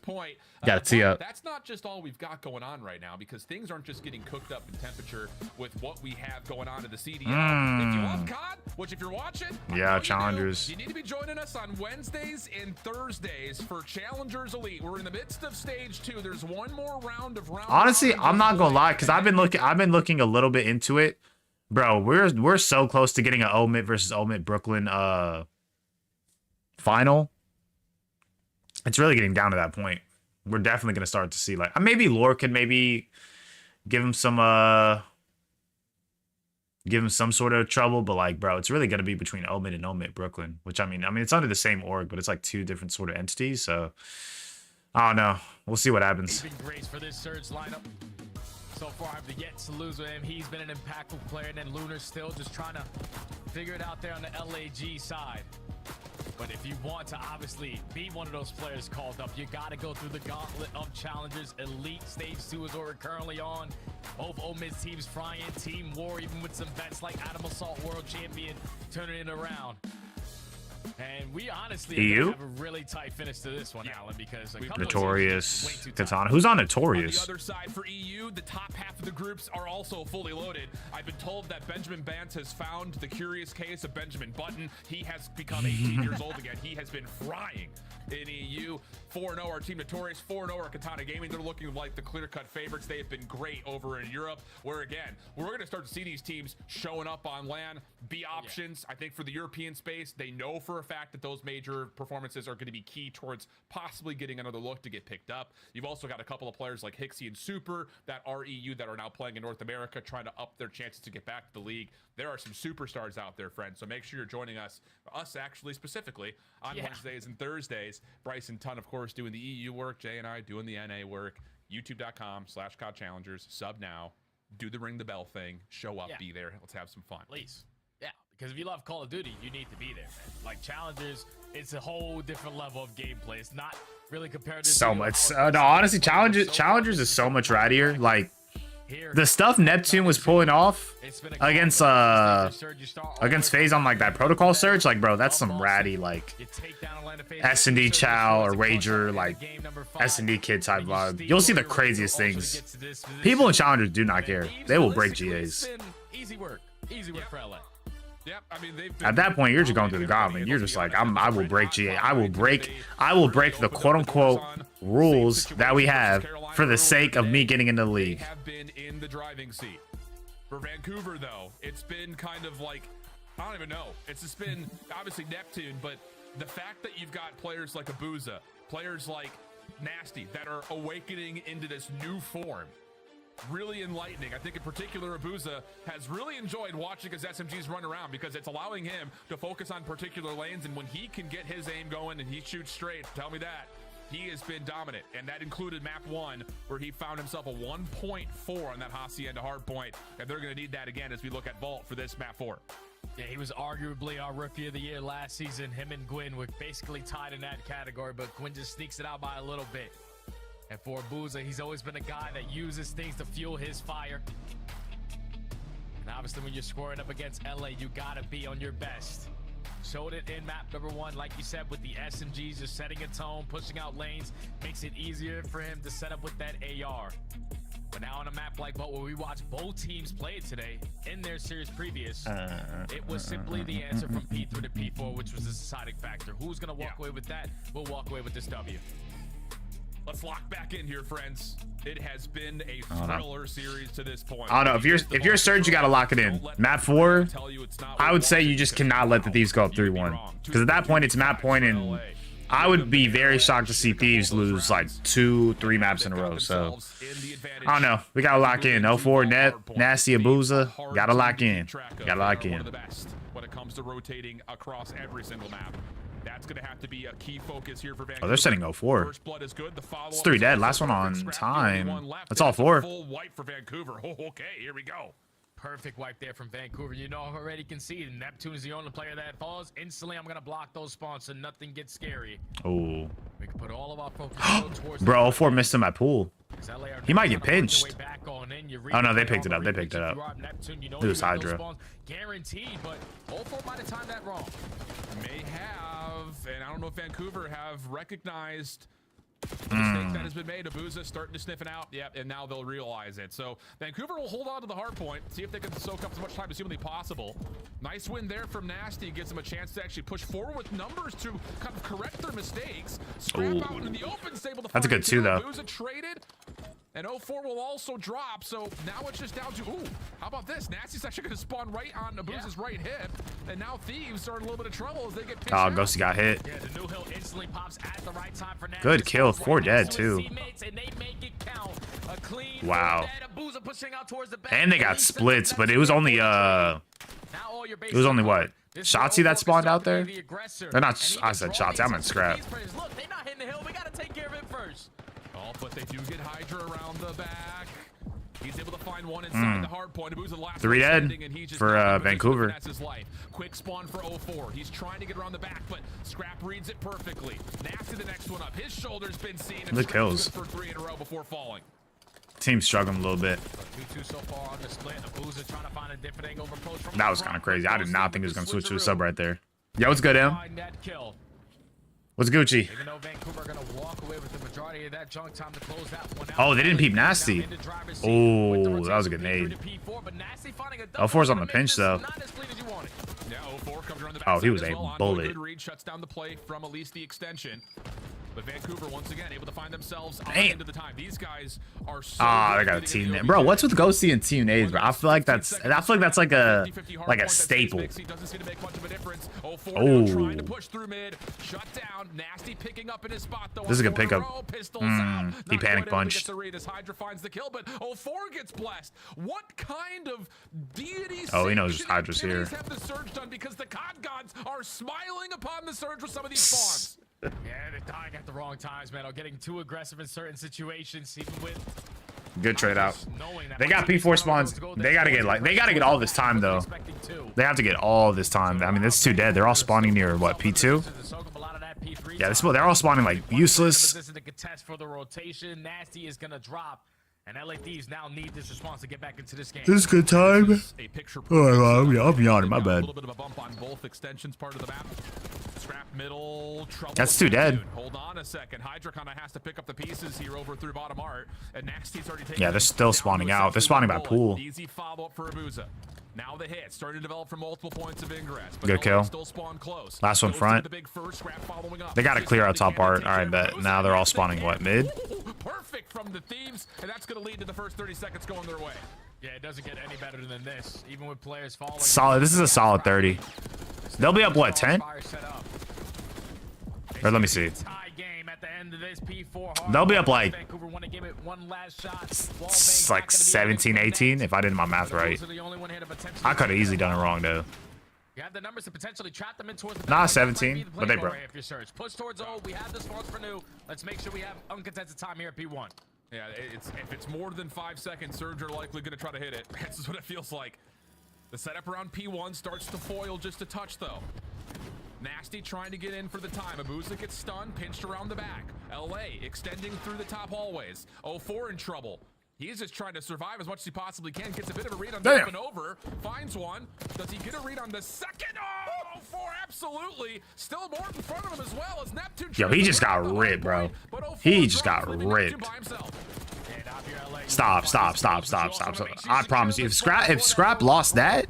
got to tee up. That's not just all we've got going on right now, because things aren't just getting cooked up in temperature with what we have going on in the CDL. If you love COD, which if you're watching, Yeah, challengers. you need to be joining us on Wednesdays and Thursdays for Challengers Elite. We're in the midst of stage 2. There's one more round of round. Honestly, I'm not gonna lie, because I've been looking a little bit into it, bro. We're so close to getting an Omit versus Omit Brooklyn final. It's really getting down to that point. We're definitely gonna start to see like maybe Lore can maybe give him some sort of trouble, but like, bro, it's really gonna be between Omit and Omit Brooklyn, which I mean it's under the same org, but it's like 2 different sort of entities. So I don't know. We'll see what happens. Grace for this Surge lineup. So far, I've yet to lose with him. He's been an impactful player, and then Lunar's still just trying to figure it out there on the LAG side. But if you want to obviously be one of those players called up, you got to go through the gauntlet of challengers. Elite Stage 2 is what we're currently on. Both Omit's teams frying, Team War, even with some vets like Adam Assault World Champion, turning it around. And we honestly EU? have a really tight finish to this one, Alan, because a couple Notorious. of Katana. Who's on On the Notorious? other side for EU, the top half of the groups are also fully loaded. I've been told that Benjamin Bance has found the curious case of Benjamin Button. He has become 18 years old again. He has been frying in EU. 4-0 our team Notorious, 4-0 our Katana Gaming. They're looking like the clear-cut favorites. They have been great over in Europe, where again, we're going to start to see these teams showing up on LAN, be options. I think for the European space, they know for a fact that those major performances are going to be key towards possibly getting another look to get picked up. You've also got a couple of players like Hixie and Super that are EU that are now playing in North America, trying to up their chances to get back to the league. There are some superstars out there, friends, so make sure you're joining us actually specifically, on Wednesdays and Thursdays. Bryson Ton, of course, doing the EU work, Jay and I doing the NA work. YouTube.com/COD Challengers. Sub now. Do the ring the bell thing. Show up, be there. Let's have some fun. Please. Yeah, because if you love Call of Duty, you need to be there, man. Like Challengers, it's a whole different level of gameplay. It's not really compared to So much. No, honestly, Challengers is so much rattier. Like, the stuff Neptune was pulling off against FaZe on like that protocol search, like, bro, that's some ratty like S&D Chow or Wager, like S&D kid type vibe. You'll see the craziest things. People in Challengers do not care. They will break GAs. Easy work for LA. Yep, I mean, At that point, you're just going through the gauntlet. You're just like, I will break GA. I will break the quote unquote rules that we have for the sake of me getting into the league. Have been in the driving seat. For Vancouver, though, it's been kind of like, I don't even know. It's just been obviously Neptune, but the fact that you've got players like Abuza, players like Nasty that are awakening into this new form, really enlightening. I think in particular Abuza has really enjoyed watching his SMGs run around because it's allowing him to focus on particular lanes, and when he can get his aim going and he shoots straight, tell me that, he has been dominant. And that included map 1, where he found himself a 1.4 on that Hacienda hardpoint, and they're going to need that again as we look at Vault for this map 4. Yeah, he was arguably our rookie of the year last season. Him and Gwyn were basically tied in that category, but Gwyn just sneaks it out by a little bit. And for Abuza, he's always been a guy that uses things to fuel his fire. And obviously, when you're scoring up against LA, you gotta be on your best. Showed it in map number 1, like you said, with the SMGs, just setting a tone, pushing out lanes, makes it easier for him to set up with that AR. But now on a map like Vault, where we watched both teams play it today in their series previous, it was simply the answer from P3 to P4, which was the deciding factor. Who's gonna walk away with that? We'll walk away with this W. Let's lock back in here, friends. It has been a thriller series to this point. I don't know. If you're Surge, you gotta lock it in. Map 4, I would say you just cannot let the Thieves go up 3-1. Because at that point, it's map point, and I would be very shocked to see Thieves lose like 2-3 maps in a row. So I don't know. We gotta lock in. 04 Net, Nasty Abuza. Gotta lock in. Gotta lock in. One of the best when it comes to rotating across every single map. That's going to have to be a key focus here for Vancouver. Oh, they're setting 04. First blood is good. The It's 3 dead. Last one on time. That's all 4. Full wipe for Vancouver. Oh, okay, here we go. Perfect wipe there from Vancouver. You know, I already conceded. Neptune is the only player that falls. Instantly, I'm going to block those spawns so nothing gets scary. Oh. We can put all of our focus towards Bro, 04 missed him at pool. He might get pinched. Oh, no, they picked it up. They picked it up. It was Hydra. Guaranteed, but 04 might have timed that wrong. May have, and I don't know if Vancouver have recognized the mistake that has been made. Abuza starting to sniff it out. Yep, and now they'll realize it. So Vancouver will hold on to the hard point, see if they can soak up as much time as humanly possible. Nice win there from Nasty. Gives them a chance to actually push forward with numbers to kind of correct their mistakes. Scrap out into the open, stable to That's a good 2, though. Abuza traded. And 04 will also drop, so now it's just down to, ooh, how about this? Nasty's actually going to spawn right on Abuza's right hip, and now Thieves are in a little bit of trouble as they get picked out. Ghosty got hit. Yeah, the new hill instantly pops at the right time for Nasty. Good kill. 4 dead, too. Wow. And they got splits, but it was only, what? Shotzi that spawned out there? They're not, I said Shotzi, I'm in scrap. Look, they're not hitting the hill. We got to take care of it first. Oh, but they do get Hydra around the back. He's able to find one inside the hard point. Abuza last 3 dead for Vancouver. That's his life. Quick spawn for 04. He's trying to get around the back, but Scrap reads it perfectly. Nasty the next one up. His shoulder's been seen. The kills. For 3 in a row before falling. Team's struggling a little bit. 2-2 so far on the split. Abuza trying to find a different angle of approach from that was kind of crazy. I did not think he was going to switch to a sub right there. Yo, what's good, Em? Find that kill. What's Gucci? Even though Vancouver are gonna walk away with the majority of that junk time to close that one out. Oh, they didn't peep Nasty. Oh, that was a grenade. L4's on the pinch, though. Oh, he was a bullet. Shuts down the play from at least the extension. But Vancouver once again able to find themselves on Damn. into the time. These guys are so They got a team name, bro. What's with Ghosty and team names, bro? I feel like that's like a staple. Doesn't seem to make much of a difference. Oh. Trying to push through mid, shut down. Nasty picking up in his spot though. This is a good pickup. He panic punched. punched. As Hydra finds the kill, but 04 gets blessed. What kind of deity? Oh, he knows Hydra's here. Have the surge done because the COD gods are smiling upon the surge with some of these spawns. Yeah, they're dying at the wrong times, man. Or getting too aggressive in certain situations, even with Good trade out. They got P4 spawns. They gotta get all this time though. They have to get all this time. I mean, it's too dead. They're all spawning near what, P2? Yeah, they're all spawning like useless. This is the contest for the rotation. Nasty is gonna drop. And LA Thieves now need this response to get back into this game. This is good time. Oh, I'll be on it. My bad. A little bit of a bump on both extensions part of the map. Scrap middle, trouble. That's too dead. Hold on a second. Hydra kind of has to pick up the pieces here over through bottom art. And Nasty's already taking. Yeah, they're still spawning out. They're spawning by pool. Easy follow up for Abuza. Now the hit starting to develop from multiple points of ingress. Good kill. Still spawn close. Last one front. They got to clear out top art. All right, bet. Now they're all spawning what, mid? Perfect from the Thieves, and that's going to lead to the first 30 seconds going their way. Yeah, it doesn't get any better than this. Even with players falling. Solid. This is a solid 30. They'll be up what, 10? Or let me see. They'll be up like like 17, 18 if I did my math right. I could have easily done it wrong though. You have the numbers to potentially trap them in towards the Nah, 17, but they broke. If you search, push towards O. We have the spawns for new. Let's make sure we have uncontested time here at P1. Yeah, if it's more than 5 seconds, Surge are likely going to try to hit it. That's what it feels like. The setup around P1 starts to foil just a touch though. Nasty trying to get in for the time. Abuza gets stunned, pinched around the back. LA extending through the top hallways. 04 in trouble. He's just trying to survive as much as he possibly can. Gets a bit of a read on the up and over. Finds one. Does he get a read on the second? Oh, 04 absolutely. Still more in front of him as well as Neptune. Yo, he just got ripped, bro. He just got ripped. Stop. I promise you, if Scrap lost that,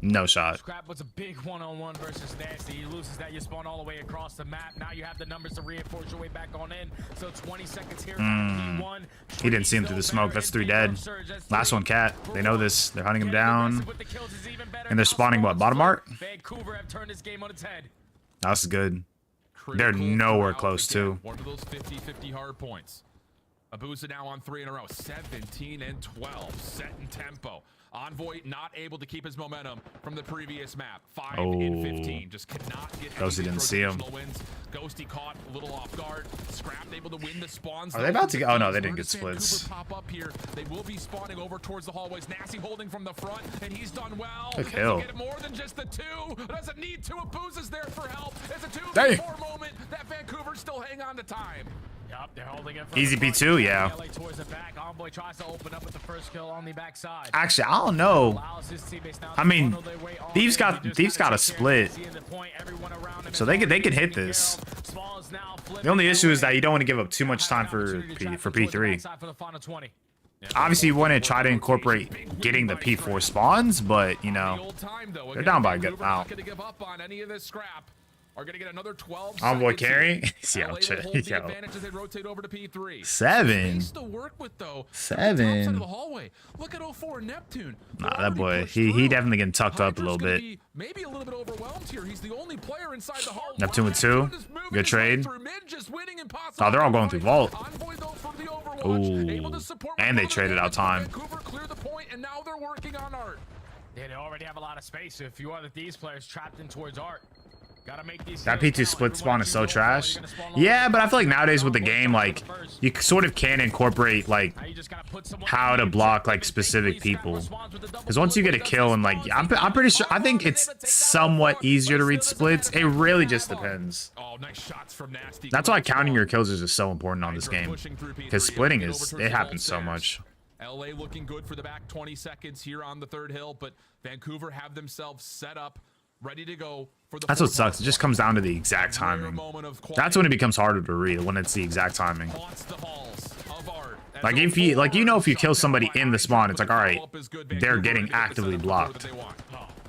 no shot. Scrap was a big one-on-one versus Nasty. He loses that, you spawn all the way across the map. Now you have the numbers to reinforce your way back on in. So 20 seconds here. P1. He didn't see him through the smoke. That's 3 dead. Last one, Cat. They know this. They're hunting him down. And they're spawning what, bottom art? Vancouver have turned this game on its head. That's good. They're nowhere close too. One of those 50-50 hard points. Abuza now on 3 in a row. 17 and 12. Set in tempo. Envoy not able to keep his momentum from the previous map. 5 in 15. Just cannot get Ghosty didn't see him. Wins. Ghosty caught a little off guard. Scrap able to win the spawns. Are they about to get? Oh no, they didn't get splits. Pop up here. They will be spawning over towards the hallways. Nasty holding from the front, and he's done well. Good kill. Get more than just the 2. Doesn't need 2. Abuza's there for help. It's a 2v4 moment that Vancouver still hang on to time. Yep, they're holding it. Easy P2, yeah. Envoy tries to open up with the first kill on the backside. Actually, I don't know. I mean, Thieves got a split, so they could hit this. The only issue is that you don't want to give up too much time for P3. Obviously, you want to try to incorporate getting the P4 spawns, but you know they're down by a good amount. Are going to get another 12 Envoy carry? Yo. 7. Look at 04 Neptune. Nah, that boy, he definitely getting tucked up a little bit. Maybe a little bit overwhelmed here. He's the only player inside the hall. Neptune with 2. Good trade. Oh, they're all going through vault. Ooh. And they traded out time. Clear the point, and now they're working on art. Yeah, they already have a lot of space. So if you are these players trapped in towards art, gotta make these. That P2 split spawn is so trash. Yeah, but I feel like nowadays with the game, like you sort of can incorporate like how to block like specific people. Because once you get a kill and like I'm pretty sure I think it's somewhat easier to read splits. It really just depends. That's why counting your kills is just so important on this game. Because splitting it happens so much. LA looking good for the back 20 seconds here on the third hill, but Vancouver have themselves set up ready to go for the That's what sucks. It just comes down to the exact timing. That's when it becomes harder to read, when it's the exact timing. Like if you if you kill somebody in the spawn, it's like, all right, they're getting actively blocked.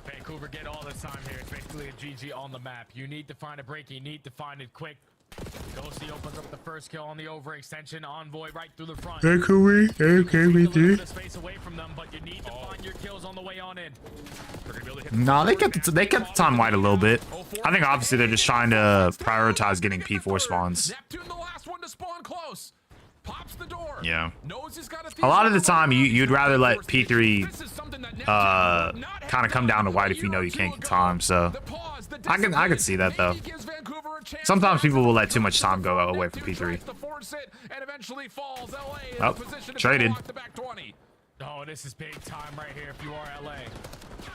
Vancouver get all the time here. It's basically a GG on the map. You need to find a break. You need to find it quick. Ghosty opens up the first kill on the overextension. Envoy right through the front. Okay with you. Space away from them, but you need to find your kills on the way on in. No, they kept the time wide a little bit. I think obviously they're just trying to prioritize getting P4 spawns. Neptune, the last one to spawn close. Pops the door. Yeah. A lot of the time you'd rather let P3 kind of come down to white if you know you can't get time. So I can see that though. Sometimes people will let too much time go away from P3. Oh, traded. Oh, this is big time right here if you are LA.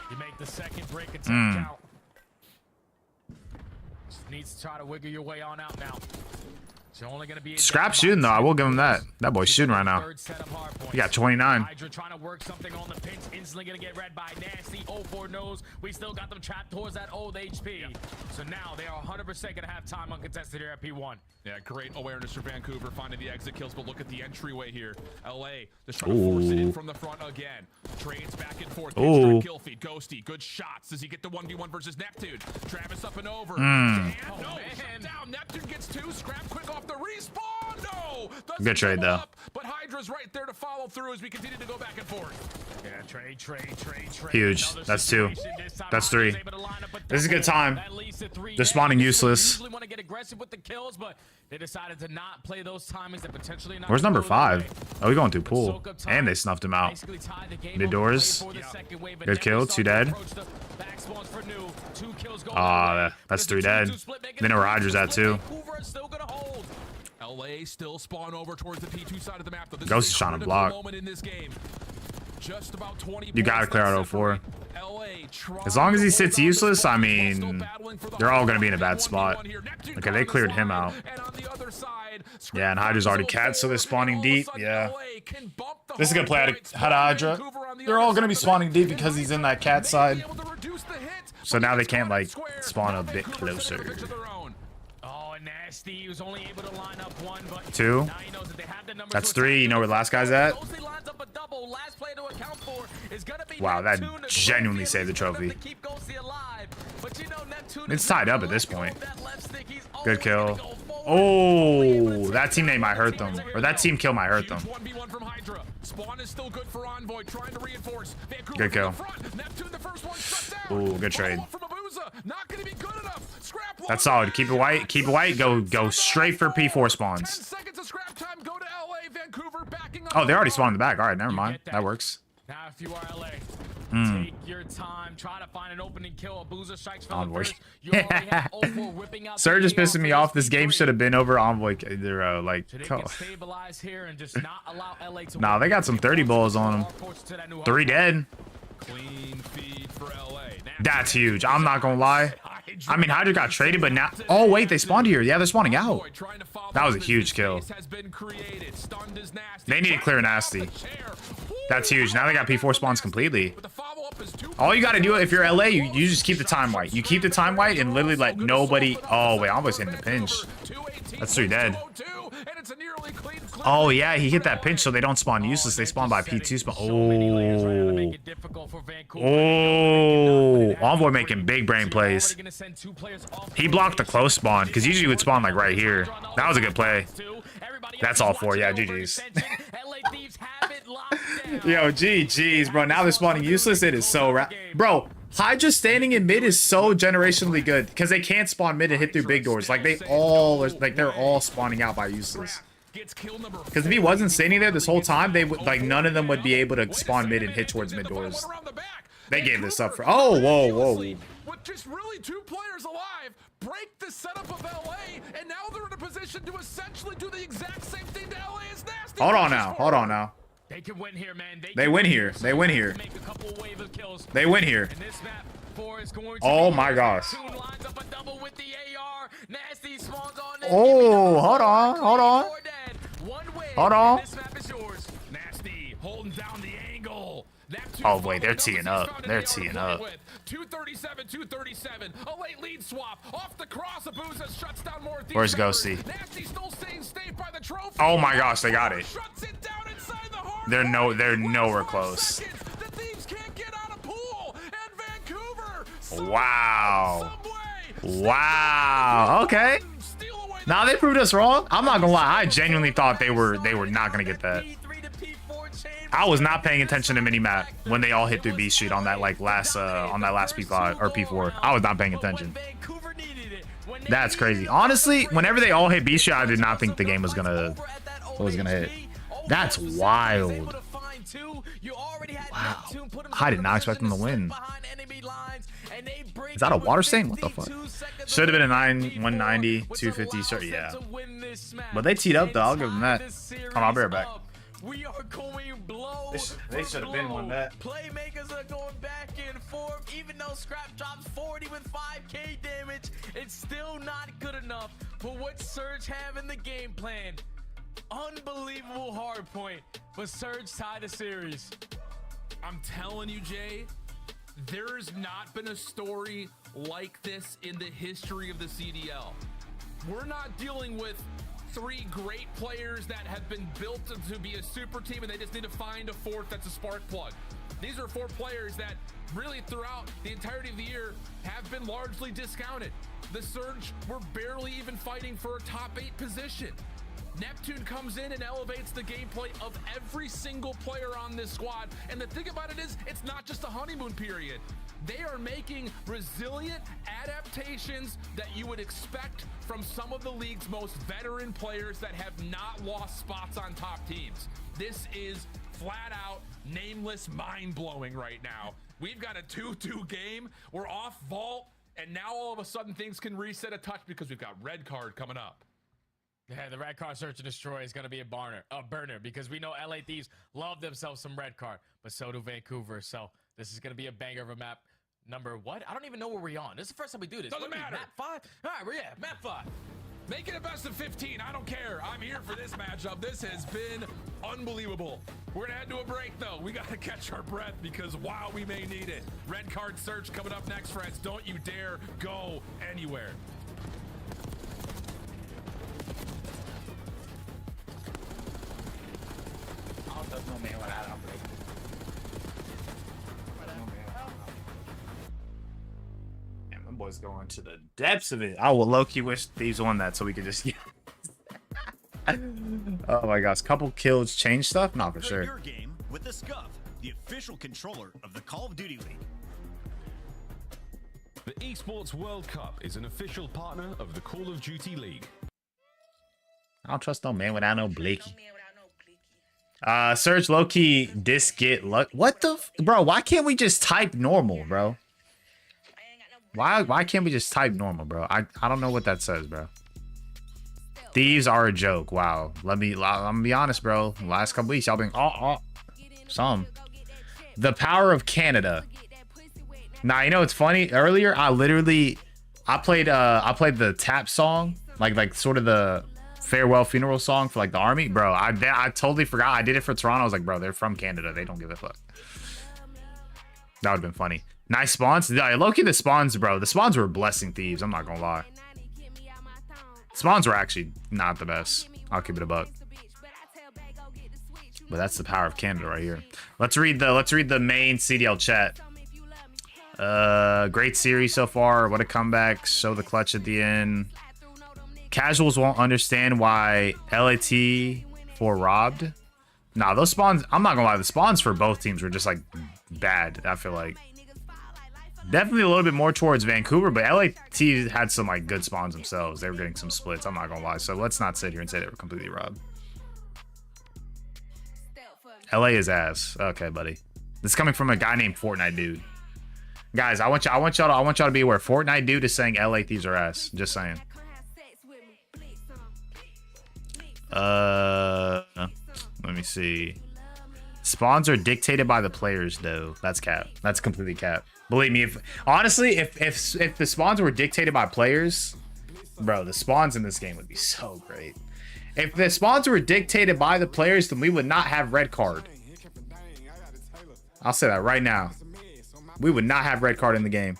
You make the second break attempt count. Just needs to try to wiggle your way on out now. Only gonna be Scrap shooting though, I will give him that. That boy's shooting right now. He got 29. Hydra trying to work something on the pinch, instantly gonna get read by Nasty. 0-4 knows we still got them trapped towards that old HP. So now they are 100% gonna have time uncontested here at P1. Yeah, great awareness for Vancouver finding the exit kills, but look at the entryway here. LA just trying to force it in from the front again. Trades back and forth. Kill feed. Ghosty, good shots. Does he get the 1v1 versus Neptune? Travis up and over. Damn, no, shut down. Neptune gets 2. Scrap quick off the respawn. No, good trade though. But Hydra's right there to follow through as we continue to go back and forth. Yeah, trade. Huge. That's 2. That's 3. This is a good time. They're spawning useless. Want to get aggressive with the kills, but they decided to not play those timings that potentially not. Where's number 5? Oh, we going through pool, and they snuffed him out. Mid doors. Good kill. 2 dead. That's 3 dead. They know where Hydra's at too. LA still spawn over towards the P2 side of the map. Ghost is trying to block. Just about 20 you gotta clear out 04. As long as he sits useless, I mean, they're all gonna be in a bad spot. Okay, they cleared him out. Yeah, and Hydra's already cat, so they're spawning deep. Yeah. This is a good play out of Hydra. They're all gonna be spawning deep because he's in that cat side. So now they can't, like, spawn a bit closer. Nasty was only able to line up 1, but 2. That's 3. You know where the last guy's at? Wow, that genuinely saved the trophy. It's tied up at this point. Good kill. Oh, that teammate might hurt them. Or that team kill might hurt them. Good kill. Ooh, good trade. That's solid. Keep it white. Keep it white. Go straight for P4 spawns. Oh, they already spawned in the back. All right, never mind. That works. Now, if you are LA, take your time. Try to find an opening kill. Envoy. Surge is pissing me off. This game should have been over. Envoy, like, nah, they got some 30 balls on them. 3 dead. Clean feed for LA. That's huge. I'm not gonna lie. I mean, Hydra got traded, but now... Oh, wait, they spawned here. Yeah, they're spawning out. That was a huge kill. They need to clear Nasty. That's huge. Now they got P4 spawns completely. All you got to do, if you're LA, you just keep the time white. You keep the time white and literally let nobody... Oh, wait, I'm almost hitting the pinch. That's 3 dead. Oh, yeah, he hit that pinch so they don't spawn useless. They spawn by P2 spawn. Oh, Envoy making big brain plays. He blocked the close spawn because usually he would spawn like right here. That was a good play. That's all 4. Yeah, GG's. Yo, GG's, bro. Now they're spawning useless. It is so bro. Hydra standing in mid is so generationally good because they can't spawn mid and hit through big doors. Like they're all spawning out by useless. Because if he wasn't standing there this whole time, they would none of them would be able to spawn mid and hit towards mid doors. They gave this up for. Oh, whoa. With just really 2 players alive, break the setup of LA, and now they're in a position to essentially do the exact same thing to LA as Nasty. Hold on now. They can win here, man. They win here. They win here. They win here. Oh my gosh. Oh, hold on. Nasty holding down the angle. Oh, wait, they're teeing up. They're teeing up. 237, 237. A late lead swap off the cross. Abuza shuts down more. Where's Ghosty? Nasty still staying safe by the trophy. Oh my gosh, they got it. Shuts it down inside the hard They're nowhere close. The Thieves can't get out of pool, and Vancouver. Wow. Wow. Okay. Now they proved us wrong. I'm not gonna lie. I genuinely thought they were not gonna get that. I was not paying attention to minimap when they all hit through B Street on that last P5 or P4. I was not paying attention. That's crazy. Honestly, whenever they all hit B Street, I did not think the game was gonna hit. That's wild. Wow. I did not expect them to win. Is that a water stain? What the fuck? Should have been a 190, 250. Sure, yeah. But they teed up though. I'll give them that. Hold on, I'll be right back. We are going blow. They should have been one that. Playmakers are going back and forth. Even though Scrap drops 40 with 5k damage, it's still not good enough for what Surge have in the game plan. Unbelievable hard point, but Surge tied the series. I'm telling you, Jay, there's not been a story like this in the history of the CDL. We're not dealing with three great players that have been built to be a super team, and they just need to find a fourth that's a spark plug. These are four players that really throughout the entirety of the year have been largely discounted. The Surge were barely even fighting for a top 8 position. Neptune comes in and elevates the gameplay of every single player on this squad. And the thing about it is, it's not just a honeymoon period. They are making resilient adaptations that you would expect from some of the league's most veteran players that have not lost spots on top teams. This is flat out, nameless, mind-blowing right now. We've got a 2-2 game. We're off vault, and now all of a sudden things can reset a touch because we've got red card coming up. Yeah, the red card search and destroy is going to be a burner because we know LA Thieves love themselves some red card, but so do Vancouver. So this is going to be a banger of a map. Number what? I don't even know where we're on. This is the first time we do this. Doesn't matter. Map 5? All right, map 5. Make it a best of 15. I don't care. I'm here for this matchup. This has been unbelievable. We're going to head to a break, though. We got to catch our breath because, wow, we may need it. Red card search coming up next, friends. Don't you dare go anywhere. Man, my boy's going to the depths of it. I will low-key wish Thieves won that so we could just oh my gosh, couple kills change stuff? Not for sure. Your game with the Scuff, the official controller of the Call of Duty League. The Esports World Cup is an official partner of the Call of Duty League. I don't trust no man without no Blakey. Surge low-key disc get luck. What the bro? Why can't we just type normal, bro? Why can't we just type normal, bro? I don't know what that says, bro. Thieves are a joke. Wow. Let me be honest, bro. Last couple weeks y'all been some. The power of Canada. Now, you know it's funny. Earlier I played the tap song, like sort of the farewell funeral song for like the army, bro. I totally forgot I did it for Toronto. I was like, bro, they're from Canada, they don't give a fuck. That would have been funny. Nice spawns. Low-key the spawns, bro, the spawns were blessing Thieves, I'm not gonna lie. Spawns were actually not the best. I'll keep it a buck. But that's the power of Canada right here. Let's read the main CDL chat. Great series so far. What a comeback. Show the clutch at the end. Casuals won't understand why LAT 4 robbed. Nah, those spawns, I'm not gonna lie, the spawns for both teams were just like bad, I feel like. Definitely a little bit more towards Vancouver, but LAT had some like good spawns themselves. They were getting some splits, I'm not gonna lie. So let's not sit here and say they were completely robbed. LA is ass. Okay, buddy. This is coming from a guy named Fortnite Dude. Guys, I want y'all to be aware. Fortnite Dude is saying LA Thieves are ass. Just saying. Let me see. Spawns are dictated by the players, though. That's cap. That's completely cap. Believe me, if the spawns were dictated by players, bro, the spawns in this game would be so great. If the spawns were dictated by the players, then we would not have red card. I'll say that right now. We would not have red card in the game.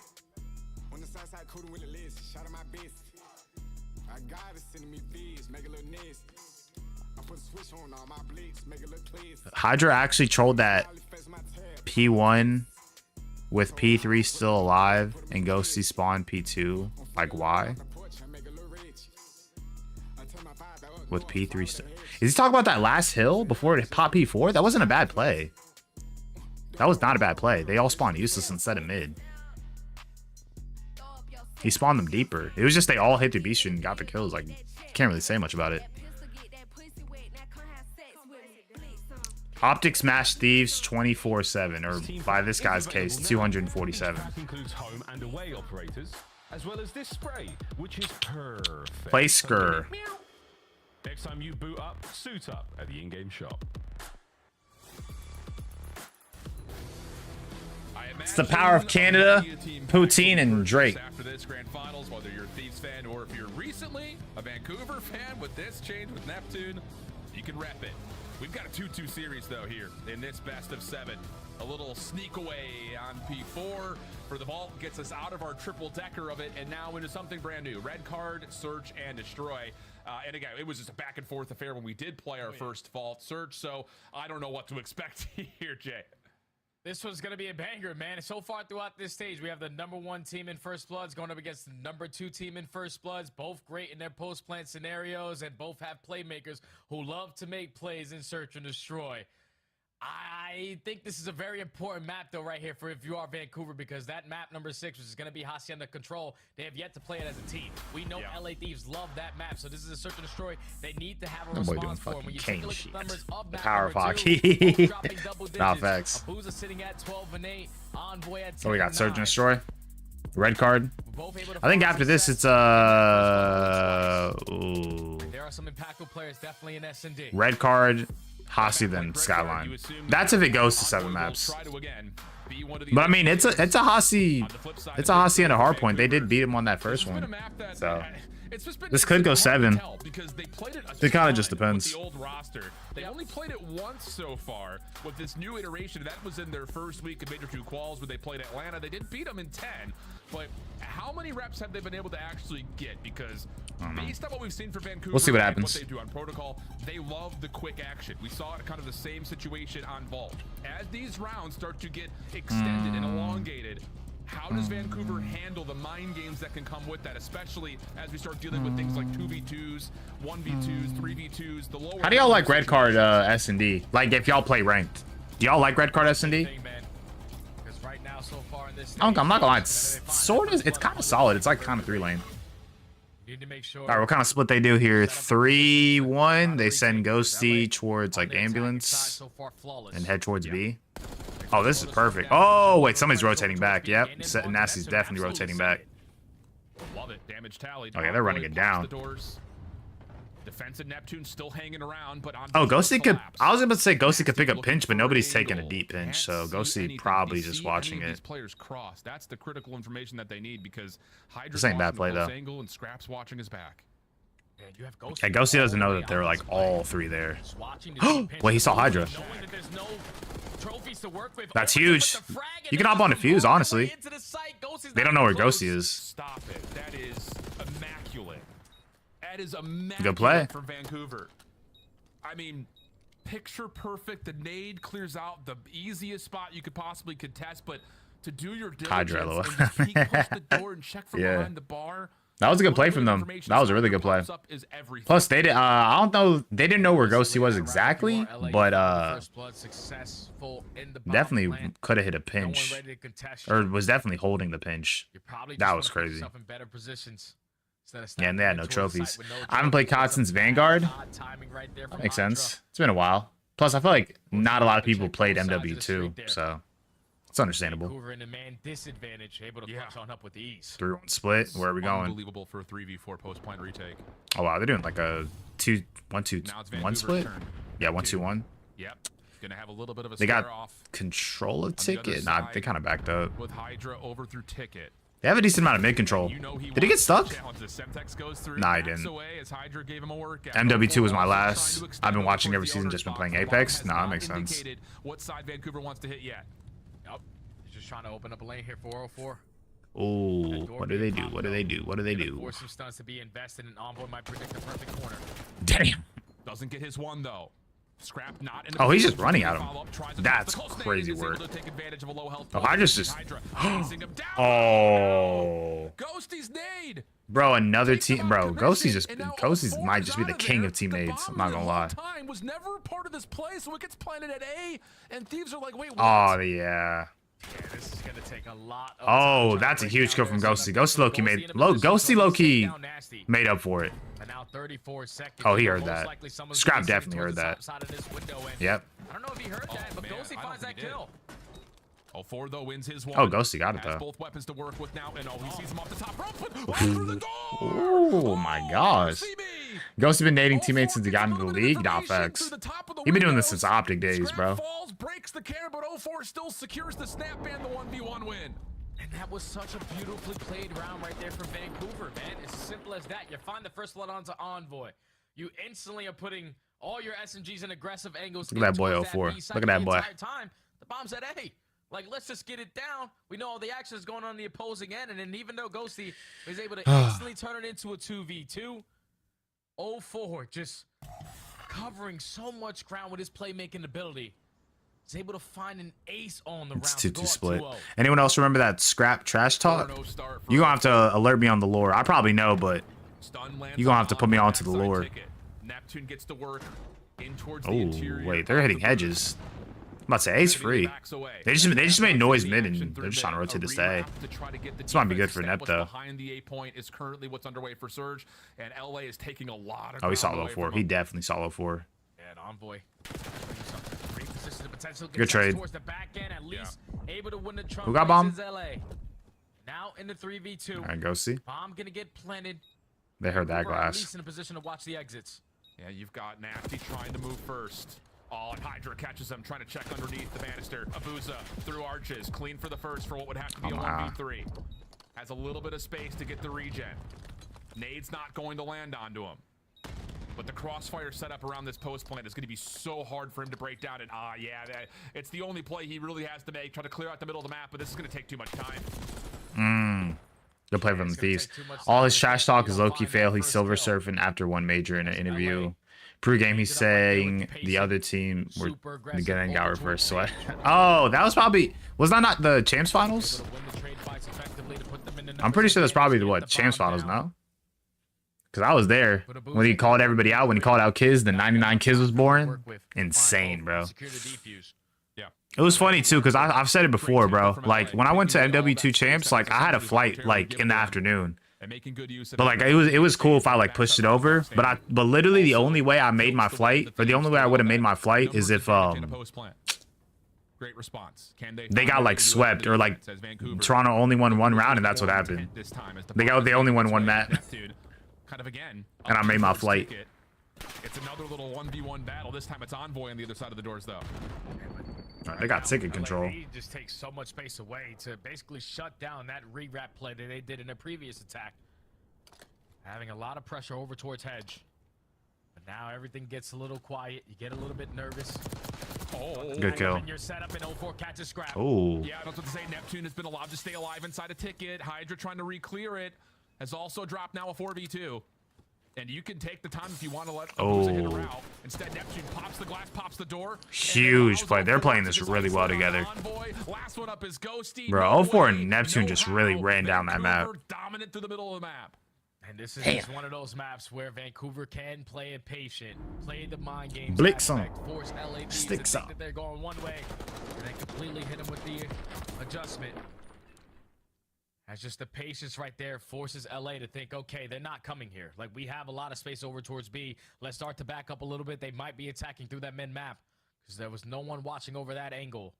Hydra actually trolled that P1 with P3 still alive and Ghosty spawn P2. Like, why? With P3 still. Is he talking about that last hill before it popped P4? That wasn't a bad play. That was not a bad play. They all spawned useless instead of mid. He spawned them deeper. It was just they all hit the beast and got the kills. Like, can't really say much about it. Optic smash Thieves 24/7, or by this guy's case, 247. Includes home and away operators, as well as this spray, which is perfect. Play Skur. Next time you boot up, suit up at the in-game shop. It's the power of Canada, Poutine, and Drake. After this grand finals, whether you're a Thieves fan or if you're recently a Vancouver fan, with this change with Neptune, you can rep it. We've got a 2-2 series though here in this best of 7. A little sneak away on P4 for the vault gets us out of our triple decker of it and now into something brand new. Red card, search, and destroy. And again, it was just a back and forth affair when we did play our first vault search, so I don't know what to expect here, Jay. This one's going to be a banger, man. So far throughout this stage, we have the #1 team in First Bloods going up against the #2 team in First Bloods. Both great in their post-plant scenarios, and both have playmakers who love to make plays in search and destroy. I think this is a very important map, though, right here for if you are Vancouver, because that map #6, which is going to be Hacienda Control, they have yet to play it as a team. We know LA Thieves love that map, so this is a search and destroy. They need to have a response for them. When you take a look at the numbers of that Power Fox. Not facts. Abuza sitting at 12 and 8. Envoy at 10 So we got and search and 9. destroy. Red card. I think after this, it's There are some impactful players definitely in S&D. red card. Hasi then Skyline. That's if it goes to 7 maps. But I mean, it's a Hasi. It's a Hasi and a hard point. They did beat him on that first one. So this could go 7. It kind of just depends. The old roster. They only played it once so far with this new iteration. That was in their first week of Major 2 quals where they played Atlanta. They did beat them in 10, but how many reps have they been able to actually get? Because based on what we've seen for Vancouver, we'll see what happens. What they do on protocol, they love the quick action. We saw it kind of the same situation on Vault. As these rounds start to get extended and elongated, how does Vancouver handle the mind games that can come with that, especially as we start dealing with things like 2v2s, 1v2s, 3v2s, the lower... How do y'all like red card S&D? Like, if y'all play ranked. Do y'all like red card S&D? I'm not gonna lie, it's kind of solid. It's like kind of 3-lane. All right, what kind of split they do here? 3-1. They send Ghosty towards like ambulance and head towards B. Oh, this is perfect. Oh, wait, somebody's rotating back. Yep, Nasty's definitely rotating back. Love it. Damage tallied. Okay, they're running it down. Defensive Neptune still hanging around, but on Ghosty could. I was about to say Ghosty could pick a pinch, but nobody's taking a deep pinch, so Ghosty probably just watching it. These players cross. That's the critical information that they need because This ain't bad play though. Angle and Scraps watching his back. Yeah, Ghosty doesn't know that they're like all 3 there. Wait, he saw Hydra. That's huge. You can hop on a fuse, honestly. They don't know where Ghosty is. Stop it. That is immaculate. That is immaculate. Good play from Vancouver. I mean, picture perfect. The nade clears out the easiest spot you could possibly contest, but to do your diligence and just peek, push the door and check from behind the bar. That was a good play from them. That was a really good play. Plus, they did. I don't know. They didn't know where Ghosty was exactly, but definitely could have hit a pinch, or was definitely holding the pinch. That was crazy. Yeah, and they had no trophies. I haven't played COD since Vanguard. That makes sense. It's been a while. Plus, I feel like not a lot of people played MW2, so it's understandable. 3-1 split. Where are we going? Unbelievable for a 3v4 post point retake. Oh wow, they're doing like a 1-2-1 split. Yeah, 1-2-1. Yep. Gonna have a little bit of a they got off control of Ticket. Nah, they kind of backed up. With Hydra over through Ticket. They have a decent amount of mid control. Did he get stuck? Nah, he didn't. MW2 was my last. I've been watching every season, just been playing Apex. Nah, that makes sense. What side Vancouver wants to hit yet? trying to open up a lane here for 404. Oh, what do they do? What do they do? What do they do? Force some stunts to be invested in. Envoy might predict the perfect corner. Damn. Doesn't get his one though. Scrap not in Oh, he's just running at him. That's crazy work. Oh, I just oh. Ghosty's nade. Bro, another team. Bro, Ghosty's might just be the king of teammates. I'm not gonna lie. Time was never part of this play, so it gets planted at A, and Thieves are like, wait, what? Oh yeah. Yeah, this is gonna take a lot of Oh, that's a huge kill from Ghosty. Ghosty low-key made up for it. Now 34 seconds. Oh, he heard that. Scrap definitely heard that. Yep. I don't know if he heard that, but Ghosty finds that kill. 04 though wins his one. Oh, Ghosty got it though. Both weapons to work with now, and he sees him off the top rope. Oh my gosh. Ghosty been dating teammates since he got into the league. Nah, facts. He been doing this since Optic days, bro. Falls, breaks the camera, but 04 still secures the snap and the 1v1 win. And that was such a beautifully played round right there from Vancouver, man. It's as simple as that. You find the first blood onto Envoy. You instantly are putting all your SMGs in aggressive angles. Look at that boy 04. Look at that boy. Time. The bomb's at A. Like, let's just get it down. We know all the action is going on the opposing end. And then even though Ghosty was able to instantly turn it into a 2v2, 04 just covering so much ground with his playmaking ability. He's able to find an ace on the round. It's 2-2 split. Anyone else remember that scrap trash talk? You're going to have to alert me on the lore. I probably know, but you're going to have to put me onto the lore. Neptune gets to work in towards the interior. Wait, they're hitting hedges. I'm about to say ace free. They just made noise mid and they're just trying to rotate this to A. This might be good for Nep though. Behind the A point is currently what's underway for Surge, and LA is taking a lot of. Oh, he saw 04. He definitely saw 04. And Envoy. Good trade. Able to win the Who got bomb? Now in the 3v2. All right, go see. Bomb gonna get planted. They heard that glass. At least in a position to watch the exits. Yeah, you've got Nasty trying to move first. Oh, and Hydra catches him, trying to check underneath the banister. Abuza through arches, clean for the first for what would have to be a 1v3. Has a little bit of space to get the regen. Nade's not going to land onto him. But the crossfire setup around this post plant is going to be so hard for him to break down. And it's the only play he really has to make. Try to clear out the middle of the map, but this is going to take too much time. Good play from the Thieves. All his trash talk is low-key fail. He's silver surfing after one major in an interview. Pre-game, he's saying the other team were getting got reverse sweat. Oh, that was probably... Was that not the Champs Finals? I'm pretty sure that's probably the, Champs Finals, no? Because I was there when he called everybody out. When he called out Kiz, the 99 Kiz was born. Insane, bro. It was funny, too, because I've said it before, bro. Like, when I went to MW2 Champs, like, I had a flight, like, in the afternoon. But like it was cool if I like pushed it over, but literally the only way I made my flight, or the only way I would have made my flight, is if Great response. They got like swept, or like Toronto only won one round, and that's what happened. They only won one map, kind of again, and I made my flight. It's another little 1v1 battle. This time it's Envoy on the other side of the doors, though. Right, they got ticket control. He just takes so much space away to basically shut down that re-wrap play that they did in a previous attack. Having a lot of pressure over towards hedge. But now everything gets a little quiet. You get a little bit nervous. Oh, good kill. Your setup in 04 catches scrap. Oh. Yeah, that's what to say. Neptune has been allowed to stay alive inside a ticket. Hydra trying to re-clear it. Has also dropped now a 4v2. And you can take the time if you want to let Abuza hit a route. Instead, Neptune pops the glass, pops the door. Huge play. They're playing this really well together. Last one up is Ghosty. Bro, 04 and Neptune just really ran down that map. Dominant through the middle of the map. And this is just one of those maps where Vancouver can play it patient, play the mind games, Blitz on. Force LA to think that they're going one way, and then completely hit them with the adjustment. That's just the patience right there forces LA to think, okay, they're not coming here. Like, we have a lot of space over towards B. Let's start to back up a little bit. They might be attacking through that mid map because there was no one watching over that angle.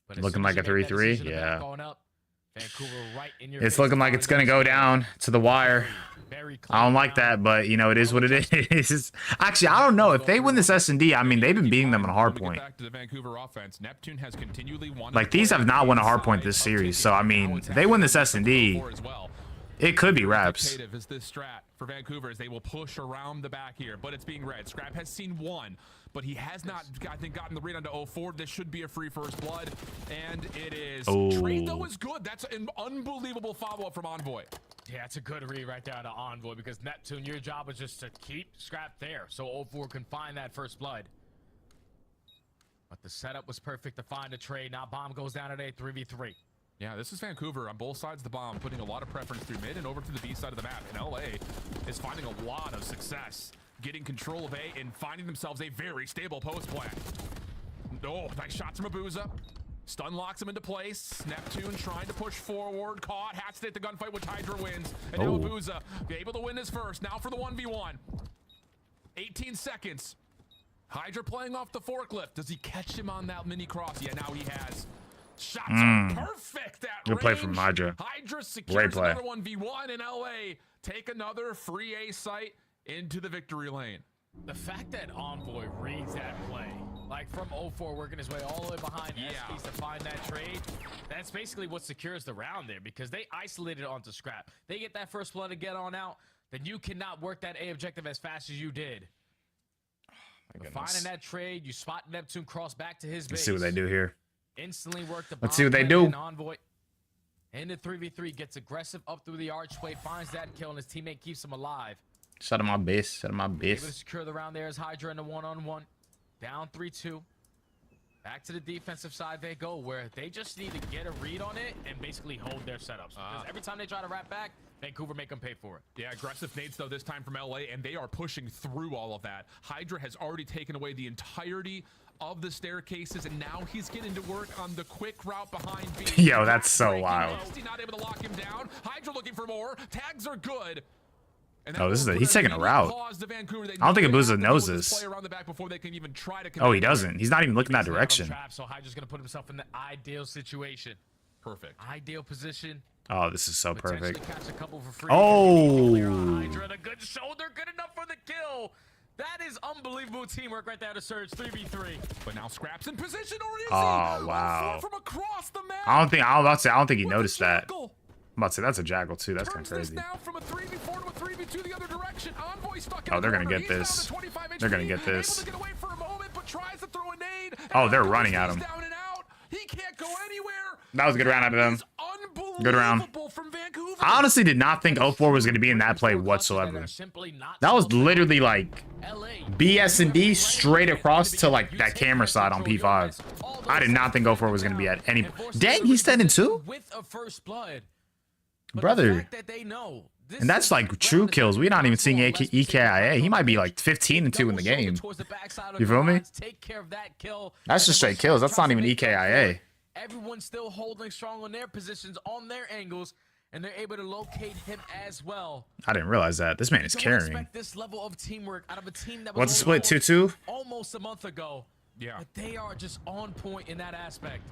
But looking like a 3-3, yeah. Vancouver right in your it's looking like it's going to go down to the wire. I don't like that, but, you know, it is what it is. Actually, I don't know. If they win this S&D, I mean, they've been beating them on hardpoint. Like, these have not won a hardpoint this series. So, I mean, if they win this S&D, It could be Raps. Dictative is this strat for Vancouver as they will push around the back here, but it's being read. Scrap has seen one, but he has not, I think, gotten the read onto 04. This should be a free first blood, and it is. Trade, though, is good. That's an unbelievable follow-up from Envoy. Yeah, it's a good read right there to Envoy, because Neptune, your job is just to keep Scrap there so 04 can find that first blood. But the setup was perfect to find a trade. Now Bomb goes down at a 3v3. Yeah, this is Vancouver on both sides of the bomb, putting a lot of preference through mid and over to the B side of the map. And LA is finding a lot of success, getting control of A and finding themselves a very stable post play. Oh, nice shots from Abuza. Stun locks him into place. Neptune trying to push forward. Caught. Has to take the gunfight, which Hydra wins. And now Abuza able to win his first. Now for the 1v1. 18 seconds. Hydra playing off the forklift. Does he catch him on that mini cross? Yeah, now he has. Shots are perfect at Good play from Hydra. Hydra secures another 1v1 in LA. Take another free A site into the victory lane. The fact that Envoy reads that play, like from 04 working his way all the way behind SPs to find that trade, that's basically what secures the round there, because they isolated onto Scrap. They get that first blood to get on out, then you cannot work that A objective as fast as you did. Finding that trade, you spot Neptune cross back to his base. Let's see what they do here. Instantly work the Let's see what they do. Envoy in the 3v3 gets aggressive up through the archway, finds that kill, and his teammate keeps him alive. Shut him my base. Shut him my Able to base. secure the round there as Hydra in the one-on-one. Down 3-2. Back to the defensive side they go, where they just need to get a read on it and basically hold their setups. Because every time they try to wrap back, Vancouver make them pay for it. Yeah, aggressive nades, though, this time from LA, and they are pushing through all of that. Hydra has already taken away the entirety of the staircases, and now he's getting to work on the quick route behind B. Yo, that's so wild. Not able to lock him down. Hydra looking for more. Tags are good. Oh, this is he's taking a route. I don't think Abuza knows this. Oh, he doesn't. He's not even looking that direction. So Hydra's gonna put himself in the ideal situation. Perfect. Ideal position. Oh, this is so perfect. Catch a couple for free. Oh. Hydra and a good shoulder, good enough for the kill. That is unbelievable teamwork right there to Surge 3v3. But now Scrap's in position, or is he? Oh, wow. From across the map. I don't think he noticed that. I'm about to say that's a jackal too. That's kind of crazy. Now from a 3v4 to a 3v2 the other direction. Envoy stuck in Oh, they're gonna get this. They're gonna get this. Able to get away for a moment, but tries to throw a nade. Oh, they're running at him. Down and out. He can't go anywhere. That was a good round out of them. Good round. I honestly did not think 04 was going to be in that play whatsoever. That was literally like BS&D straight across to like that camera side on P5. I did not think 04 was going to be at any. Dang, he's 10-2. With a first blood. Brother. And that's like true kills. We're not even seeing EKIA. He might be like 15-2 in the game. You feel me? That's just straight kills. That's not even EKIA. Everyone's still holding strong on their positions, on their angles, and they're able to locate him as well. I didn't realize that. This man is carrying. Expect this level of teamwork out of a team that was What's the split? 2-2? Almost a month ago. Yeah. But they are just on point in that aspect.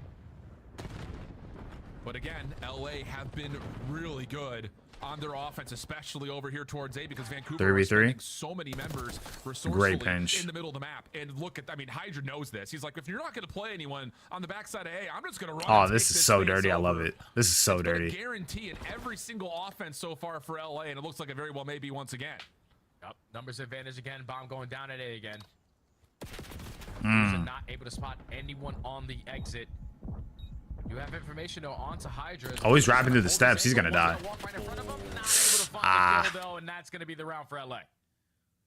But again, LA have been really good on their offense, especially over here towards A, because Vancouver is spending so many members resourcefully in the middle of the map. And look at, I mean, Hydra knows this. He's like, if you're not going to play anyone on the backside of A, I'm just going to run. Oh, this is so dirty. I love it. This is so dirty. Been a guarantee in every single offense so far for LA, and it looks like it very well may be once again. Yep. Numbers advantage again. Bomb going down at A again. Not able to spot anyone on the exit. You have information though onto Hydra. Oh, he's rapping through the steps. He's gonna die. And that's gonna be the round for LA.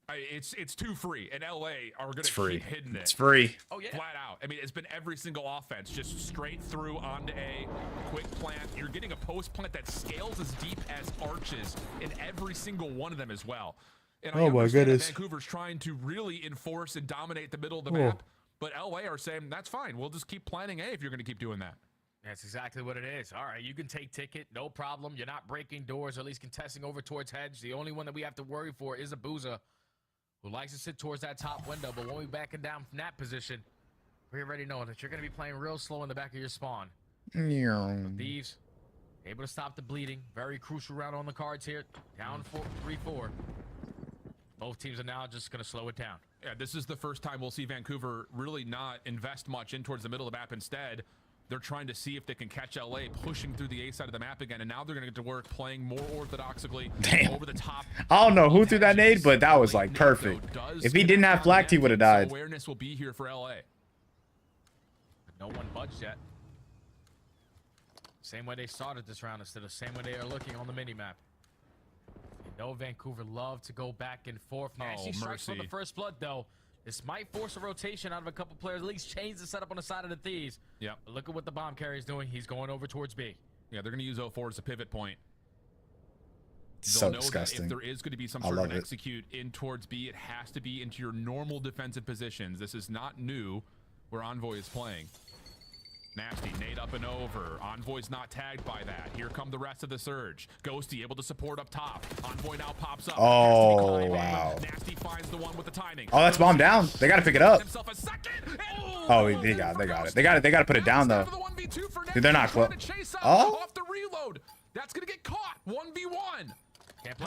It's too free, and LA are gonna keep hitting it. It's free. Oh yeah, flat out. I mean, it's been every single offense, just straight through onto A, quick plant. You're getting a post plant that scales as deep as arches in every single one of them as well. And oh my goodness. Vancouver's trying to really enforce and dominate the middle of the map, but LA are saying that's fine. We'll just keep planting A if you're gonna keep doing that. That's exactly what it is. All right, you can take ticket, no problem. You're not breaking doors, or at least contesting over towards hedge. The only one that we have to worry for is Abuza, who likes to sit towards that top window. But when we backing down from that position, we already know that you're going to be playing real slow in the back of your spawn. Thieves, able to stop the bleeding. Very crucial round on the cards here. Down 3-4. Both teams are now just going to slow it down. Yeah, this is the first time we'll see Vancouver really not invest much in towards the middle of the map. Instead, They're trying to see if they can catch LA pushing through the A side of the map again, and now they're going to get to work playing more orthodoxically over the top. I don't know who threw that nade, but that was like perfect. If he didn't have Black, he would have died. Awareness will be here for LA. No one budged yet. Same way they started this round instead of same way they are looking on the mini-map. You know Vancouver love to go back and forth. Nasty strikes for the first blood, though. This might force a rotation out of a couple players, at least change the setup on the side of the Thieves. Yeah. But look at what the bomb carrier is doing. He's going over towards B. Yeah, they're going to use 04 as a pivot point. So know disgusting. That if there is going to be some sort of an execute in towards B, it has to be into your normal defensive positions. This is not new where Envoy is playing. Nasty, nade up and over. Envoy's not tagged by that. Here come the rest of the surge. Ghosty able to support up top. Envoy now pops up. Oh, wow. Nasty finds the one with the timing. Oh, that's bomb down. They got to pick it up. Oh, they got it. They got to put it down, though. Dude, they're not close. Oh? Off the reload. That's going to get caught. 1v1.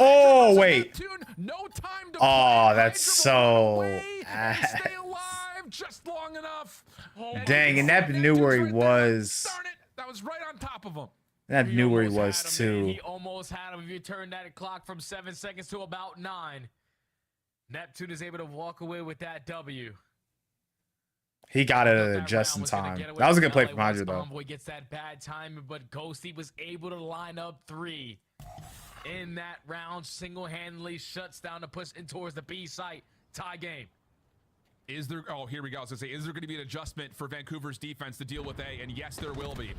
Oh, wait. No time to Oh, that's so stay alive just long enough. Dang, and Nep knew where he was. Darn it. That was right on top of him. Nep knew where he was, too. He almost had him. If you turn that clock from 7 seconds to about 9, Neptune is able to walk away with that W. He got it just in time. That was a good play from Hydra, though. Envoy gets that bad time, but Ghosty was able to line up 3 in that round. Single-handedly shuts down the push in towards the B site. Tie game. Is there? Oh, here we go. I was gonna say, is there going to be an adjustment for Vancouver's defense to deal with A? And yes, there will be.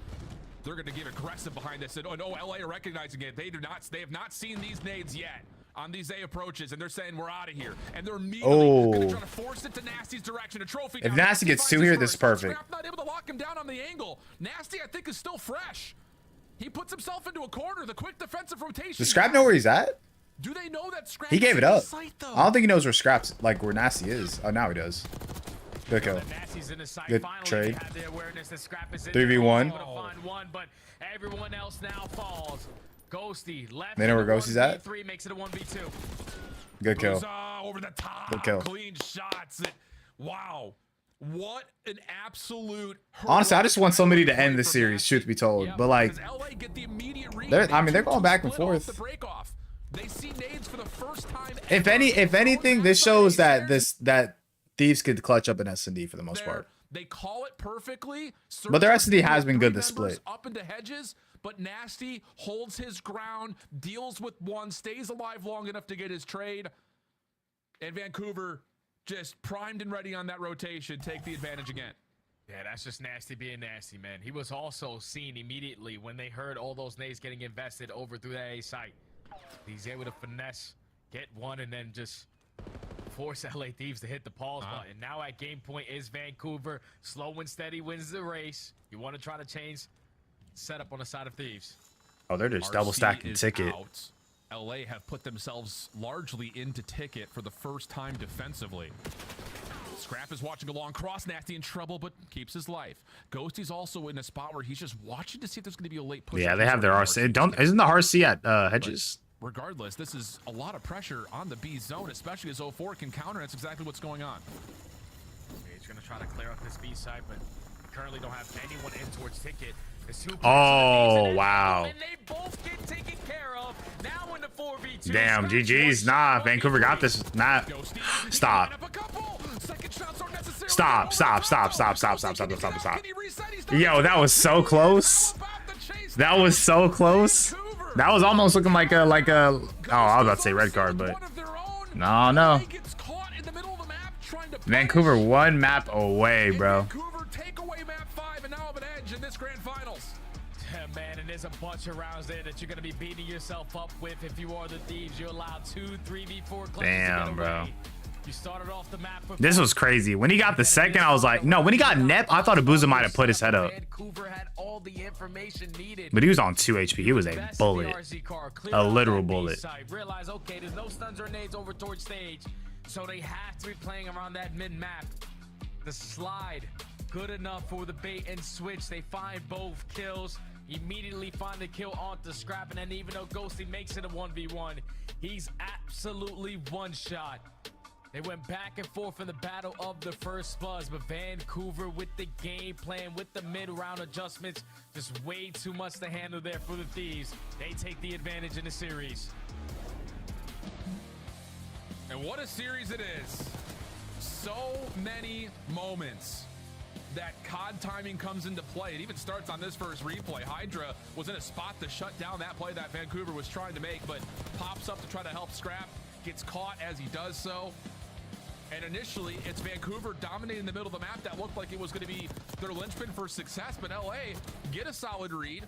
They're going to get aggressive behind this. And oh no, LA are recognizing it. They do not. They have not seen these nades yet on these A approaches, and they're saying we're out of here. And they're immediately going to try to force it to Nasty's direction. A trophy. If Nasty gets 2 here, this is perfect. Scrap not able to lock him down on the angle. Nasty, I think, is still fresh. He puts himself into a corner. The quick defensive rotation. Does Scrap know where he's at? Do they know that Scrap? He gave it up. I don't think he knows where Scrap's, like, where Nasty is. Oh, now he does. Good kill. Good trade. 3v1. But everyone else now falls. Ghosty left. They know where Ghosty's at? Makes it a 1v2. Good kill. Over the top. Good kill. Clean shots. Wow. What an absolute. Honestly, I just want somebody to end this series, truth be told. But, like, they're going back and forth. They see nades for the first time. If anything, this shows that that Thieves could clutch up an S&D for the most part. They call it perfectly. But their S&D has been good this split. Up into hedges, but Nasty holds his ground, deals with one, stays alive long enough to get his trade. And Vancouver just primed and ready on that rotation. Take the advantage again. Yeah, that's just Nasty being nasty, man. He was also seen immediately when they heard all those nades getting invested over through that A site. He's able to finesse, get one, and then just force LA Thieves to hit the pause button. Now at game point is Vancouver. Slow and steady wins the race. You want to try to change setup on the side of Thieves. Oh, they're just double stacking Ticket. Out. LA have put themselves largely into Ticket for the first time defensively. Scrap is watching along cross. Nasty in trouble, but keeps his life. Ghosty's also in a spot where he's just watching to see if there's going to be a late push. Yeah, they have their RC. Isn't the RC at Hedges? But regardless, this is a lot of pressure on the B zone, especially as 04 can counter. That's exactly what's going on. He's going to try to clear up this B side, but currently don't have anyone in towards Ticket. Oh, wow. And they both get taken care of. Now in the 4v2. Damn, GG's. Nah, Vancouver got this. Nah. Stop. Stop. Yo, that was so close. That was so close. That was almost looking like a oh, I was about to say red card, but no. Vancouver 1 map away, bro. Man, and there's a bunch of rounds there that you're going to be beating yourself up with if you are the Thieves. You're allowed 2 3v4 clutches. Damn, bro. You started off the map with this was crazy. When he got the second, I was like, no, when he got Nep, I thought Abuza might have put his head up. Vancouver had all the information needed. But he was on 2 HP. He was a bullet. A literal bullet. Realize, okay, there's no stuns or nades over towards stage. So they have to be playing around that mid-map. The slide, good enough for the bait and switch. They find both kills. Immediately find the kill onto Scrap, and then even though Ghosty makes it a 1v1, he's absolutely one shot They went back and forth in the battle of the first buzz, but Vancouver with the game plan, with the mid-round adjustments, just way too much to handle there for the Thieves. They take the advantage in the series. And what a series it is. So many moments that COD timing comes into play. It even starts on this first replay. Hydra was in a spot to shut down that play that Vancouver was trying to make, but pops up to try to help Scrap, gets caught as he does so. And initially, it's Vancouver dominating the middle of the map. That looked like it was going to be their linchpin for success, but LA get a solid read,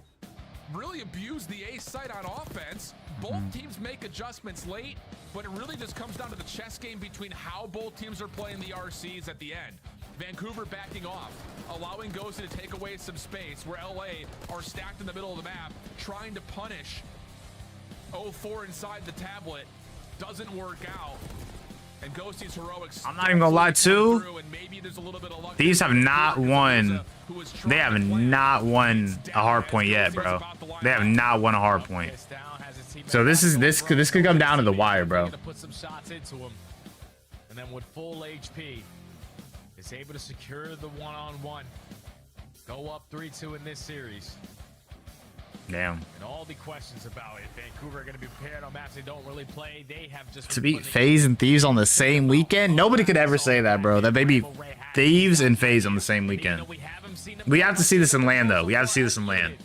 really abuse the ace site on offense. Both teams make adjustments late, but it really just comes down to the chess game between how both teams are playing the RCs at the end. Vancouver backing off, allowing Ghosty to take away some space, where LA are stacked in the middle of the map, trying to punish 0-4 inside the tablet. Doesn't work out. And Ghosty's heroics. I'm not even gonna lie too. These have not won. They have not won a hard point yet, bro. They have not won a hard point. So this could come down to the wire, bro. Put some shots into him, and then with full HP, is able to secure the one-on-one. Go up 3-2 in this series. Damn. And all the questions about it, Vancouver are going to be prepared on maps they don't really play. They have just To beat FaZe and Thieves on the same weekend? Nobody could ever say that, bro. That they beat Thieves and FaZe on the same weekend. We have to see this in land, though. We have to see this in land.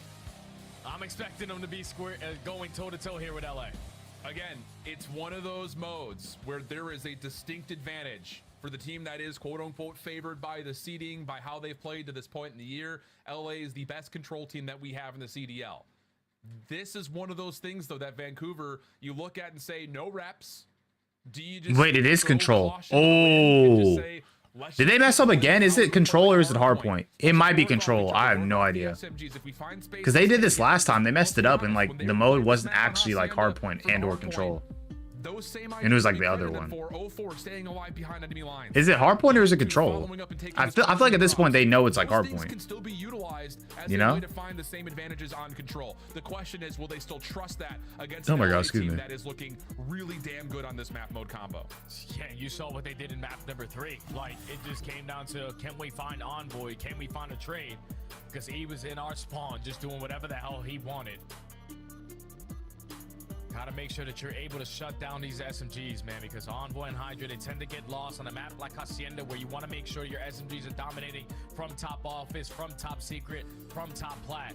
I'm expecting them to be going toe-to-toe here with LA. Again, it's one of those modes where there is a distinct advantage for the team that is quote-unquote favored by the seeding, by how they've played to this point in the year. LA is the best control team that we have in the CDL. This is one of those things, though, that Vancouver, you look at and say, no reps. Do you just Wait, it is control. Oh. Did they mess up again? Is it control or is it hard point? It might be control. I have no idea. Because they did this last time. They messed it up and like the mode wasn't actually like hard point and or control. And it was like the other one. Is it hard point or is it control? I feel like at this point they know it's like hard point. You know? The question is, will they still trust that against oh my god, excuse me. that is looking really damn good on this map mode combo? Yeah, you saw what they did in map number 3. Like, it just came down to, can we find Envoy? Can we find a trade? Because he was in our spawn just doing whatever the hell he wanted. Gotta make sure that you're able to shut down these SMGs, man, because Envoy and Hydra, they tend to get lost on a map like Hacienda, where you want to make sure your SMGs are dominating from top office, from top secret, from top plat.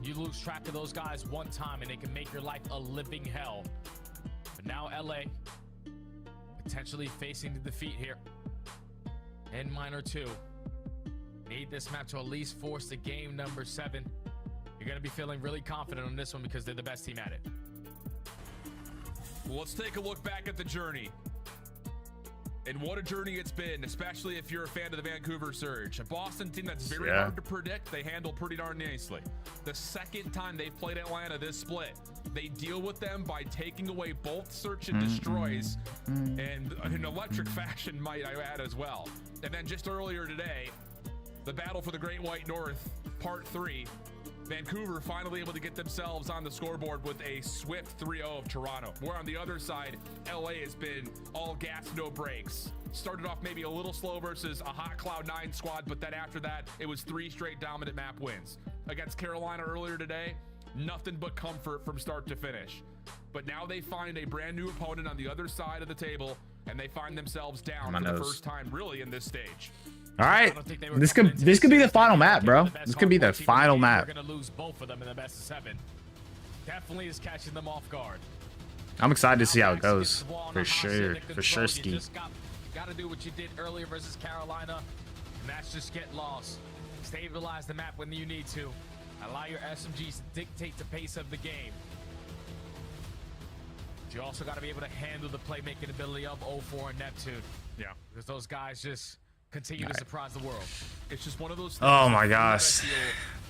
You lose track of those guys one time and they can make your life a living hell. But now LA potentially facing the defeat here. In minor 2. Need this map to at least force the game number 7. You're gonna be feeling really confident on this one because they're the best team at it. Well, let's take a look back at the journey. And what a journey it's been, especially if you're a fan of the Vancouver Surge. A Boston team that's very hard to predict. They handle pretty darn nicely. The second time they've played Atlanta this split, they deal with them by taking away both search and destroys, and in electric fashion, might I add, as well. And then just earlier today, the battle for the Great White North, part 3. Vancouver finally able to get themselves on the scoreboard with a swift 3-0 of Toronto. Where on the other side, LA has been all gas, no brakes. Started off maybe a little slow versus a hot Cloud9 squad, but then after that, it was 3 straight dominant map wins. Against Carolina earlier today, nothing but comfort from start to finish. But now they find a brand new opponent on the other side of the table, and they find themselves down for the first time really in this stage. All right, this could be the final map, bro. This could be the final map. We're gonna lose both of them in the best of 7. Definitely is catching them off guard. I'm excited to see how it goes. For sure, ski. Gotta do what you did earlier versus Carolina, and that's just get lost. Stabilize the map when you need to. Allow your SMGs to dictate the pace of the game. But you also got to be able to handle the playmaking ability of 0-4 and Neptune. Yeah, because those guys just continue to surprise the world. It's just one of those things. Oh my gosh.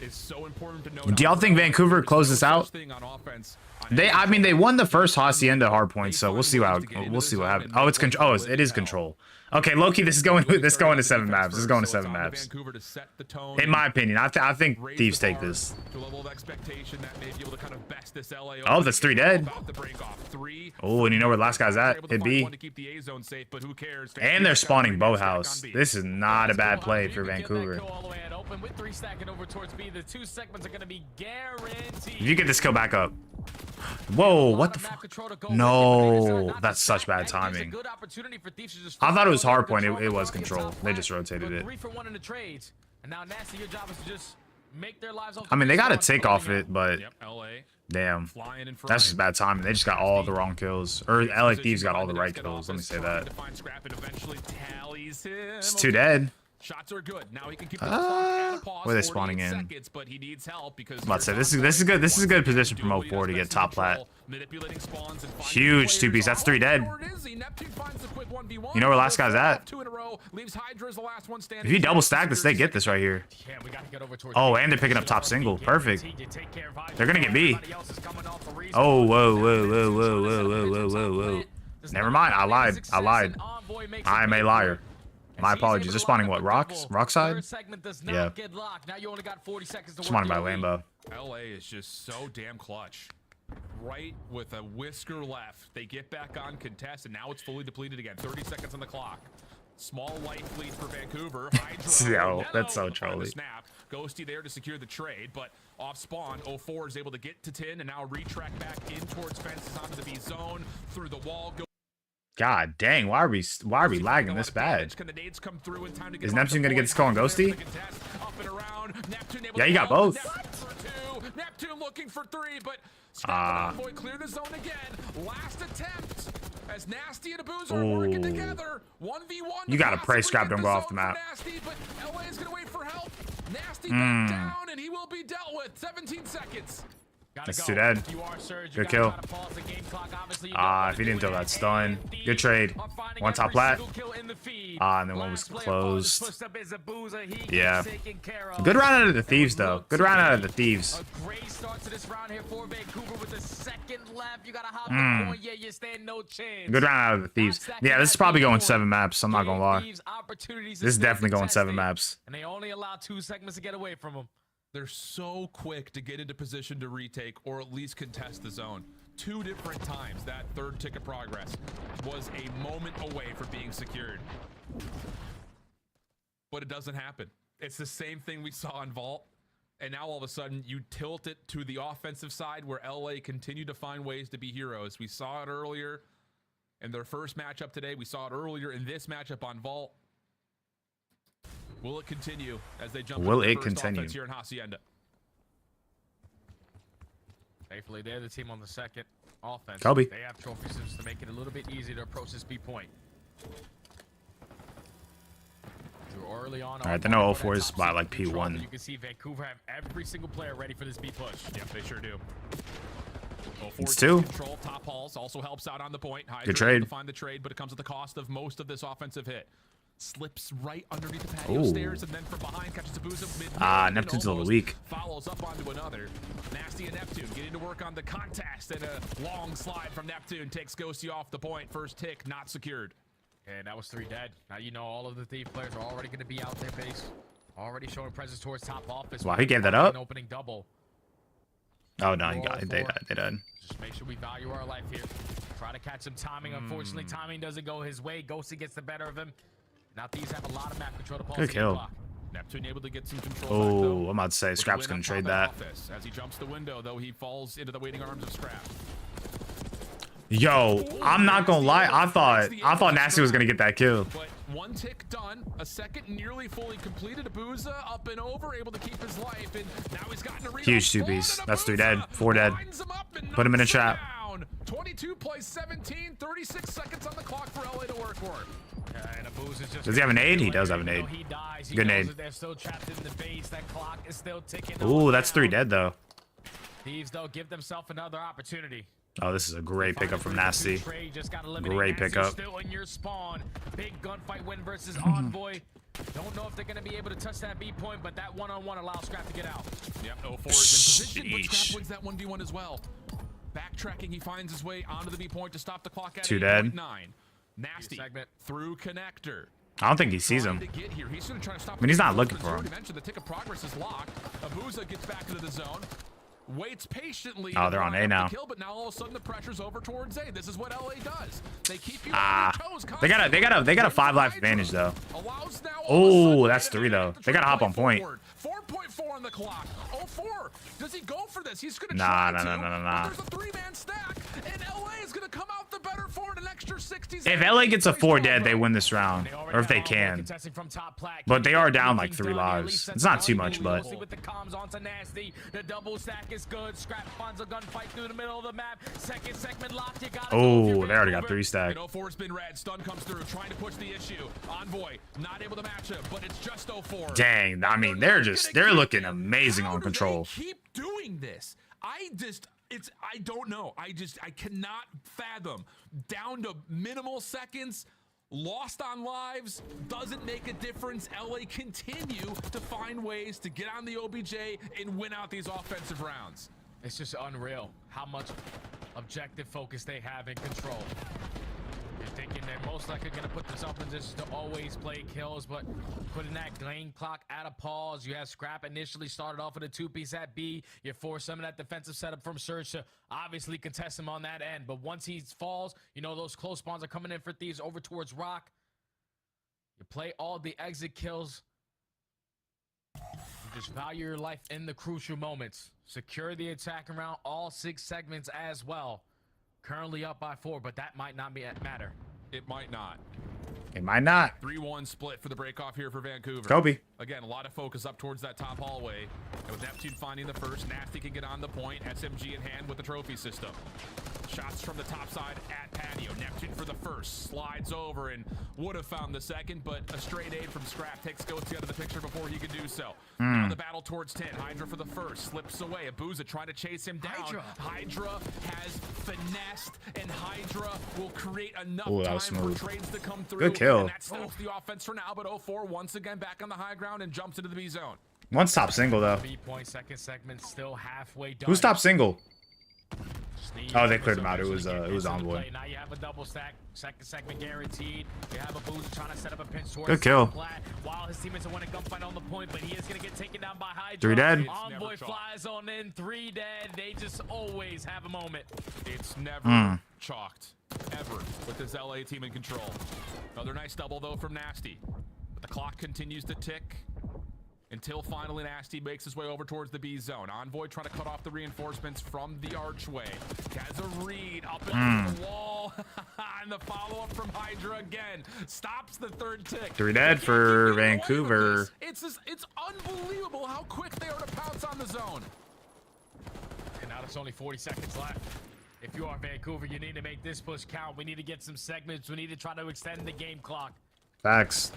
It's so important to know. Do y'all think Vancouver closes out? I mean, they won the first Hacienda hardpoint, so we'll see what happens. Oh, it's control. Oh, it is control. Okay, Loki, this is going to 7 maps. This is going to 7 maps. In my opinion, I think Thieves take this. Oh, that's 3 dead. Oh, and you know where the last guy's at? Hit B. And they're spawning boathouse. This is not a bad play for Vancouver. If you get this kill back up. Whoa, what the fuck? No, that's such bad timing. I thought it was hardpoint. It was control. They just rotated it. I mean, they got a tick off it, but damn, that's just bad timing. They just got all the wrong kills. Or LA Thieves got all the right kills. Let me say that. It's 2 dead. Shots are good. Now he can keep the clock at a pause. Where are they spawning in? Seconds, but he needs help because I'm about to say this is good. This is a good position from 04 to get top plat. Huge 2-piece. That's 3 dead. You know where last guy's at? If you double stack this, they get this right here. Oh, and they're picking up top single. Perfect. They're gonna get B. Oh, whoa, whoa, whoa, whoa, whoa, whoa, whoa, whoa, whoa. Never mind. I lied. I am a liar. My apologies. They're spawning what? Rocks? Rock side? Yeah. Spawning by Lambo. LA is just so damn clutch. Right with a whisker left. They get back on contest, and now it's fully depleted again. 30 seconds on the clock. Small life lead for Vancouver. Yo, that's so trolly. Snap. Ghosty there to secure the trade, but off spawn, 04 is able to get to 10 and now retrack back in towards fences onto the B zone through the wall. God dang, why are we lagging this bad? Is Neptune gonna get this call on Ghosty? Yeah, you got both. Neptune looking for 3, but clear the zone again. Last attempt as Nasty and Abuza are working together. 1v1. You gotta pray Scrap don't go off the map. Nasty, but LA is gonna wait for help. Nasty back down and he will be dealt with. 17 seconds. That's 2 dead. Good kill. If he didn't throw that stun. Good trade. 1 top plat. And then 1 was closed. Yeah. Good round out of the Thieves, though. Good round out of the Thieves. Good round out of the Thieves. Yeah, this is probably going 7 maps. I'm not gonna lie. This is definitely going 7 maps. And they only allow 2 segments to get away from them. They're so quick to get into position to retake or at least contest the zone. 2 different times that 3rd tick of progress was a moment away from being secured. But it doesn't happen. It's the same thing we saw in Vault. And now all of a sudden you tilt it to the offensive side where LA continue to find ways to be heroes. We saw it earlier in their first matchup today. We saw it earlier in this matchup on Vault. Will it continue as they jump into the first offense here in Hacienda? Thankfully, they're the team on the second offense. Kobe. They have trophy sims to make it a little bit easier to approach this B point. Early on. All right, they know 04 is by like P1. You can see Vancouver have every single player ready for this B push. Yep, they sure do. It's 2. Control, top halls also helps out on the point. Good trade. To find the trade, but it comes at the cost of most of this offensive hit. Slips right underneath the patio stairs and then from behind catches Abuza. Neptune's a little weak. Follows up onto another. Nasty and Neptune getting to work on the contest, and a long slide from Neptune takes Ghosty off the point. First tick not secured. And that was 3 dead. Now you know all of the Thief players are already going to be out there base. Already showing presence towards top office. Wow, he gave that up? An opening double. Oh no, he got it. They died. Just make sure we value our life here. Try to catch some timing. Unfortunately, timing doesn't go his way. Ghosty gets the better of him. Now these have a lot of map control to pause. Good kill. Neptune able to get some control. Oh, I'm about to say Scrap's gonna trade that. As he jumps the window, though, he falls into the waiting arms of Scrap. Yo, I'm not gonna lie. I thought Nasty was gonna get that kill. But 1 tick done, a second nearly fully completed. Abuza up and over, able to keep his life, and now he's gotten a huge 2-piece. That's 3 dead, 4 dead. Put him in a trap. 22 plays 17, 36 seconds on the clock for LA to work for. Does he have an aid? He does have an aid. Good nade. Ooh, that's 3 dead though. Thieves though give themselves another opportunity. Oh, this is a great pickup from Nasty. Great pickup. Still in your spawn. Big gunfight win versus Envoy. Don't know if they're going to be able to touch that B point, but that one-on-one allows Scrap to get out. Yep, 04 is in position, but Scrap wins that 1v1 as well. Backtracking, he finds his way onto the B point to stop the clock at 2 dead. 8.9. Nasty through connector. I don't think he sees him. He's going to try to stop. I mean, he's not looking for him. Mentioned the tick of progress is locked. Abuza gets back into the zone. Waits patiently. Oh, they're on A now. Kill, but now all of a sudden the pressure's over towards A. This is what LA does. They keep you on your toes. They got a 5 life advantage though. Oh, that's 3 though. They gotta hop on point. 4.4 on the clock. 04. Does he go for this? He's gonna Nah. There's a 3-man stack, and LA is gonna come out the better for it. An extra 60 If LA gets a 4 dead, they win this round, or if they can. But they are down like 3 lives. It's not too much, but. With the comms onto Nasty, the double stack is good. Scrap funds a gunfight through the middle of the map. Second segment locked. You got. Oh, they already got 3 stack. 04's been red. Stun comes through, trying to push the issue. Envoy not able to match him, but it's just 04. Dang, I mean, they're looking amazing on control. Keep doing this. I don't know. I cannot fathom. Down to minimal seconds. Lost on lives, doesn't make a difference. LA continue to find ways to get on the OBJ and win out these offensive rounds. It's just unreal how much objective focus they have in control. You're thinking they're most likely going to put themselves in position to always play kills, but putting that game clock at a pause. You have Scrap initially started off with a 2-piece at B. You force some of that defensive setup from Surge to obviously contest him on that end. But once he falls, you know those close spawns are coming in for Thieves over towards Rock. You play all the exit kills. You just value your life in the crucial moments. Secure the attack around all 6 segments as well. Currently up by 4, but that might not matter. It might not. It might not. 3-1 split for the breakoff here for Vancouver. Kobe. Again, a lot of focus up towards that top hallway. And with Neptune finding the first, Nasty can get on the point. SMG in hand with the trophy system. Shots from the top side at patio. Neptune for the first. Slides over and would have found the second, but a straight aid from Scrap takes Goatsy out of the picture before he could do so. Now the battle towards 10. Hydra for the first. Slips away. Abuza trying to chase him down. Hydra has finessed, and Hydra will create enough time for trades to come through. Good kill. And that stops the offense for now, but 04 once again back on the high ground and jumps into the B zone. One's top single though. B-point second segment still halfway done. Who's top single? Oh, they cleared him out. It was Envoy. Now you have a double stack. Second segment guaranteed. You have a boost trying to set up a pinch towards good kill. While his teammates are winning gunfight on the point, but he is going to get taken down by Hydra. 3 dead. Envoy flies on in. 3 dead. They just always have a moment. It's never chalked, ever, with this LA team in control. Another nice double, though, from Nasty. But the clock continues to tick until finally Nasty makes his way over towards the B zone. Envoy trying to cut off the reinforcements from the archway. Has a read up into the wall. And the follow-up from Hydra again. Stops the third tick. 3 dead for Vancouver. It's unbelievable how quick they are to pounce on the zone. And now there's only 40 seconds left. If you are Vancouver, you need to make this push count. We need to get some segments. We need to try to extend the game clock. Facts.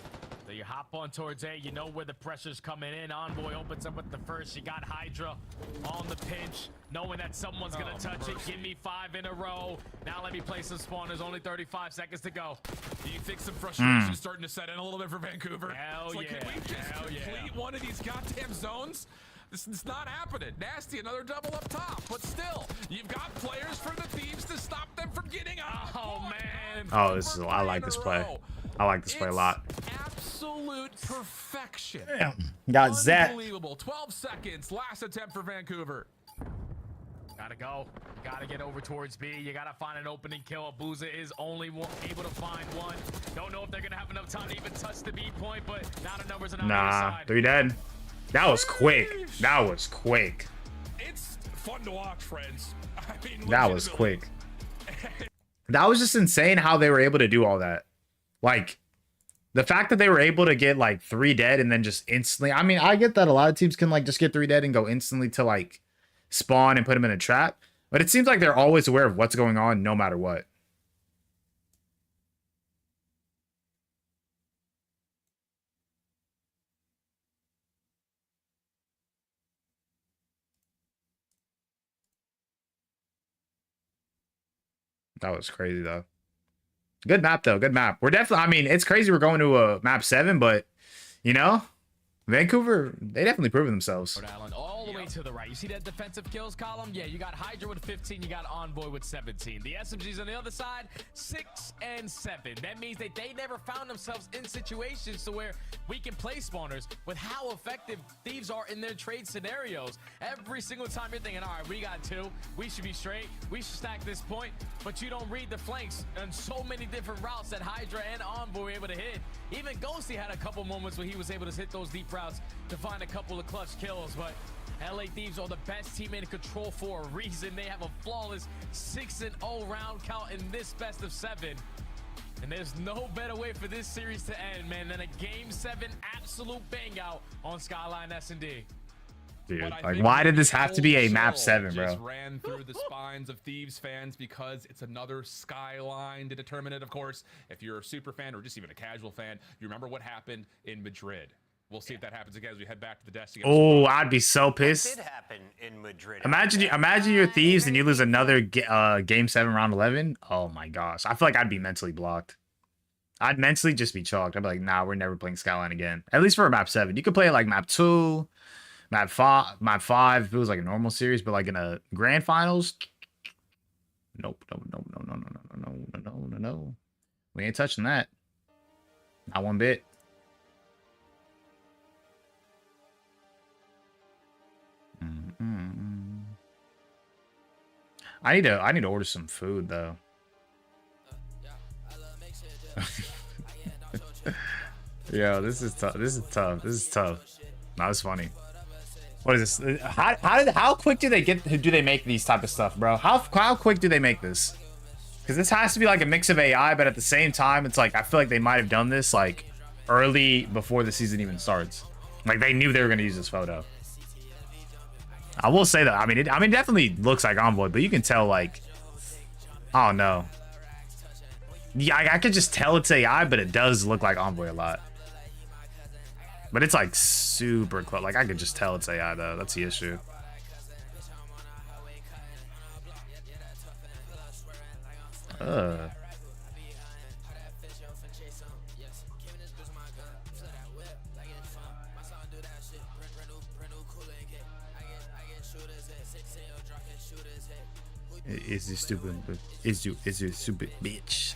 So you hop on towards A. You know where the pressure's coming in. Envoy opens up with the first. You got Hydra on the pinch, knowing that someone's going to touch it. Give me 5 in a row. Now let me play some spawn. There's only 35 seconds to go. Do you think some frustration is starting to set in a little bit for Vancouver? Hell It's like, yeah. can we just complete one of these goddamn zones? This is not happening. Nasty, another double up top. But still, you've got players for the Thieves to stop them from getting out. Oh, man. Oh, I like this play. I like this play a lot. Absolute perfection. Damn. Got Zach. Unbelievable. 12 seconds. Last attempt for Vancouver. Gotta go. Gotta get over towards B. You gotta find an opening kill. Abuza is only able to find one. Don't know if they're gonna have enough time to even touch the B point, but now the numbers are not on their side. 3 dead. That was quick. That was quick. It's fun to watch, friends. I mean, that was quick. That was just insane how they were able to do all that. Like, the fact that they were able to get like 3 dead and then just instantly. I mean, I get that a lot of teams can like just get 3 dead and go instantly to like spawn and put them in a trap. But it seems like they're always aware of what's going on no matter what. That was crazy, though. Good map, though. Good map. We're definitely... I mean, it's crazy we're going to a map 7, but, you know, Vancouver, they definitely proven themselves. All the way to the right. You see that defensive kills column? Yeah, you got Hydra with 15, you got Envoy with 17. The SMGs on the other side, 6 and 7. That means that they never found themselves in situations to where we can play spawners with how effective Thieves are in their trade scenarios. Every single time you're thinking, all right, we got 2, we should be straight, we should stack this point, but you don't read the flanks and so many different routes that Hydra and Envoy were able to hit. Even Ghosty had a couple moments where he was able to hit those deep routes to find a couple of clutch kills, but LA Thieves are the best team in control for a reason. They have a flawless 6-0 round count in this best of 7. And there's no better way for this series to end, man, than a Game 7 absolute bang out on Skyline S&D. Dude, like, why did this have to be a map 7, bro? Just ran through the spines of Thieves fans because it's another Skyline to determine it, of course. If you're a super fan or just even a casual fan, you remember what happened in Madrid. We'll see if that happens again as we head back to the desk. Oh, I'd be so pissed. What did happen in Madrid? Imagine you're Thieves and you lose another Game 7 round 11. Oh my gosh, I feel like I'd be mentally blocked. I'd mentally just be chalked. I'd be like, nah, we're never playing Skyline again. At least for a map 7. You could play it like map 2, map 5, if it was like a normal series, but like in a grand finals, nope, no. We ain't touching that. Not one bit. I need to order some food though. Yo, this is tough. This is tough. That was funny. What is this? How quick do they make these type of stuff, bro? How quick do they make this? Because this has to be like a mix of AI, but at the same time, it's like I feel like they might have done this like early before the season even starts. Like they knew they were gonna use this photo. I will say that. I mean, it definitely looks like Envoy, but you can tell like, I don't know. Yeah, I could just tell it's AI, but it does look like Envoy a lot. But it's like super close. Like I could just tell it's AI though. That's the issue. Is you stupid? Is you stupid bitch?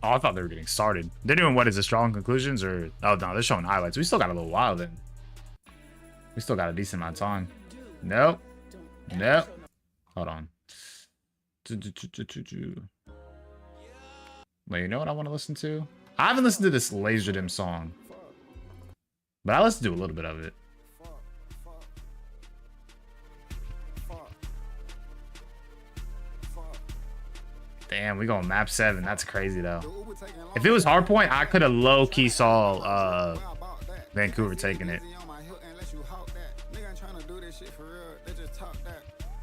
Oh, I thought they were getting started. They're doing what is it, strong conclusions or oh no, they're showing highlights. We still got a little while then. We still got a decent amount of time. Nope. Hold on. Wait, you know what I want to listen to? I haven't listened to this Laser Dim song, but I listened to a little bit of it. Damn, we going map 7. That's crazy though. If it was hardpoint, I could have low key saw Vancouver taking it.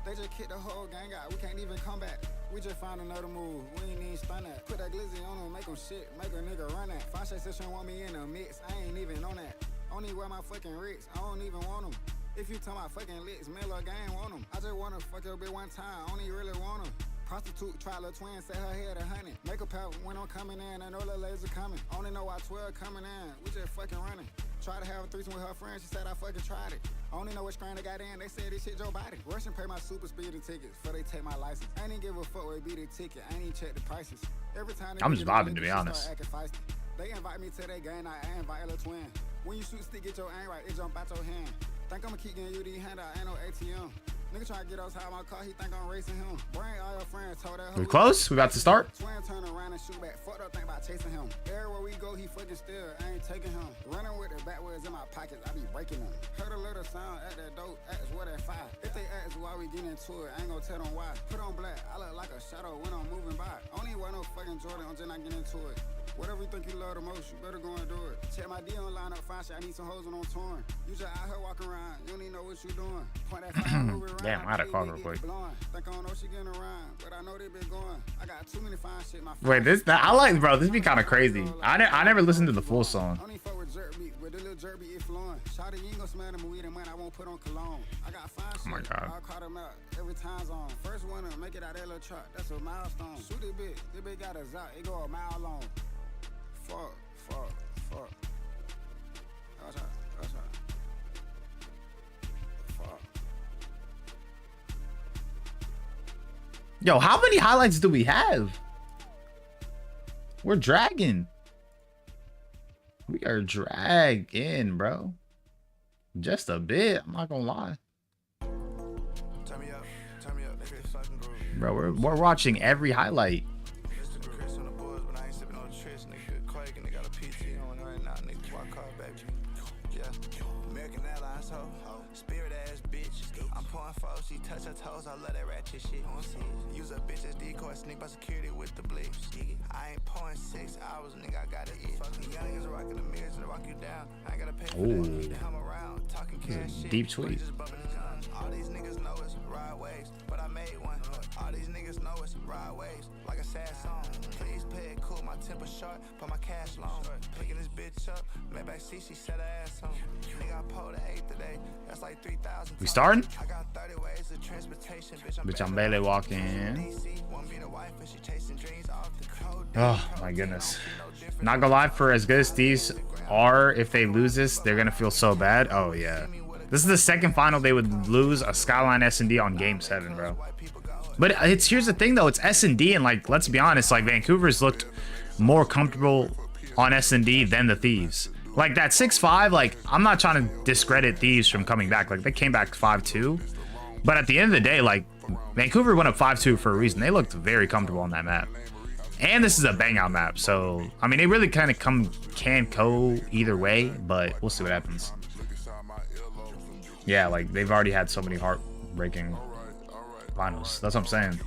They just kicked the whole gang out. We can't even come back. We just found another move. We ain't even stun that. Put that glizzy on them, make them shit, make a nigga run that. 5 session want me in a mix. I ain't even on that. Only wear my fucking Ricks. I don't even want them. If you talking about fucking licks, Miller gang want them. I just wanna fuck your bitch one time. I only really want them. Prostitute, try little twin, set her head 100. Make a pal when I'm coming in, I know the laser coming. Only know why 12 coming in, we just fucking running. Try to have a threesome with her friend, she said I fucking tried it. Only know what screen they got in, they said this shit Joe Biden. Russian pay my super speeding tickets, before they take my license. I ain't even give a fuck where it be the ticket, I ain't even check the prices. Every time I'm just vibing, to be honest. They invite me to their game, I invite a twin. When you shoot stick, get your aim right, it jump out your hand. Think I'ma keep getting you these handouts, ain't no ATM. Nigga trying to get us high my car, he think I'm racing him. Bring all your friends, told that We close? We about to start? Twin turn around and shoot back. Fucked up, think about chasing him. Everywhere we go, he fucking still. I ain't taking him. Running with the backwards in my pockets, I be breaking them. Heard a little sound at that dope, ask what that fire. If they ask why we get into it, I ain't gonna tell them why. Put on black, I look like a shadow when I'm moving by. Only wear no fucking Jordan, I'm just not getting into it. Whatever you think you love the most, you better go and do it. Check my D on line up, find shit, I need some hoes when I'm torn. You just out here walking around, you don't even know what you doing. Point that fire, move it around. Damn, I had a call real quick. Think I don't know she getting around, but I know they been going. I got too many fine shit. My Wait, this I like, bro. This be kind of crazy. I never listened to the full song. Only fuck with jerk beat, with the little jerk beat it flowing. Shawty, you ain't gonna smell them weed and money, I won't put on cologne. I got fine shit. Oh my God. I'll call them out every time zone. First one to make it out that little truck, that's a milestone. Shoot it big, this bitch got a zot, it go a mile long. Fuck. That's right. Fuck. Yo, how many highlights do we have? We're dragging. We are dragging, bro. Just a bit. I'm not gonna lie. Turn me up, nigga, fucking groove. Bro, we're watching every highlight. She touch her toes, I love that ratchet shit. Use a bitch as decoy, sneak by security with the blitz. I ain't pouring 6 hours, nigga, I got it. Fucking young niggas rocking the mirrors and rock you down. I ain't gotta pay for that. They hum around, talking cash shit. Deep tweet. All these niggas know it's ride waves, but I made one. All these niggas know it's ride waves, like a sad song. Please pay it cool, my temper short, but my cash long. Picking this bitch up, Maybach C, she set her ass on. Nigga, I pulled the 8 today, that's like 3,000. We starting? I got 30 ways of transportation, Bitch, I'm barely walking. Oh my goodness. Not gonna lie, for as good as these are, if they lose this, they're gonna feel so bad. Oh yeah. This is the second final they would lose a Skyline S&D on game 7, bro. But here's the thing though, it's S&D, and like, let's be honest, like Vancouver's looked more comfortable on S&D than the Thieves. Like that 6-5, like I'm not trying to discredit Thieves from coming back. Like they came back 5-2. But at the end of the day, like Vancouver went up 5-2 for a reason. They looked very comfortable on that map. And this is a bang out map. So, I mean, they really kind of can go either way, but we'll see what happens. Yeah, like they've already had so many heartbreaking finals. That's what I'm saying.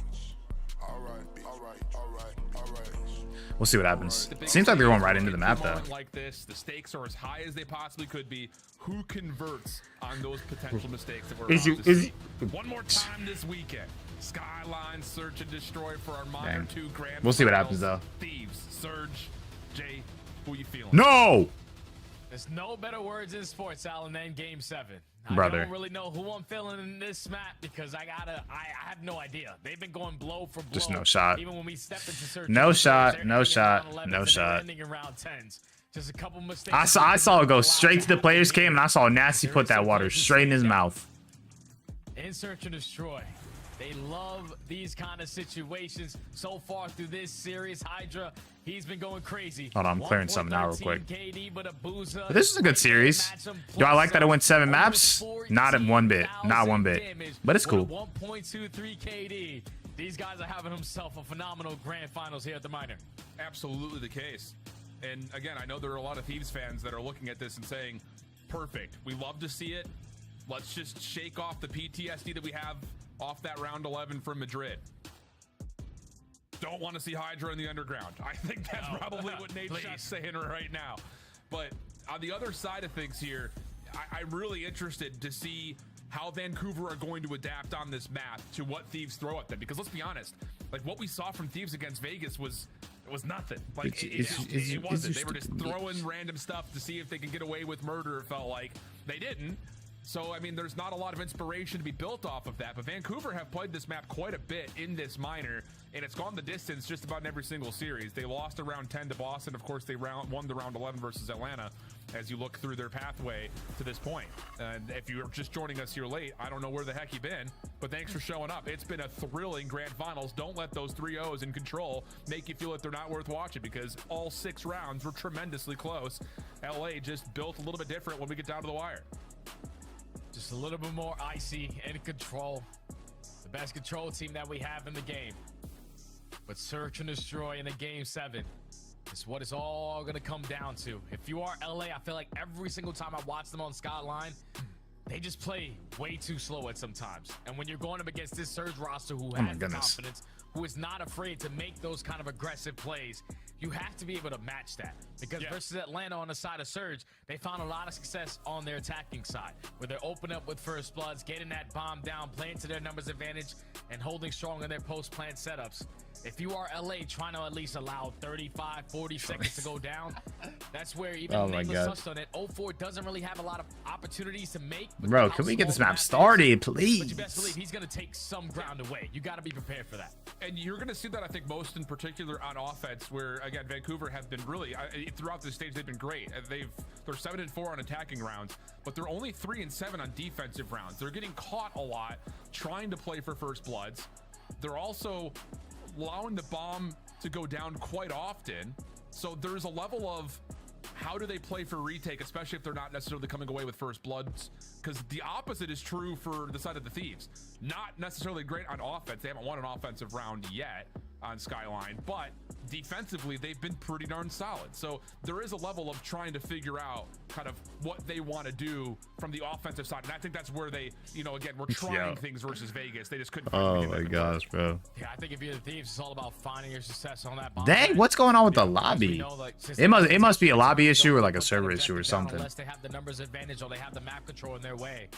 We'll see what happens. Seems like they're going right into the map though. Like this, the stakes are as high as they possibly could be. Who converts on those potential mistakes that we're about to see? One more time this weekend. Skyline search and destroy for our minor 2 grand. We'll see what happens though. Thieves, Surge, Jay, who you feeling? No! There's no better words in sports, Alan, than game 7. Brother. I don't really know who I'm feeling in this map because I have no idea. They've been going blow for blow. Just no shot. Even when we step into search. No shot, no shot, no shot. Ending in round 10s. Just a couple mistakes. I saw it go straight to the players cam, and I saw Nasty put that water straight in his mouth. In search and destroy. They love these kind of situations. So far through this series, Hydra, he's been going crazy. Hold on, I'm clearing something now real quick. KD, but this is a good series. Do I like that it went 7 maps? Not in one bit. Not one bit. But it's cool. 1.23 KD. These guys are having themselves a phenomenal grand finals here at the minor. Absolutely the case. And again, I know there are a lot of Thieves fans that are looking at this and saying, perfect. We love to see it. Let's just shake off the PTSD that we have off that round 11 from Madrid. Don't want to see Hydra in the underground. I think that's probably what Nate's saying right now. But on the other side of things here, I'm really interested to see how Vancouver are going to adapt on this map to what Thieves throw at them. Because let's be honest, like what we saw from Thieves against Vegas was nothing. Like it wasn't. They were just throwing random stuff to see if they can get away with murder. It felt like they didn't. So, I mean, there's not a lot of inspiration to be built off of that, but Vancouver have played this map quite a bit in this minor, and it's gone the distance just about in every single series. They lost a round 10 to Boston. Of course, they won the round 11 versus Atlanta as you look through their pathway to this point. And if you're just joining us here late, I don't know where the heck you've been, but thanks for showing up. It's been a thrilling grand finals. Don't let those 3-0s in control make you feel that they're not worth watching, because all 6 rounds were tremendously close. LA just built a little bit different when we get down to the wire. Just a little bit more icy and control. The best control team that we have in the game. But search and destroy in a game 7 is what it's all going to come down to. If you are LA, I feel like every single time I watch them on Skyline, they just play way too slow at sometimes. And when you're going up against this Surge roster who has the confidence, who is not afraid to make those kind of aggressive plays, you have to be able to match that. Because versus Atlanta on the side of Surge, they found a lot of success on their attacking side, where they're opening up with first bloods, getting that bomb down, playing to their numbers advantage, and holding strong in their post-plant setups. If you are LA trying to at least allow 35, 40 seconds to go down, that's where even Nameless touched on it. 04 doesn't really have a lot of opportunities to make. Bro, can we get this map started, please? But you best believe he's going to take some ground away. You got to be prepared for that. And you're going to see that, I think, most in particular on offense, where, again, Vancouver have been really, throughout this stage, they've been great. They're 7-4 on attacking rounds, but they're only 3-7 on defensive rounds. They're getting caught a lot, trying to play for first bloods. They're also allowing the bomb to go down quite often. So there's a level of how do they play for retake, especially if they're not necessarily coming away with first bloods, because the opposite is true for the side of the Thieves. Not necessarily great on offense. They haven't won an offensive round yet on Skyline, but defensively they've been pretty darn solid. So there is a level of trying to figure out kind of what they want to do from the offensive side, and I think that's where they, you know, again, we're trying things versus Vegas. They just couldn't find Oh my gosh, bro. Yeah, I think if you're the Thieves, it's all about finding your success on that bomb. Dang, what's going on with the lobby? It must be a lobby issue or like a server issue or something. Unless they have the numbers advantage or they have the map control in their way.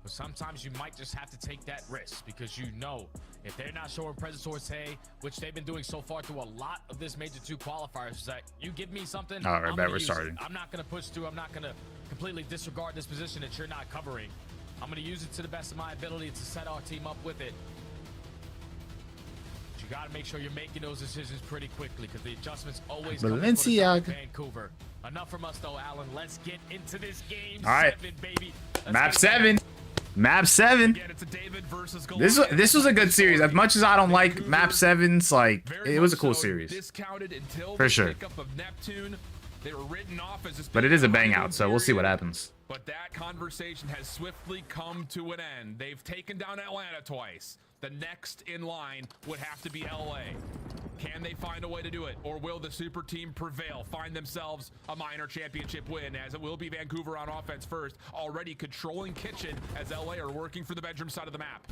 But sometimes you might just have to take that risk, because you know if they're not showing presence towards Hay, which they've been doing so far through a lot of this Major 2 qualifiers, is that you give me something, all right, bet we're starting. I'm not going to push through. I'm not going to completely disregard this position that you're not covering. I'm going to use it to the best of my ability to set our team up with it. But you got to make sure you're making those decisions pretty quickly, because the adjustments always come in for Vancouver. Enough from us, though, Alan. Let's get into this game. All right. 7, baby. Map 7. Map 7. This was a good series. As much as I don't like map 7s, like it was a cool series for sure. But it is a bang out, so we'll see what happens. But that conversation has swiftly come to an end. They've taken down Atlanta twice. The next in line would have to be LA. Can they find a way to do it, or will the super team prevail, find themselves a minor championship win, as it will be Vancouver on offense first, already controlling kitchen as LA are working for the bedroom side of the map.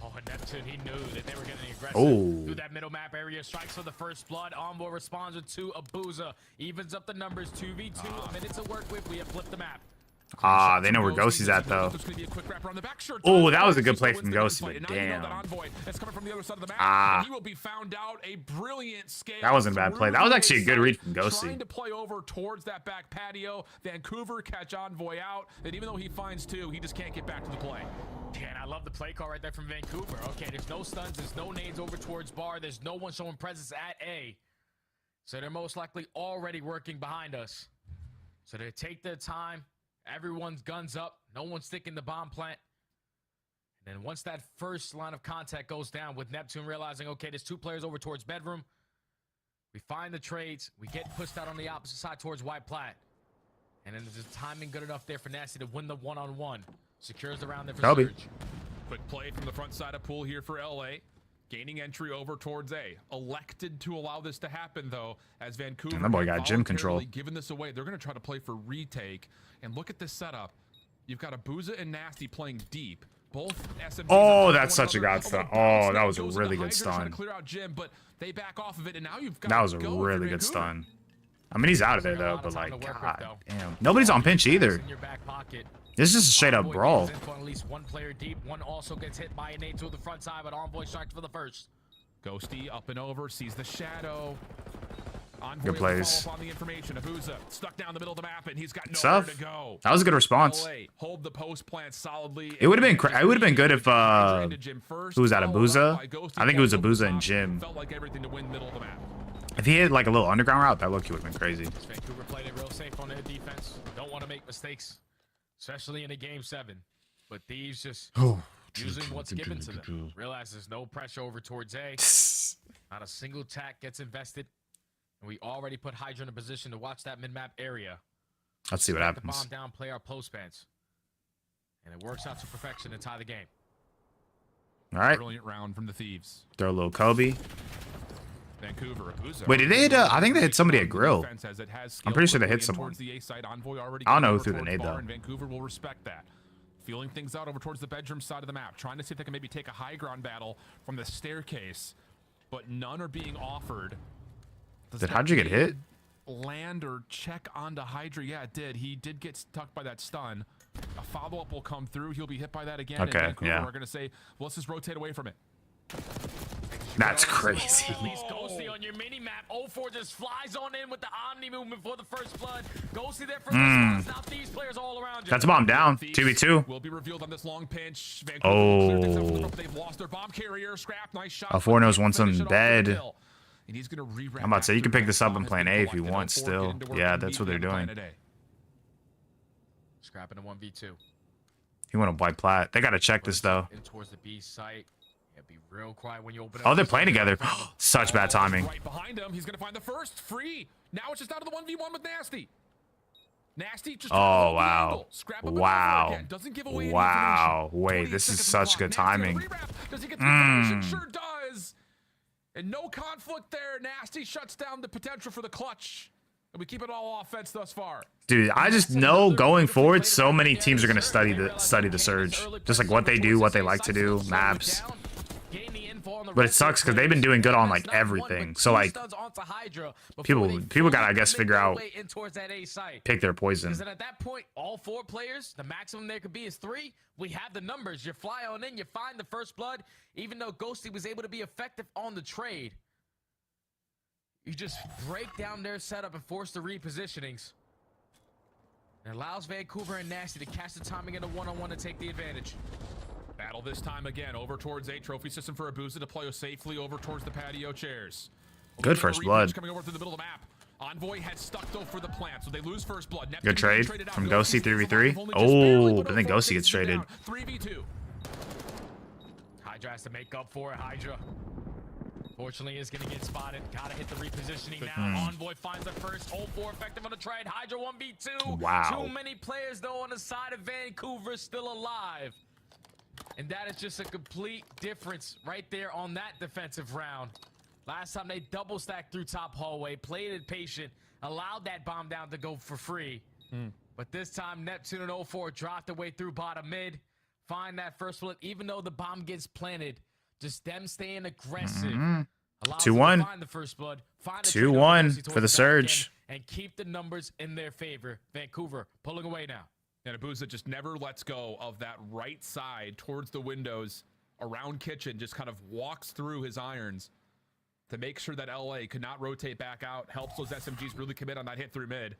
Oh, and Neptune, he knew that they were getting aggressive through that middle map area. Strikes for the first blood. Envoy responds with 2. Abuza evens up the numbers. 2v2, a minute to work with. We have flipped the map. They know where Ghosty's at, though. Oh, that was a good play from Ghosty, but damn. That wasn't a bad play. That was actually a good read from Ghosty. Trying to play over towards that back patio. Vancouver catch Envoy out, and even though he finds 2, he just can't get back to the play. Yeah, and I love the play call right there from Vancouver. Okay, there's no stuns, there's no nades over towards bar, there's no one showing presence at A. So they're most likely already working behind us. So they take their time. Everyone's guns up. No one's sticking the bomb plant. And then once that first line of contact goes down, with Neptune realizing, okay, there's 2 players over towards bedroom, we find the trades. We get pushed out on the opposite side towards White Plat. And then there's the timing good enough there for Nasty to win the one-on-one. Secures the round there for Surge. Quick play from the front side of pool here for LA. Gaining entry over towards A. Elected to allow this to happen, though, as Vancouver and that boy got gym control. Giving this away. They're going to try to play for retake. And look at this setup. You've got Abuza and Nasty playing deep. Both SMGs. Oh, that's such a god stun. Oh, that was a really good stun. Clear out Jim, but they back off of it, and now you've got that was a really good stun. I mean, he's out of there, though, but like, god damn. Nobody's on pinch either. This is just a straight up brawl. At least 1 player deep. 1 also gets hit by a nade to the front side, but Envoy strikes for the first. Ghosty up and over, sees the shadow. Envoy good plays. On the information. Abuza stuck down the middle of the map, and he's got nowhere to go. That was a good response. Hold the post plant solidly. It would have been. It would have been good if who was that? Abuza? I think it was Abuza and Jim. Felt like everything to win middle of the map. If he had like a little underground route, that look would have been crazy. Vancouver played it real safe on their defense. Don't want to make mistakes, especially in a game 7. But Thieves just using what's given to them. Realize there's no pressure over towards A. Not a single tack gets invested. And we already put Hydra in a position to watch that mid-map area. Let's see what happens. The bomb down, play our post spans. And it works out to perfection to tie the game. All right. Brilliant round from the Thieves. Throw a little Kobe. Vancouver. Wait, did they hit? I think they hit somebody at Grill. I'm pretty sure they hit someone. I don't know who threw the nade though. Vancouver will respect that. Feeling things out over towards the bedroom side of the map, trying to see if they can maybe take a high ground battle from the staircase, but none are being offered. Did Hydra get hit? Land or check onto Hydra? Yeah, it did. He did get stuck by that stun. A follow-up will come through. He'll be hit by that again. Okay, and Vancouver yeah. are going to say, well, let's just rotate away from it. That's crazy. Ghosty on your mini map. 04 just flies on in with the Omni movement for the first blood. Ghosty there for the response. Now these players all around you. That's a bomb down. 2v2. Will be revealed on this long pinch. Oh. They've lost their bomb carrier. Scrap. Nice shot. 04 knows wants some bed. And he's gonna I'm about to say you can pick this up in plan A if you want still. Yeah, that's what they're doing. Scrapping a 1v2. He want a white plat. They gotta check this though. In towards the B site. Yeah, be real quiet when you open Oh, they're playing together. Such bad timing. Right behind him. He's gonna find the first free. Now it's just down to the 1v1 with Nasty. Nasty just oh wow. Wow. Wow. Wait, this is such good timing. Does he get the Sure does. And no conflict there. Nasty shuts down the potential for the clutch. And we keep it all offense thus far. Dude, I just know going forward, so many teams are gonna study the surge, just like what they do, what they like to do, maps. But it sucks because they've been doing good on like everything. So like people gotta I guess figure out, pick their poison. Because at that point, all 4 players, the maximum there could be is 3. We have the numbers. You fly on in, you find the first blood. Even though Ghosty was able to be effective on the trade, you just break down their setup and force the repositionings. It allows Vancouver and Nasty to catch the timing in a one-on-one to take the advantage. Battle this time again over towards A. Trophy system for Abuza to play safely over towards the patio chairs. Good first blood. Coming over through the middle of the map. Envoy had stuck though for the plant, so they lose first blood. Good trade from Ghosty 3v3. Oh, but then Ghosty gets traded. 3v2. Hydra has to make up for it. Hydra, fortunately, is going to get spotted. Gotta hit the repositioning now. Envoy finds the first. 04 effective on the trade. Hydra 1v2. Wow. Too many players though on the side of Vancouver still alive. And that is just a complete difference right there on that defensive round. Last time they double stacked through top hallway, played it patient, allowed that bomb down to go for free. But this time Neptune and 04 dropped away through bottom mid, find that first split, even though the bomb gets planted. Just them staying aggressive. 2-1. Find the first blood. 2-1 for the surge. And keep the numbers in their favor. Vancouver pulling away now. And Abuza just never lets go of that right side towards the windows around kitchen, just kind of walks through his irons to make sure that LA could not rotate back out, helps those SMGs really commit on that hit through mid,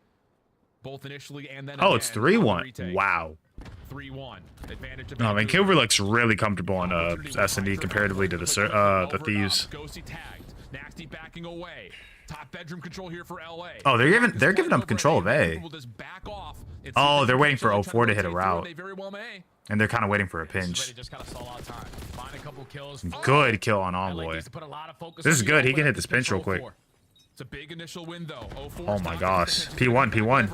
both initially and then oh, it's 3-1. Wow. 3-1. Advantage of no, Vancouver looks really comfortable on S&D comparatively to the Thieves. Ghosty tagged. Nasty backing away. Top bedroom control here for LA. Oh, they're giving up control of A. Oh, they're waiting for 04 to hit a route. And they're kind of waiting for a pinch. Good kill on Envoy. This is good. He can hit this pinch real quick. It's a big initial win though. Oh my gosh. P1.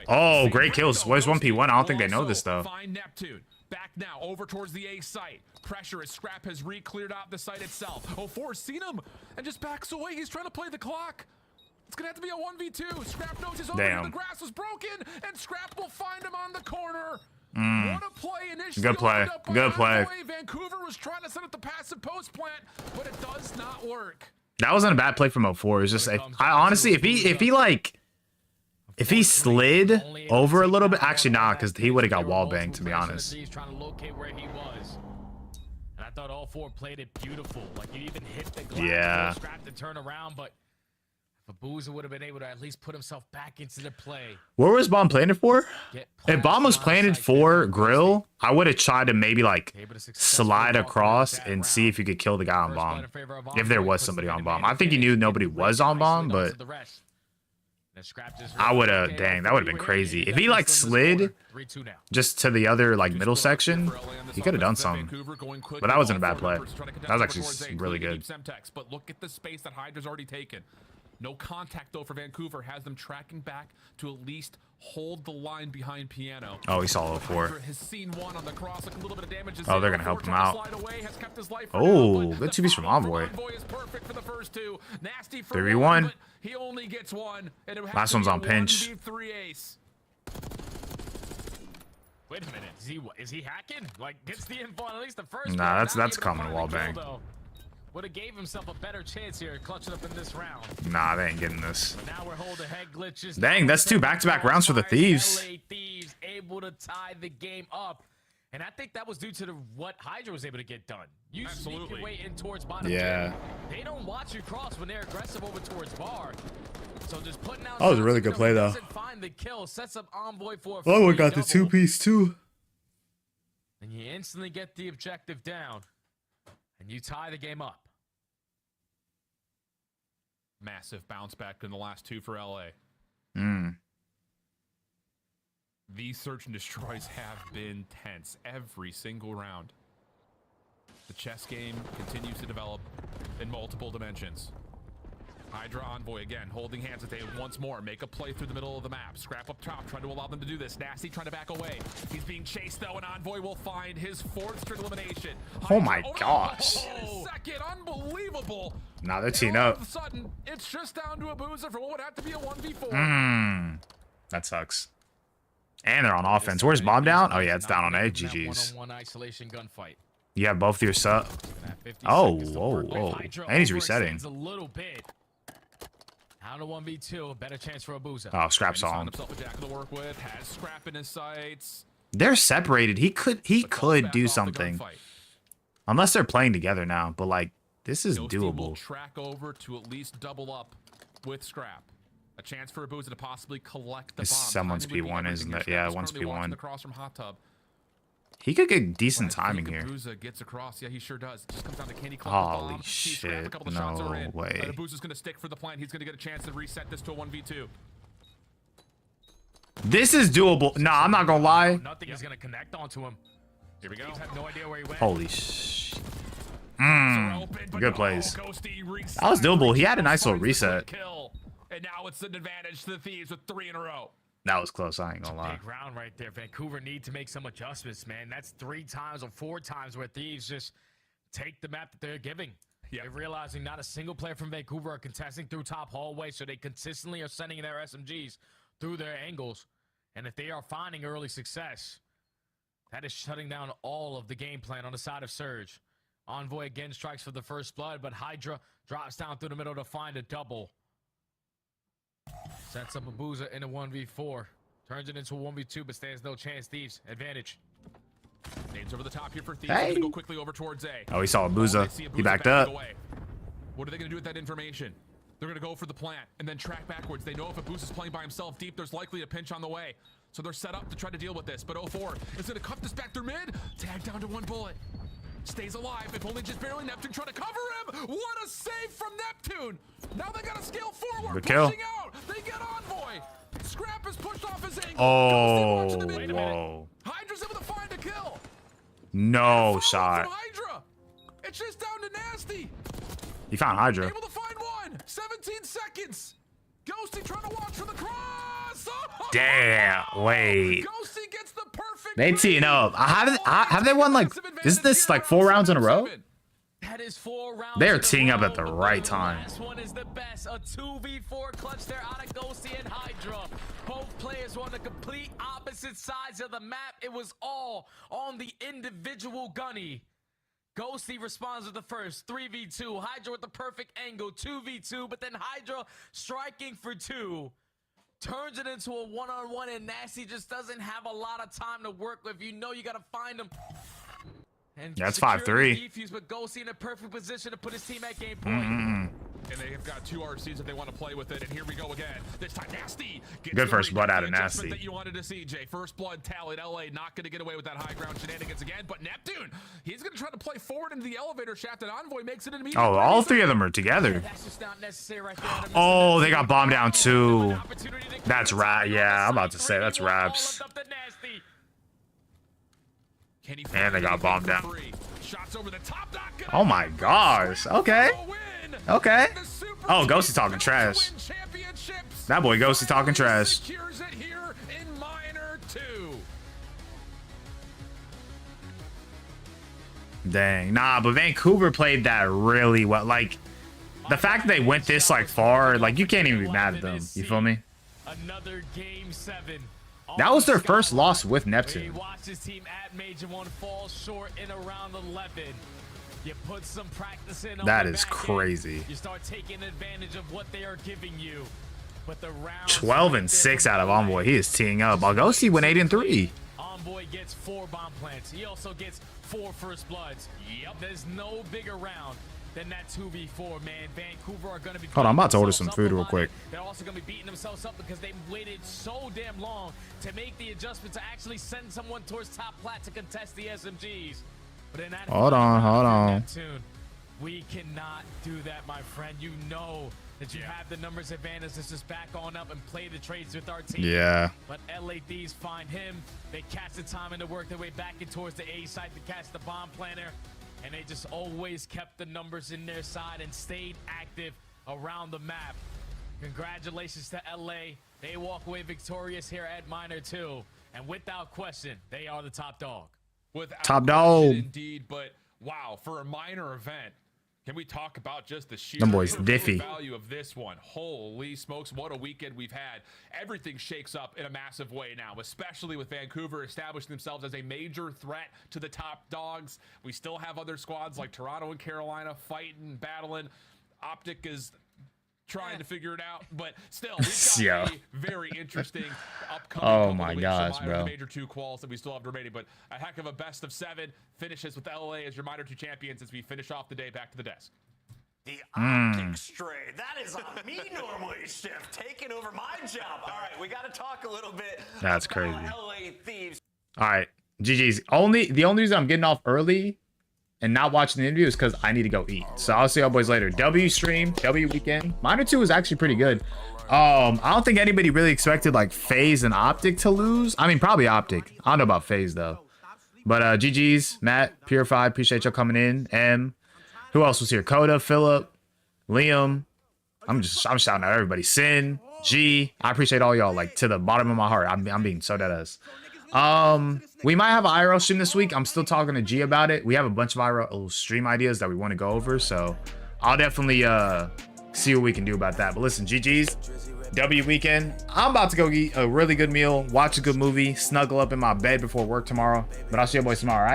Oh, great kills. Where's 1P1? I don't think they know this though. Find Neptune. Back now over towards the A site. Pressure as Scrap has re-cleared out the site itself. 04's seen him and just backs away. He's trying to play the clock. It's gonna have to be a 1v2. Scrap knows his own. The grass was broken and Scrap will find him on the corner. What a play initially. Good play. Good play. Vancouver was trying to set up the passive post plant, but it does not work. That wasn't a bad play from 04. It was just, I honestly, if he slid over a little bit, actually not, because he would have got wall banged, to be honest. He's trying to locate where he was. And I thought all 4 played it beautiful. Like you even hit the glass, Scrap to turn around, but if Abuza would have been able to at least put himself back into the play. Where was bomb planted for? If bomb was planted for grill, I would have tried to maybe like slide across and see if you could kill the guy on bomb. If there was somebody on bomb. I think he knew nobody was on bomb, but I would have, dang, that would have been crazy. If he like slid just to the other like middle section, he could have done something. But that wasn't a bad play. That was actually really good. But look at the space that Hydra's already taken. No contact, though, for Vancouver. Has them tracking back to at least hold the line behind Piano. Oh, he saw 04. Hydra has seen one on the cross, like a little bit of damage. Oh, they're gonna help him out. Away, has kept his life Oh, now, good 2Bs from Envoy. Envoy is perfect for the first two. Nasty for 3v1. one, but he only gets one. And it Last one's on pinch. 1v3 ace. Wait a minute. Is he hacking? Like, gets the info on at least the first Nah, one. that's common wall bang. Would have gave himself a better chance here, clutching up in this round. Nah, they ain't getting this. But now we're holding head glitches. Dang, that's 2 back-to-back rounds for the Thieves. LA Thieves able to tie the game up. And I think that was due to what Hydra was able to get done. You sneak your way in towards bottom. Yeah. They don't watch you cross when they're aggressive over towards bar. So just putting out. That was a really good play, though. Doesn't find the kill, sets up Envoy for a Oh, we free got the double. 2-piece too. And you instantly get the objective down. And you tie the game up. Massive bounce back in the last two for LA. These search and destroys have been tense every single round. The chess game continues to develop in multiple dimensions. Hydra Envoy again, holding hands that they once more make a play through the middle of the map. Scrap up top, trying to allow them to do this. Nasty trying to back away. He's being chased though, and Envoy will find his 4th straight elimination. Oh my gosh. Second, unbelievable. Nah, they're teeing All up. of a sudden, it's just down to a boozer for what would have to be a 1v4. That sucks. And they're on offense. Where's bomb down? Oh yeah, it's down on A. GG's. One-on-one isolation gunfight. You have both your sub. Oh, whoa. And he's resetting. A little bit. Down to 1v2, better chance for a boozer. Oh, Scrap's on. Himself a jackal to work with, has Scrap in his sights. They're separated. He could do something. Unless they're playing together now, but like this is doable. Will track over to at least double up with Scrap. A chance for a boozer to possibly collect the bomb. Someone's P1, isn't it? Yeah, one's P1. Across from Hot Tub. He could get decent timing here. Booza gets across. Yeah, he sure does. Just comes down to Candy Holy shit! No way. The Booza's gonna stick for the plan. He's gonna get a chance to reset this to a 1v2. This is doable. Nah, I'm not gonna lie. Nothing is gonna connect onto him. Here we go. Have no idea where he went. Holy sh. Good plays. That was doable. He had a nice little reset. And now it's an advantage to the Thieves with 3 in a row. That was close. I ain't gonna lie. Big round right there. Vancouver need to make some adjustments, man. That's 3 times or 4 times where Thieves just take the map that they're giving. They're realizing not a single player from Vancouver are contesting through top hallway, so they consistently are sending their SMGs through their angles. And if they are finding early success, that is shutting down all of the game plan on the side of Surge. Envoy again strikes for the first blood, but Hydra drops down through the middle to find a double. Sets up a boozer in a 1v4. Turns it into a 1v2, but stands no chance. Thieves, advantage. Nades over the top here for Thieves. Hey. Go quickly over towards A. Oh, he saw a boozer. He backed up. Away. What are they going to do with that information? They're going to go for the plant and then track backwards. They know if a boost is playing by himself deep, there's likely a pinch on the way. So they're set up to try to deal with this. But 04 is going to cut this back through mid. Tag down to 1 bullet. Stays alive, if only just barely. Neptune trying to cover him. What a save from Neptune. Now they got to scale forward. Good kill. Pushing out. They get Envoy. Scrap is pushed off his angle. Oh, whoa. Hydra's able to find a kill. No shot. Hydra. It's just down to Nasty. He found Hydra. Able to find one. 17 seconds. Ghosty trying to watch for the cross. Oh! Damn. Wait. Ghosty gets the perfect. They teeing up. Have they won like? Isn't this like 4 rounds in a row? That is 4 rounds. They are teeing up at the right time. This one is the best. A 2v4 clutch there out of Ghosty and Hydra. Both players were on the complete opposite sides of the map. It was all on the individual gunny. Ghosty responds with the first 3v2. Hydra with the perfect angle 2v2, but then Hydra striking for 2. Turns it into a 1-on-1, and Nasty just doesn't have a lot of time to work with. You know you got to find him. And that's secure the 5-3. defuse, but Ghosty in a perfect position to put his team at game point. And they have got 2 RCs if they want to play with it. And here we go again. This time, Nasty gets Good the first blood out of adjustment Nasty. that you wanted to see, Jay. First blood tallied. LA not going to get away with that high ground shenanigans again. But Neptune, he's going to try to play forward into the elevator shaft, and Envoy makes it an immediate. Oh, all 3 of them are together. That's just not necessary right there. Oh, they got bombed down too. That's right. Yeah, I'm about to say that's raps. And they got bombed down. Shots over the top, Oh my gosh. Okay. Okay. The super Oh, Ghosty talking trash. That boy Ghosty talking trash. Secures it here in minor 2. Dang. Nah, but Vancouver played that really well. Like, the fact that they went this like far, like you can't even be mad at them. You feel me? Another game 7. That was their first loss with Neptune. Watch his team at Major 1 fall short in around 11. You put some practice in. That is crazy. You start taking advantage of what they are giving you. But the round 12 and 6 out of Envoy. He is teeing up. Balgosi went 8 and 3. Envoy gets 4 bomb plants. He also gets 4 first bloods. Yep. There's no bigger round than that 2v4, man. Vancouver are going to be... Hold on, I'm about to order some food real quick. They're also going to be beating themselves up because they waited so damn long to make the adjustment to actually send someone towards top plat to contest the SMGs. But in that hold on. Neptune, we cannot do that, my friend. You know that you have the numbers advantage. Let's just back on up and play the trades with our team. Yeah. But LA Thieves find him. They catch the time and to work their way back in towards the A side to catch the bomb planter. And they just always kept the numbers in their side and stayed active around the map. Congratulations to LA. They walk away victorious here at minor 2. And without question, they are the top dog. Without top dog. Indeed, but wow, for a minor event, can we talk about just the sheer Them boys diffy. value of this one? Holy smokes, what a weekend we've had. Everything shakes up in a massive way now, especially with Vancouver establishing themselves as a major threat to the top dogs. We still have other squads like Toronto and Carolina fighting, battling. Optic is trying to figure it out, but still, we've got a very interesting upcoming. Oh my gosh, bro. Major 2 quals that we still have remaining, but a heck of a best of 7 finishes with LA as your minor 2 champions as we finish off the day back to the desk. The optic stray. That is on me normally, Shift, taking over my job. All right, we got to talk a little bit. That's about crazy. LA Thieves. All right, GG's. The only reason I'm getting off early and not watching the interview is because I need to go eat. So I'll see y'all boys later. W stream, W weekend. Minor 2 was actually pretty good. I don't think anybody really expected like FaZe and Optic to lose. I mean, probably Optic. I don't know about FaZe though. But GG's, Matt, Purified, appreciate y'all coming in. M. Who else was here? Coda, Philip, Liam. I'm shouting out everybody. Sin, G. I appreciate all y'all, like to the bottom of my heart. I'm being so deadass. We might have an IRL stream this week. I'm still talking to G about it. We have a bunch of IRL stream ideas that we want to go over, so I'll definitely see what we can do about that. But listen, GG's, W weekend. I'm about to go eat a really good meal, watch a good movie, snuggle up in my bed before work tomorrow. But I'll see you boys tomorrow, all right?